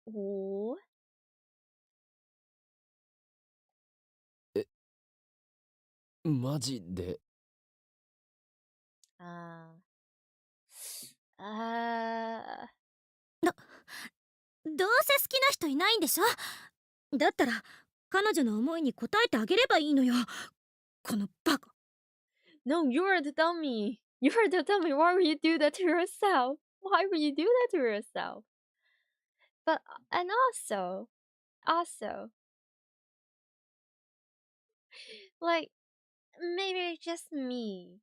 A: What?
C: マジで
D: どうせ好きな人いないんでしょだったら彼女の思いに応えてあげればいいのよこのバカ
A: No, you're the dummy. You're the dummy. Why would you do that to yourself? Why would you do that to yourself? But and also, like maybe just me,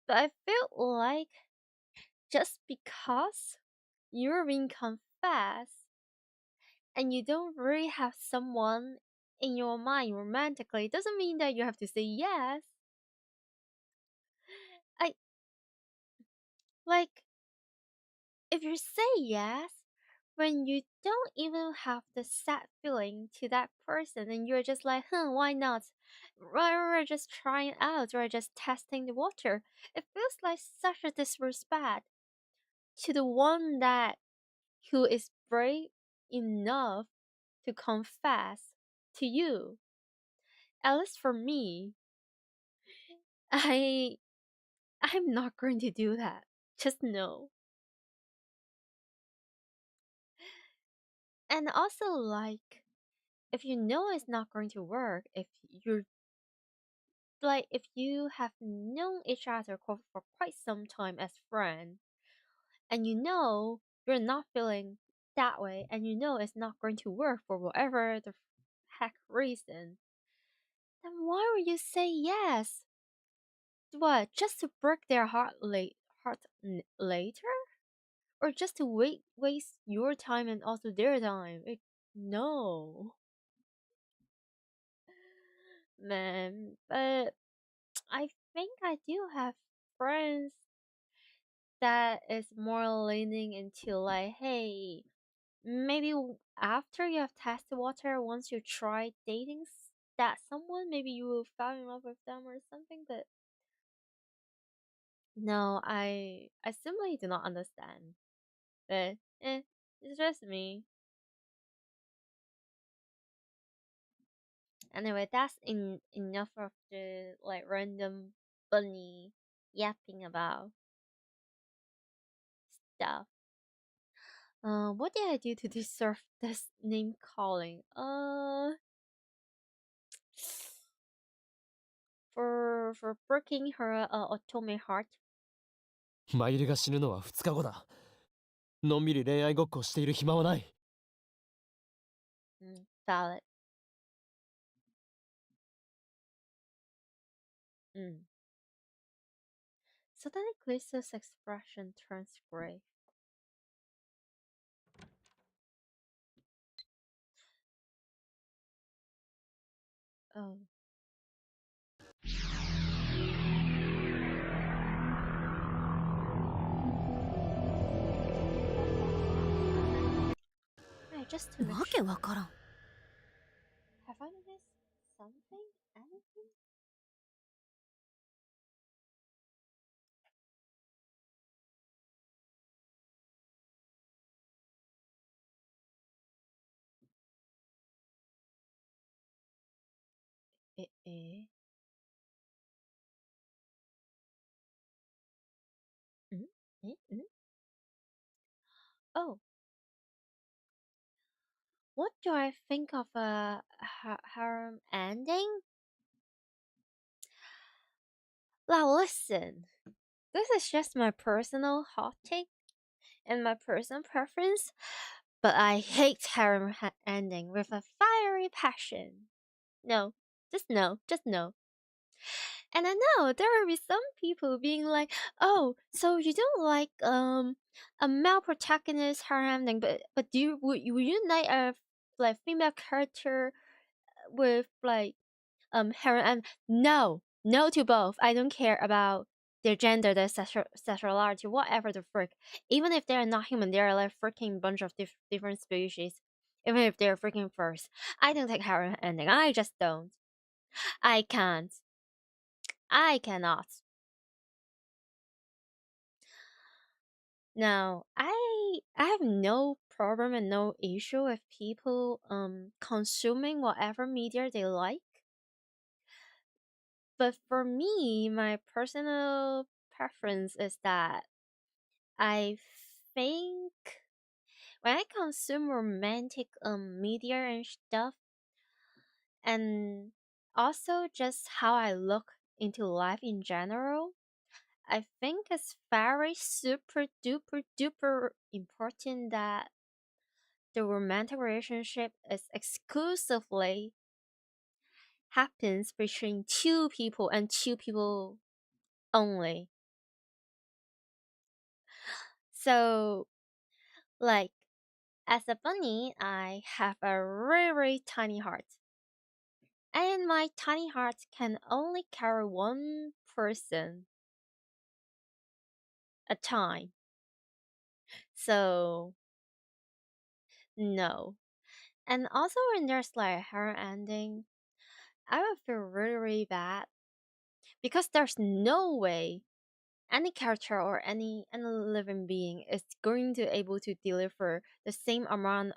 A: but I feel like just because you're being confessed and you don't really have someone in your mind romantically doesn't mean that you have to say yes. Like, if you say yes when you don't even have the sad feeling to that person and you're just like, why not? We're just trying out, we're just testing the water. It feels like such a disrespect to the one that who is brave enough to confess to you. At least for me, I I'm not going to do that. Just know. And also, like, if you know it's not going to work, if you have known each other for quite some time as friends, and you know you're not feeling that way, and you know it's not going to work for whatever the heck reason, then why would you say yes? What, just to break their later? Or just to waste your time and also their time? No. Man, but I think I do have friends that is more leaning into like, hey, maybe after you have tested water, once you try dating that someone, maybe you will fall in love with them or something. But no, I simply do not understand. But it's just me. Anyway, that's enough of the like random bunny yapping about stuff. What did I do to deserve this name calling? For breaking her otome heart.
C: マユリが死ぬのは2日後だ。のんびり恋愛ごっこしている暇はない。
A: Valid. Suddenly Kurisu's expression turns grave. Oh. Right, just to make
D: わけ
A: sure.
D: わからん。
A: Have I missed something? Anything? Eh? Oh. What do I think of a harem ending? Now listen, this is just my personal hot take and my personal preference, but I hate harem ending with a fiery passion. No, just no, just no. And I know there will be some people being like, "Oh, so you don't like a male protagonist harem ending, but would you like a like female character with like harem?" And no to both. I don't care about their gender, their sexuality, whatever the frick. Even if they're not human, they're like freaking bunch of different species. Even if they're freaking first, I don't take harem ending. I just don't. I can't. I cannot. Now, I have no problem and no issue with people consuming whatever media they like. But for me, my personal preference is that I think when I consume romantic media and stuff, and also just how I look into life in general, I think it's very super duper duper important that the romantic relationship is exclusively happens between two people and two people only. So, like, as a bunny, I have a very tiny heart. And my tiny heart can only carry one person. a time. So no. And also when there's like her ending, I would feel really, really bad because there's no way any character or any living being is going to able to deliver the same amount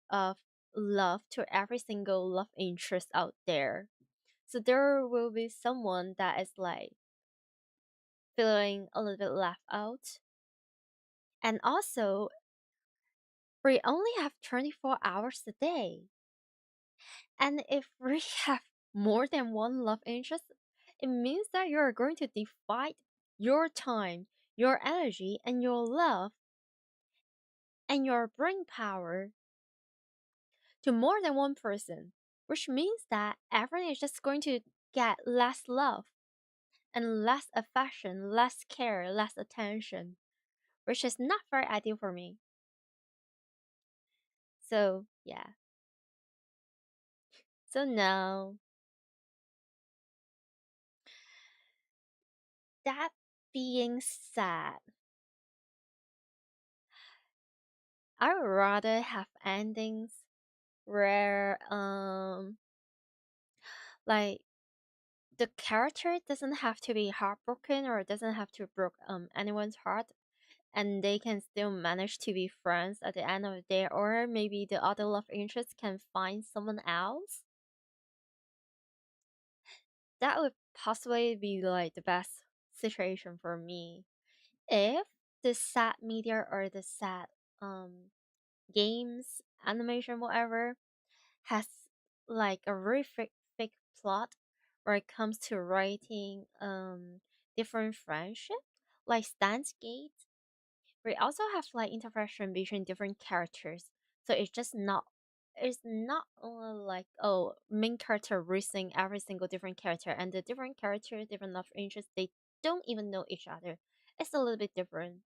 A: of love to every single love interest out there. So there will be someone that is like feeling a little bit left out. And also, we only have 24 hours a day. And if we have more than one love interest, it means that you're going to divide your time, your energy, and your love and your brain power to more than one person, which means that everyone is just going to get less love and less affection, less care, less attention, which is not very ideal for me. So, yeah. So, no. That being said, I would rather have endings where, like, the character doesn't have to be heartbroken or doesn't have to break anyone's heart, and they can still manage to be friends at the end of the day, or maybe the other love interest can find someone else. That would possibly be like the best situation for me. If the sad media or the sad games, animation, whatever, has like a very fake plot where it comes to writing different friendship, like Steins. We also have like interaction between different characters, so it's not only like, oh, main character racing every single different character, and the different characters, different love interests, they don't even know each other. It's a little bit different.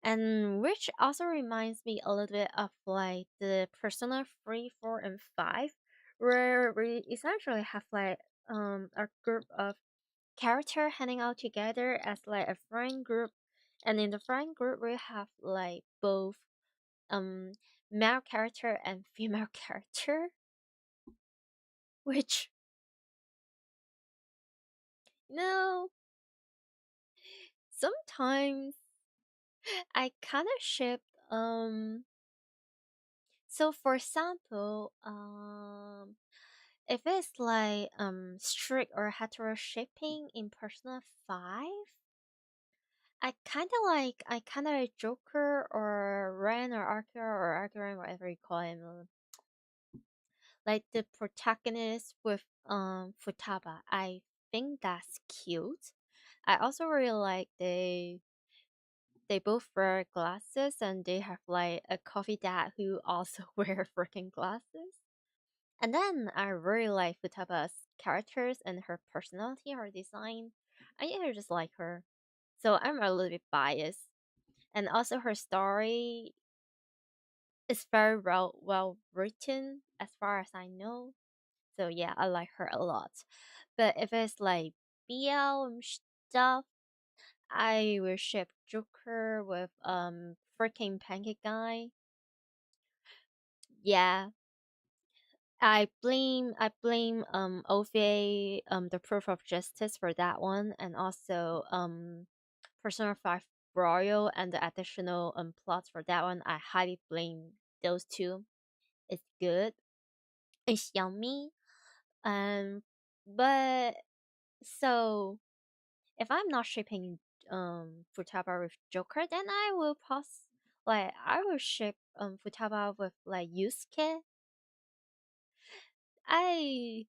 A: And which also reminds me a little bit of like the Persona 3, 4, and 5, where we essentially have like a group of character hanging out together as like a friend group, and in the friend group we have like both um male character and female character, which, no, sometimes I kind of ship so for example, if it's like strict or hetero shipping in Persona 5, I kinda like Joker or Ren or Archer or Archer, whatever you call him. Like the protagonist with Futaba. I think that's cute. I also really like they both wear glasses and they have like a coffee dad who also wear freaking glasses. And then I really like Futaba's characters and her personality, her design. I just like her. So I'm a little bit biased. And also her story is very well written as far as I know. So yeah, I like her a lot. But if it's like BL and stuff, I will ship Joker with freaking Pancake Guy. Yeah, I blame OVA the Proof of Justice for that one, and also Persona 5 Royal and the additional plots for that one. I highly blame those two. It's good. It's yummy. But so if I'm not shipping Futaba with Joker, then I will ship Futaba with like Yusuke. I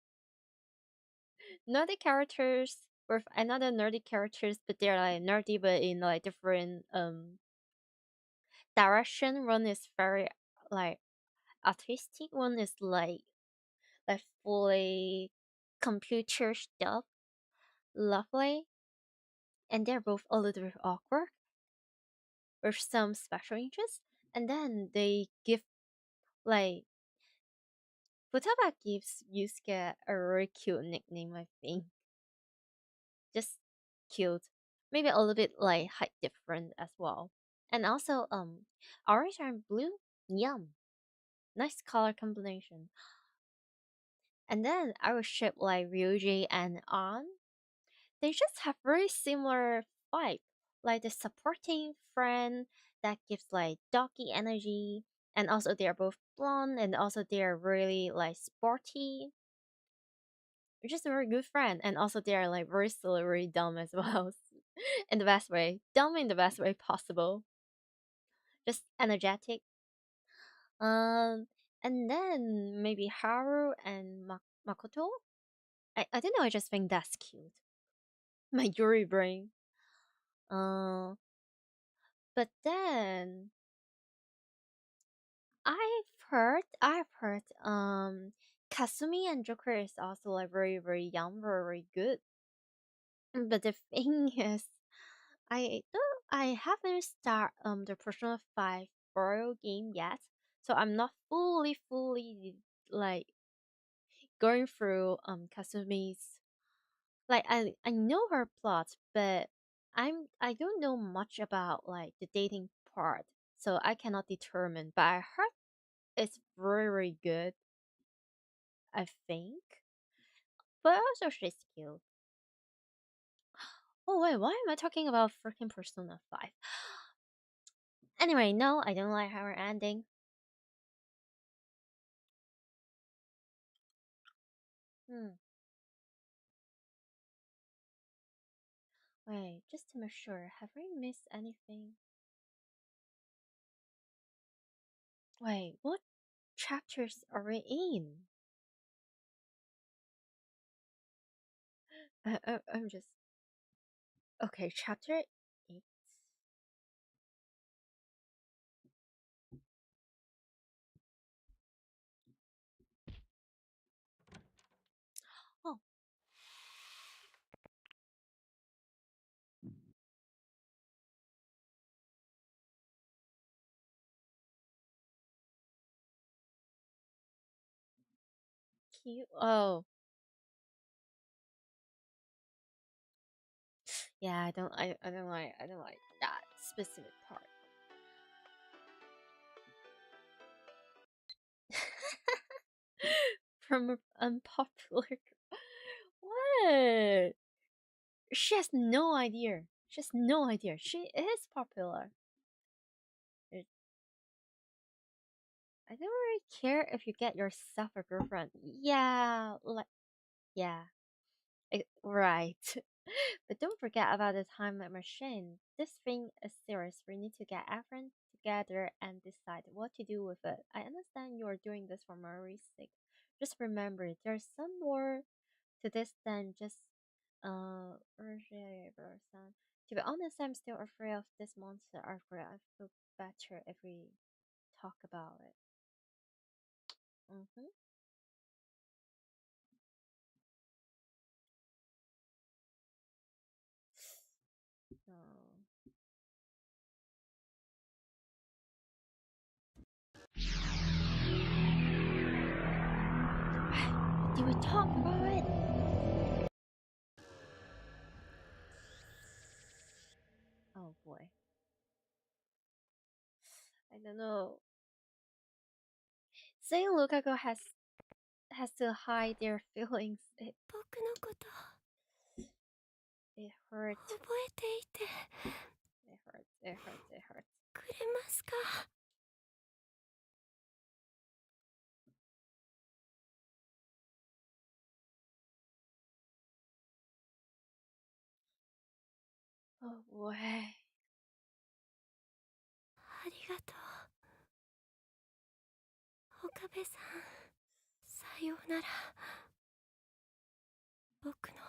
A: nerdy characters with another nerdy characters, but they're like nerdy but in like different direction. One is very like artistic, one is like fully computer stuff, lovely, and they're both a little bit awkward with some special interests. And then they give like Futaba gives Yusuke a very cute nickname, I think. Just cute. maybe a little bit like height different as well. And also, orange and blue, yum, nice color combination. And then I would ship like Ryuji and An. They just have very similar vibe, like the supporting friend that gives like doggy energy, and also they're both blonde, and also they're really like sporty. They're just a very good friend, and also they're like very silly, very dumb as well, in the best way, dumb in the best way possible, just energetic. Um, and then maybe Haru and Makoto. I don't know. I just think that's cute. My Yuri brain. Uh, but then I've heard Kasumi and Joker is also like very very young, very very good. But the thing is, I haven't start the Persona 5 Royal game yet, so I'm not fully like going through Kasumi's, like I know her plot, but I don't know much about like the dating part, so I cannot determine. But I heard it's very very good, I think. But also she's cute. Oh wait, why am I talking about freaking Persona 5? Anyway, no, I don't like her ending. Hmm. Wait, just to make sure, have I missed anything? Wait, what chapters are we in? I'm just okay. Chapter 8. Oh, cute. Oh, yeah. I don't like that specific part. From an unpopular. What? She has no idea. She has no idea. She is popular. It- I don't really care if you get yourself a girlfriend. Yeah, like yeah, right. But don't forget about the time machine. This thing is serious. We need to get everyone together and decide what to do with it. I understand you are doing this for Murray's sake. Just remember, there's some more to this than just person. To be honest, I'm still afraid of this monster. I feel better if we talk about it. Mm-hmm. So, did we talk about it? Oh boy. I don't know. Saying Lukaku has to hide their feelings. It hurts.
G: 覚えていて
A: It hurts. It hurts. It hurts.
G: くれますか
A: Oh boy.
G: ありがとう岡部さんさようなら僕の好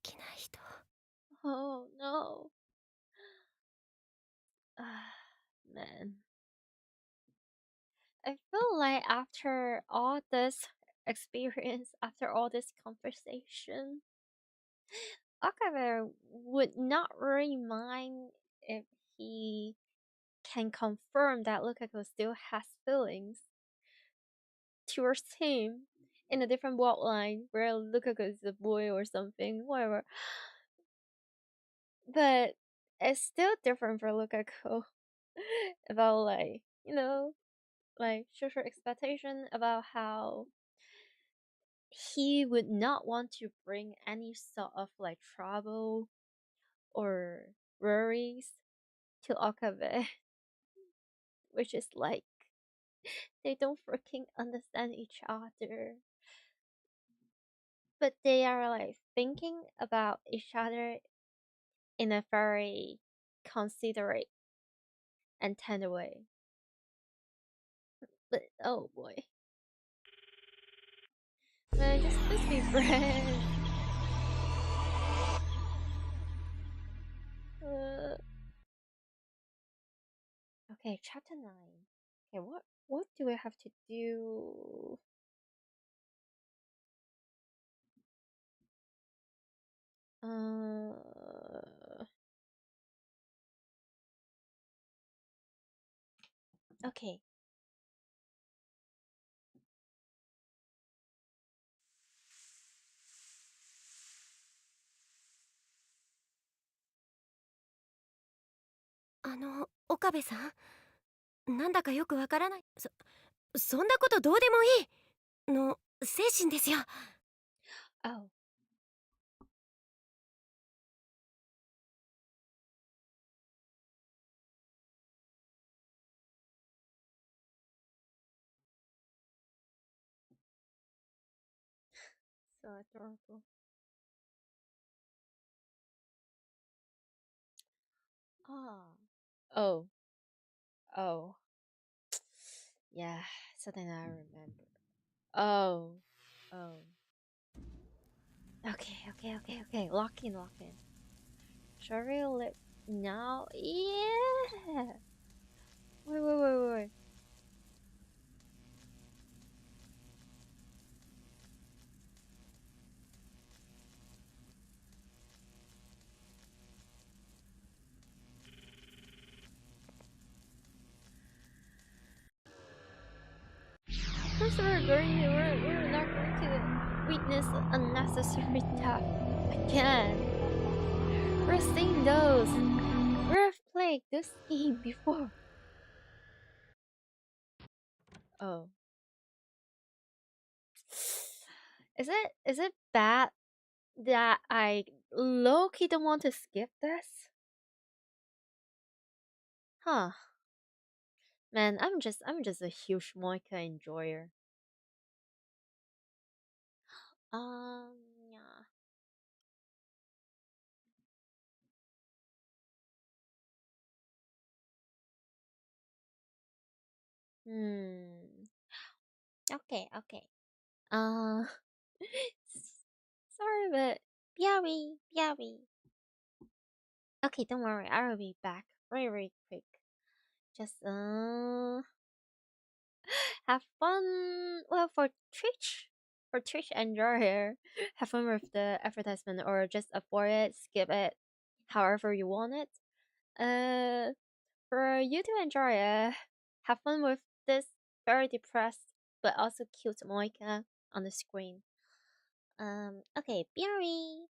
G: きな人
A: Oh no. Man. I feel like after all this experience, after all this conversation, Akabe would not really mind if he can confirm that Lukaku still has feelings towards him. in a different plotline where Lukaku is a boy or something, whatever. But it's still different for Lukaku about like, you know, like social expectation about how he would not want to bring any sort of like trouble or worries to Okabe, which is like they don't freaking understand each other, but they are like thinking about each other in a very considerate and tender way. But oh boy, man, just be friends. Okay, chapter 9. Okay, what do we have to do? Okay.
G: 「岡部さん、なんだかよくわからない。そんなことどうでもいいの精神ですよ。
A: Oh. So adorable. Ah. Oh. Oh. Yeah, something I remember. Oh. Oh. Okay. Lock in. Sorry, lip now. Yeah. Wait. First, we're not going to witness unnecessary death again. We're seeing those. We've played this game before. Oh. Is it bad that I low-key don't want to skip this? Huh. Man, I'm just a huge Moika enjoyer. Yeah. Okay. Uh sorry, but Biawi. Okay, don't worry, I will be back very quick. Just have fun. Well, for Twitch enjoyer, have fun with the advertisement or just avoid it, skip it, however you want it. For YouTube enjoyer, have fun with this very depressed but also cute Moika on the screen. Okay, Biari.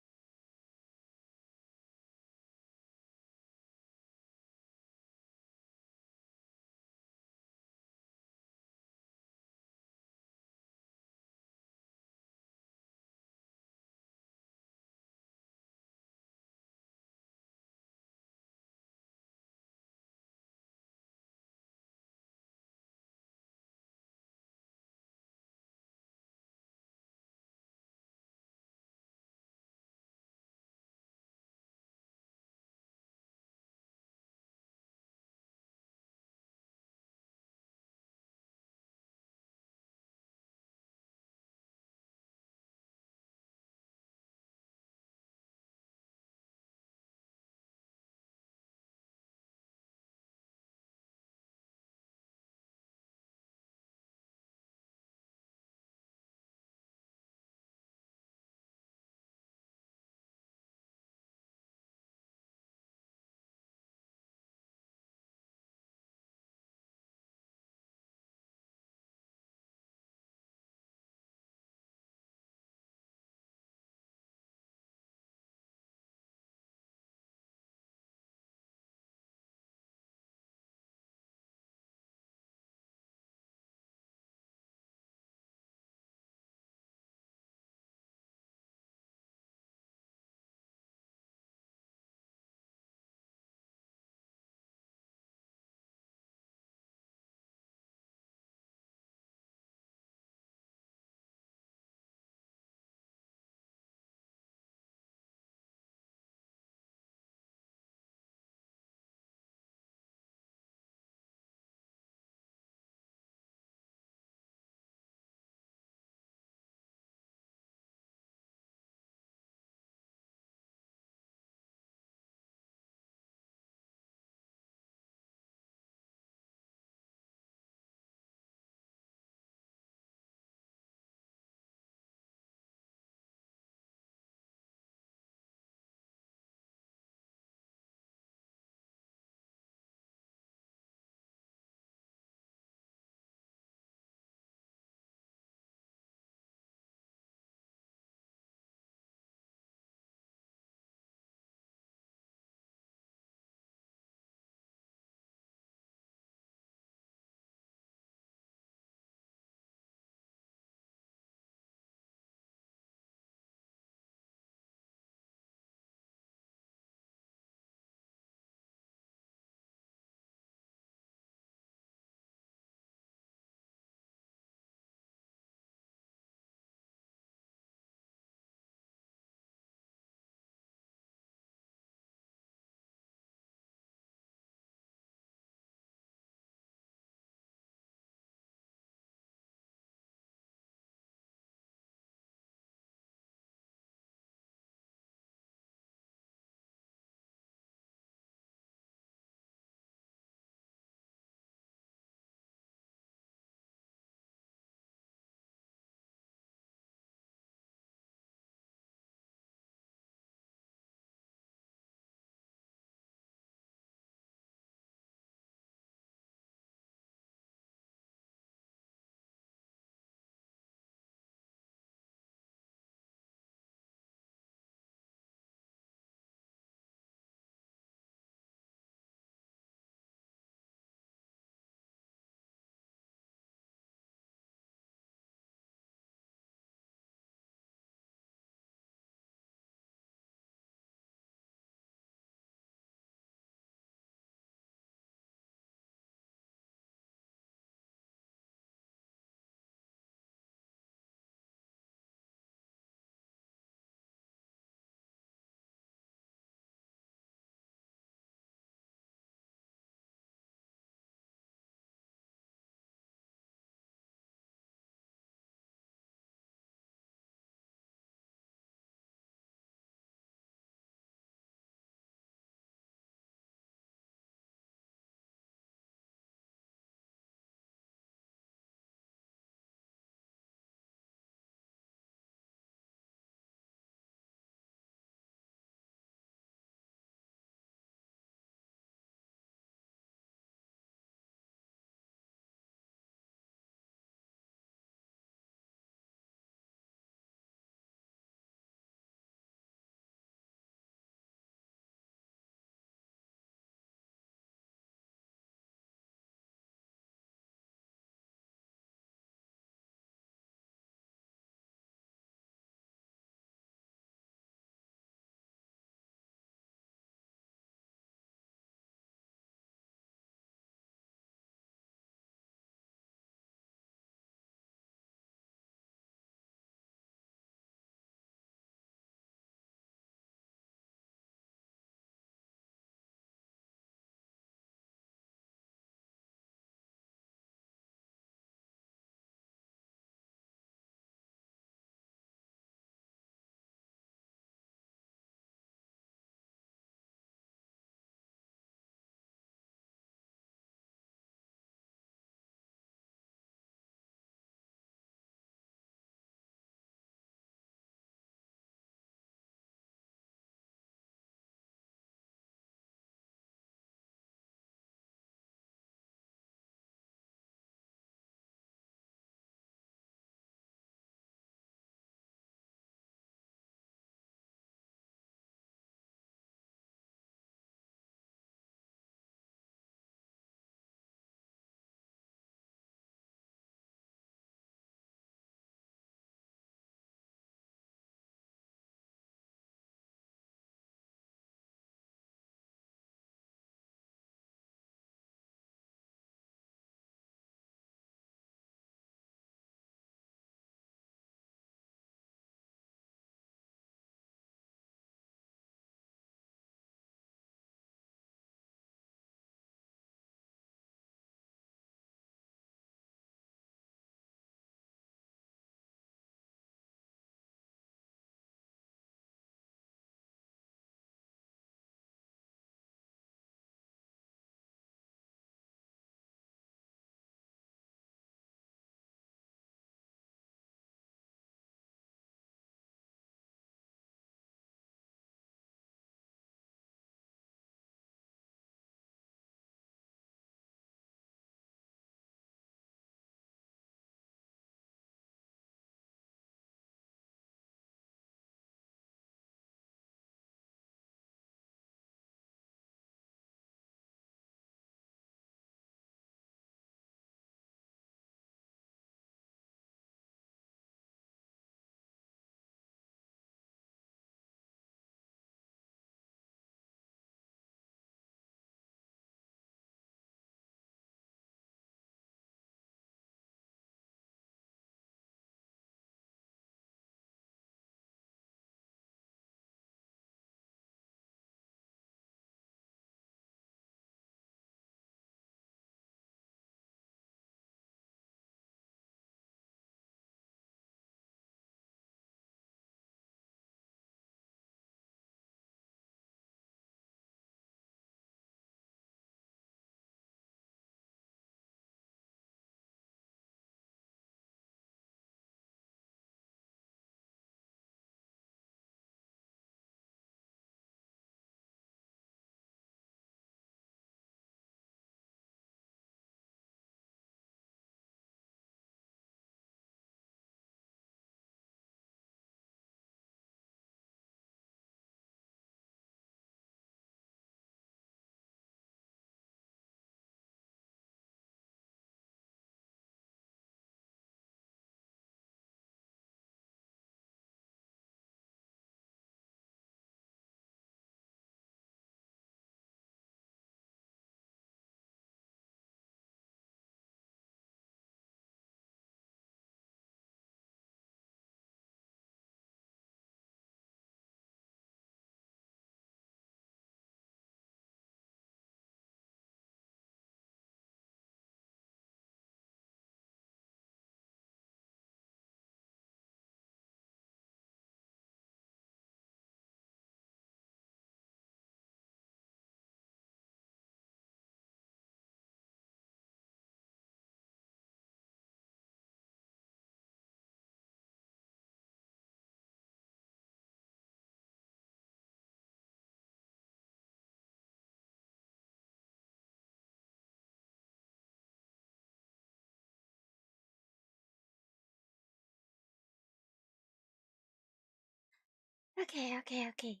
A: Okay.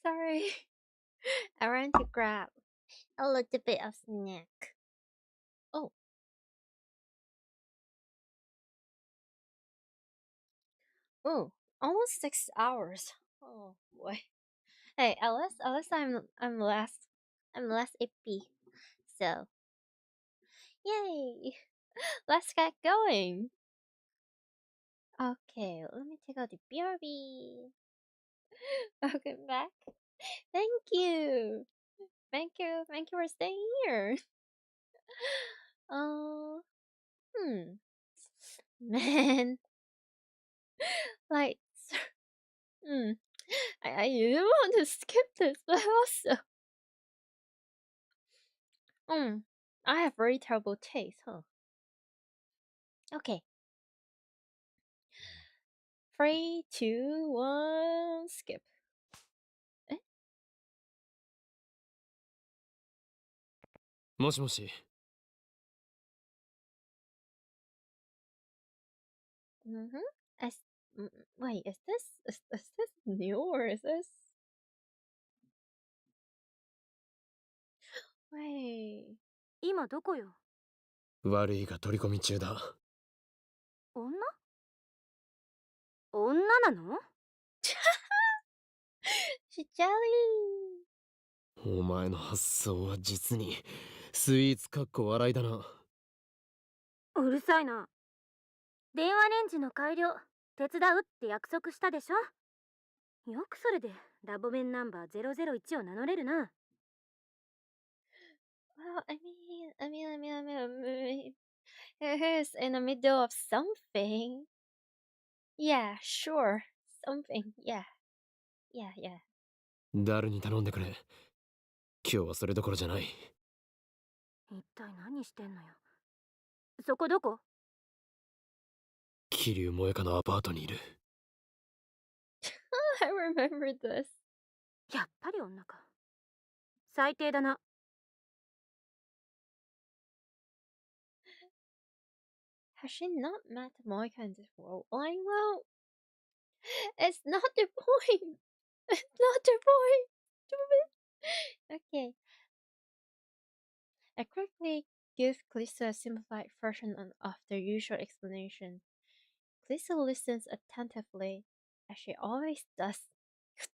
A: Sorry. I ran to grab a little bit of snack. Oh. Oh, almost 6 hours. Oh boy. Hey, at least I'm less ippy. So, yay! Let's get going. Okay, let me take out the BRB. Welcome back. Thank you. Thank you for staying here. Oh, man, like, hmm. I do want to skip this, but also, I have very terrible taste, huh? Okay, 3, 2, 1, skip. Eh?
C: もしもし。
A: Mm-hmm. Wait, is this new or is this? Wait.
D: 今どこよ？
E: 悪いが取り込み中だ。
D: 女なの？
A: She's jelly.
E: お前の発想は実にスイーツかっこ笑いだな。
D: うるさいな。電話レンジの改良手伝うって約束したでしょ。よくそれでラボ面ナンバー001を名乗れるな。
A: Well, I mean, he's in the middle of something. Yeah, sure, something. Yeah.
E: 誰に頼んでくれ。今日はそれどころじゃない。
D: 一体何してんのよ。そこどこ？
E: 桐生萌香のアパートにいる。
A: I remember this.
D: やっぱり女か。最低だな。
A: Has she not met Moika in this role line? Well, it's not the point. It's not the point. Stupid. Okay. I quickly give Kalista a simplified version of the usual explanation. Kalista listens attentively, as she always does.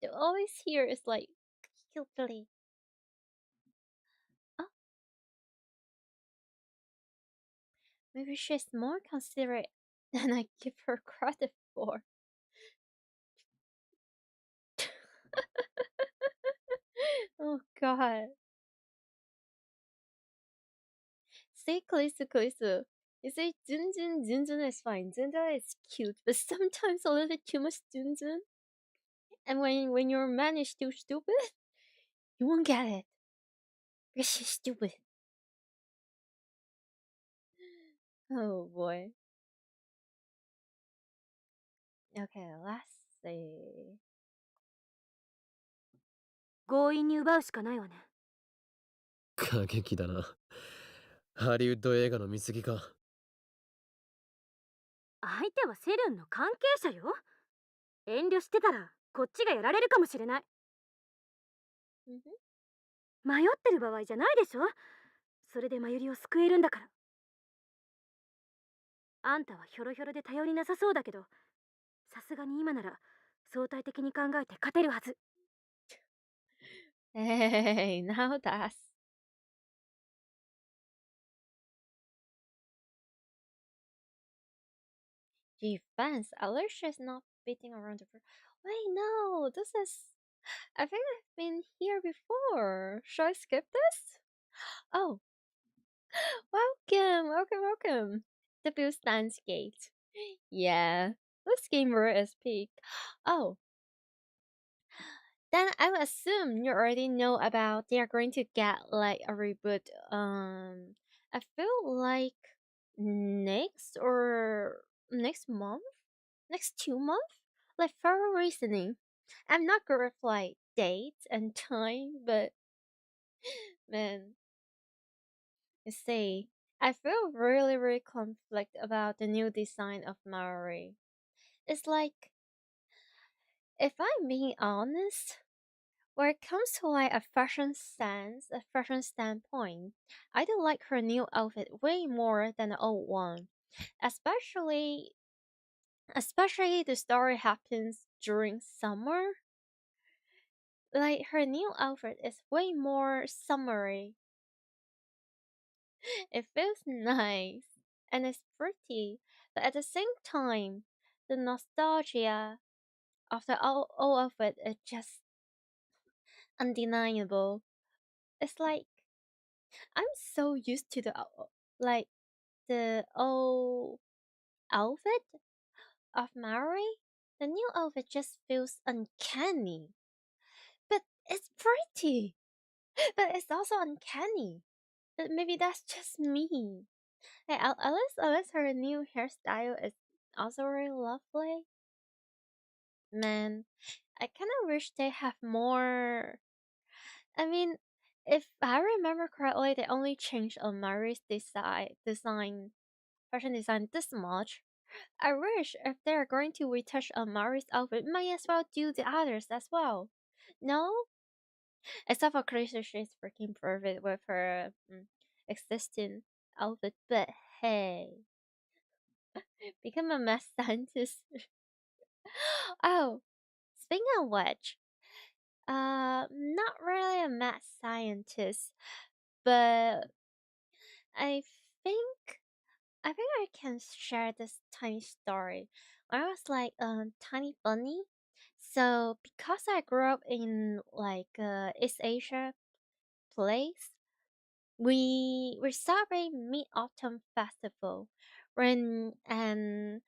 A: To always hear is like guiltily. Oh, maybe she's more considerate than I give her credit for. Oh god. Say Kalista. You say Junjun is fine. Junjun is cute, but sometimes a little too much Junjun. And when your man is too stupid, you won't get it. Because she's stupid. Oh boy. Okay, let's see.
D: 強引に奪うしかないわね。
E: 過激だな。ハリウッド映画の見過ぎか。
D: 相手はセルンの関係者よ。遠慮してたらこっちがやられるかもしれない。迷ってる場合じゃないでしょ。それでマユリを救えるんだから。あんたはヒョロヒョロで頼りなさそうだけど、さすがに今なら相対的に考えて勝てるはず。
A: Hey, now that's... Defense. Alicia's not beating around the... Wait, no, this is... I think I've been here before. Should I skip this? Oh. Welcome. The Steins gate. Yeah, this gamer is peak. Oh. Then I would assume you already know about they are going to get like a reboot. I feel like next month, next 2 months, like for reasoning. I'm not good with like dates and time, but man, you see, I feel really conflict about the new design of Maori. It's like if I'm being honest, when it comes to like a fashion sense, a fashion standpoint, I do like her new outfit way more than the old one. Especially especially the story happens during summer. Like her new outfit is way more summery. It feels nice and it's pretty, but at the same time, the nostalgia of the old outfit is just undeniable. It's like I'm so used to like the old outfit of Mary. The new outfit just feels uncanny, but it's pretty. But it's also uncanny. But maybe that's just me. Hey, at least her new hairstyle is also really lovely. Man, I kind of wish they have more. I mean, if I remember correctly, they only changed Amari's fashion design this much. I wish if they're going to retouch Amari's outfit, might as well do the others as well. No? Except for Kurisu, she's freaking perfect with her existing outfit. But hey, become a math scientist. Oh, speaking of which, not really a math scientist, but I think I can share this tiny story. When I was like tiny bunny. So because I grew up in like East Asia place, we celebrate Mid Autumn Festival. When and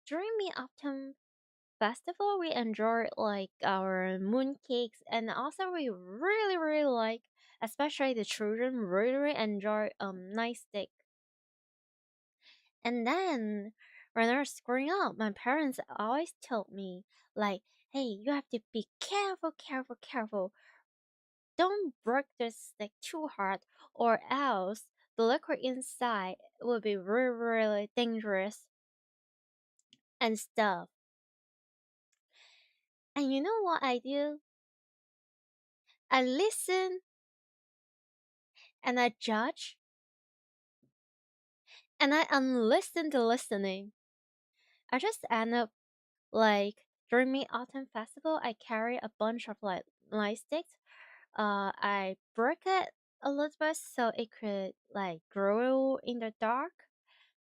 A: during Mid Autumn Festival, we enjoy like our moon cakes, and also we really like, especially the children, really enjoy nice steak. And then when I was growing up, my parents always told me like, "Hey, you have to be careful. Don't break this stick too hard, or else the liquid inside will be really dangerous and stuff." And you know what I do? I listen and I judge and I unlisten to listening. I just end up like during Mid Autumn Festival, I carry a bunch of like light sticks. I break it a little bit so it could like grow in the dark.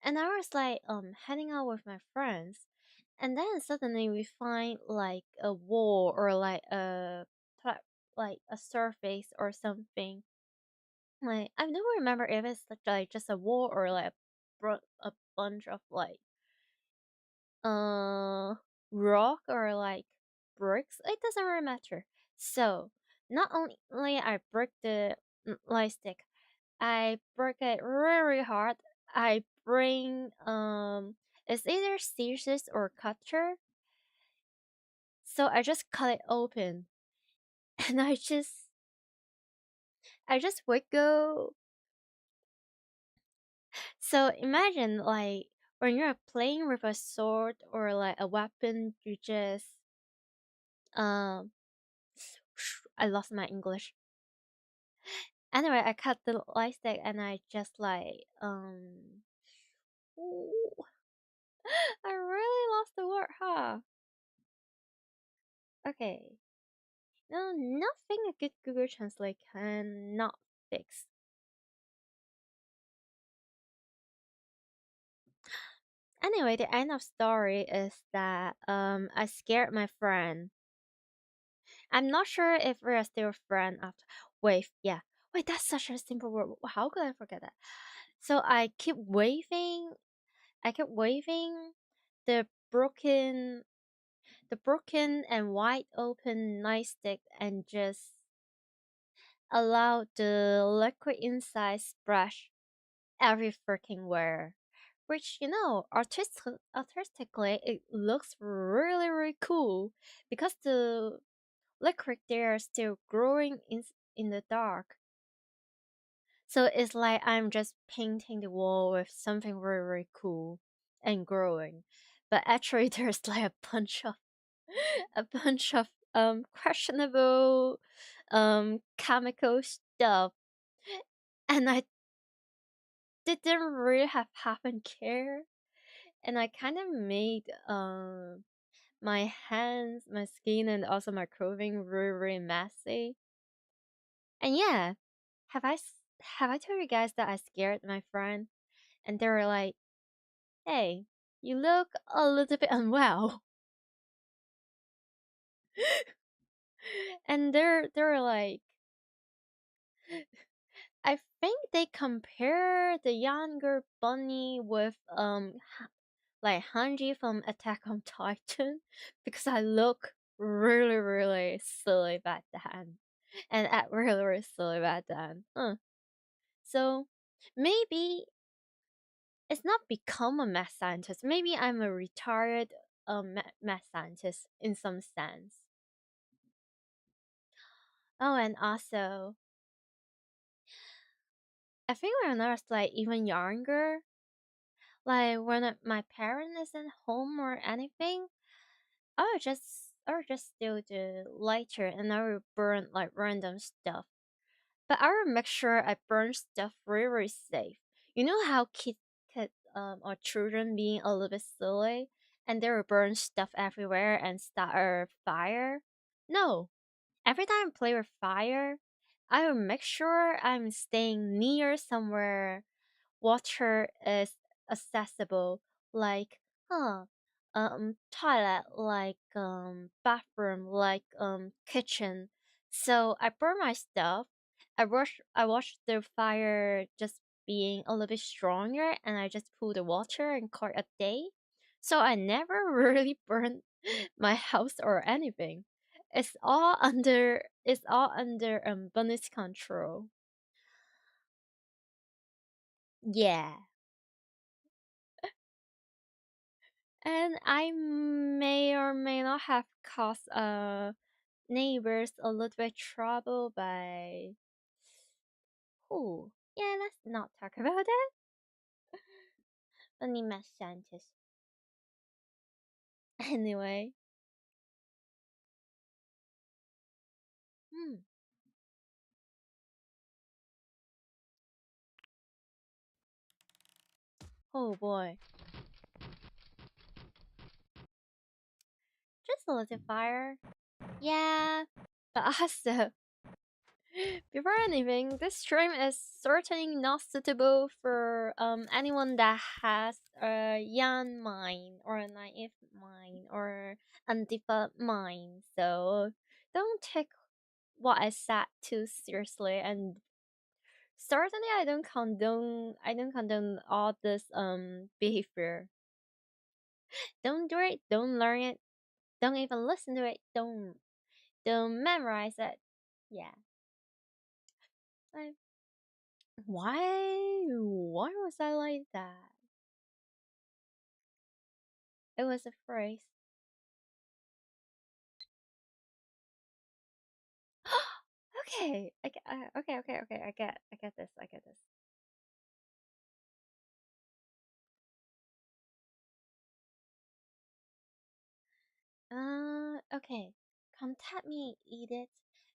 A: And I was like hanging out with my friends, and then suddenly we find like a wall or like like a surface or something. Like I don't remember if it's like just a wall or like a bunch of like uh rock or like bricks. It doesn't really matter. So not only I break the light stick, I break it really hard. I bring it's either scissors or cutter. So I just cut it open and I just wiggle. So imagine like when you're playing with a sword or like a weapon, you just um I lost my English. Anyway, I cut the light stick and I just like ooh, I really lost the word, huh? Okay. No, nothing a good Google Translate cannot fix. Anyway, the end of story is that I scared my friend. I'm not sure if we're still friends after. Wait, yeah. Wait, that's such a simple word. How could I forget that? So I kept waving the broken and wide open nightstick and just allowed the liquid inside splash every freaking where. Which, artistically, it looks really cool because the liquid there is still growing in the dark. So it's like I'm just painting the wall with something really cool and growing. But actually, there's like a bunch of a bunch of questionable chemical stuff, and I didn't really have care, and I kind of made my hands, my skin, and also my clothing really messy. And yeah, have I told you guys that I scared my friend, and they were like, "Hey, you look a little bit unwell," and they're like, I think they compare the younger bunny with like Hanji from Attack on Titan because I look really silly back then and act really silly back then. So maybe it's not become a math scientist. Maybe I'm a retired math scientist in some sense. Oh, and also, I think when I was like even younger, like when my parent isn't home or anything, I would just steal the lighter and I would burn like random stuff. But I would make sure I burn stuff very safe. You know how kids or children being a little bit silly and they will burn stuff everywhere and start a fire? No. Every time I play with fire, I will make sure I'm staying near somewhere water is accessible, like toilet, like bathroom, like kitchen. So I burn my stuff. I watch the fire just being a little bit stronger, and I just pull the water and call it a day. So I never really burn my house or anything. It's all under Bunny's control. Yeah. And I may or may not have caused neighbors a little bit trouble by. Oh, yeah, let's not talk about that. Only math scientist. Anyway. Hmm. Oh boy. Just a little fire. Yeah. But also, before anything, this stream is certainly not suitable for anyone that has a young mind or a naive mind or undeveloped mind. So don't take what I said too seriously. And certainly, I don't condone all this behavior. Don't do it. Don't learn it. Don't even listen to it. Don't memorize it. Yeah. I Why was I like that? It was a phrase. Okay. Okay. I get this. I get this. Okay. Contact me, Edith.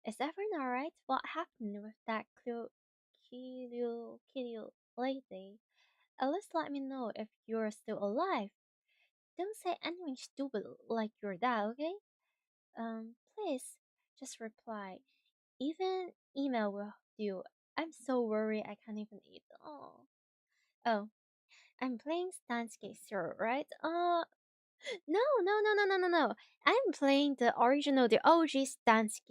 A: Is everything alright? What happened with that Kiryu lady? At least let me know if you're still alive. Don't say anything stupid like your dad, okay? Please, just reply. Even email will do. I'm so worried I can't even eat. Oh, I'm playing Steins, right? No. I'm playing the original, the OG Steins.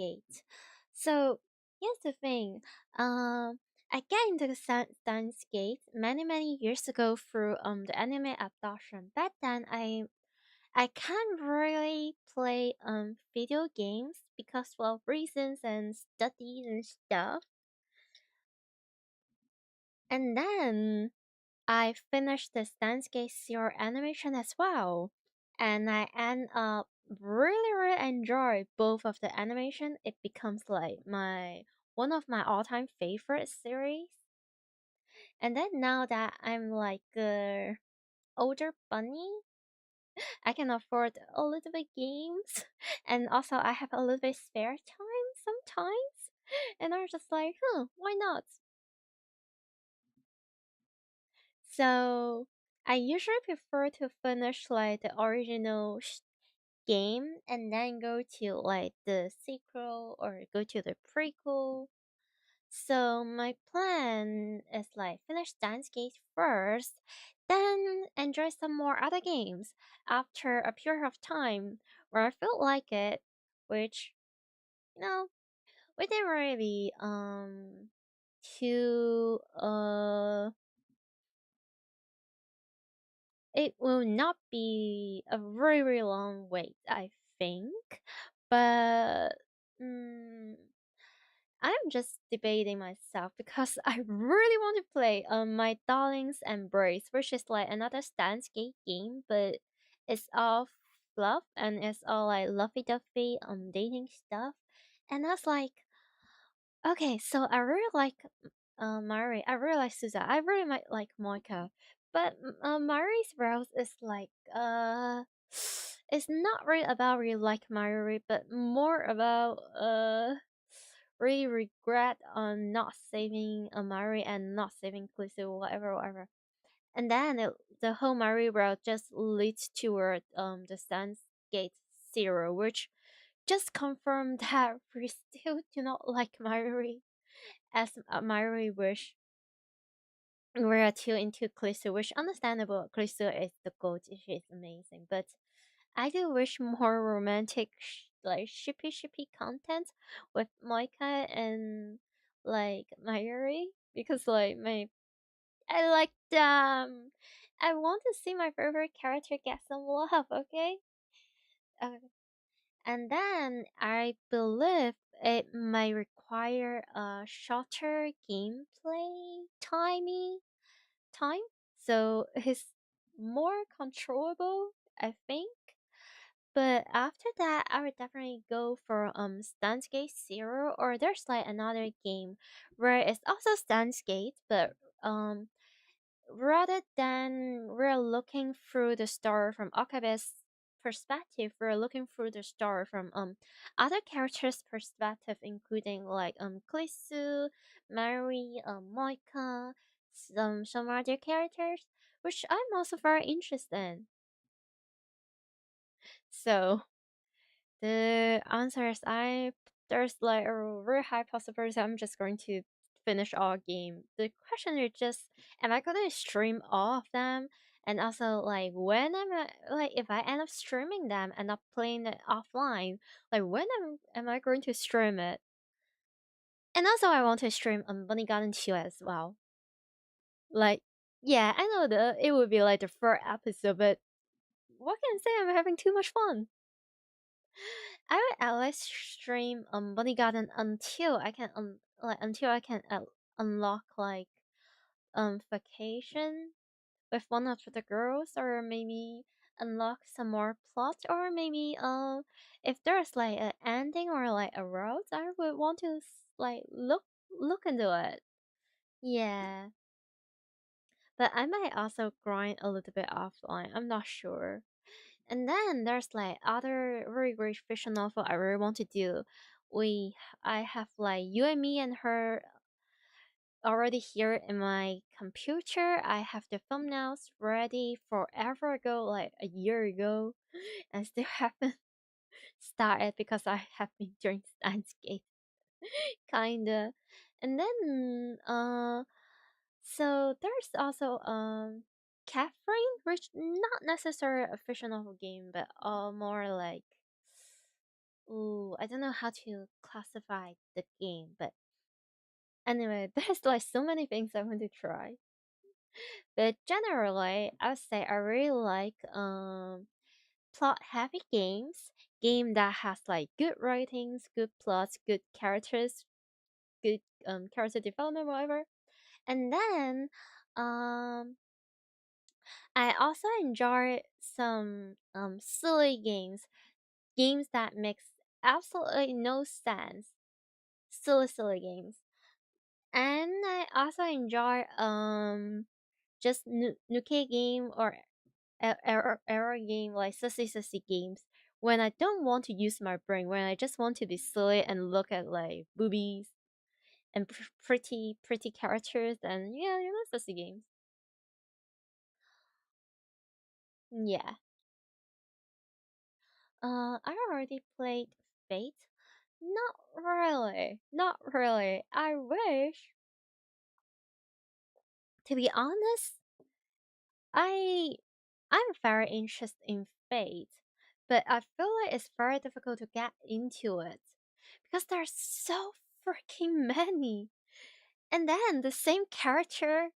A: So here's the thing. I get into the Steins many years ago through the anime adoption. Back then, I can't really play video games because well reasons and studies and stuff. And then I finished the Stanscape Zero animation as well. And I end up really enjoy both of the animation. It becomes like my one of my all-time favorite series. And then now that I'm like a older bunny, I can afford a little bit games, and also I have a little bit spare time sometimes, and I'm just like, why not? So I usually prefer to finish like the original game and then go to like the sequel or go to the prequel. So my plan is like finish Steins first, then enjoy some more other games after a period of time where I feel like it, which you know within really to it will not be a very, very long wait, I think. But mm, I'm just debating myself because I really want to play my Darling's Embrace, which is like another stance game, but it's all fluff and it's all like lovey dovey dating stuff. And I was like, okay, so I really like Mari. I really like Suza. I really might like Moika. But Mari's route is like it's not really about really like Mari, but more about really regret on not saving Mari and not saving Kurisu, whatever, whatever. And then the whole Mari route just leads toward the Sun's Gate Zero, which just confirmed that we still do not like Mari as Mari wish we're too into Kurisu, which understandable. Kurisu is the goat; she is amazing, but I do wish more romantic, like shippy content with Moika and like Mayuri because like my I like them. I want to see my favorite character get some love. Okay. Uh, and then I believe it might require a shorter gameplay time, so it's more controllable, I think. But after that, I would definitely go for Gate Zero, or there's like another game where it's also Gate, but rather than we're looking through the story from Okabe's perspective, we're looking through the story from other characters' perspective, including like Kurisu, Mari, Moika, some other characters, which I'm also very interested in. So the answer is there's like a very high possibility I'm just going to finish all game. The question is just, am I going to stream all of them? And also like when like if I end up streaming them and not playing it offline, like when am I going to stream it? And also I want to stream Bunny Garden 2 as well. Like yeah, I know that it would be like the first episode, but what can I say? I'm having too much fun. I would at least stream Bunny Garden until I can unlock like vacation with one of the girls, or maybe unlock some more plot, or maybe if there's like an ending or like a route, I would want to like look into it. Yeah, but I might also grind a little bit offline. I'm not sure. And then there's like other very great fiction novel I really want to do. I have like Yumemi and her already here in my computer. I have the thumbnails ready forever ago, like a year ago, and still haven't started because I have been doing landscape kinda. And then so there's also Catherine, which not necessarily a fiction novel game, but more like ooh, I don't know how to classify the game, but anyway, there's like so many things I want to try. But generally, I would say I really like plot heavy games, game that has like good writings, good plots, good characters, good character development, whatever. And then um I also enjoy some silly games that makes absolutely no sense, silly games. And I also enjoy just nuke game or error game, like sussy games, when I don't want to use my brain, when I just want to be silly and look at like boobies and pretty characters, and yeah, sussy games. Yeah. I already played Fate. Not really. Not really. I wish. To be honest, I I'm very interested in Fate, but I feel like it's very difficult to get into it because there's so freaking many. And then the same character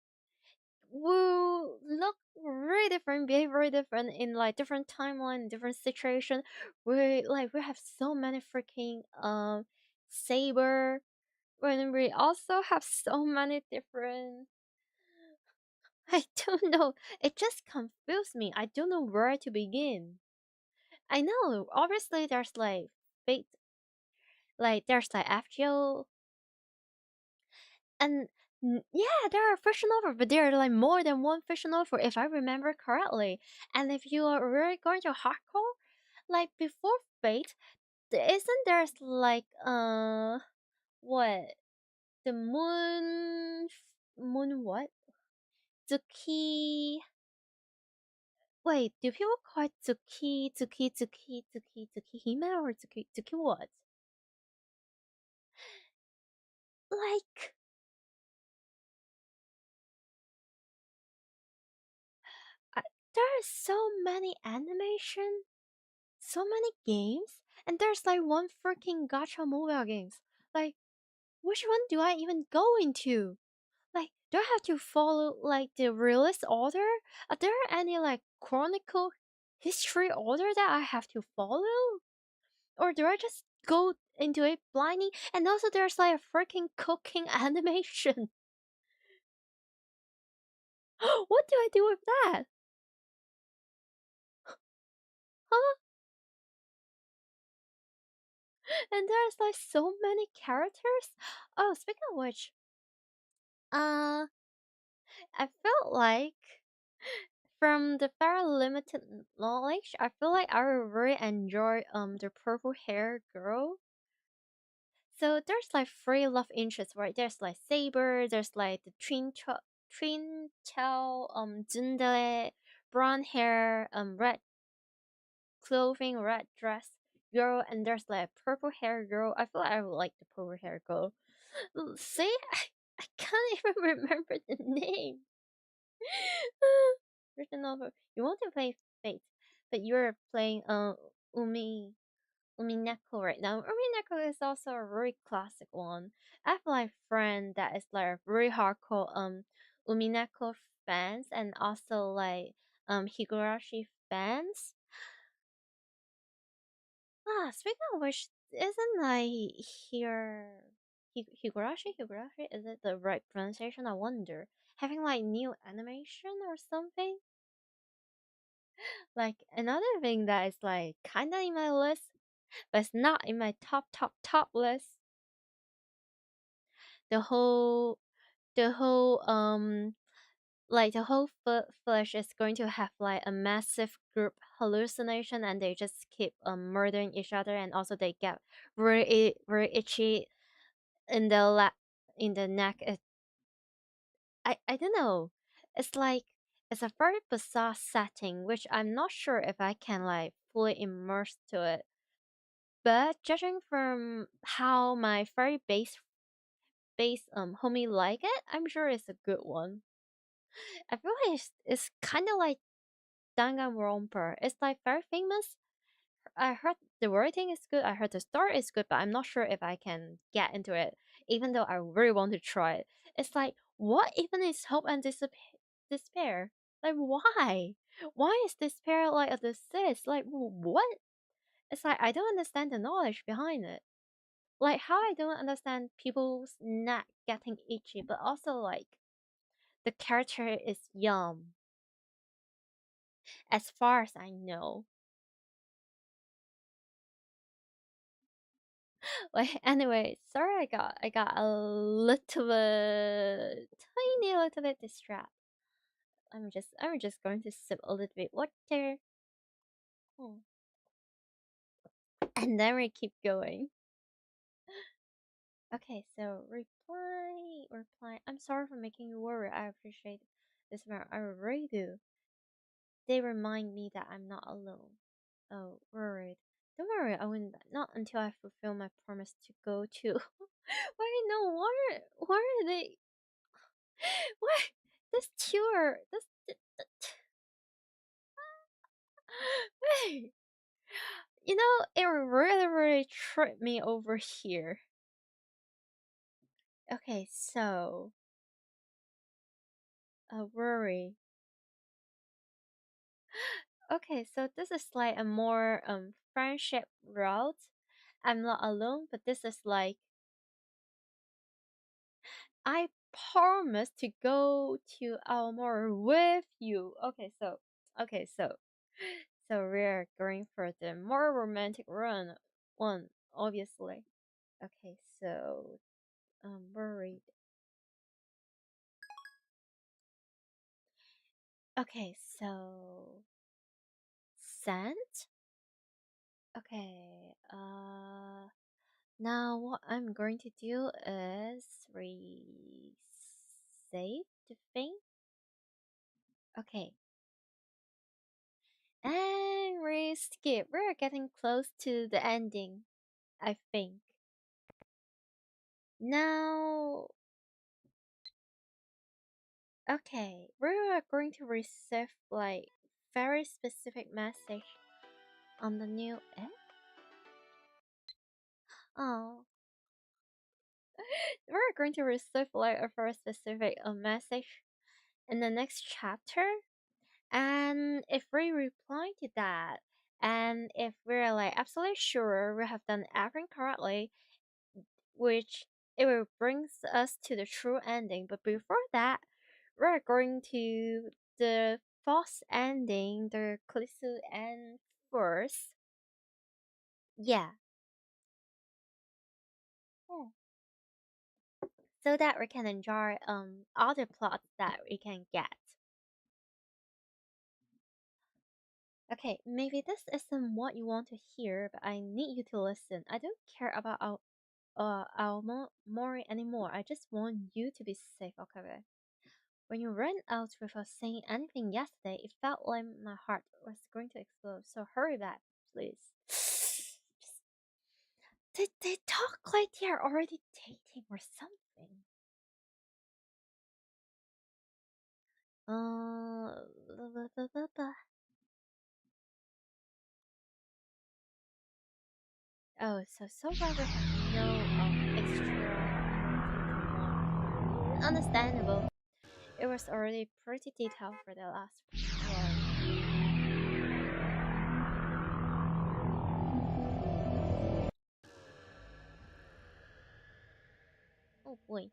A: will look really different, behave very different in like different timeline, different situation. We have so many freaking saber, when we also have so many different. I don't know. It just confused me. I don't know where to begin. I know, obviously there's like fate, like there's like FGO, and yeah, there are fiction novel, but there are like more than one fiction novel if I remember correctly. And if you are really going to hardcore, like before Fate, isn't there's like what, the moon what, Zuki. Wait, do people call it Zuki Hime or Zuki what? Like, I, there are so many animation, so many games, and there's like one freaking gacha mobile games. Like, which one do I even go into? Like, do I have to follow like the release order? Are there any like chronicle history order that I have to follow? Or do I just go into it blindly? And also there's like a freaking cooking animation. What do I do with that? Huh? And there's like so many characters. Oh, speaking of which, I felt like from the very limited knowledge, I feel like I really enjoy the purple hair girl. So there's like three love interests, right? There's like Saber, there's like the twin tail tsundere, brown hair, red clothing, red dress girl, and there's like a purple hair girl. I feel like I would like the purple hair girl. See, I can't even remember the name. Written over. You want to play Fate, but you're playing Umineko right now. Umineko is also a very classic one. I have like friend that is like very hardcore Umineko fans, and also like Higurashi fans. Speaking of which, isn't like here Higurashi, is it the right pronunciation? I wonder. Having like new animation or something? Like another thing that is like kinda in my list, but it's not in my top list. The whole the whole like the whole flesh is going to have like a massive group hallucination, and they just keep murdering each other, and also they get very itchy in the in the neck. I don't know. It's like it's a very bizarre setting, which I'm not sure if I can like fully immerse to it. But judging from how my very base homie like it, I'm sure it's a good one. I feel like it's kind of like Danganronpa. It's like very famous. I heard the writing is good. I heard the story is good, but I'm not sure if I can get into it. Even though I really want to try it, it's like what even is hope and despair? Like why? Why is despair like a disease? Like what? It's like I don't understand the knowledge behind it. Like how I don't understand people's neck getting itchy, but also like the character is young, as far as I know. Like anyway, sorry I got a little bit tiny little bit distracted. I'm just going to sip a little bit water. And then we keep going. Okay, so reply. I'm sorry for making you worry. I appreciate this matter. I really do. They remind me that I'm not alone. Oh, worried. Don't worry, I will not until I fulfill my promise to go to. Wait, no, why are they? Why this tour? Wait, you know, it really tripped me over here. Okay, so worry. Okay, so this is like a more friendship route. I'm not alone, but this is like I promise to go to Aomori with you. Okay, so we're going for the more romantic one, obviously. Okay, so I'm worried. Okay, so sent. Okay, now what I'm going to do is save the thing. Okay. And we skip. We're getting close to the ending, I think. Now, okay, we are going to receive like very specific message on the new Oh, we're going to receive like a very specific message in the next chapter. And if we reply to that, and if we're like absolutely sure we have done everything correctly, which it will brings us to the true ending. But before that, we're going to the false ending, the Kurisu end first. Yeah. So that we can enjoy other plots that we can get. Okay, maybe this isn't what you want to hear, but I need you to listen. I don't care about our Mori anymore. I just want you to be safe, okay? When you ran out without saying anything yesterday, it felt like my heart was going to explode. So hurry back, please. They talk like they're already dating or something. Blah, blah, blah, blah. Oh, so far we have no extra. Understandable. It was already pretty detailed for the last one. Oh boy.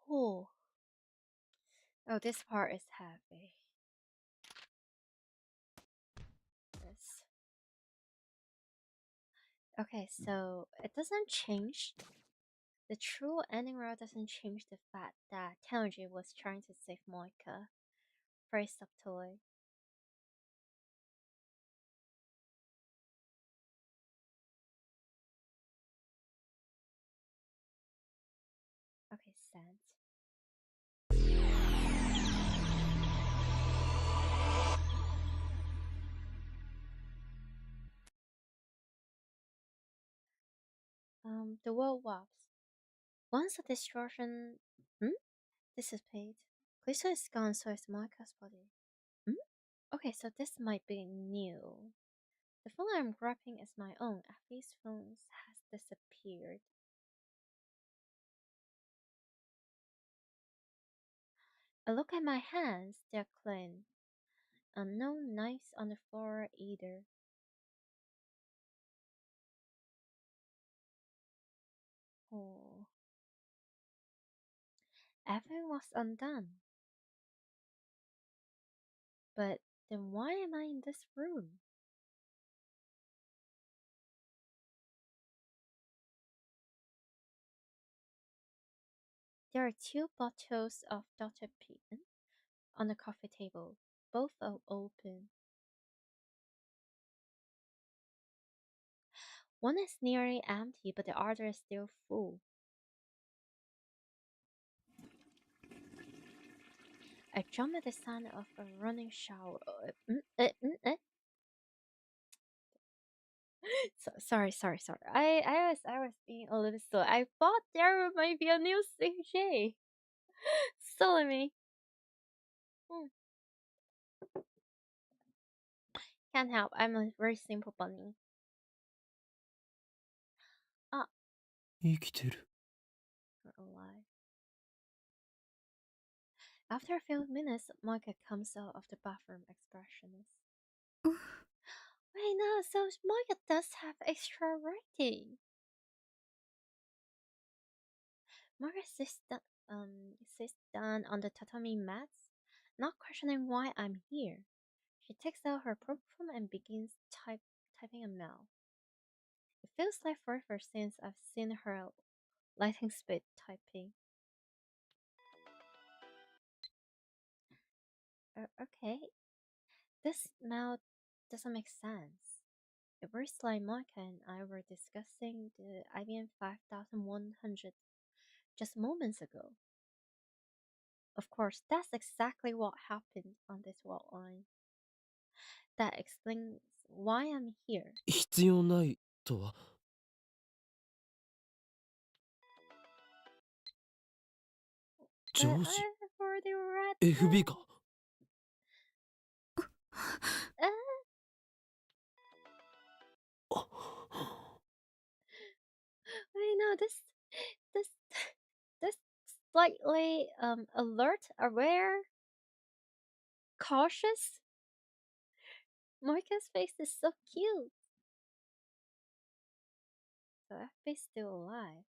A: Oh. Oh, this part is heavy. Yes. Okay, so it doesn't change. The true ending route doesn't change the fact that Tenji was trying to save Moika very subtly. Okay, sent. The world wops. Once the destruction dissipates, Kurisu is gone, so is Moika's body. Okay, so this might be new. The phone I'm grabbing is my own. Effie's phone has disappeared. I look at my hands, they're clean. No knives on the floor either. Oh. Everything was undone. But then why am I in this room? There are two bottles of doxxing on the coffee table. Both are open. One is nearly empty, but the other is still full. I jump at the sound of a running shower. Sorry. I was being a little slow. I thought there might be a new CJ. Silly me. Can't help. I'm a very simple bunny.
C: 生きてる。
A: We're alive. After a few minutes, Moika comes out of the bathroom expressionless. Wait, no, so Moika does have extra writing. Moika sits down on the tatami mats, not questioning why I'm here. She takes out her program and begins typing a mail. It feels like forever since I've seen her lightning speed typing. Okay, this mail doesn't make sense. It reads like Moika and I were discussing the IBM 5100 just moments ago. Of course, that's exactly what happened on this wall line. That explains why I'm here.
C: 必要ないとは 上司
A: I've already read
C: FB か
A: I know this slightly alert, aware, cautious. Moika's face is so cute. So FB's still alive.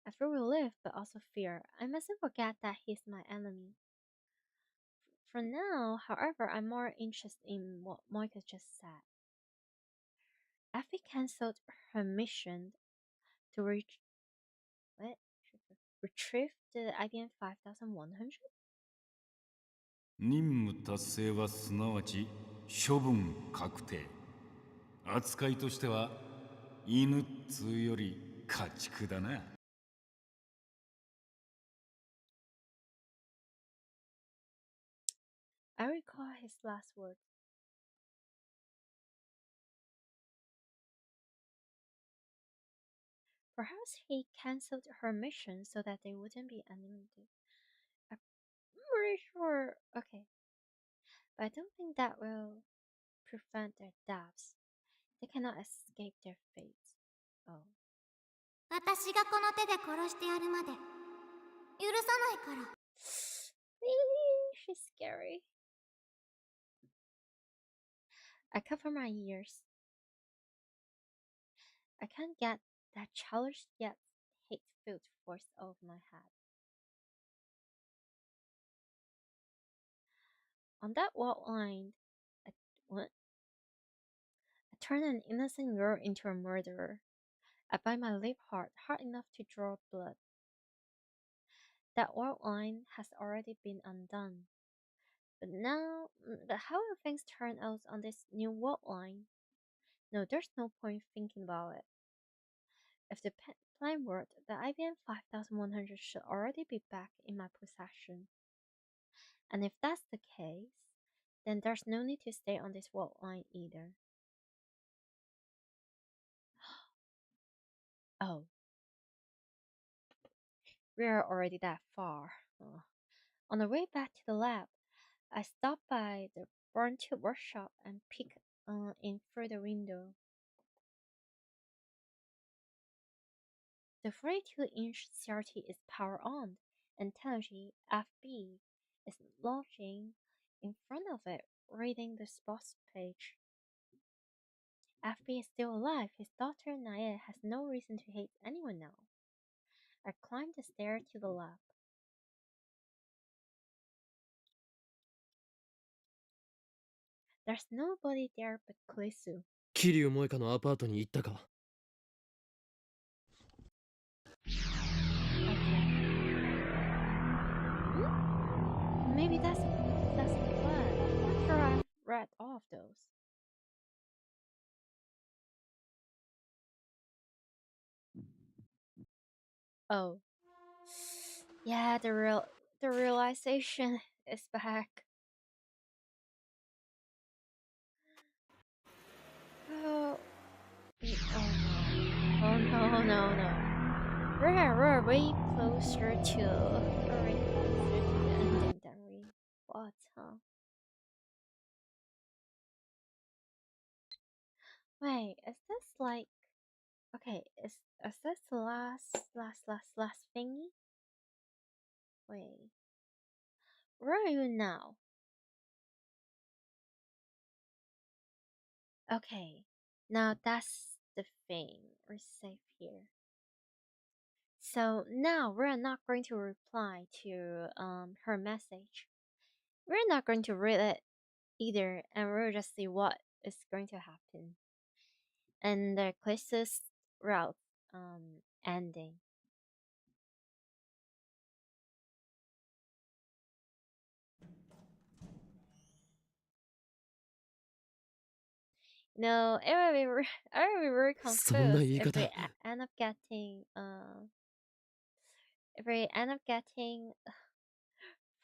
A: I feel relief but also fear. I mustn't forget that he's my enemy. For now, however, I'm more interested in what Moika just said. Effie cancelled her mission to retrieve the IBM 5100?
H: 任務達成はすなわち処分確定。扱いとしては犬っつうより家畜だな。
A: I recall his last words. Perhaps he cancelled her mission so that they wouldn't be eliminated. I'm pretty sure. Okay. But I don't think that will prevent their deaths. They cannot escape their fate. Oh.
G: 私がこの手で殺してやるまで許さないから。
A: She's scary. I cover my ears. I can't get that childish yet hate-filled voice out of my head. On that wall line, I turn an innocent girl into a murderer. I bite my lip hard enough to draw blood. That wall line has already been undone. But how will things turn out on this new wall line? No, there's no point thinking about it. If the plan worked, the IBM 5100 should already be back in my possession. And if that's the case, then there's no need to stay on this wall line either. Oh. We are already that far. On the way back to the lab, I stopped by the burn-to workshop and peeked in through the window. The 42-inch CRT is power on, and Tenji FB is lounging in front of it, reading the sports page. FB is still alive. His daughter Nae has no reason to hate anyone now. I climbed the stairs to the lab. There's nobody there but Kurisu.
C: 桐生萌香のアパートに行ったか
A: Okay. maybe that's what. I'm sure I've read all of those. Oh, yeah, the realization is back. Oh, oh no. We're way closer to the ending than we thought, huh? Wait, is this like okay? Is this the last thingy? Wait, where are you now? Okay, now that's the thing. We're safe here. So now we're not going to reply to her message. We're not going to read it either, and we'll just see what is going to happen. And the closest route ending. No, I would be very
C: そんな
A: confused
C: 言い
A: if
C: 方
A: we end up getting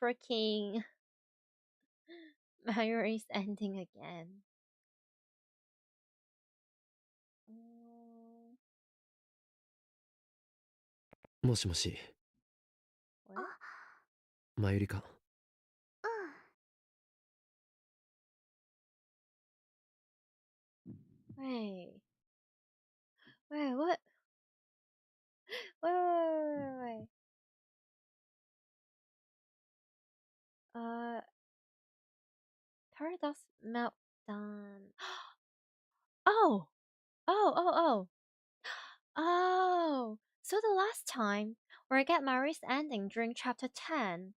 A: freaking Mayuri's ending again. Mm,
C: もしもし
A: what?
C: マユリか
A: Wait, what? Wait. Paradox meltdown. Oh, oh. Oh, so the last time we get Mary's ending during chapter 10,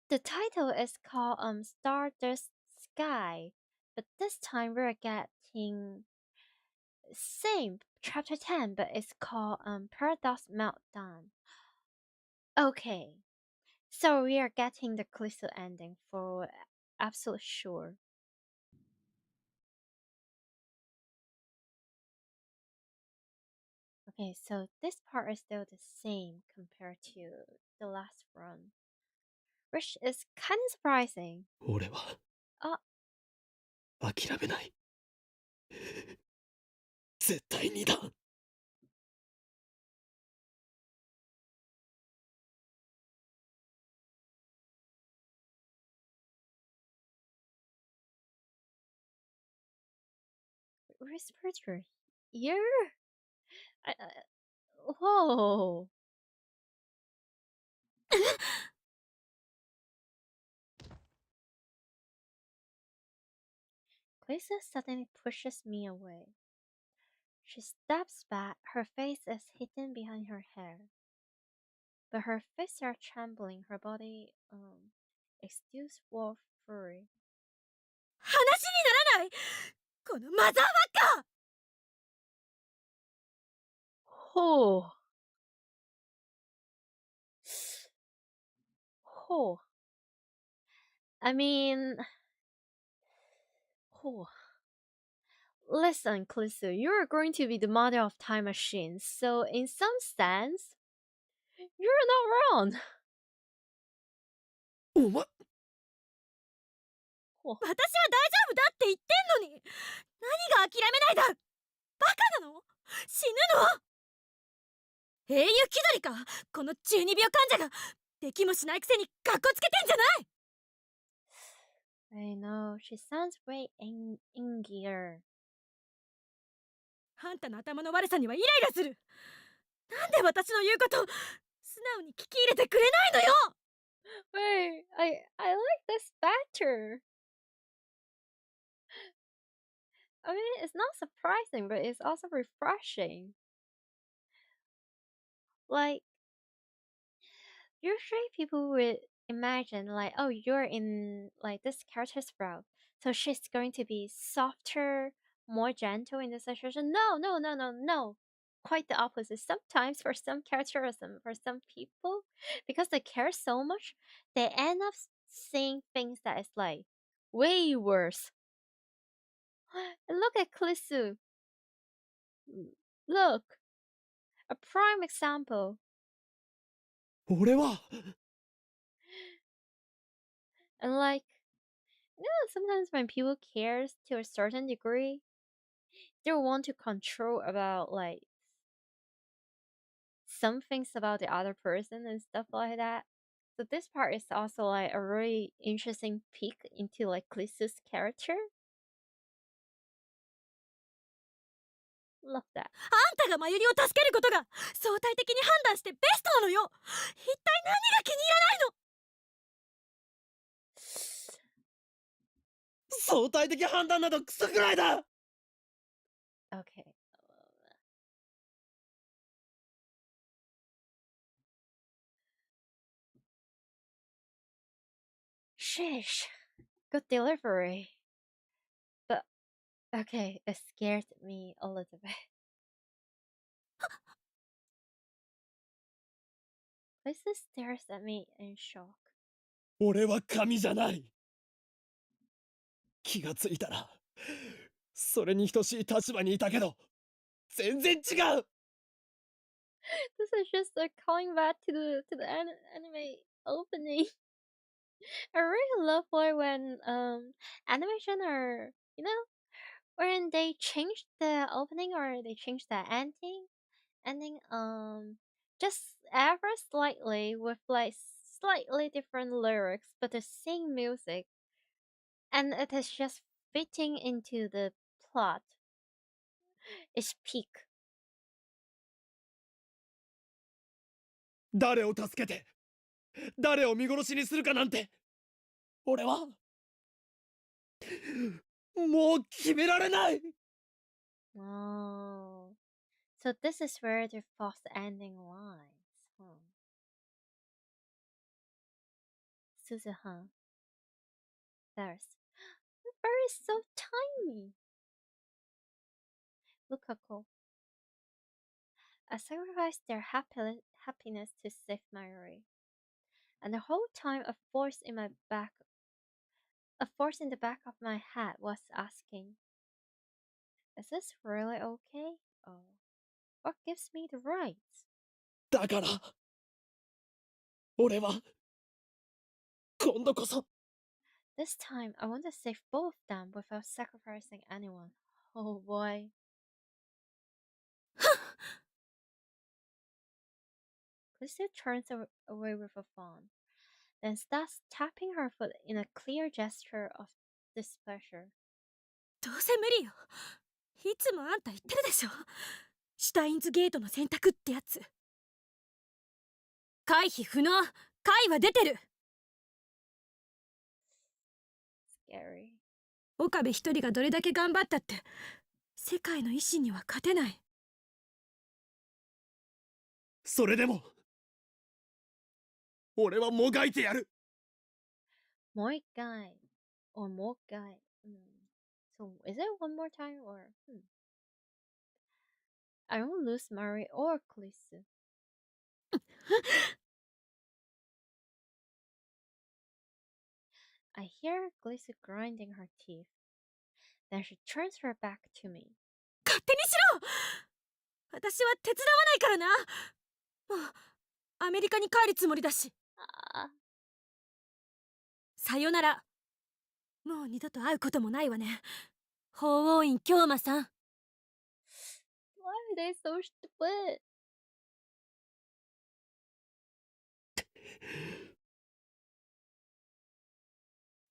A: the title is called Stardust Sky, but this time we're getting same chapter 10, but it's called Paradox Meltdown. Okay, so we are getting the Kurisu ending for absolute sure. Okay, so this part is still the same compared to the last run, which is kind of surprising.
C: 俺は
A: Ah,
C: 諦めない絶対にだ
A: whispered your ear? Whoa. Lisa suddenly pushes me away. She steps back, her face is hidden behind her hair. But her fists are trembling, her body exudes wolf fury.
D: 話にならないこのマザーバッカー
A: Oh. Oh. I mean... Oh. Listen, Kurisu, you're going to be the mother of time machines, so in some sense, you're not wrong.
C: お前
A: Oh.
D: 私は大丈夫だって言ってんのに何が諦めないだバカなの死ぬの英雄気取りかこの中二病患者ができもしないくせにカッコつけてんじゃない
A: I know, she sounds way ingier.
D: あんたの頭の悪さにはイライラするなんで私の言うこと素直に聞き入れてくれないのよ
A: Wait, I like this better. I mean, it's not surprising, but it's also refreshing. Like, usually people would imagine, like, oh, you're in, like, this character's route, so she's going to be softer, more gentle in this situation. No. quite the opposite. Sometimes for some characters and for some people, because they care so much, they end up saying things that is like way worse. And look at Kurisu. Look, a prime example.
C: 俺は
A: And like, you know, sometimes when people cares to a certain degree, they want to control about like some things about the other person and stuff like that. So this part is also like a really interesting peek into like Kurisu's character. Love that.
D: あんたがマユリを助けることが相対的に判断してベストなのよ。一体何が気に入らないの？
C: 相対的判断などクソくらいだ。
A: Okay. Sheesh. Good delivery. But okay, it scared me a little bit. Kurisu stares at me in shock.
C: 俺は神じゃない。気がついたらそれに等しい立場にいたけど全然違う。
A: This is just like calling back to the anime opening. I really love when animation are, you know, when they change the opening or they change the ending just ever slightly with like slightly different lyrics but the same music, and it is just fitting into the plot. It's peak.
C: 誰を助けて誰を見殺しにするかなんて俺はもう決められない。
A: Oh, so this is where the false ending lies. Suzu-han. There's the bird is so tiny. Lukaku. I sacrificed their happiness to save Mayuri. And the whole time a force in the back of my head was asking, is this really okay? Oh, what gives me the rights?
C: だから俺は今度こそ
A: This time I want to save both of them without sacrificing anyone. Oh boy. Kurisu turns away with a fawn, then starts tapping her foot in a clear gesture of displeasure.
D: どうせ無理よ。いつもあんた言ってるでしょ。シュタインズゲートの選択ってやつ。回避不能。回は出てる。
A: Scary.
D: 岡部一人がどれだけ頑張ったって世界の維新には勝てない。
C: それでも俺はもがいてやる。
A: More guy or more guy. So is it one more time or I won't lose Mari or Kurisu. I hear Kurisu grinding her teeth. Then she turns her back to me.
D: 勝手にしろ。私は手伝わないからな。もうアメリカに帰るつもりだし。さよなら。もう二度と会うこともないわね。法王院京馬さん。
A: Why are they so stupid?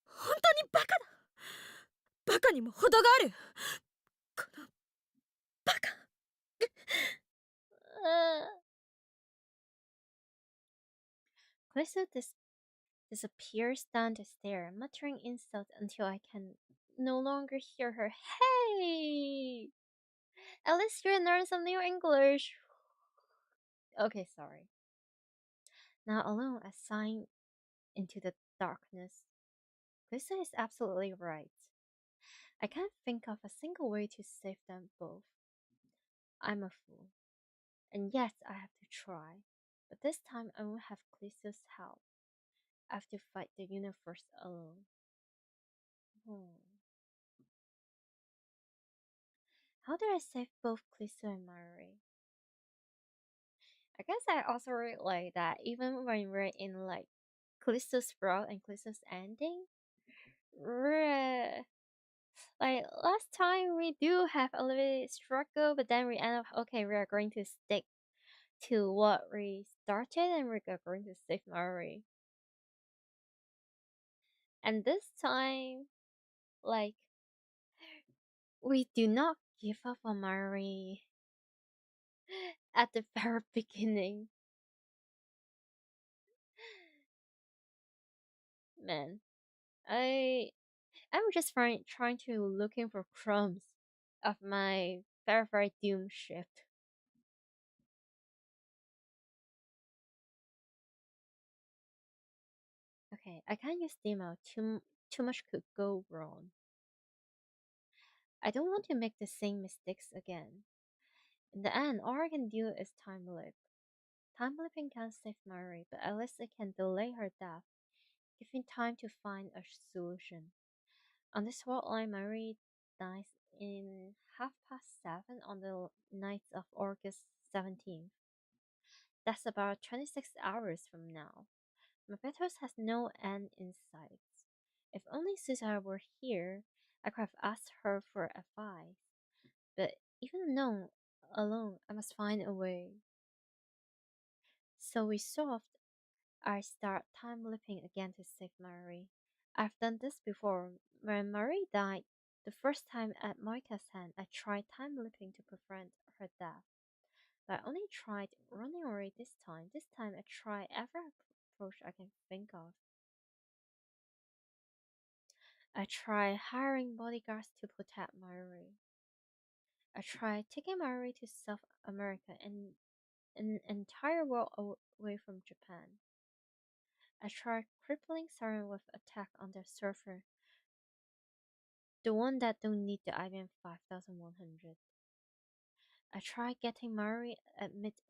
D: 本当にバカだ。バカにも程がある。このバカ。
A: Kurisu disappears down the stair, muttering insults until I can no longer hear her. Hey! At least you learned some new English. Okay, sorry. Now alone, I sigh into the darkness. Kurisu is absolutely right. I can't think of a single way to save them both. I'm a fool. And yes, I have to try. But this time I won't have Clisu's help. I have to fight the universe alone. How do I save both Klisu and Mari? I guess I also really like that even when we're in like Klisu's route and Klisu's ending, like last time we do have a little bit struggle, but then we end up okay, we are going to stick to what we started and we're going to save Mari. And this time, like, we do not give up on Mari at the very beginning. Man, I'm just trying to looking for crumbs of my very doom shift. Okay, I can't use demo. Too much could go wrong. I don't want to make the same mistakes again. In the end, all I can do is time lip. Time lipping can't save Mary, but at least it can delay her death, giving time to find a solution. On this hotline, Mary dies in 7:30 on the night of August 17th. That's about 26 hours from now. My Petros has no end in sight. If only Susa were here, I could have asked her for advice. But even alone, I must find a way. So we solved. I start time leaping again to save Marie. I've done this before. When Marie died, the first time at Moika's hand, I tried time leaping to prevent her death. But I only tried running away this time. This time I try every approach I can think of. I try hiring bodyguards to protect Marie. I try taking Marie to South America and an entire world away from Japan. I tried crippling Siren with attack on their server, the one that don't need the IBM 5100. I tried getting Marie admitted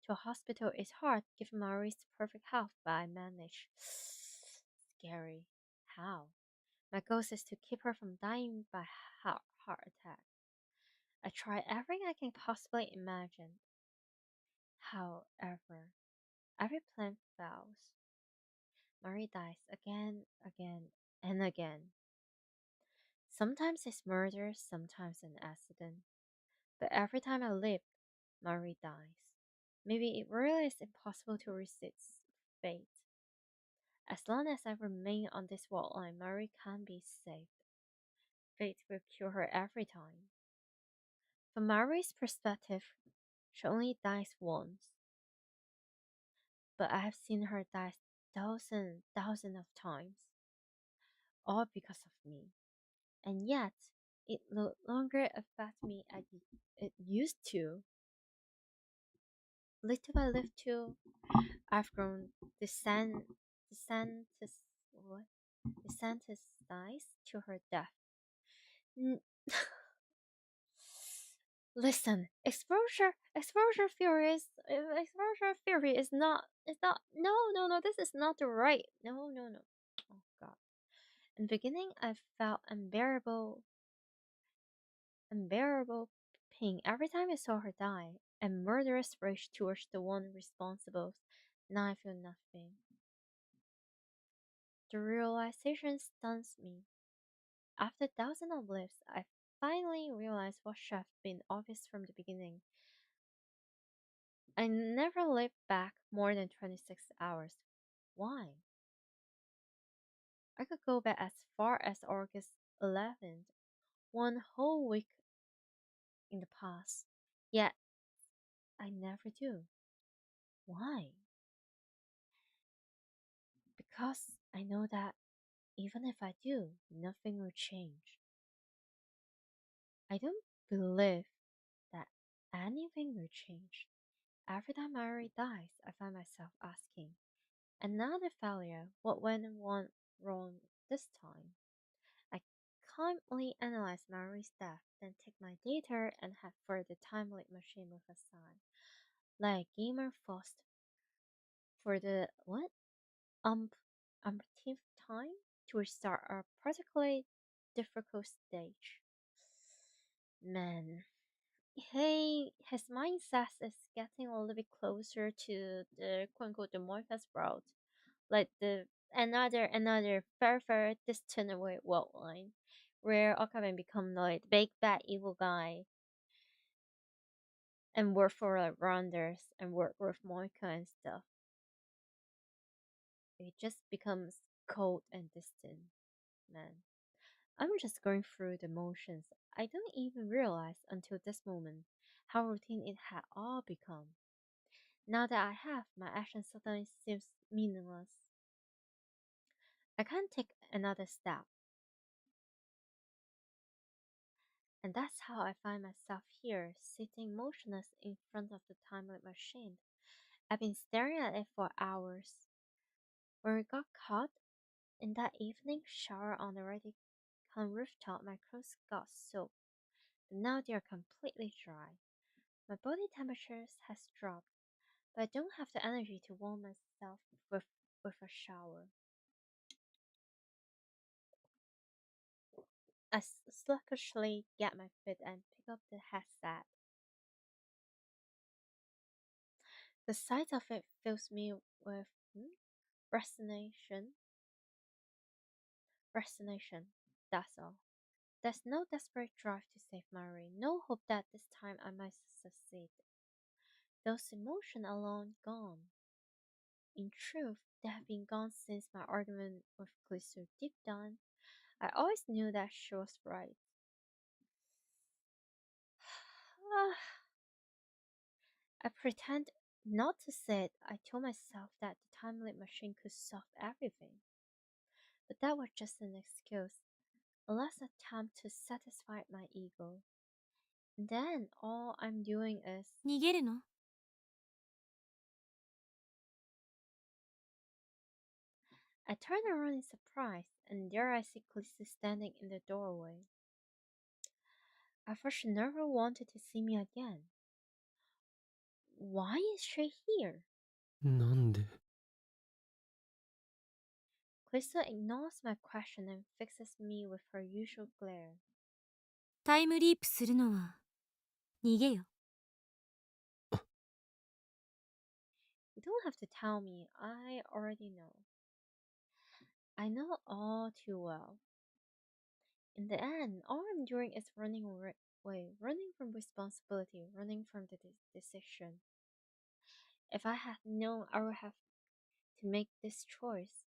A: to a hospital. It's hard given Marie's perfect health, but I managed. Scary. How? My goal is to keep her from dying by heart attack. I try everything I can possibly imagine. However, every plan fails. Marie dies again, and again. Sometimes it's murder, sometimes an accident. But every time I live, Marie dies. Maybe it really is impossible to resist fate. As long as I remain on this world line, Marie can't be saved. Fate will kill her every time. From Marie's perspective, she only dies once. But I have seen her die thousands of times. All because of me. And yet, it no longer affects me as it used to. Little by little, I've grown desensitized to her death. N- Listen, exposure theory is not, no, this is not the right, no. Oh god. In the beginning, I felt unbearable pain every time I saw her die, and murderous rage towards the one responsible. Now I feel nothing. The realization stuns me. After thousands of lives, I finally realized what should have been obvious from the beginning. I never lived back more than 26 hours. Why? I could go back as far as August 11th, one whole week in the past. Yet, I never do. Why? Because I know that even if I do, nothing will change. I don't believe that anything will change. Every time Mary dies, I find myself asking, another failure, what went wrong this time? I calmly analyze Mary's death, then take my data and head for the time leap machine with a sigh. like gamer fast for the what? Umpteenth time to restart a particularly difficult stage. Man, hey, his mindset is getting a little bit closer to the quote unquote the Morpheus world, like the another very distant away world line, where Okaben become like the big bad evil guy and work for like rounders and work with Moika and stuff. It just becomes cold and distant, man. I'm just going through the motions. I don't even realize until this moment how routine it had all become. Now that I have, my action suddenly seems meaningless. I can't take another step. And that's how I find myself here, sitting motionless in front of the time-limit machine. I've been staring at it for hours. When we got caught in that evening shower on the Radicon rooftop, my clothes got soaked, but now they are completely dry. My body temperature has dropped, but I don't have the energy to warm myself with a shower. I sluggishly get my feet and pick up the headset. The sight of it fills me with resignation. Resignation, that's all. There's no desperate drive to save Mary, no hope that this time I might succeed. Those emotions alone gone. In truth, they have been gone since my argument with Kurisu. Deep down, I always knew that she was right. I pretend not to say it. I told myself that the time-limit machine could solve everything. But that was just an excuse, a last attempt to satisfy my ego. And then all I'm doing is
D: 逃げるの？
A: I turn around in surprise, and there I see Khaleesi standing in the doorway. I thought she never wanted to see me again. Why is she here?
C: なんで
A: Khaleesi ignores my question and fixes me with her usual glare.
D: タイムリープするのは逃げよ。
A: You don't have to tell me, I already know. I know all too well. In the end, all I'm doing is running away, running from responsibility, running from the decision. If I had known I would have to make this choice,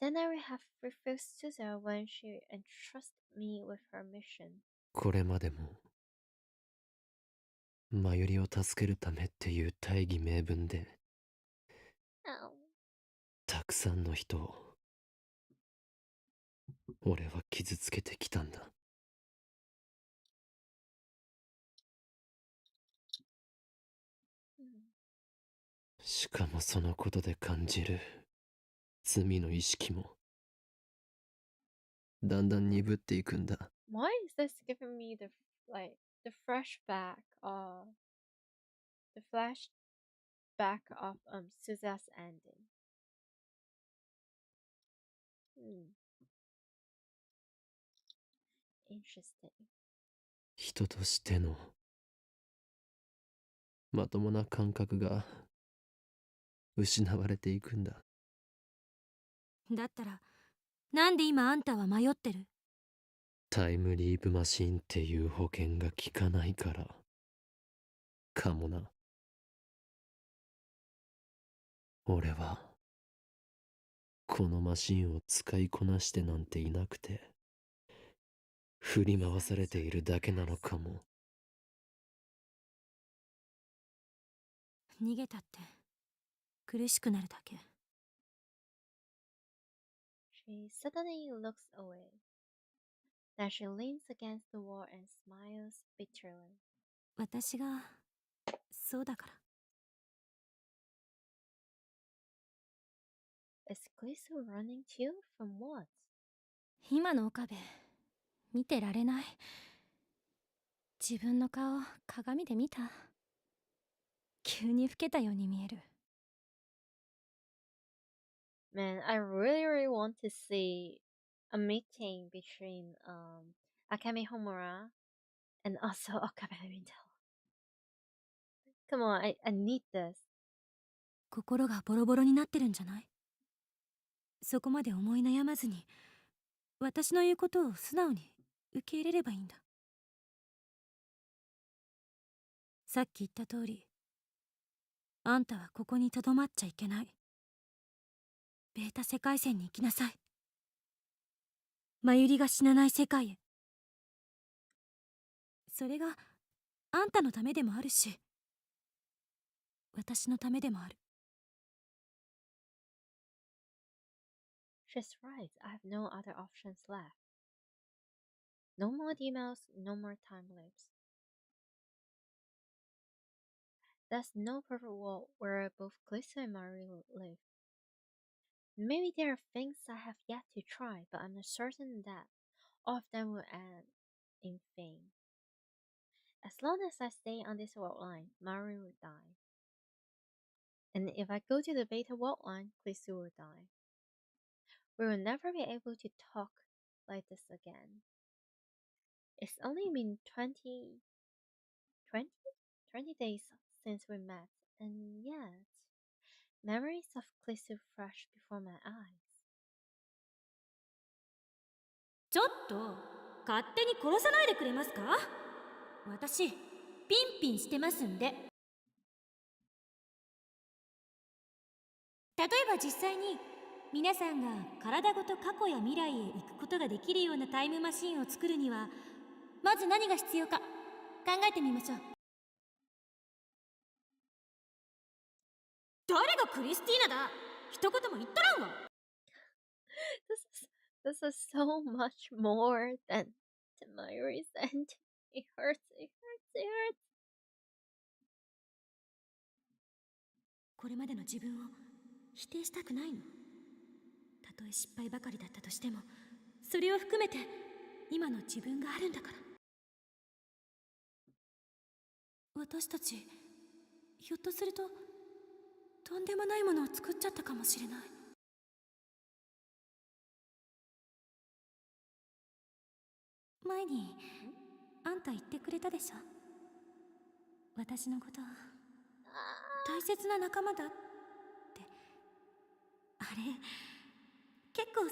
A: then I would have refused Susa when she entrusted me with her mission.
E: これまでもマユリを助けるためっていう大義名分で
A: Oh.
E: たくさんの人を俺は傷つけてきたんだ。しかもそのことで感じる罪の意識もだんだん鈍っていくんだ。
A: Why is this giving me the flashback of Susa's ending? Interesting.
E: 人としてのまともな感覚が失われていくんだ。
D: だったらなんで今あんたは迷ってる？
E: タイムリープマシンっていう保険が効かないからかもな。俺はこのマシンを使いこなしてなんていなくて振り回されているだけなのかも。
D: 逃げたって苦しくなるだけ。
A: She suddenly looks away. Then she leans against the wall and smiles bitterly.
D: 私がそうだから。
A: Is Kurisu running too? From what?
D: 今の岡部見てられない。自分の顔鏡で見た。急に老けたように見える。
A: Man, I really want to see a meeting between Akame Homura and also Okabe Minto. Come on, I need this.
D: 心がボロボロになってるんじゃない？そこまで思い悩まずに、私の言うことを素直に受け入れればいいんだ。さっき言った通り、あんたはここにとどまっちゃいけない。ベータ世界線に行きなさい。まゆりが死なない世界へ。それがあんたのためでもあるし、私のためでもある。
A: She's right, I have no other options left. No more emails, no more time loops. There's no perfect world where both Kurisu and Mari live. Maybe there are things I have yet to try, but I'm certain that all of them will end in fame. As long as I stay on this world line, Mari will die. And if I go to the beta world line, Kurisu will die. We will never be able to talk like this again. It's only been 20 days since we met, and yet memories of Kurisu fresh before my eyes.
D: ちょっと勝手に殺さないでくれますか？私ピンピンしてますんで。例えば実際に皆さんが体ごと過去や未来へ行くことができるようなタイムマシンを作るには、まず何が必要か考えてみましょう。誰がクリスティーナだ？一言も言っとらんわ。
A: This is so much more than Mayuri's ending. It hurts, it hurts, it hurts.
D: これまでの自分を否定したくないの。たとえ失敗ばかりだったとしても、それを含めて今の自分があるんだから。私たちひょっとするととんでもないものを作っちゃったかもしれない。前にあんた言ってくれたでしょ。私のこと大切な仲間だって。あれ結構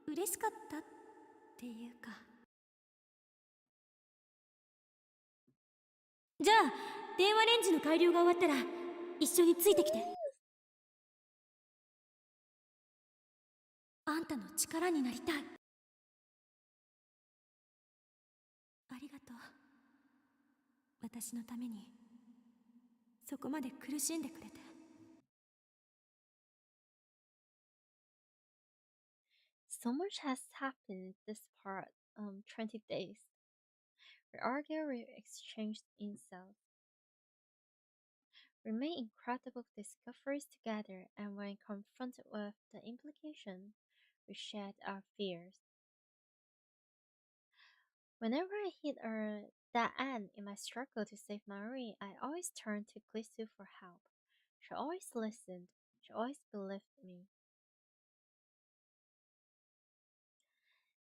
D: 嬉しかったっていうか。じゃあ電話レンジの改良が終わったら一緒についてきて。あんたの力になりたい。ありがとう。私のためにそこまで苦しんでくれて。
A: So much has happened this part 20 days. We argue, we exchanged insults. We made incredible discoveries together, and when confronted with the implication, we shared our fears. Whenever I hit a dead end in my struggle to save Marie, I always turned to Kurisu for help. She always listened. She always believed me.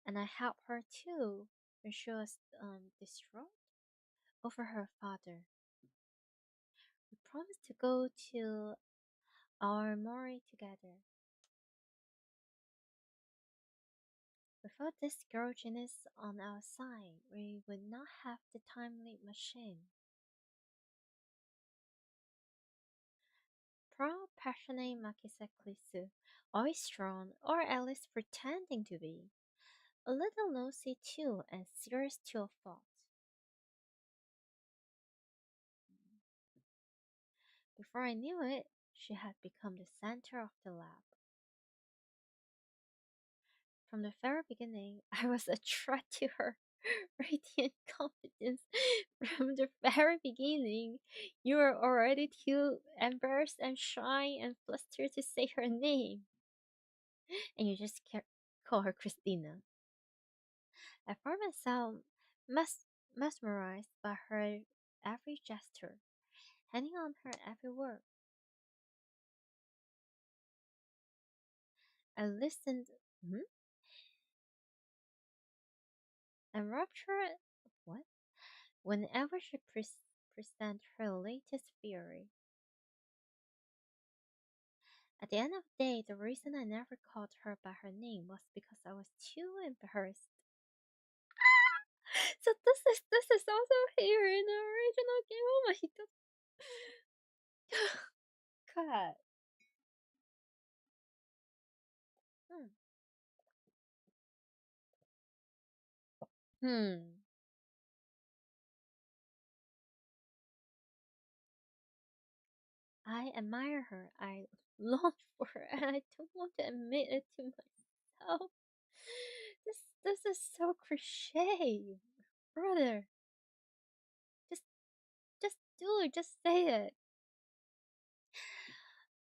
A: And I helped her too when she was distraught over her father. We promised to go to our Mori together. Without this girl genius on our side, we would not have the time leap machine. Proud, passionate Makisa Kurisu, always strong, or at least pretending to be. A little nosy too, and serious to a fault. Before I knew it, she had become the center of the lab. From the very beginning, I was a threat to her radiant confidence. From the very beginning, you were already too embarrassed and shy and flustered to say her name. And you just call her Christina. I found myself mesmerized by her every gesture, depending on her every word. I listened. And raptured. What? Whenever she present her latest theory. At the end of the day, the reason I never called her by her name was because I was too embarrassed. So this is also here in the original game. Oh my god. Hmm. I admire her. I long for her, and I don't want to admit it to myself. This is so cliche, brother. Just do it. Just say it.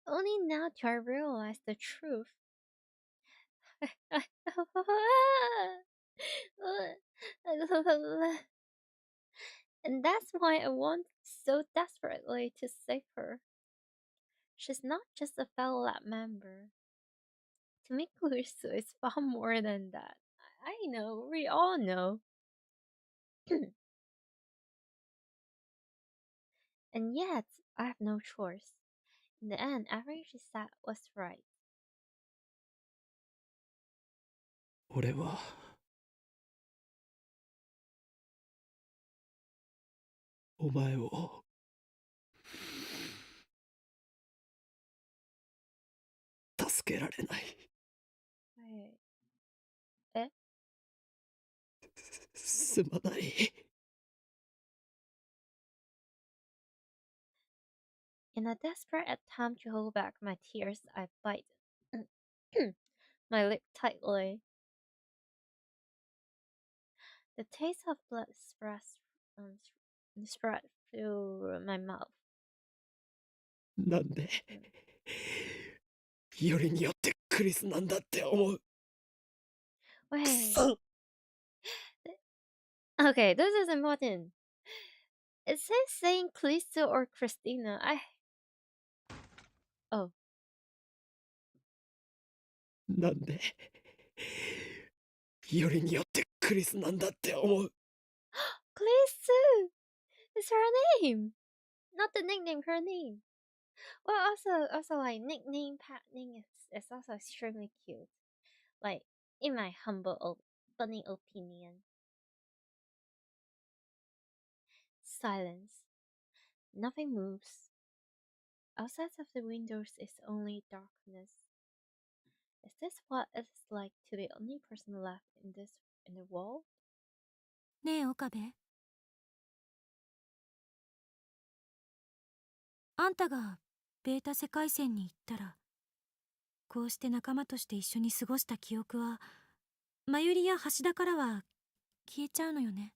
A: Only now do I realize the truth. And that's why I want so desperately to save her. She's not just a fellow lab member. To me, Kurisu is far more than that. I know, we all know. And yet, I have no choice. In the end, everything she said was right.
C: 俺はお前を助けられない。
A: え？
C: すまない。
A: In a desperate attempt to hold back my tears, I bite my lip tightly. The taste of blood spread through my mouth.
C: なんでよりによってクリスなんだって思う。
A: Wait. Okay, this is important. It says saying Kurisu or Christina. Oh.
C: なんでよりによってクリスなんだって思う。
A: Kurisu is her name, not the nickname. Her name. Well, also like nickname patting is also extremely cute. Like in my humble, funny opinion. Silence. Nothing moves. Outside of the windows is only darkness. Is this what it's like to be the only person left in the world?
D: ねえ岡部、あんたがベータ世界線に行ったら、こうして仲間として一緒に過ごした記憶はまゆりや橋田からは消えちゃうのよね。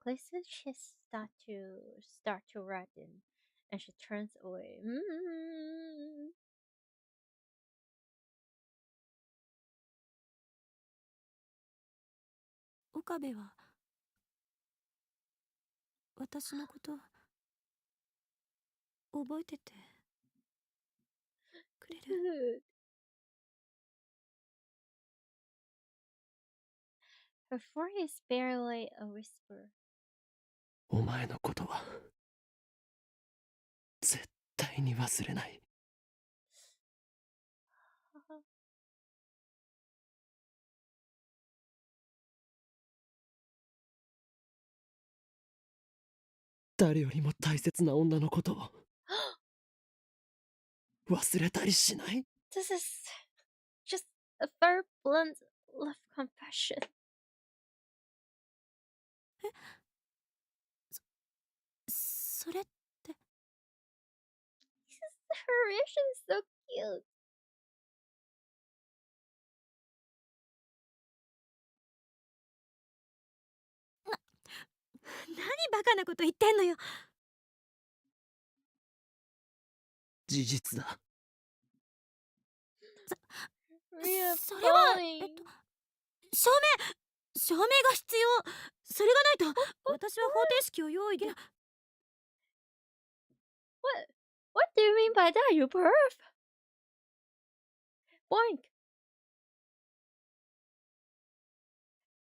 A: Places she start to redden, and she turns away.
D: 岡部は私のこと覚えててくれる？
A: Her voice is barely a whisper.
C: お前のことは絶対に忘れない。誰よりも大切な女のことを忘れたりしない。
A: This is just a very blunt love confession.
D: それって
A: Her reaction is so cute.
D: 何バカなこと言ってんのよ。
C: 事実だ。
D: それは証明が必要。それがないと私は方程式を用意できない。
A: What do you mean by that, you perv? Boink.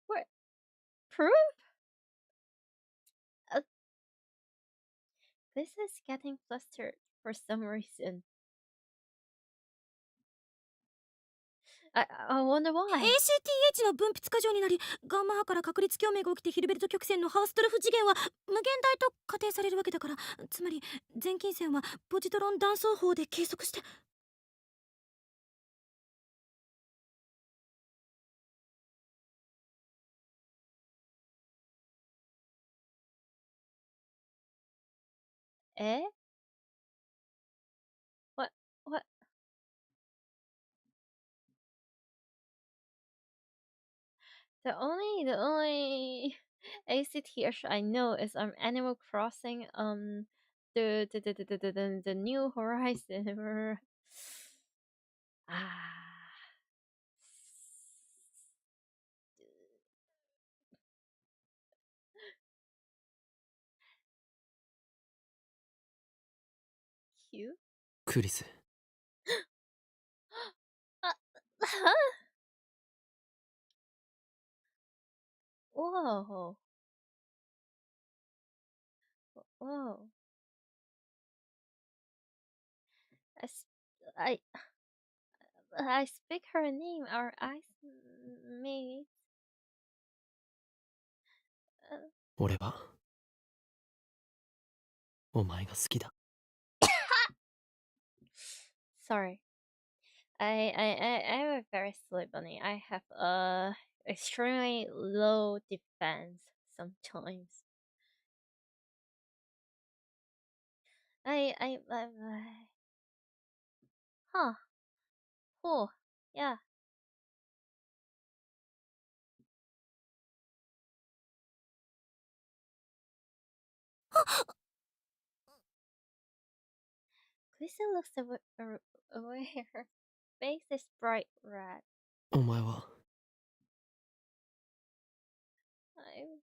A: What? Proof? This is getting flustered for some reason. I wonder why.
D: ACTH の分泌過剰になり、ガンマ波から確率共鳴が起きてヒルベルト曲線のハーストルフ次元は無限大と仮定されるわけだから、つまり全近線はポジトロン断層法で計測して。
A: Eh? What? What? The only ACTH I know is Animal Crossing, the New Horizon. Ah. Cute.
E: クリス、
A: Huh? Whoa. Whoa. I, s- I, I speak her name. Our eyes meet.
E: 俺はお前が好きだ。
A: Sorry. I'm a very silly bunny. I have extremely low defense sometimes. Huh. Cool. Yeah. Kurisu looks away. Her face is bright red.
E: お前は
A: I'm.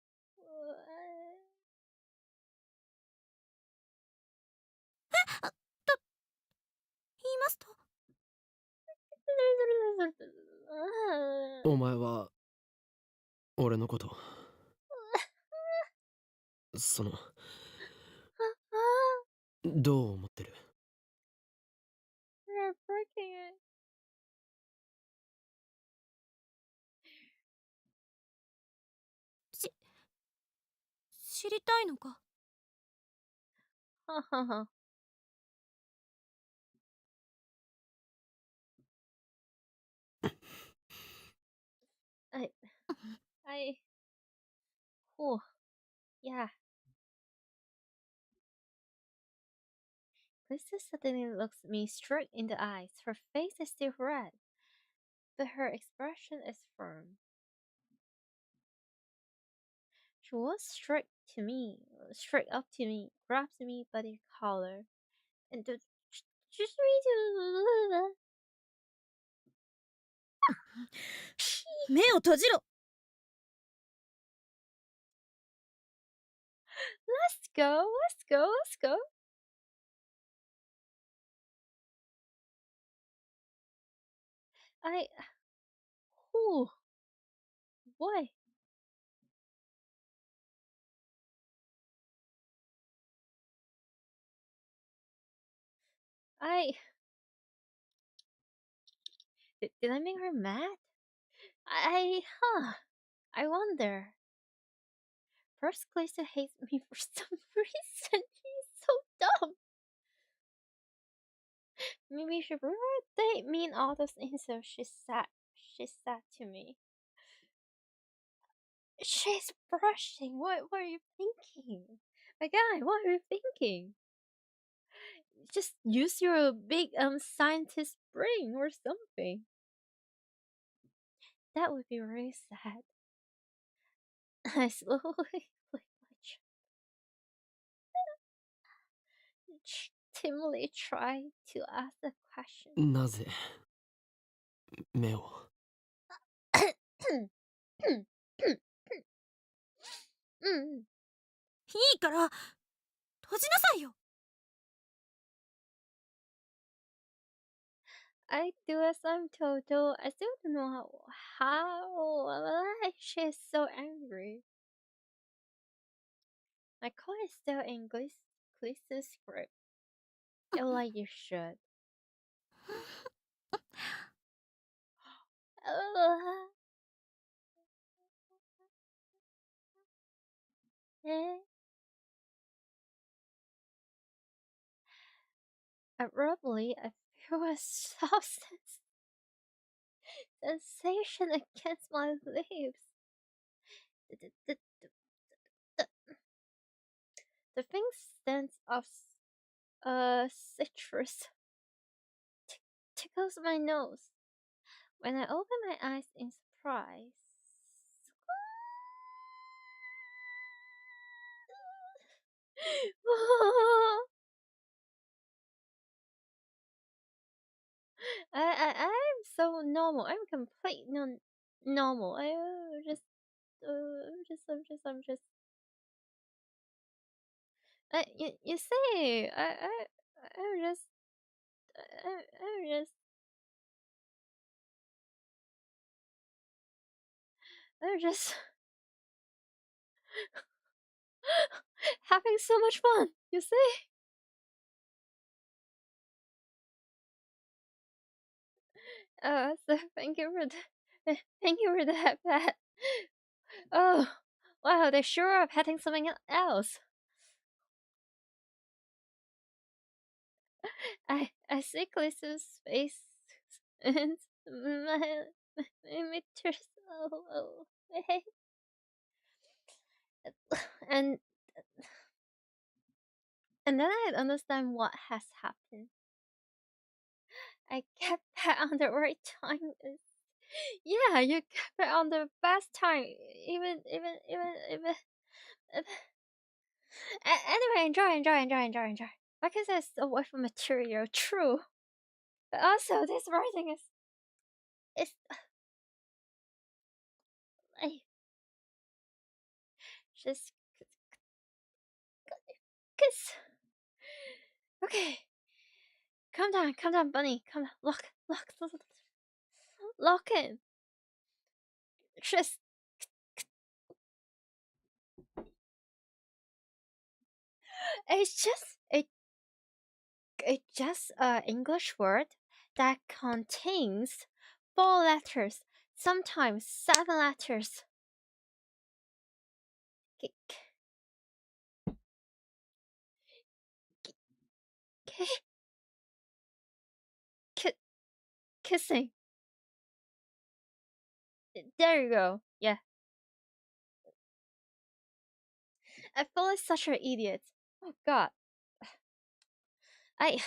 D: 言いますと、
E: お前は俺のことそのどう思ってる？
A: You're breaking it.
D: 知りたいのか？
A: I. Cool. Yeah. Lisa suddenly looks me straight in the eyes. Her face is still red, but her expression is firm. She walks straight up to me, grabs me by the collar, and just me to.
D: 目を閉じろ。
A: Let's go, let's go, let's go. Whew. Boy. Did I make her mad? I wonder. First, Glacier hates me for some reason. He's so dumb. Maybe she really didn't mean all those insults she said to me. She's brushing. What are you thinking? My guy, what are you thinking? Just use your big scientist brain or something. That would be really sad. I slowly click my timidly try to ask a question.
E: なぜ目を
D: いいから閉じなさいよ。
A: I do as I'm told, though I still don't know how she's so angry. My call is still in Glisa's script. Feel like you should. Abruptly, I feel a soft sensation against my lips. The thing stands of citrus tickles my nose. When I open my eyes in surprise, I'm so normal. I'm complete normal. I'm just. You see, I'm just. I'm just having so much fun. You see. So thank you for that, Pat. Oh, wow, they sure are petting something else. I see Clisu's face and my meters away. And then I understand what has happened. I kept that on the right time. Yeah, you kept it on the best time. Even. Anyway, enjoy. Because it's away from material, true. But also, this writing is like just kiss. Okay, calm down, bunny. Come on, lock in. Just. It's just an English word that contains 4 letters, sometimes 7 letters. Kissing. There you go. Yeah. I feel like such an idiot. Oh God. Thank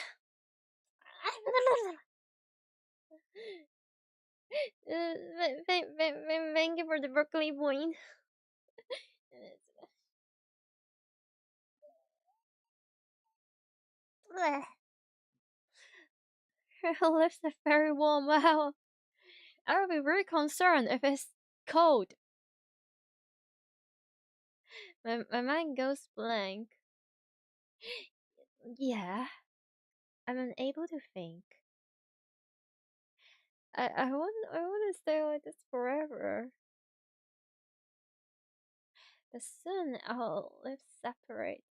A: you for the Berkeley point. Her lips are very warm. Wow. I would be very concerned if it's cold. My mind goes blank. Yeah. I'm unable to think. I want to stay like this forever. But soon our lips separate.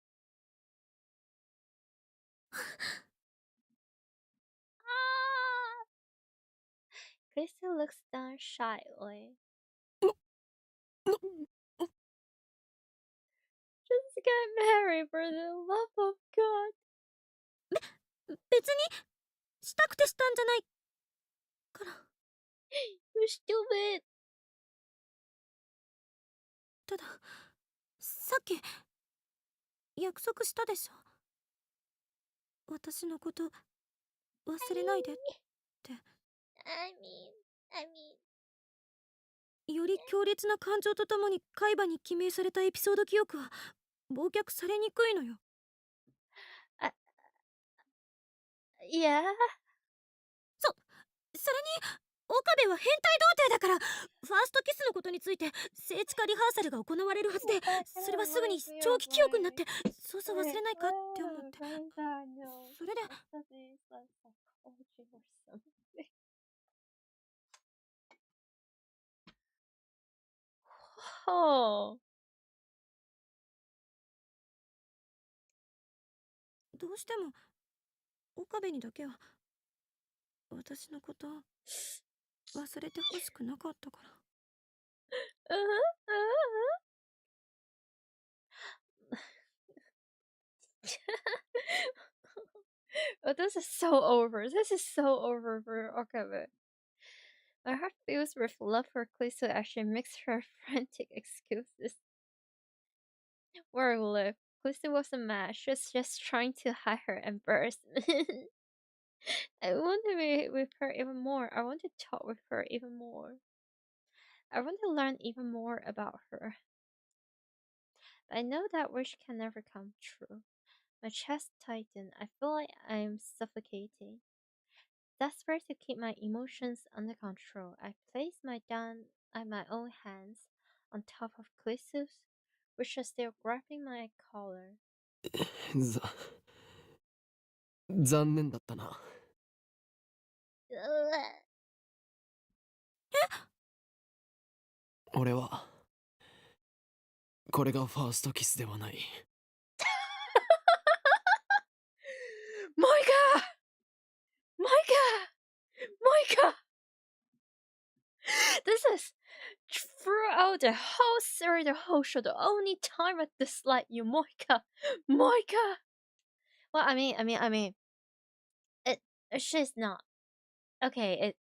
A: Christy looks down shyly. Just get married for the love of God.
D: 別にしたくてしたんじゃないから。
A: You stupid.
D: たださっき約束したでしょ。私のこと忘れないでって。
G: I mean
D: より強烈な感情とともに海馬に記名されたエピソード記憶は忘却されにくいのよ。
A: Yeah.
D: それに岡部は変態童貞だから、ファーストキスのことについて聖地化リハーサルが行われるはずで、それはすぐに長期記憶になってそうそう忘れないかって思って。それで
A: Oh.
D: どうしても岡部にだけは私のこと忘れてほしくなかったから。
A: Oh, this is so over. This is so over for Okabe. My heart fills with love for Kurisu as she makes her frantic excuses. Where we live, Kurisu wasn't mad. She was just trying to hide her embarrassment. I want to be with her even more. I want to talk with her even more. I want to learn even more about her. But I know that wish can never come true. My chest tightened. I feel like I'm suffocating. Desperate to keep my emotions under control, I placed my gun at my own hands on top of Kurisu's, which was still grabbing my collar.
E: 残念だったな。俺はこれがファーストキスではない。
A: Moika! This is throughout the whole series, the whole show, the only time I dislike you, Moika. Well, I mean, she's not. Okay,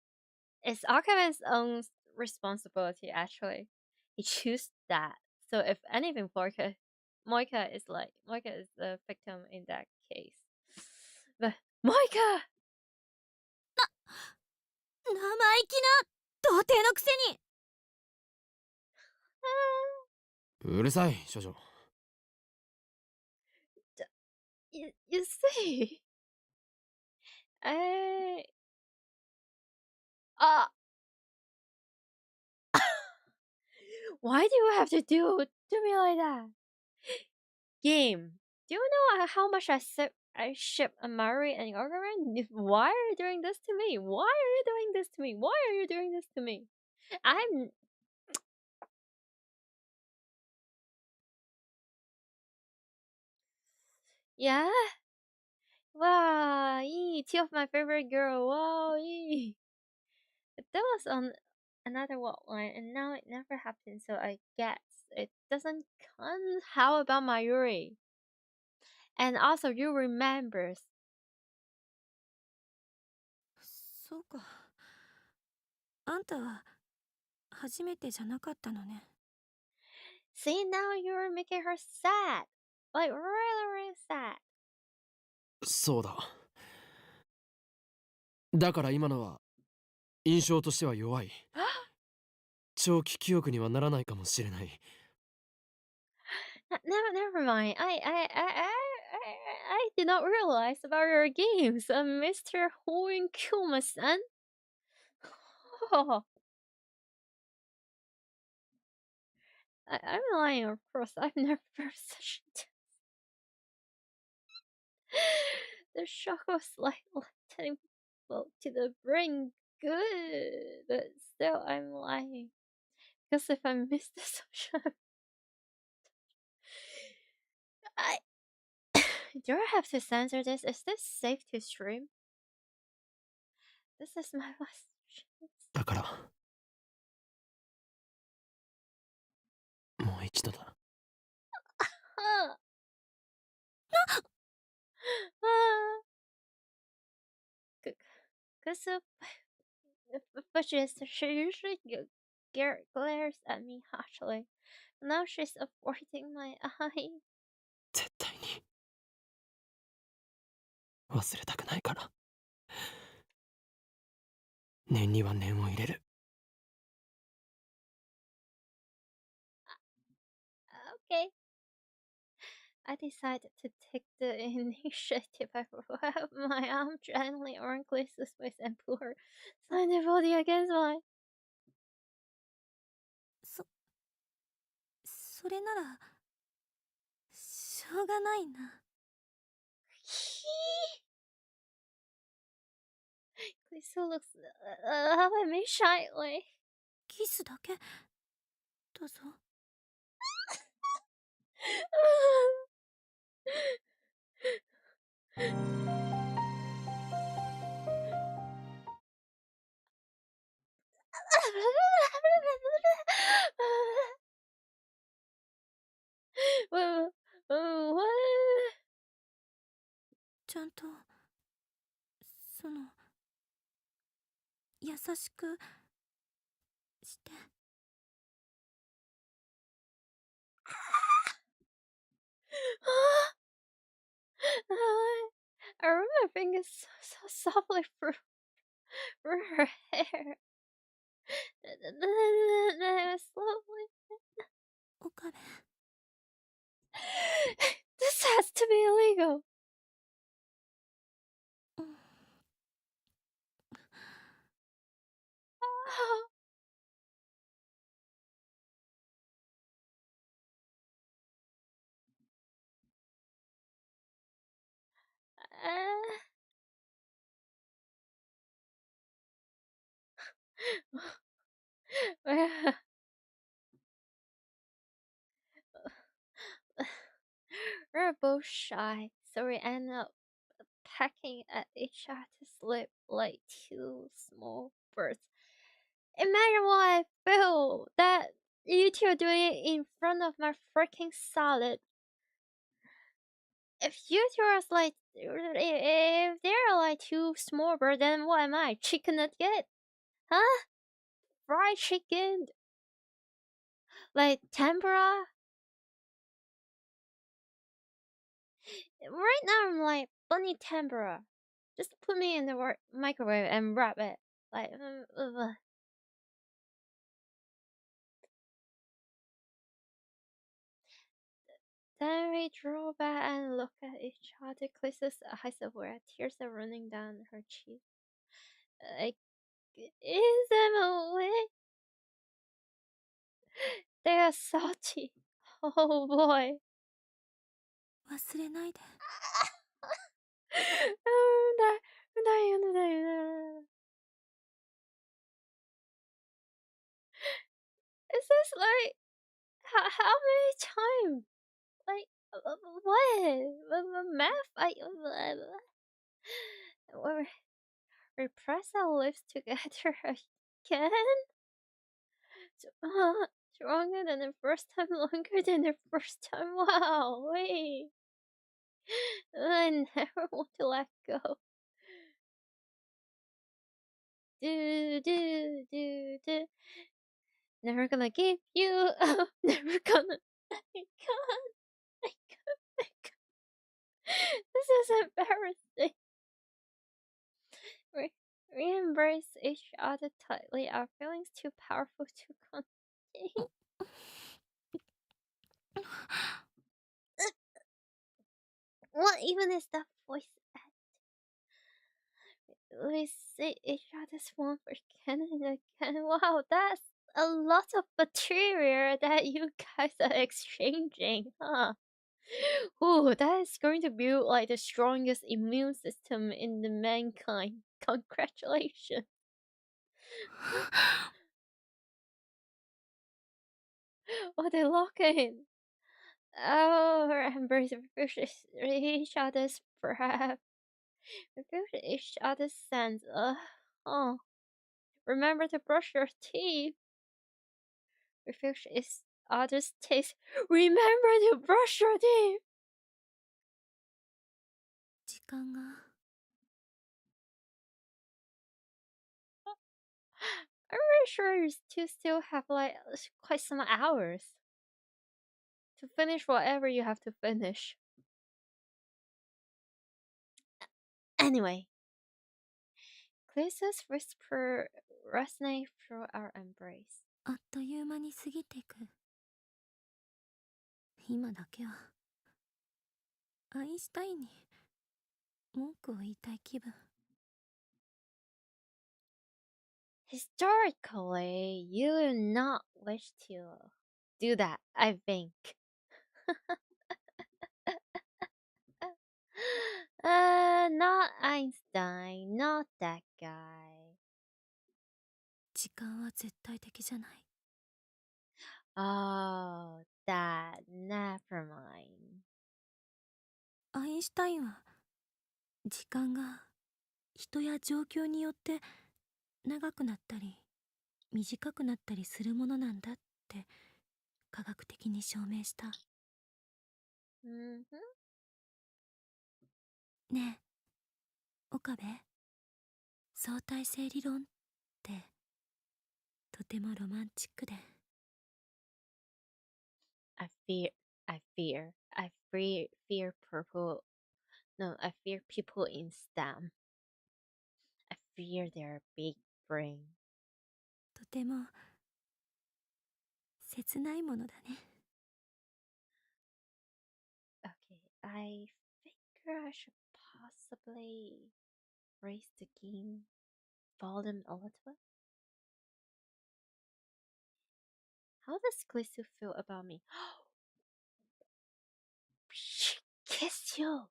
A: it's Akaman's own responsibility, actually. He chose that. So if anything, Moika is the victim in that case. But Moika!
D: 生意気な童貞のくせに。
E: うるさい、少女。
A: You see? Why do you have to do me like that? Game. Do you know how much I ship Amari and Yogaran? Why are you doing this to me? Why are you doing this to me? Why are you doing this to me? Yeah? Wow, two of my favorite girl. Wow, But that was on another walk line, and now it never happened, so I guess it doesn't count. How about Mayuri? And also, you remembers.
D: そうか。あんたは初めてじゃなかったのね。
A: See, now you're making her sad. Like, really sad.
E: そうだ。だから今のは印象としては弱い。長期記憶にはならないかもしれない。
A: Never mind. I did not realize about your games, Mr. Hoin Kuma-san. I'm lying, of course. I've never such a The shock was like lightning bolt to the brain. Good, but still, I'm lying. Because if I miss the social, I do I have to censor this? Is this safe to stream? This is my last chance.
E: だからもう一度だ。
A: Because but she usually glares at me harshly. Now she's avoiding my eye.
E: 絶対に忘れたくないから。念には念を入れる。
A: Okay. I decided to take the initiative. I wrap my arm gently around Chris's waist and pull her slender body against mine.
D: それならしょうがないな。
A: Chris looks up at me shyly.
D: キスだけどうぞ。ちゃんとその優しくして。
A: I run my fingers so softly through her hair. Then I slowly.
D: 岡部。
A: This has to be illegal. We're both shy, so we end up pecking at each other's lip like two small birds. Imagine what I feel that you two are doing it in front of my freaking salad. If you two are like, if they're like two small birds, then what am I? Chicken nugget? Huh? Fried chicken? Like tempura? Right now I'm like bunny tempura. Just put me in the microwave and wrap it. Like, Then we draw back and look at each other. Chris's eyes are wet, tears are running down her cheeks. I give them away. They are salty. Oh boy.
D: 忘れないで。
A: Is this like how many times? Like what? Math? We press our lips together again. Stronger than the first time, longer than the first time. Wow, wait. I never want to let go. Do. Never gonna give you up. Never gonna. I can't. This is embarrassing. We embrace each other tightly. Our feelings too powerful to contain. What even is that voice at? We see each other's one for again and again. Wow, that's a lot of material that you guys are exchanging, huh? Ooh, that is going to build like the strongest immune system in the mankind. Congratulations. Oh, they lock in. Oh, embrace each other's breath. We feel each other's scents. Oh. Remember to brush your teeth. We feel each other's taste. Remember to brush your teeth.
D: 時間が。
A: I'm pretty sure you two still have like quite some hours to finish whatever you have to finish. Anyway, Chris's whisper resonates through our embrace.
D: あっという間に過ぎていく。今だけはアインシュタインに文句を言いたい気分。
A: Historically, you will not wish to do that, I think. Not Einstein, not that guy.
D: 時間は絶対的じゃない。
A: Oh, that, never mind.
D: アインシュタインは時間が人や状況によって長くなったり短くなったりするものなんだって科学的に証明した。
A: Mm-hmm.
D: ねえ、岡部、相対性理論ってとてもロマンチックで。
A: I fear purple. No, I fear people in STEM. I fear their big brain.
D: とても切ないものだね。
A: Okay, I think I should possibly raise the game volume a little bit. How does Kurisu feel about me? She kissed you.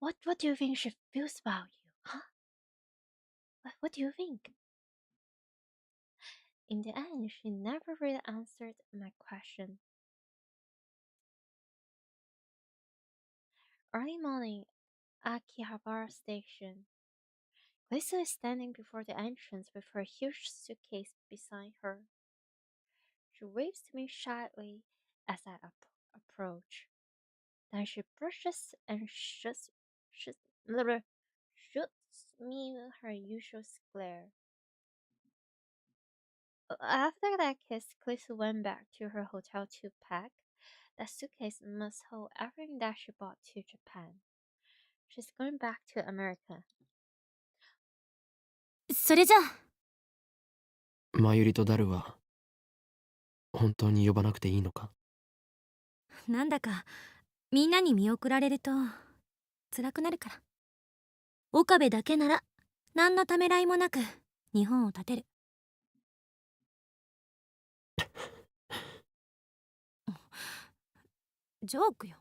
A: What do you think she feels about you? Huh? What do you think? In the end, she never really answered my question. Early morning, Akihabara Station. Lisa is standing before the entrance with her huge suitcase beside her. She waves to me shyly as I approach. Then she brushes and shoots me her usual glare. After that kiss, Lisa went back to her hotel to pack. That suitcase must hold everything that she brought to Japan. She's going back to America.
D: それじゃあ。
E: マユリとダルは本当に呼ばなくていいのか？
D: なんだかみんなに見送られると辛くなるから。岡部だけなら何のためらいもなく日本を立てる。ジョークよ。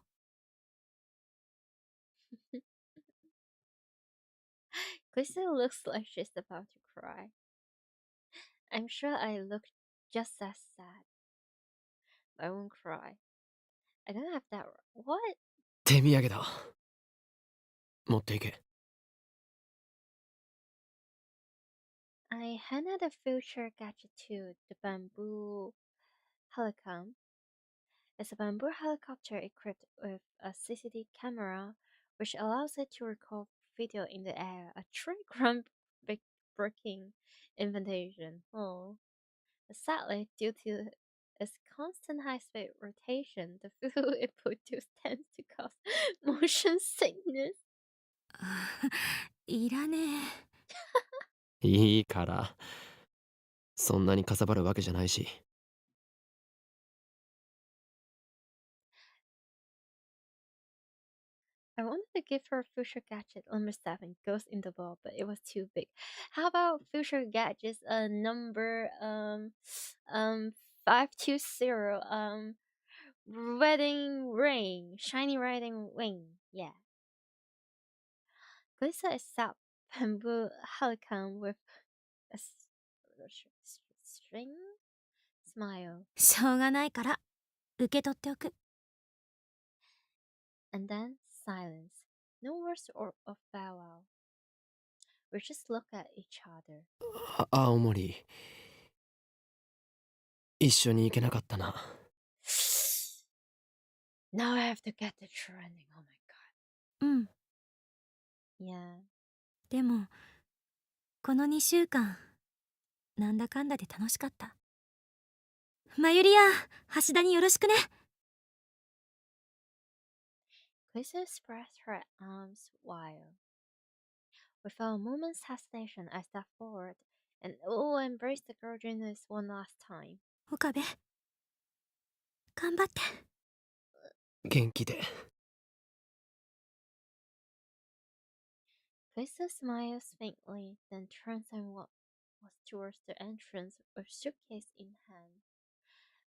A: Lisa looks like she's about to cry. I'm sure I look just as sad. I won't cry. I don't have that. What?
E: 手土産だ。持っていけ。
A: I handed the future gadget to the bamboo helicopter. It's a bamboo helicopter equipped with a CCD camera, which allows it to record video in the air. A truly groundbreaking invention. Oh. Sadly, due to its constant high-speed rotation, the fuel it produces tends to cause motion sickness.
D: いらね
E: え。いいから。そんなにかさばるわけじゃないし。
A: I wanted to give her Future Gadget number 7 Ghost in the Ball, but it was too big. How about Future Gadgets number 520 wedding ring, shiny wedding ring. Yeah. Glissa is sub bamboo helicon with a string smile.
D: しょうがないから受け取っておく。
A: And then silence. No words of farewell. We just look at each other.
E: 青森一緒に行けなかったな。
A: Now I have to get the trending. Oh my god.
D: うん。
A: Yeah.
D: でもこの2週間なんだかんだで楽しかった。まゆりや橋田によろしくね。
A: Glissa spreads her arms wide. Without a moment's hesitation, I step forward and embrace the girl journalist one last time.
D: 岡部頑張って。
E: 元気で。
A: Kurisu smiles faintly, then turns and walks towards the entrance with suitcase in hand.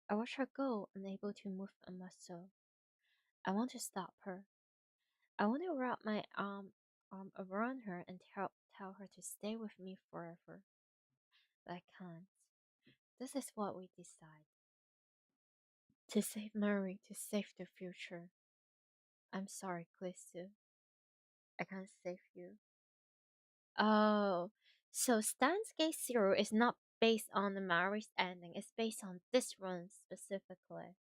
A: I watch her go, unable to move a muscle. I want to stop her. I want to wrap my arm around her and tell her to stay with me forever. But I can't. This is what we decide. To save Mary, to save the future. I'm sorry, Kurisu. I can't save you. Oh, so Steins Gate Zero is not based on the Mary's ending. It's based on this run specifically.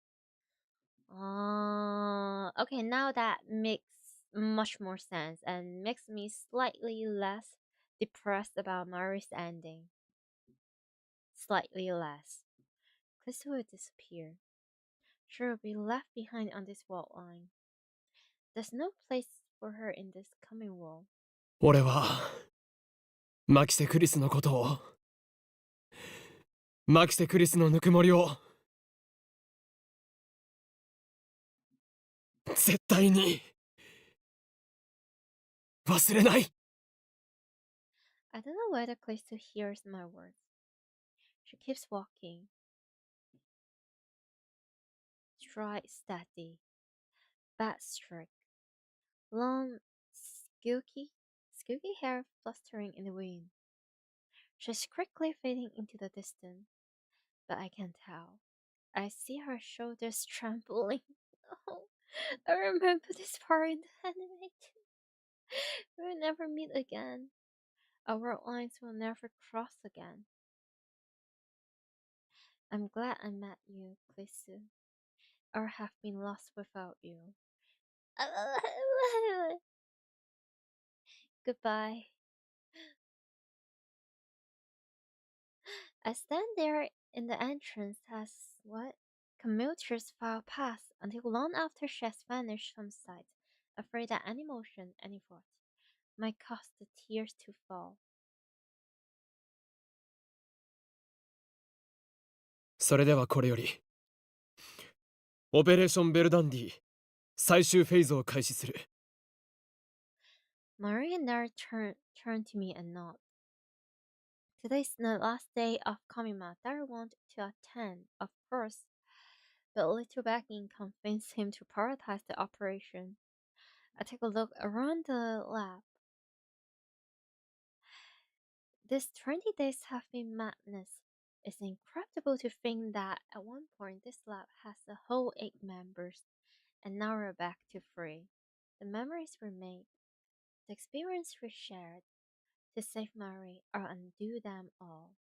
A: Okay, now that makes much more sense and makes me slightly less depressed about Mary's ending. Slightly less. Chris will disappear. She will be left behind on this world line. There's no place for her in this coming world.
C: 俺はマキセ・クリスのことをマキセ・クリスのぬくもりを絶対に忘れない。
A: I don't know whether Klisu hears my words. She keeps walking. Stride steady. Back straight. Long, skilky hair flustering in the wind. She's quickly fading into the distance, but I can tell. I see her shoulders trembling. Oh, I remember this part in the anime too. We'll never meet again. Our lines will never cross again. I'm glad I met you, Klisu, or have been lost without you. Goodbye. I stand there in the entrance as commuters file past until long after she has vanished from sight, afraid that any motion, any thought, might cause the tears to fall.
C: それではこれよりオペレーションベルダンディ最終フェーズを開始する。
A: Marie and Nara turn to me and nod. Today's the last day of Kamima that I want to attend, of course, but little begging convinced him to prioritize the operation. I take a look around the lab. These 20 days have been madness. It's incredible to think that at one point this lab has a whole 8 members, and now we're back to 3. The memories were made, the experience we shared, to save Marie or undo them all.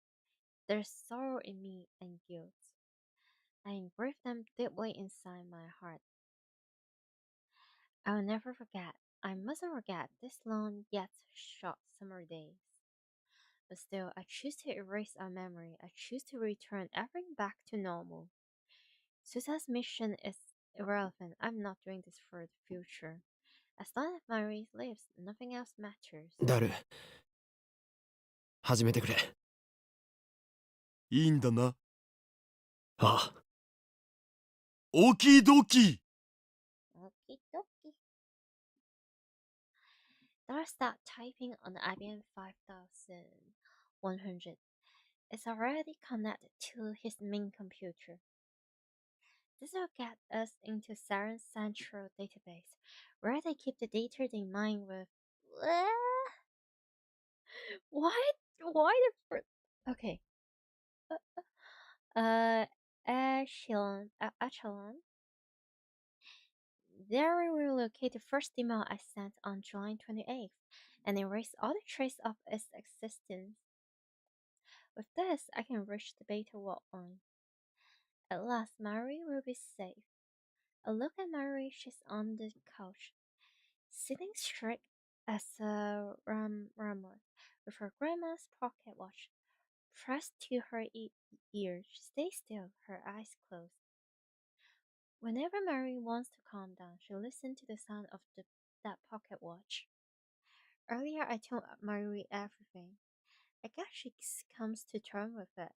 A: There's sorrow in me and guilt. I engrave them deeply inside my heart. I will never forget, I mustn't forget this long yet short summer days. But still, I choose to erase our memory. I choose to return everything back to normal. Susa's mission is irrelevant. I'm not doing this for the future. As long as Marie lives, nothing else matters.
C: ダル始めてくれ。
B: いいんだな。
C: ああ。
B: オキドキ。
A: Okie dokie. Dara start typing on the IBM 5100. It's already connected to his main computer. This will get us into Saren's central database, where they keep the data they mine with. Why the first? Okay. Echelon. There we will locate the first email I sent on July 28th and erase all the trace of its existence. With this, I can reach the beta world line. At last, Mary will be safe. A look at Mary, she's on the couch, sitting straight as a ramrod, with her grandma's pocket watch pressed to her ear. She stays still, her eyes closed. Whenever Mary wants to calm down, she listens to the sound of that pocket watch. Earlier, I told Mary everything. I guess she comes to terms with it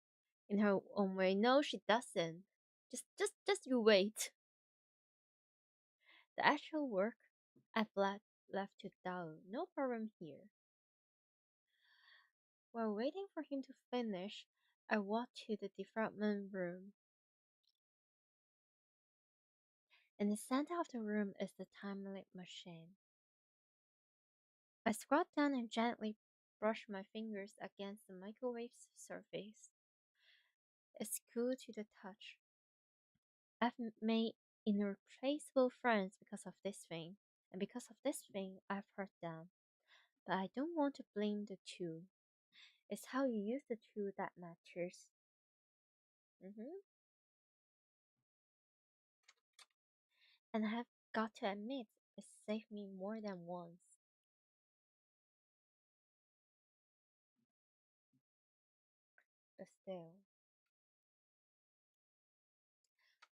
A: in her own way. No, she doesn't. Just you wait. The actual work I've left to Dao. No problem here. While waiting for him to finish, I walked to the development room. In the center of the room is the time limit machine. I squat down and gently brush my fingers against the microwave surface. It's cool to the touch. I've made irreplaceable friends because of this thing, and because of this thing, I've hurt them. But I don't want to blame the tool. It's how you use the tool that matters. And I have got to admit, it saved me more than once. But still.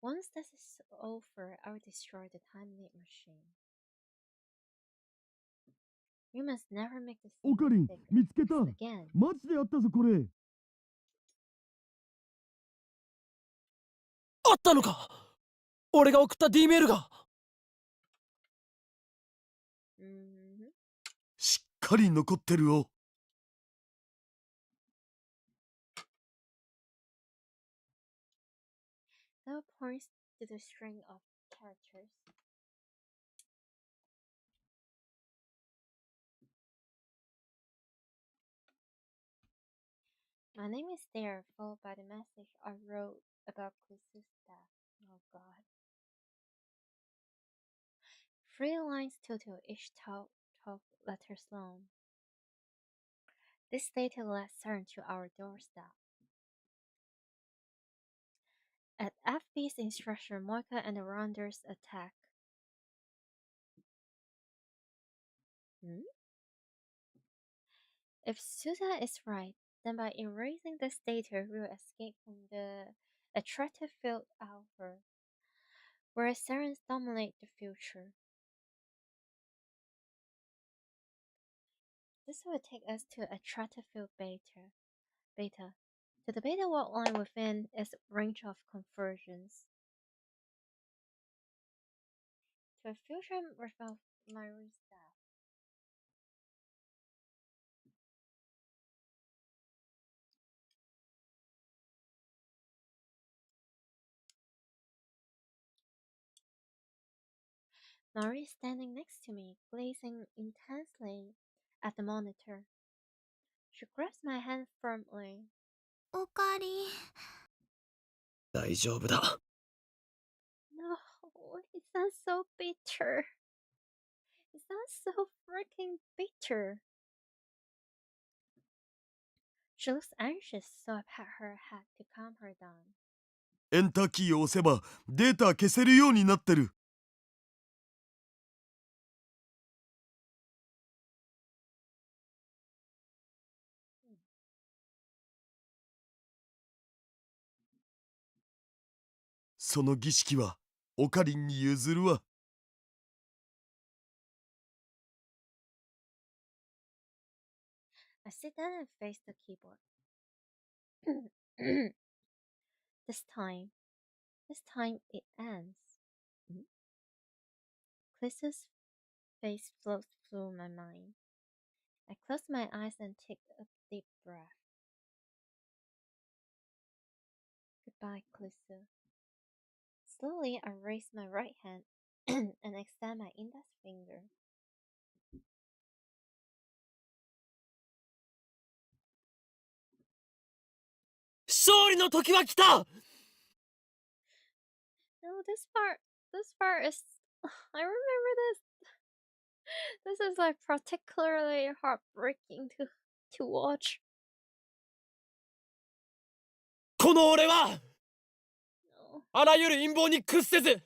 A: Once this is over, I will destroy the time limit machine. You must never make the same
J: オカリン
A: mistake
J: 見つけた
A: again.
J: マジであったぞこれ
C: あったのか。俺が送った D メールが。
B: しっかり残ってるよ。
A: That points to the string of characters. My name is there, followed by the message I wrote about Kurisu's death. Oh god. 3 lines total, each 12 letters long. This data led Cern to our doorstep. At FB's instruction, Moika and the Rounders attack. If Suda is right, then by erasing this data, we will escape from the attractive field alpha, where Serens dominate the future. This will take us to attractive field beta. To the beta world line within its range of conversions. To a future without Maru's death. Marie is standing next to me, gazing intensely at the monitor. She grabs my hand firmly.
G: おかり。
E: 大丈夫だ。
A: No, it sounds so bitter. It sounds so freaking bitter. She looks anxious, so I pat her head to calm her down.
B: エンターキーを押せばデータ消せるようになってる。その儀式はオカリンに譲るわ。
A: I sit down and face the keyboard. This time it ends. Clissa's face floats through my mind. I close my eyes and take a deep breath. Goodbye, Clissa. Slowly, I raise my right hand and extend my index finger. No, this part is. I remember this. This is like particularly heartbreaking to watch.
C: この俺は
A: No.
C: あらゆる陰謀に屈せず己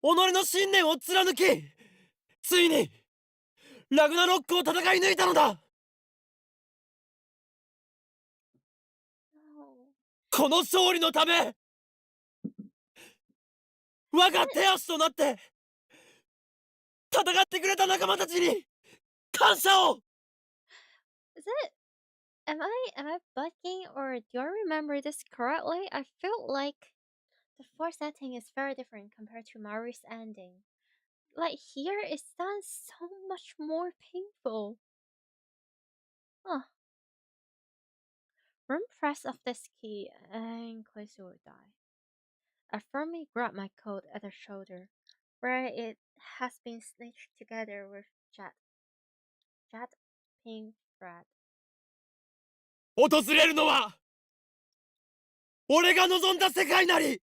C: の信念を貫きついにラグナロックを戦い抜いたのだ。
A: No.
C: この勝利のため我が手足となって戦ってくれた仲間たちに感謝を。
A: Is it? Am I bugging, or do I remember this correctly? I feel like the fourth setting is very different compared to Mari's ending. Like here, it sounds so much more painful. Huh. One press of this key and Kurisu will die. I firmly grab my coat at the shoulder, where it has been stitched together with jet pink thread.
C: 訪れるのは俺が望んだ世界なり。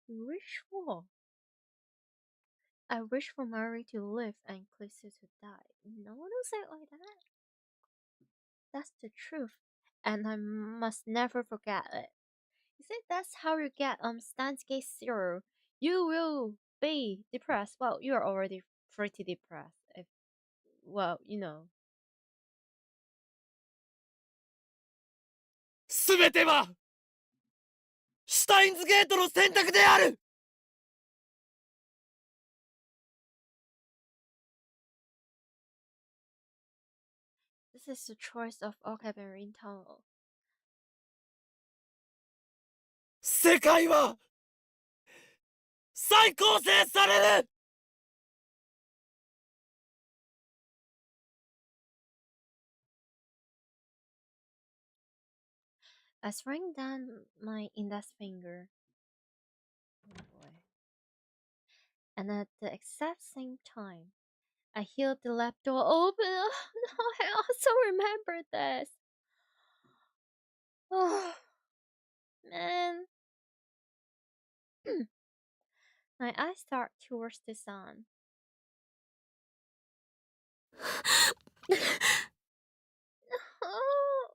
A: Wish for? I wish for Mary to live and Kurisu to die. No one will say it like that. That's the truth, and I must never forget it. You see, that's how you get Steins Gate 0. You will be depressed. Well, you're already pretty depressed. If, well, you know.
C: すべてはシュタインズゲートの選択である。
A: This is the choice of Okaberin Tunnel.
C: 世界は再構成される。
A: I sprang down my index finger. Oh boy. And at the exact same time, I heard the lab door open. Oh no, I also remember this. Oh, man. My eyes start towards the sun. Oh.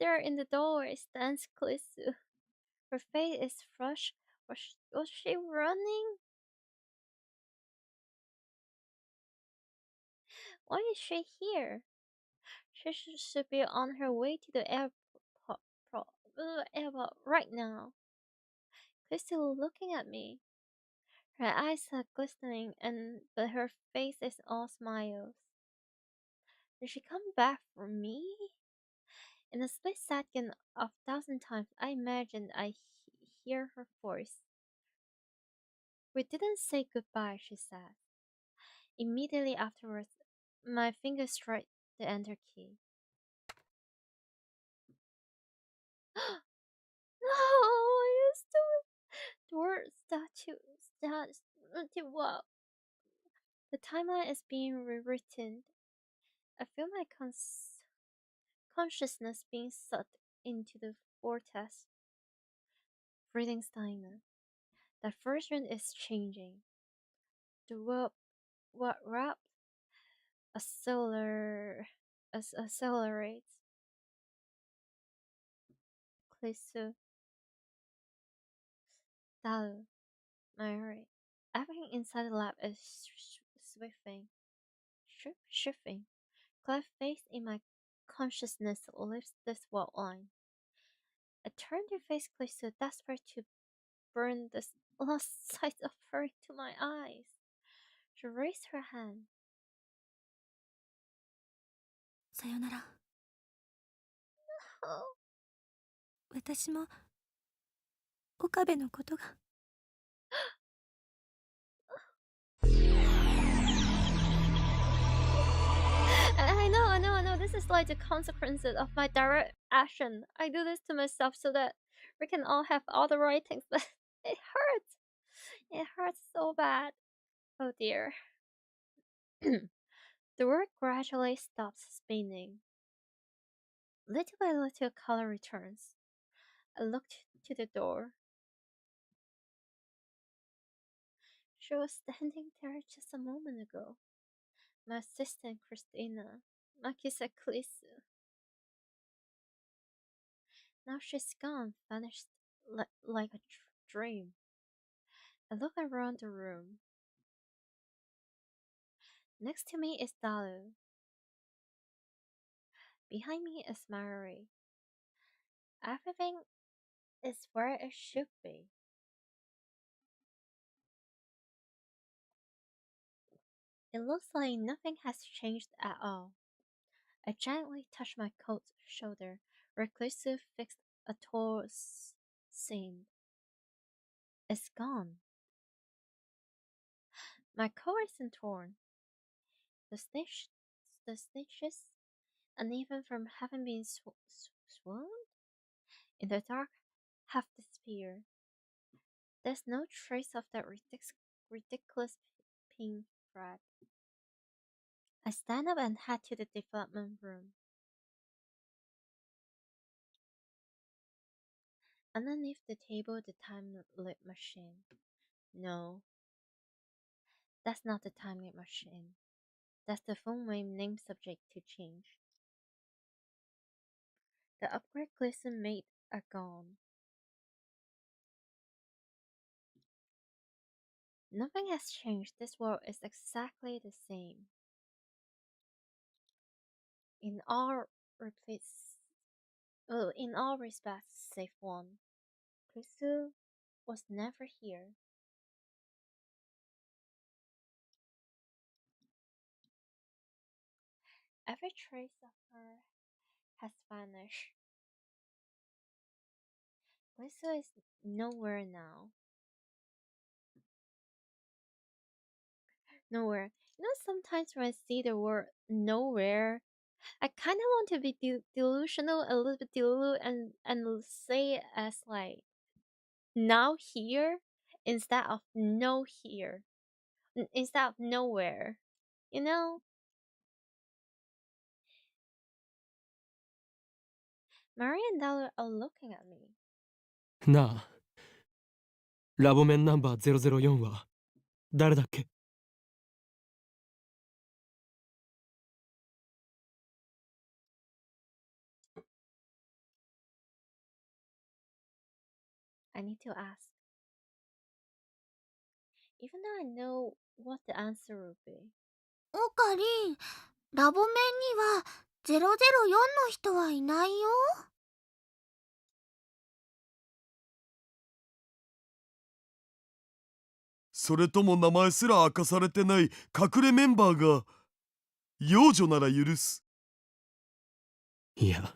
A: There in the doorway stands Kurisu. Her face is flushed. Was she running? Why is she here? She should be on her way to the airport right now. Kurisu looking at me. Her eyes are glistening, but her face is all smiles. Did she come back for me? In a split second of 1,000 times, I imagined I hear her voice. We didn't say goodbye, she said. Immediately afterwards, my fingers struck the enter key. No, you stupid word statue. Wow. The timeline is being rewritten. I feel my consciousness being sucked into the vortex. Breathing Steiner. That version is changing. The world what rap accelerates. Kurisu. Dalu. Mary. Everything inside the lab is shifting. Cleft face in my consciousness lifts this wall line. I turned to face Kurisu, desperate to burn this lost sight of her into my eyes. She raised her hand.
D: さよなら。
A: Oh.
D: 私も岡部のことが。
A: I know. This is like the consequences of my direct action. I do this to myself so that we can all have all the right things, but it hurts. It hurts so bad. Oh dear. The world gradually stops spinning. Little by little, color returns. I looked to the door. She was standing there just a moment ago. My assistant Christina, Makisa Kurisu. Now she's gone, vanished like a dream. I look around the room. Next to me is Dalu. Behind me is Mary. Everything is where it should be. It looks like nothing has changed at all. I gently touched my coat's shoulder, where Kurisu fixed a tall seam. It's gone. My coat isn't torn. the snitches, and even from having been swooned in the dark, have disappeared. There's no trace of that ridiculous pink thread. I stand up and head to the development room. Underneath the table, the time-lit machine. No, that's not the time-lit machine. That's the phone name subject to change. The upgrade glisten made are gone. Nothing has changed. This world is exactly the same. In all respects, save one. Kurisu was never here. Every trace of her has vanished. Kurisu is nowhere now. Nowhere. Sometimes when I see the word nowhere, I kind of want to be delusional, a little bit delulu, and say it as like now here instead of no here, instead of nowhere. Mary and Dollar are looking at me.
C: なあ、ラボメンナンバー004は誰だっけ？
A: I need to ask. Even though I know what the answer will be.
G: オカリン、ラボ面には004の人はいないよ。
B: それとも名前すら明かされてない隠れメンバーが幼女なら許す。
C: いや。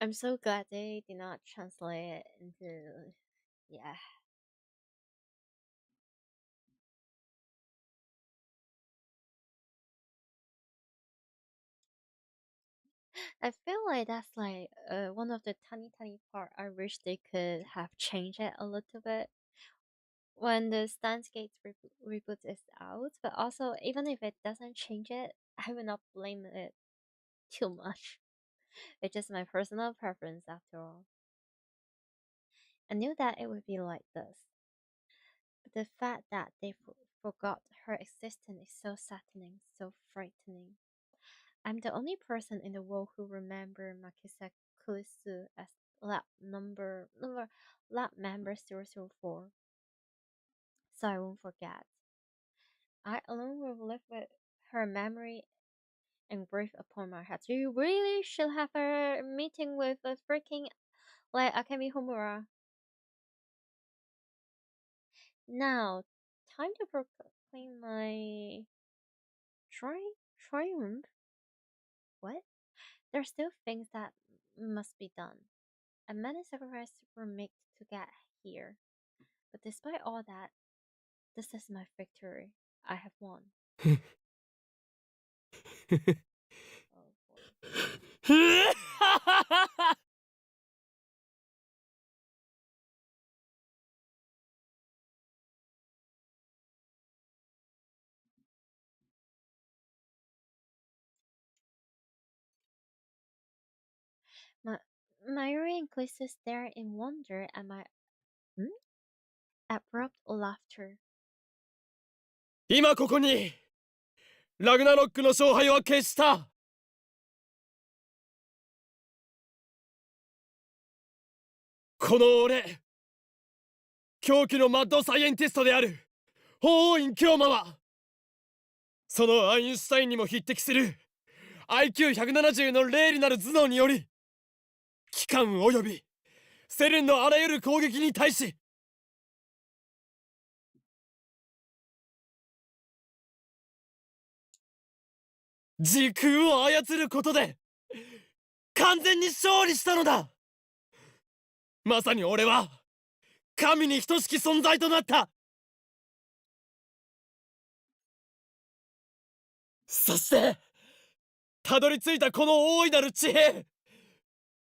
A: I'm so glad they did not translate it into, yeah. I feel like that's like one of the tiny part I wish they could have changed it a little bit when the Steins reboot is out. But also, even if it doesn't change it, I will not blame it too much. It's just my personal preference after all. I knew that it would be like this. But the fact that they forgot her existence is so saddening, so frightening. I'm the only person in the world who remember Makisa Kurisu as lab member 004. So I won't forget. I alone will live with her memory engraved upon my heart. You really should have a meeting with a freaking like Akemi Homura. Now, time to proclaim my triumph. What? There are still things that must be done, and many sacrifices were made to get here. But despite all that, this is my victory. I have won. Oh, Mayuri and Kalista stare in wonder at my abrupt laughter.
C: 今ここにラグナロックの勝敗は決した。この俺、狂気のマッドサイエンティストである法王院京馬はそのアインシュタインにも匹敵する IQ170 の霊理なる頭脳により機関およびセレンのあらゆる攻撃に対し時空を操ることで完全に勝利したのだ。まさに俺は神に等しき存在となった。そしてたどり着いたこの大いなる地平、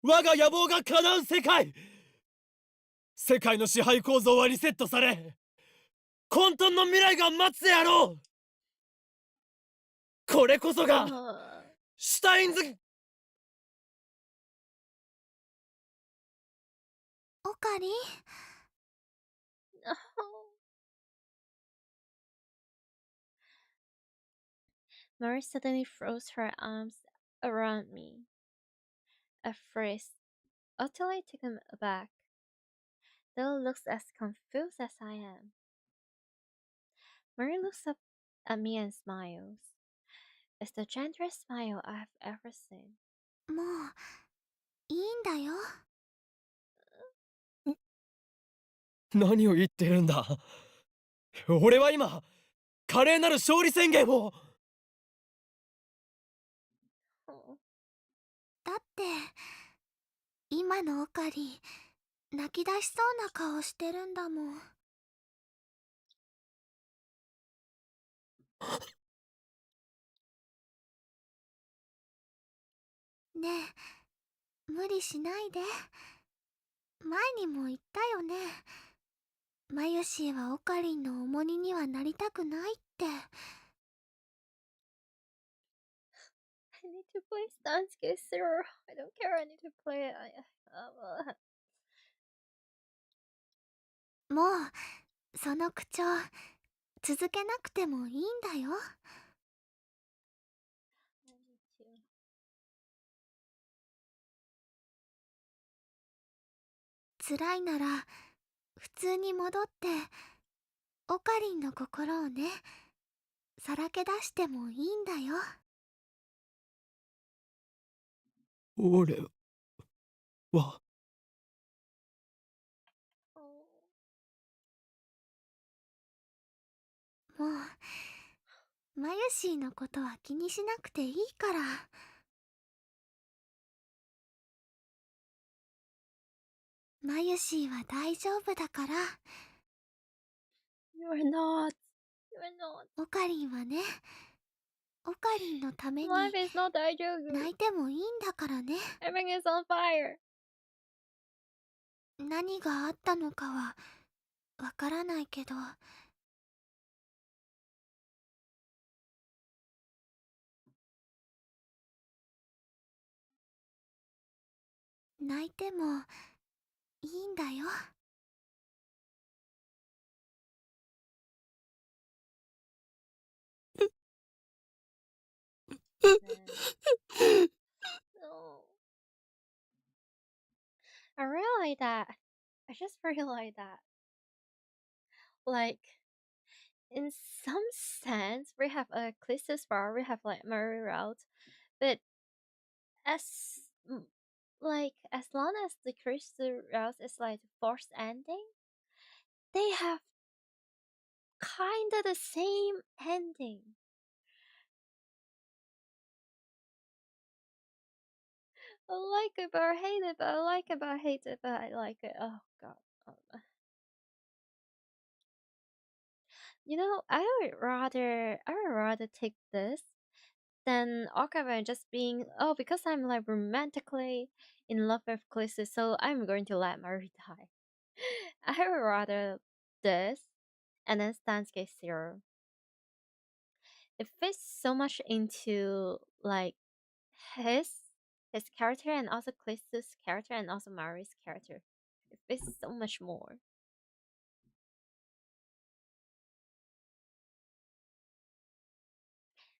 C: 我が野望が叶う世界。世界の支配構造はリセットされ、混沌の未来が待つであろう。これこそがシュタインズ。
G: オカリン。
A: Mary suddenly throws her arms around me. At first, utterly taken aback, Dell looks as confused as I am. Mary looks up at me and smiles. It's the gentlest smile I have ever seen.
G: もういいんだよ。
C: 何を言ってるんだ。俺は今華麗なる勝利宣言を。
G: だって今のオカリン泣き出しそうな顔してるんだもん。ねえ、無理しないで。前にも言ったよね。マユシーはオカリンの重荷にはなりたくないって。
A: I need to play Steins, sir. I don't care. I need to play it.
G: もうその口調続けなくてもいいんだよ。辛いなら普通に戻ってオカリンの心をね、さらけ出してもいいんだよ。
C: 俺は
G: もうマユシーのことは気にしなくていいから。マユシーは大丈夫だから。
A: You're not. You're not.
G: オカリンはね、オカリンのために
A: Life is not 大丈夫。
G: 泣いてもいいんだからね。
A: Everything is on fire.
G: 何があったのかはわからないけど、泣いてもいいんだよ。
A: No. I realized that. I just realized that. Like, in some sense, we have a Clissus bar, we have like Murray route, but as as long as the Clissus route is like the forced ending, they have kinda the same ending. I like it, but I hate it, but I like it, but I hate it, but I like it. Oh god. You know, I would rather take this than Okabe just being, oh, because I'm like romantically in love with Clissus, so I'm going to let Mary die. I would rather this and then Stansuke Zero. It fits so much into like his character and also Clissus' character and also Mary's character. It fits so much more.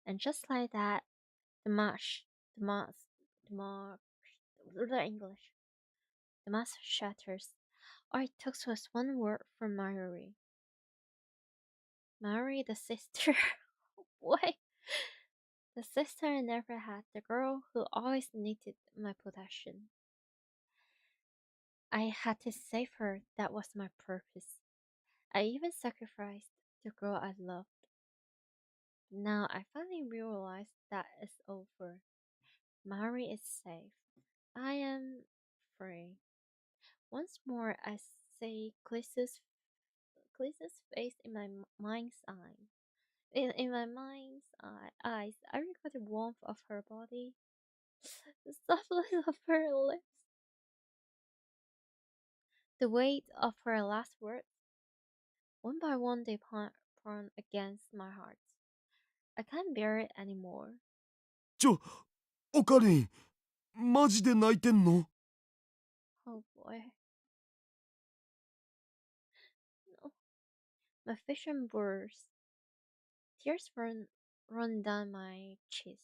A: And just like that, the mask, English. The mask shatters. All it took was one word from Mary. Mary, the sister. Oh boy. The sister I never had, the girl who always needed my protection. I had to save her, that was my purpose. I even sacrificed the girl I loved. Now I finally realized that it's over. Mary is safe. I am free. Once more I say Clissa's face in my mind's eye. In my eyes, I recall the warmth of her body, the softness of her lips, the weight of her last words. One by one, they pound against my heart. I can't bear it anymore.
B: おかりん、マジで泣いてんの？
A: Oh boy. No. My vision blurs. Tears run down my cheeks.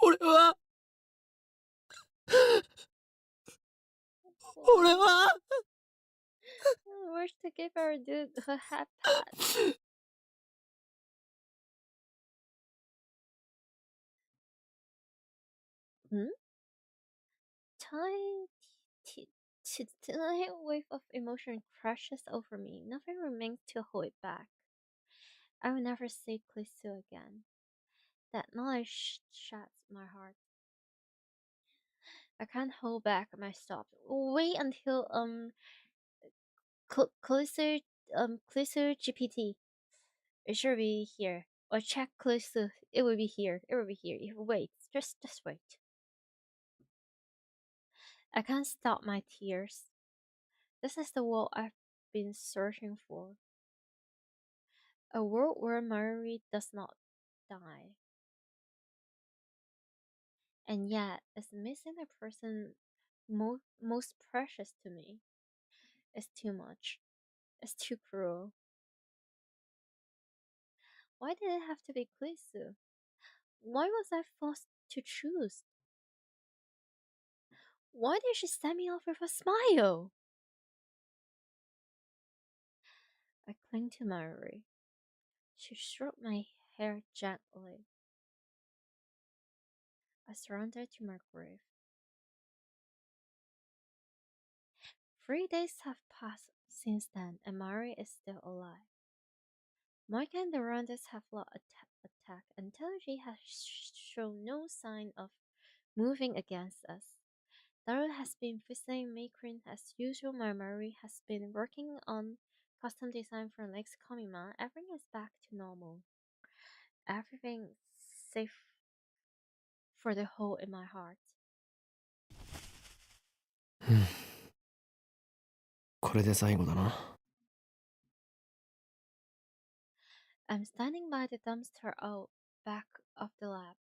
E: 俺は
A: Oh,
E: 俺は
A: I wish to give her a dude a hat pat. Hmm? Tiny wave of emotion crashes over me. Nothing remains to hold it back. I will never see Kurisu again. That knowledge shuts my heart. I can't hold back my stops. Wait until Kurisu GPT. It should be here. Or check Kurisu. It will be here. It will be here. Wait. Just wait. I can't stop my tears. This is the world I've been searching for. A world where Mary does not die. And yet, it's missing the person most precious to me. It's too much. It's too cruel. Why did it have to be Kurisu? Why was I forced to choose? Why did she send me off with a smile? I cling to Mary. She stroked my hair gently. I surrendered to my grief. 3 days have passed since then, and Mary is still alive. Mike and the Randers have not attacked until she has shown no sign of moving against us. Daryl has been visiting Macron as usual. My Mary has been working on custom design for next Komima. Everything is back to normal. Everything safe for the hole in my heart.
E: これで最後だな。
A: I'm standing by the dumpster out back of the lab.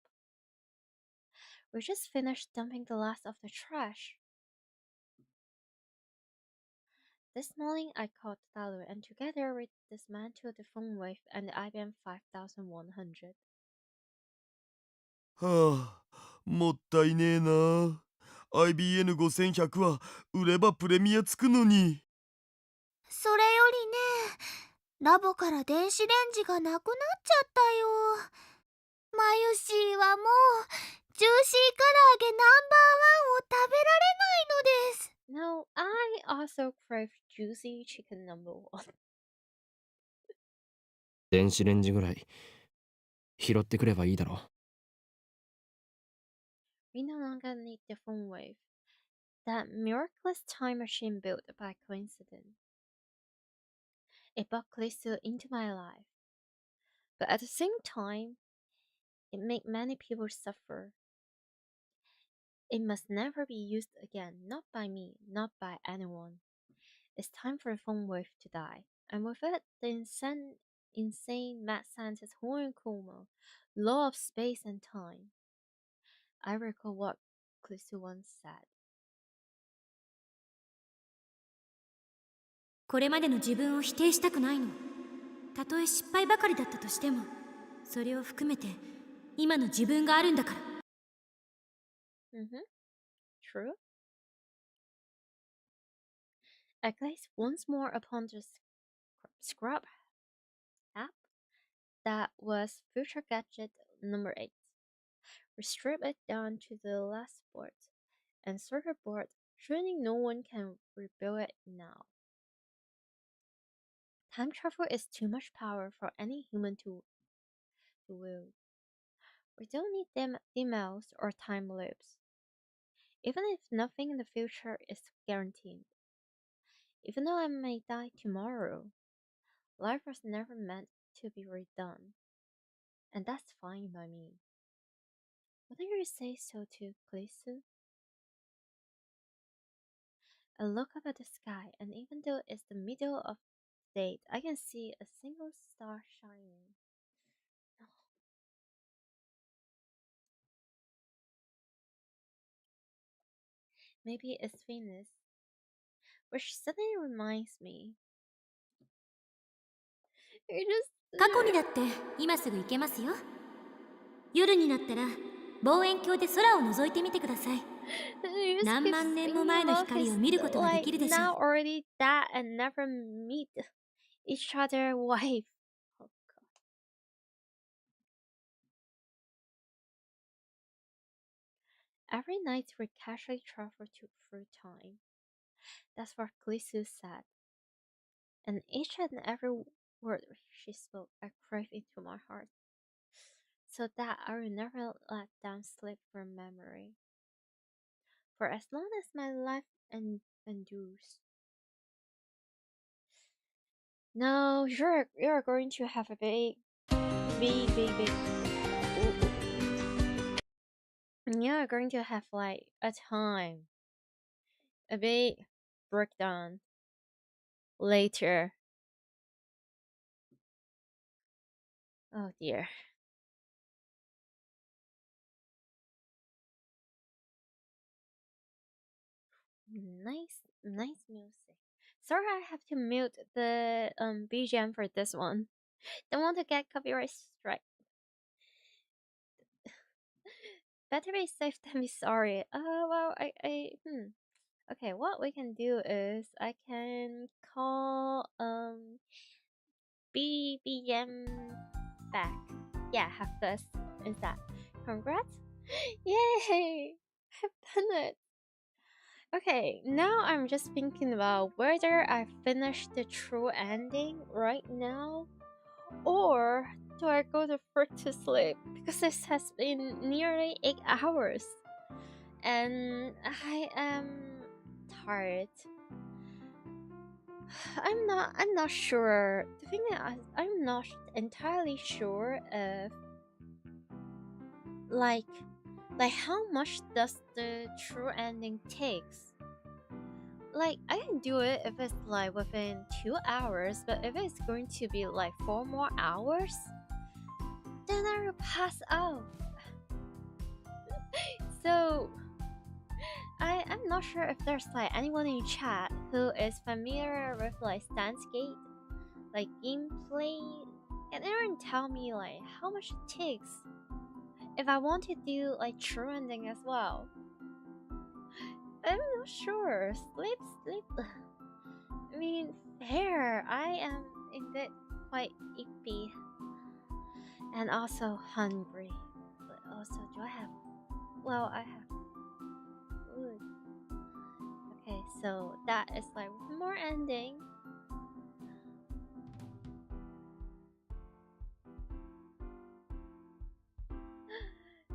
A: We just finished dumping the last of the trash. This morning I called Dalu and together we dismantled the phone wave and the IBM 5100.
B: はあ、もったいねえな。IBN5100 は売ればプレミアつくのに。
G: それよりね、ラボから電子レンジがなくなっちゃったよ。マユシーはもうジューシー唐揚げナンバーワンを食べられないのです。
A: No, I also crave juicy chicken number one.
E: 電子レンジぐらい拾ってくればいいだろ。
A: We no longer need the phone wave. That miraculous time machine built by coincidence. It brought Kurisu into my life. But at the same time, it made many people suffer. It must never be used again, not by me, not by anyone. It's time for the phone wave to die. And with it, the insane mad scientist 遥遠 law of space and time. I recall what Kurisu once said.
D: これまでの自分を否定したくないの。たとえ失敗ばかりだったとしても、それを含めて今の自分があるんだから。
A: True. I glazed once more upon the scrub app that was Future Gadget number 8. We stripped it down to the last board and circuit board. Surely no one can rebuild it now. Time travel is too much power for any human to wield. We don't need emails or time loops. Even if nothing in the future is guaranteed. Even though I may die tomorrow, life was never meant to be redone. And that's fine by me. Wouldn't you say so too, Kurisu? I look up at the sky, and even though it's the middle of the day, I can see a single star shining. Maybe it's Venus, which suddenly reminds me. It just
D: 過去にだって今すぐ行けますよ。夜になったら望遠鏡で空を覗いてみてください。
A: you just
D: 何
A: keep
D: 万年も
A: thinking
D: 前の
A: about
D: 光
A: his
D: を見ることがで
A: like
D: きるでしょう。
A: now already that and never meet each other wife. Oh god. Every night we casually travel through time. That's what Glisu said. And each and every word she spoke I crave into my heart, so that I will never let them slip from memory. For as long as my life endures. No, you're going to have a big. You're going to have like a big breakdown later. Oh dear. Nice music. Sorry, I have to mute the BGM for this one. Don't want to get copyright strike. Better be safe than be sorry. Well, Okay, what we can do is I can call BBM back. Yeah, have this instead. Congrats! Yay! I've done it. Okay, now I'm just thinking about whether I finished the true ending right now, or do I go to frick to sleep, because this has been nearly 8 hours and I am tired. I'm not sure. The thing is, I'm not entirely sure if like how much does the true ending takes. Like, I can do it if it's like within 2 hours, but if it's going to be like 4 more hours, then I will pass out. So I'm not sure if there's like anyone in chat who is familiar with like Steins gate, like gameplay. Can anyone tell me like how much it takes if I want to do like true ending as well? I'm not sure. Sleep. I mean, fair. I am indeed quite ippy and also hungry. But also, do I have? Well, I have food. Okay, so that is like more ending.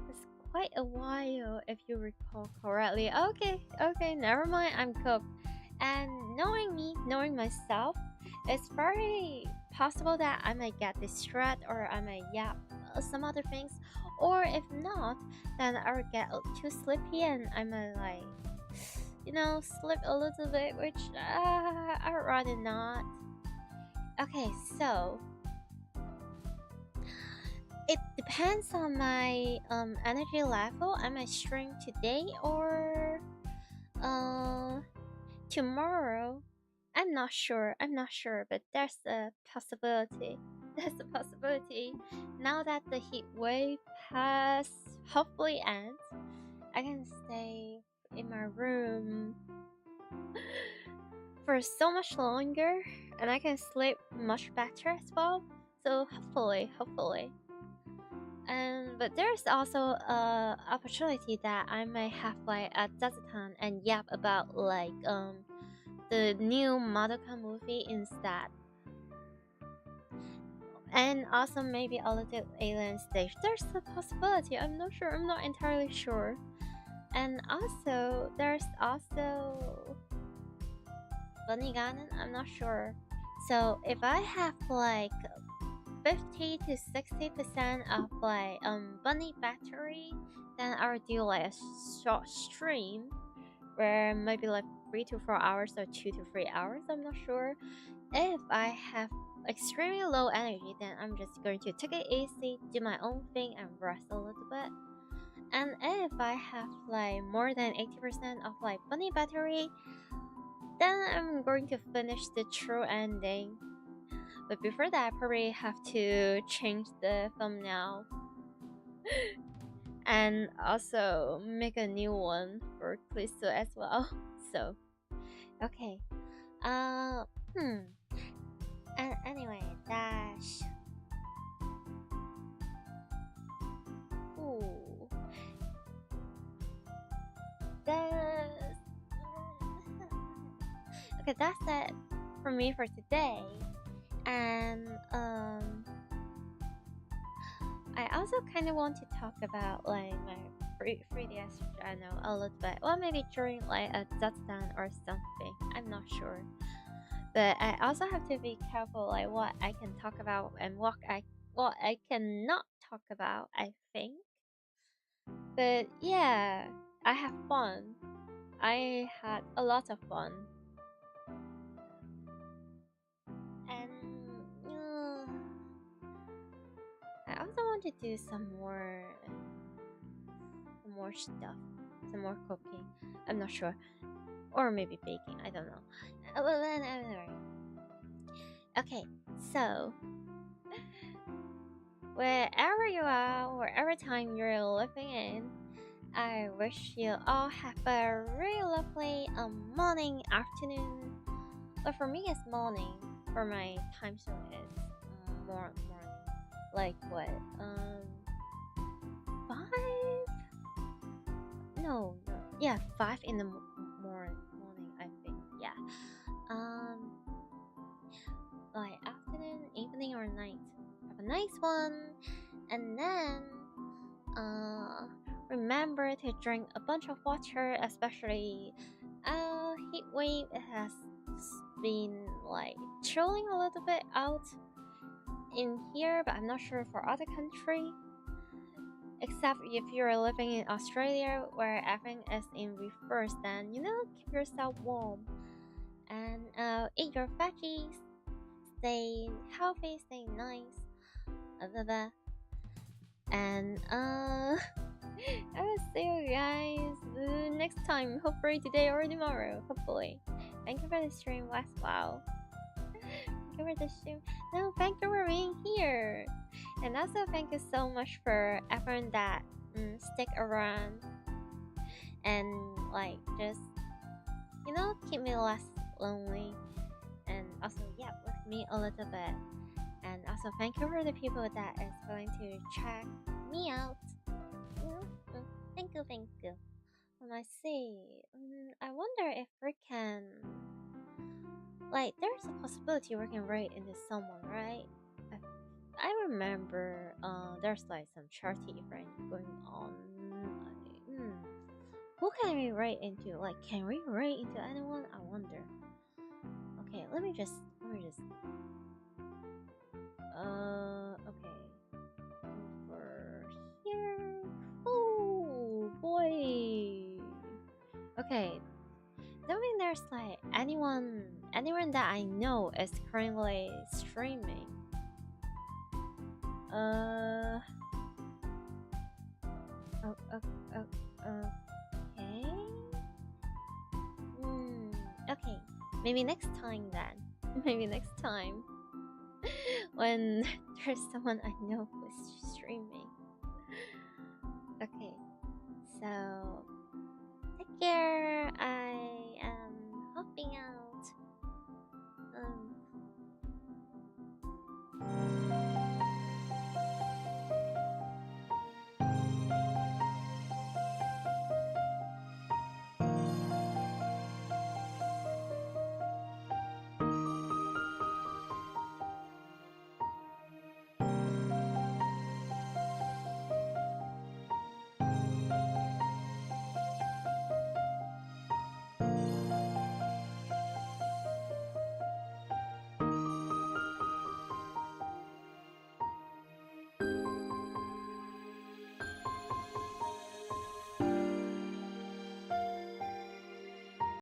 A: It's quite a while if you recall correctly. Okay, never mind, I'm cooked. And knowing me, knowing myself, it's very possible that I might get distracted or I might yap some other things, or if not, then I will get too sleepy and I might like, sleep a little bit, which I'd rather not. Okay, so it depends on my energy level. I might stream today or tomorrow. I'm not sure, but there's a possibility. Now that the heat wave has hopefully ends, I can stay in my room for so much longer and I can sleep much better as well. So hopefully. But there's also a opportunity that I may have like a doxxing and yap about like the new Madoka movie instead. And also maybe a little alien stage. There's a possibility. I'm not entirely sure. And also, there's also bunny garden. I'm not sure. So if I have like 50 to 60% of like bunny battery, then I'll do like a short stream where maybe like 3 to 4 hours or 2 to 3 hours. I'm not sure. If I have extremely low energy, then I'm just going to take it easy, do my own thing, and rest a little bit. And if I have like more than 80% of like bunny battery, then I'm going to finish the true ending. But before that, I probably have to change the thumbnail and also make a new one for Kurisu as well. So, okay. And anyway, dash. Ooh. That's... okay, that's it for me for today. And I also kind of want to talk about like my 3DS channel a little bit. Well, maybe during like a doxxing or something. I'm not sure. But I also have to be careful like what I can talk about and what I cannot talk about, I think. But yeah, I have fun. I had a lot of fun. And I also want to do some more stuff, some more cooking. I'm not sure, or maybe baking. I don't know. Well, then anyway. Okay, so wherever you are, wherever time you're living in, I wish you all have a really lovely morning, afternoon. But for me, it's morning. For my time zone, it's morning. Like what? 5? No. Yeah, 5 in the morning. I think. Yeah. Like afternoon, evening, or night. Have a nice one, and then remember to drink a bunch of water, especially heat wave. It has been like chilling a little bit out in here, but I'm not sure for other country. Except if you're living in Australia where everything is in reverse, then keep yourself warm and eat your veggies, stay healthy, stay nice, and I will see you guys next time, hopefully today or tomorrow, hopefully. Thank you for the stream, wow. Thank you for the stream. No, thank you for being here. And also thank you so much for everyone that stick around and like just keep me less lonely, and also with me a little bit. And also thank you for the people that is going to check me out. Thank you. I see. I wonder if we can there's a possibility we can write into someone, right? I remember there's some charity event going on. Who can we write into? Can we write into anyone? I wonder. Okay, let me just okay. Over here. Oh boy. Okay. Don't think there's anyone that I know is currently streaming. Okay. Okay. Maybe next time then. Maybe next time. When there's someone I know who's streaming. Okay. So, take care.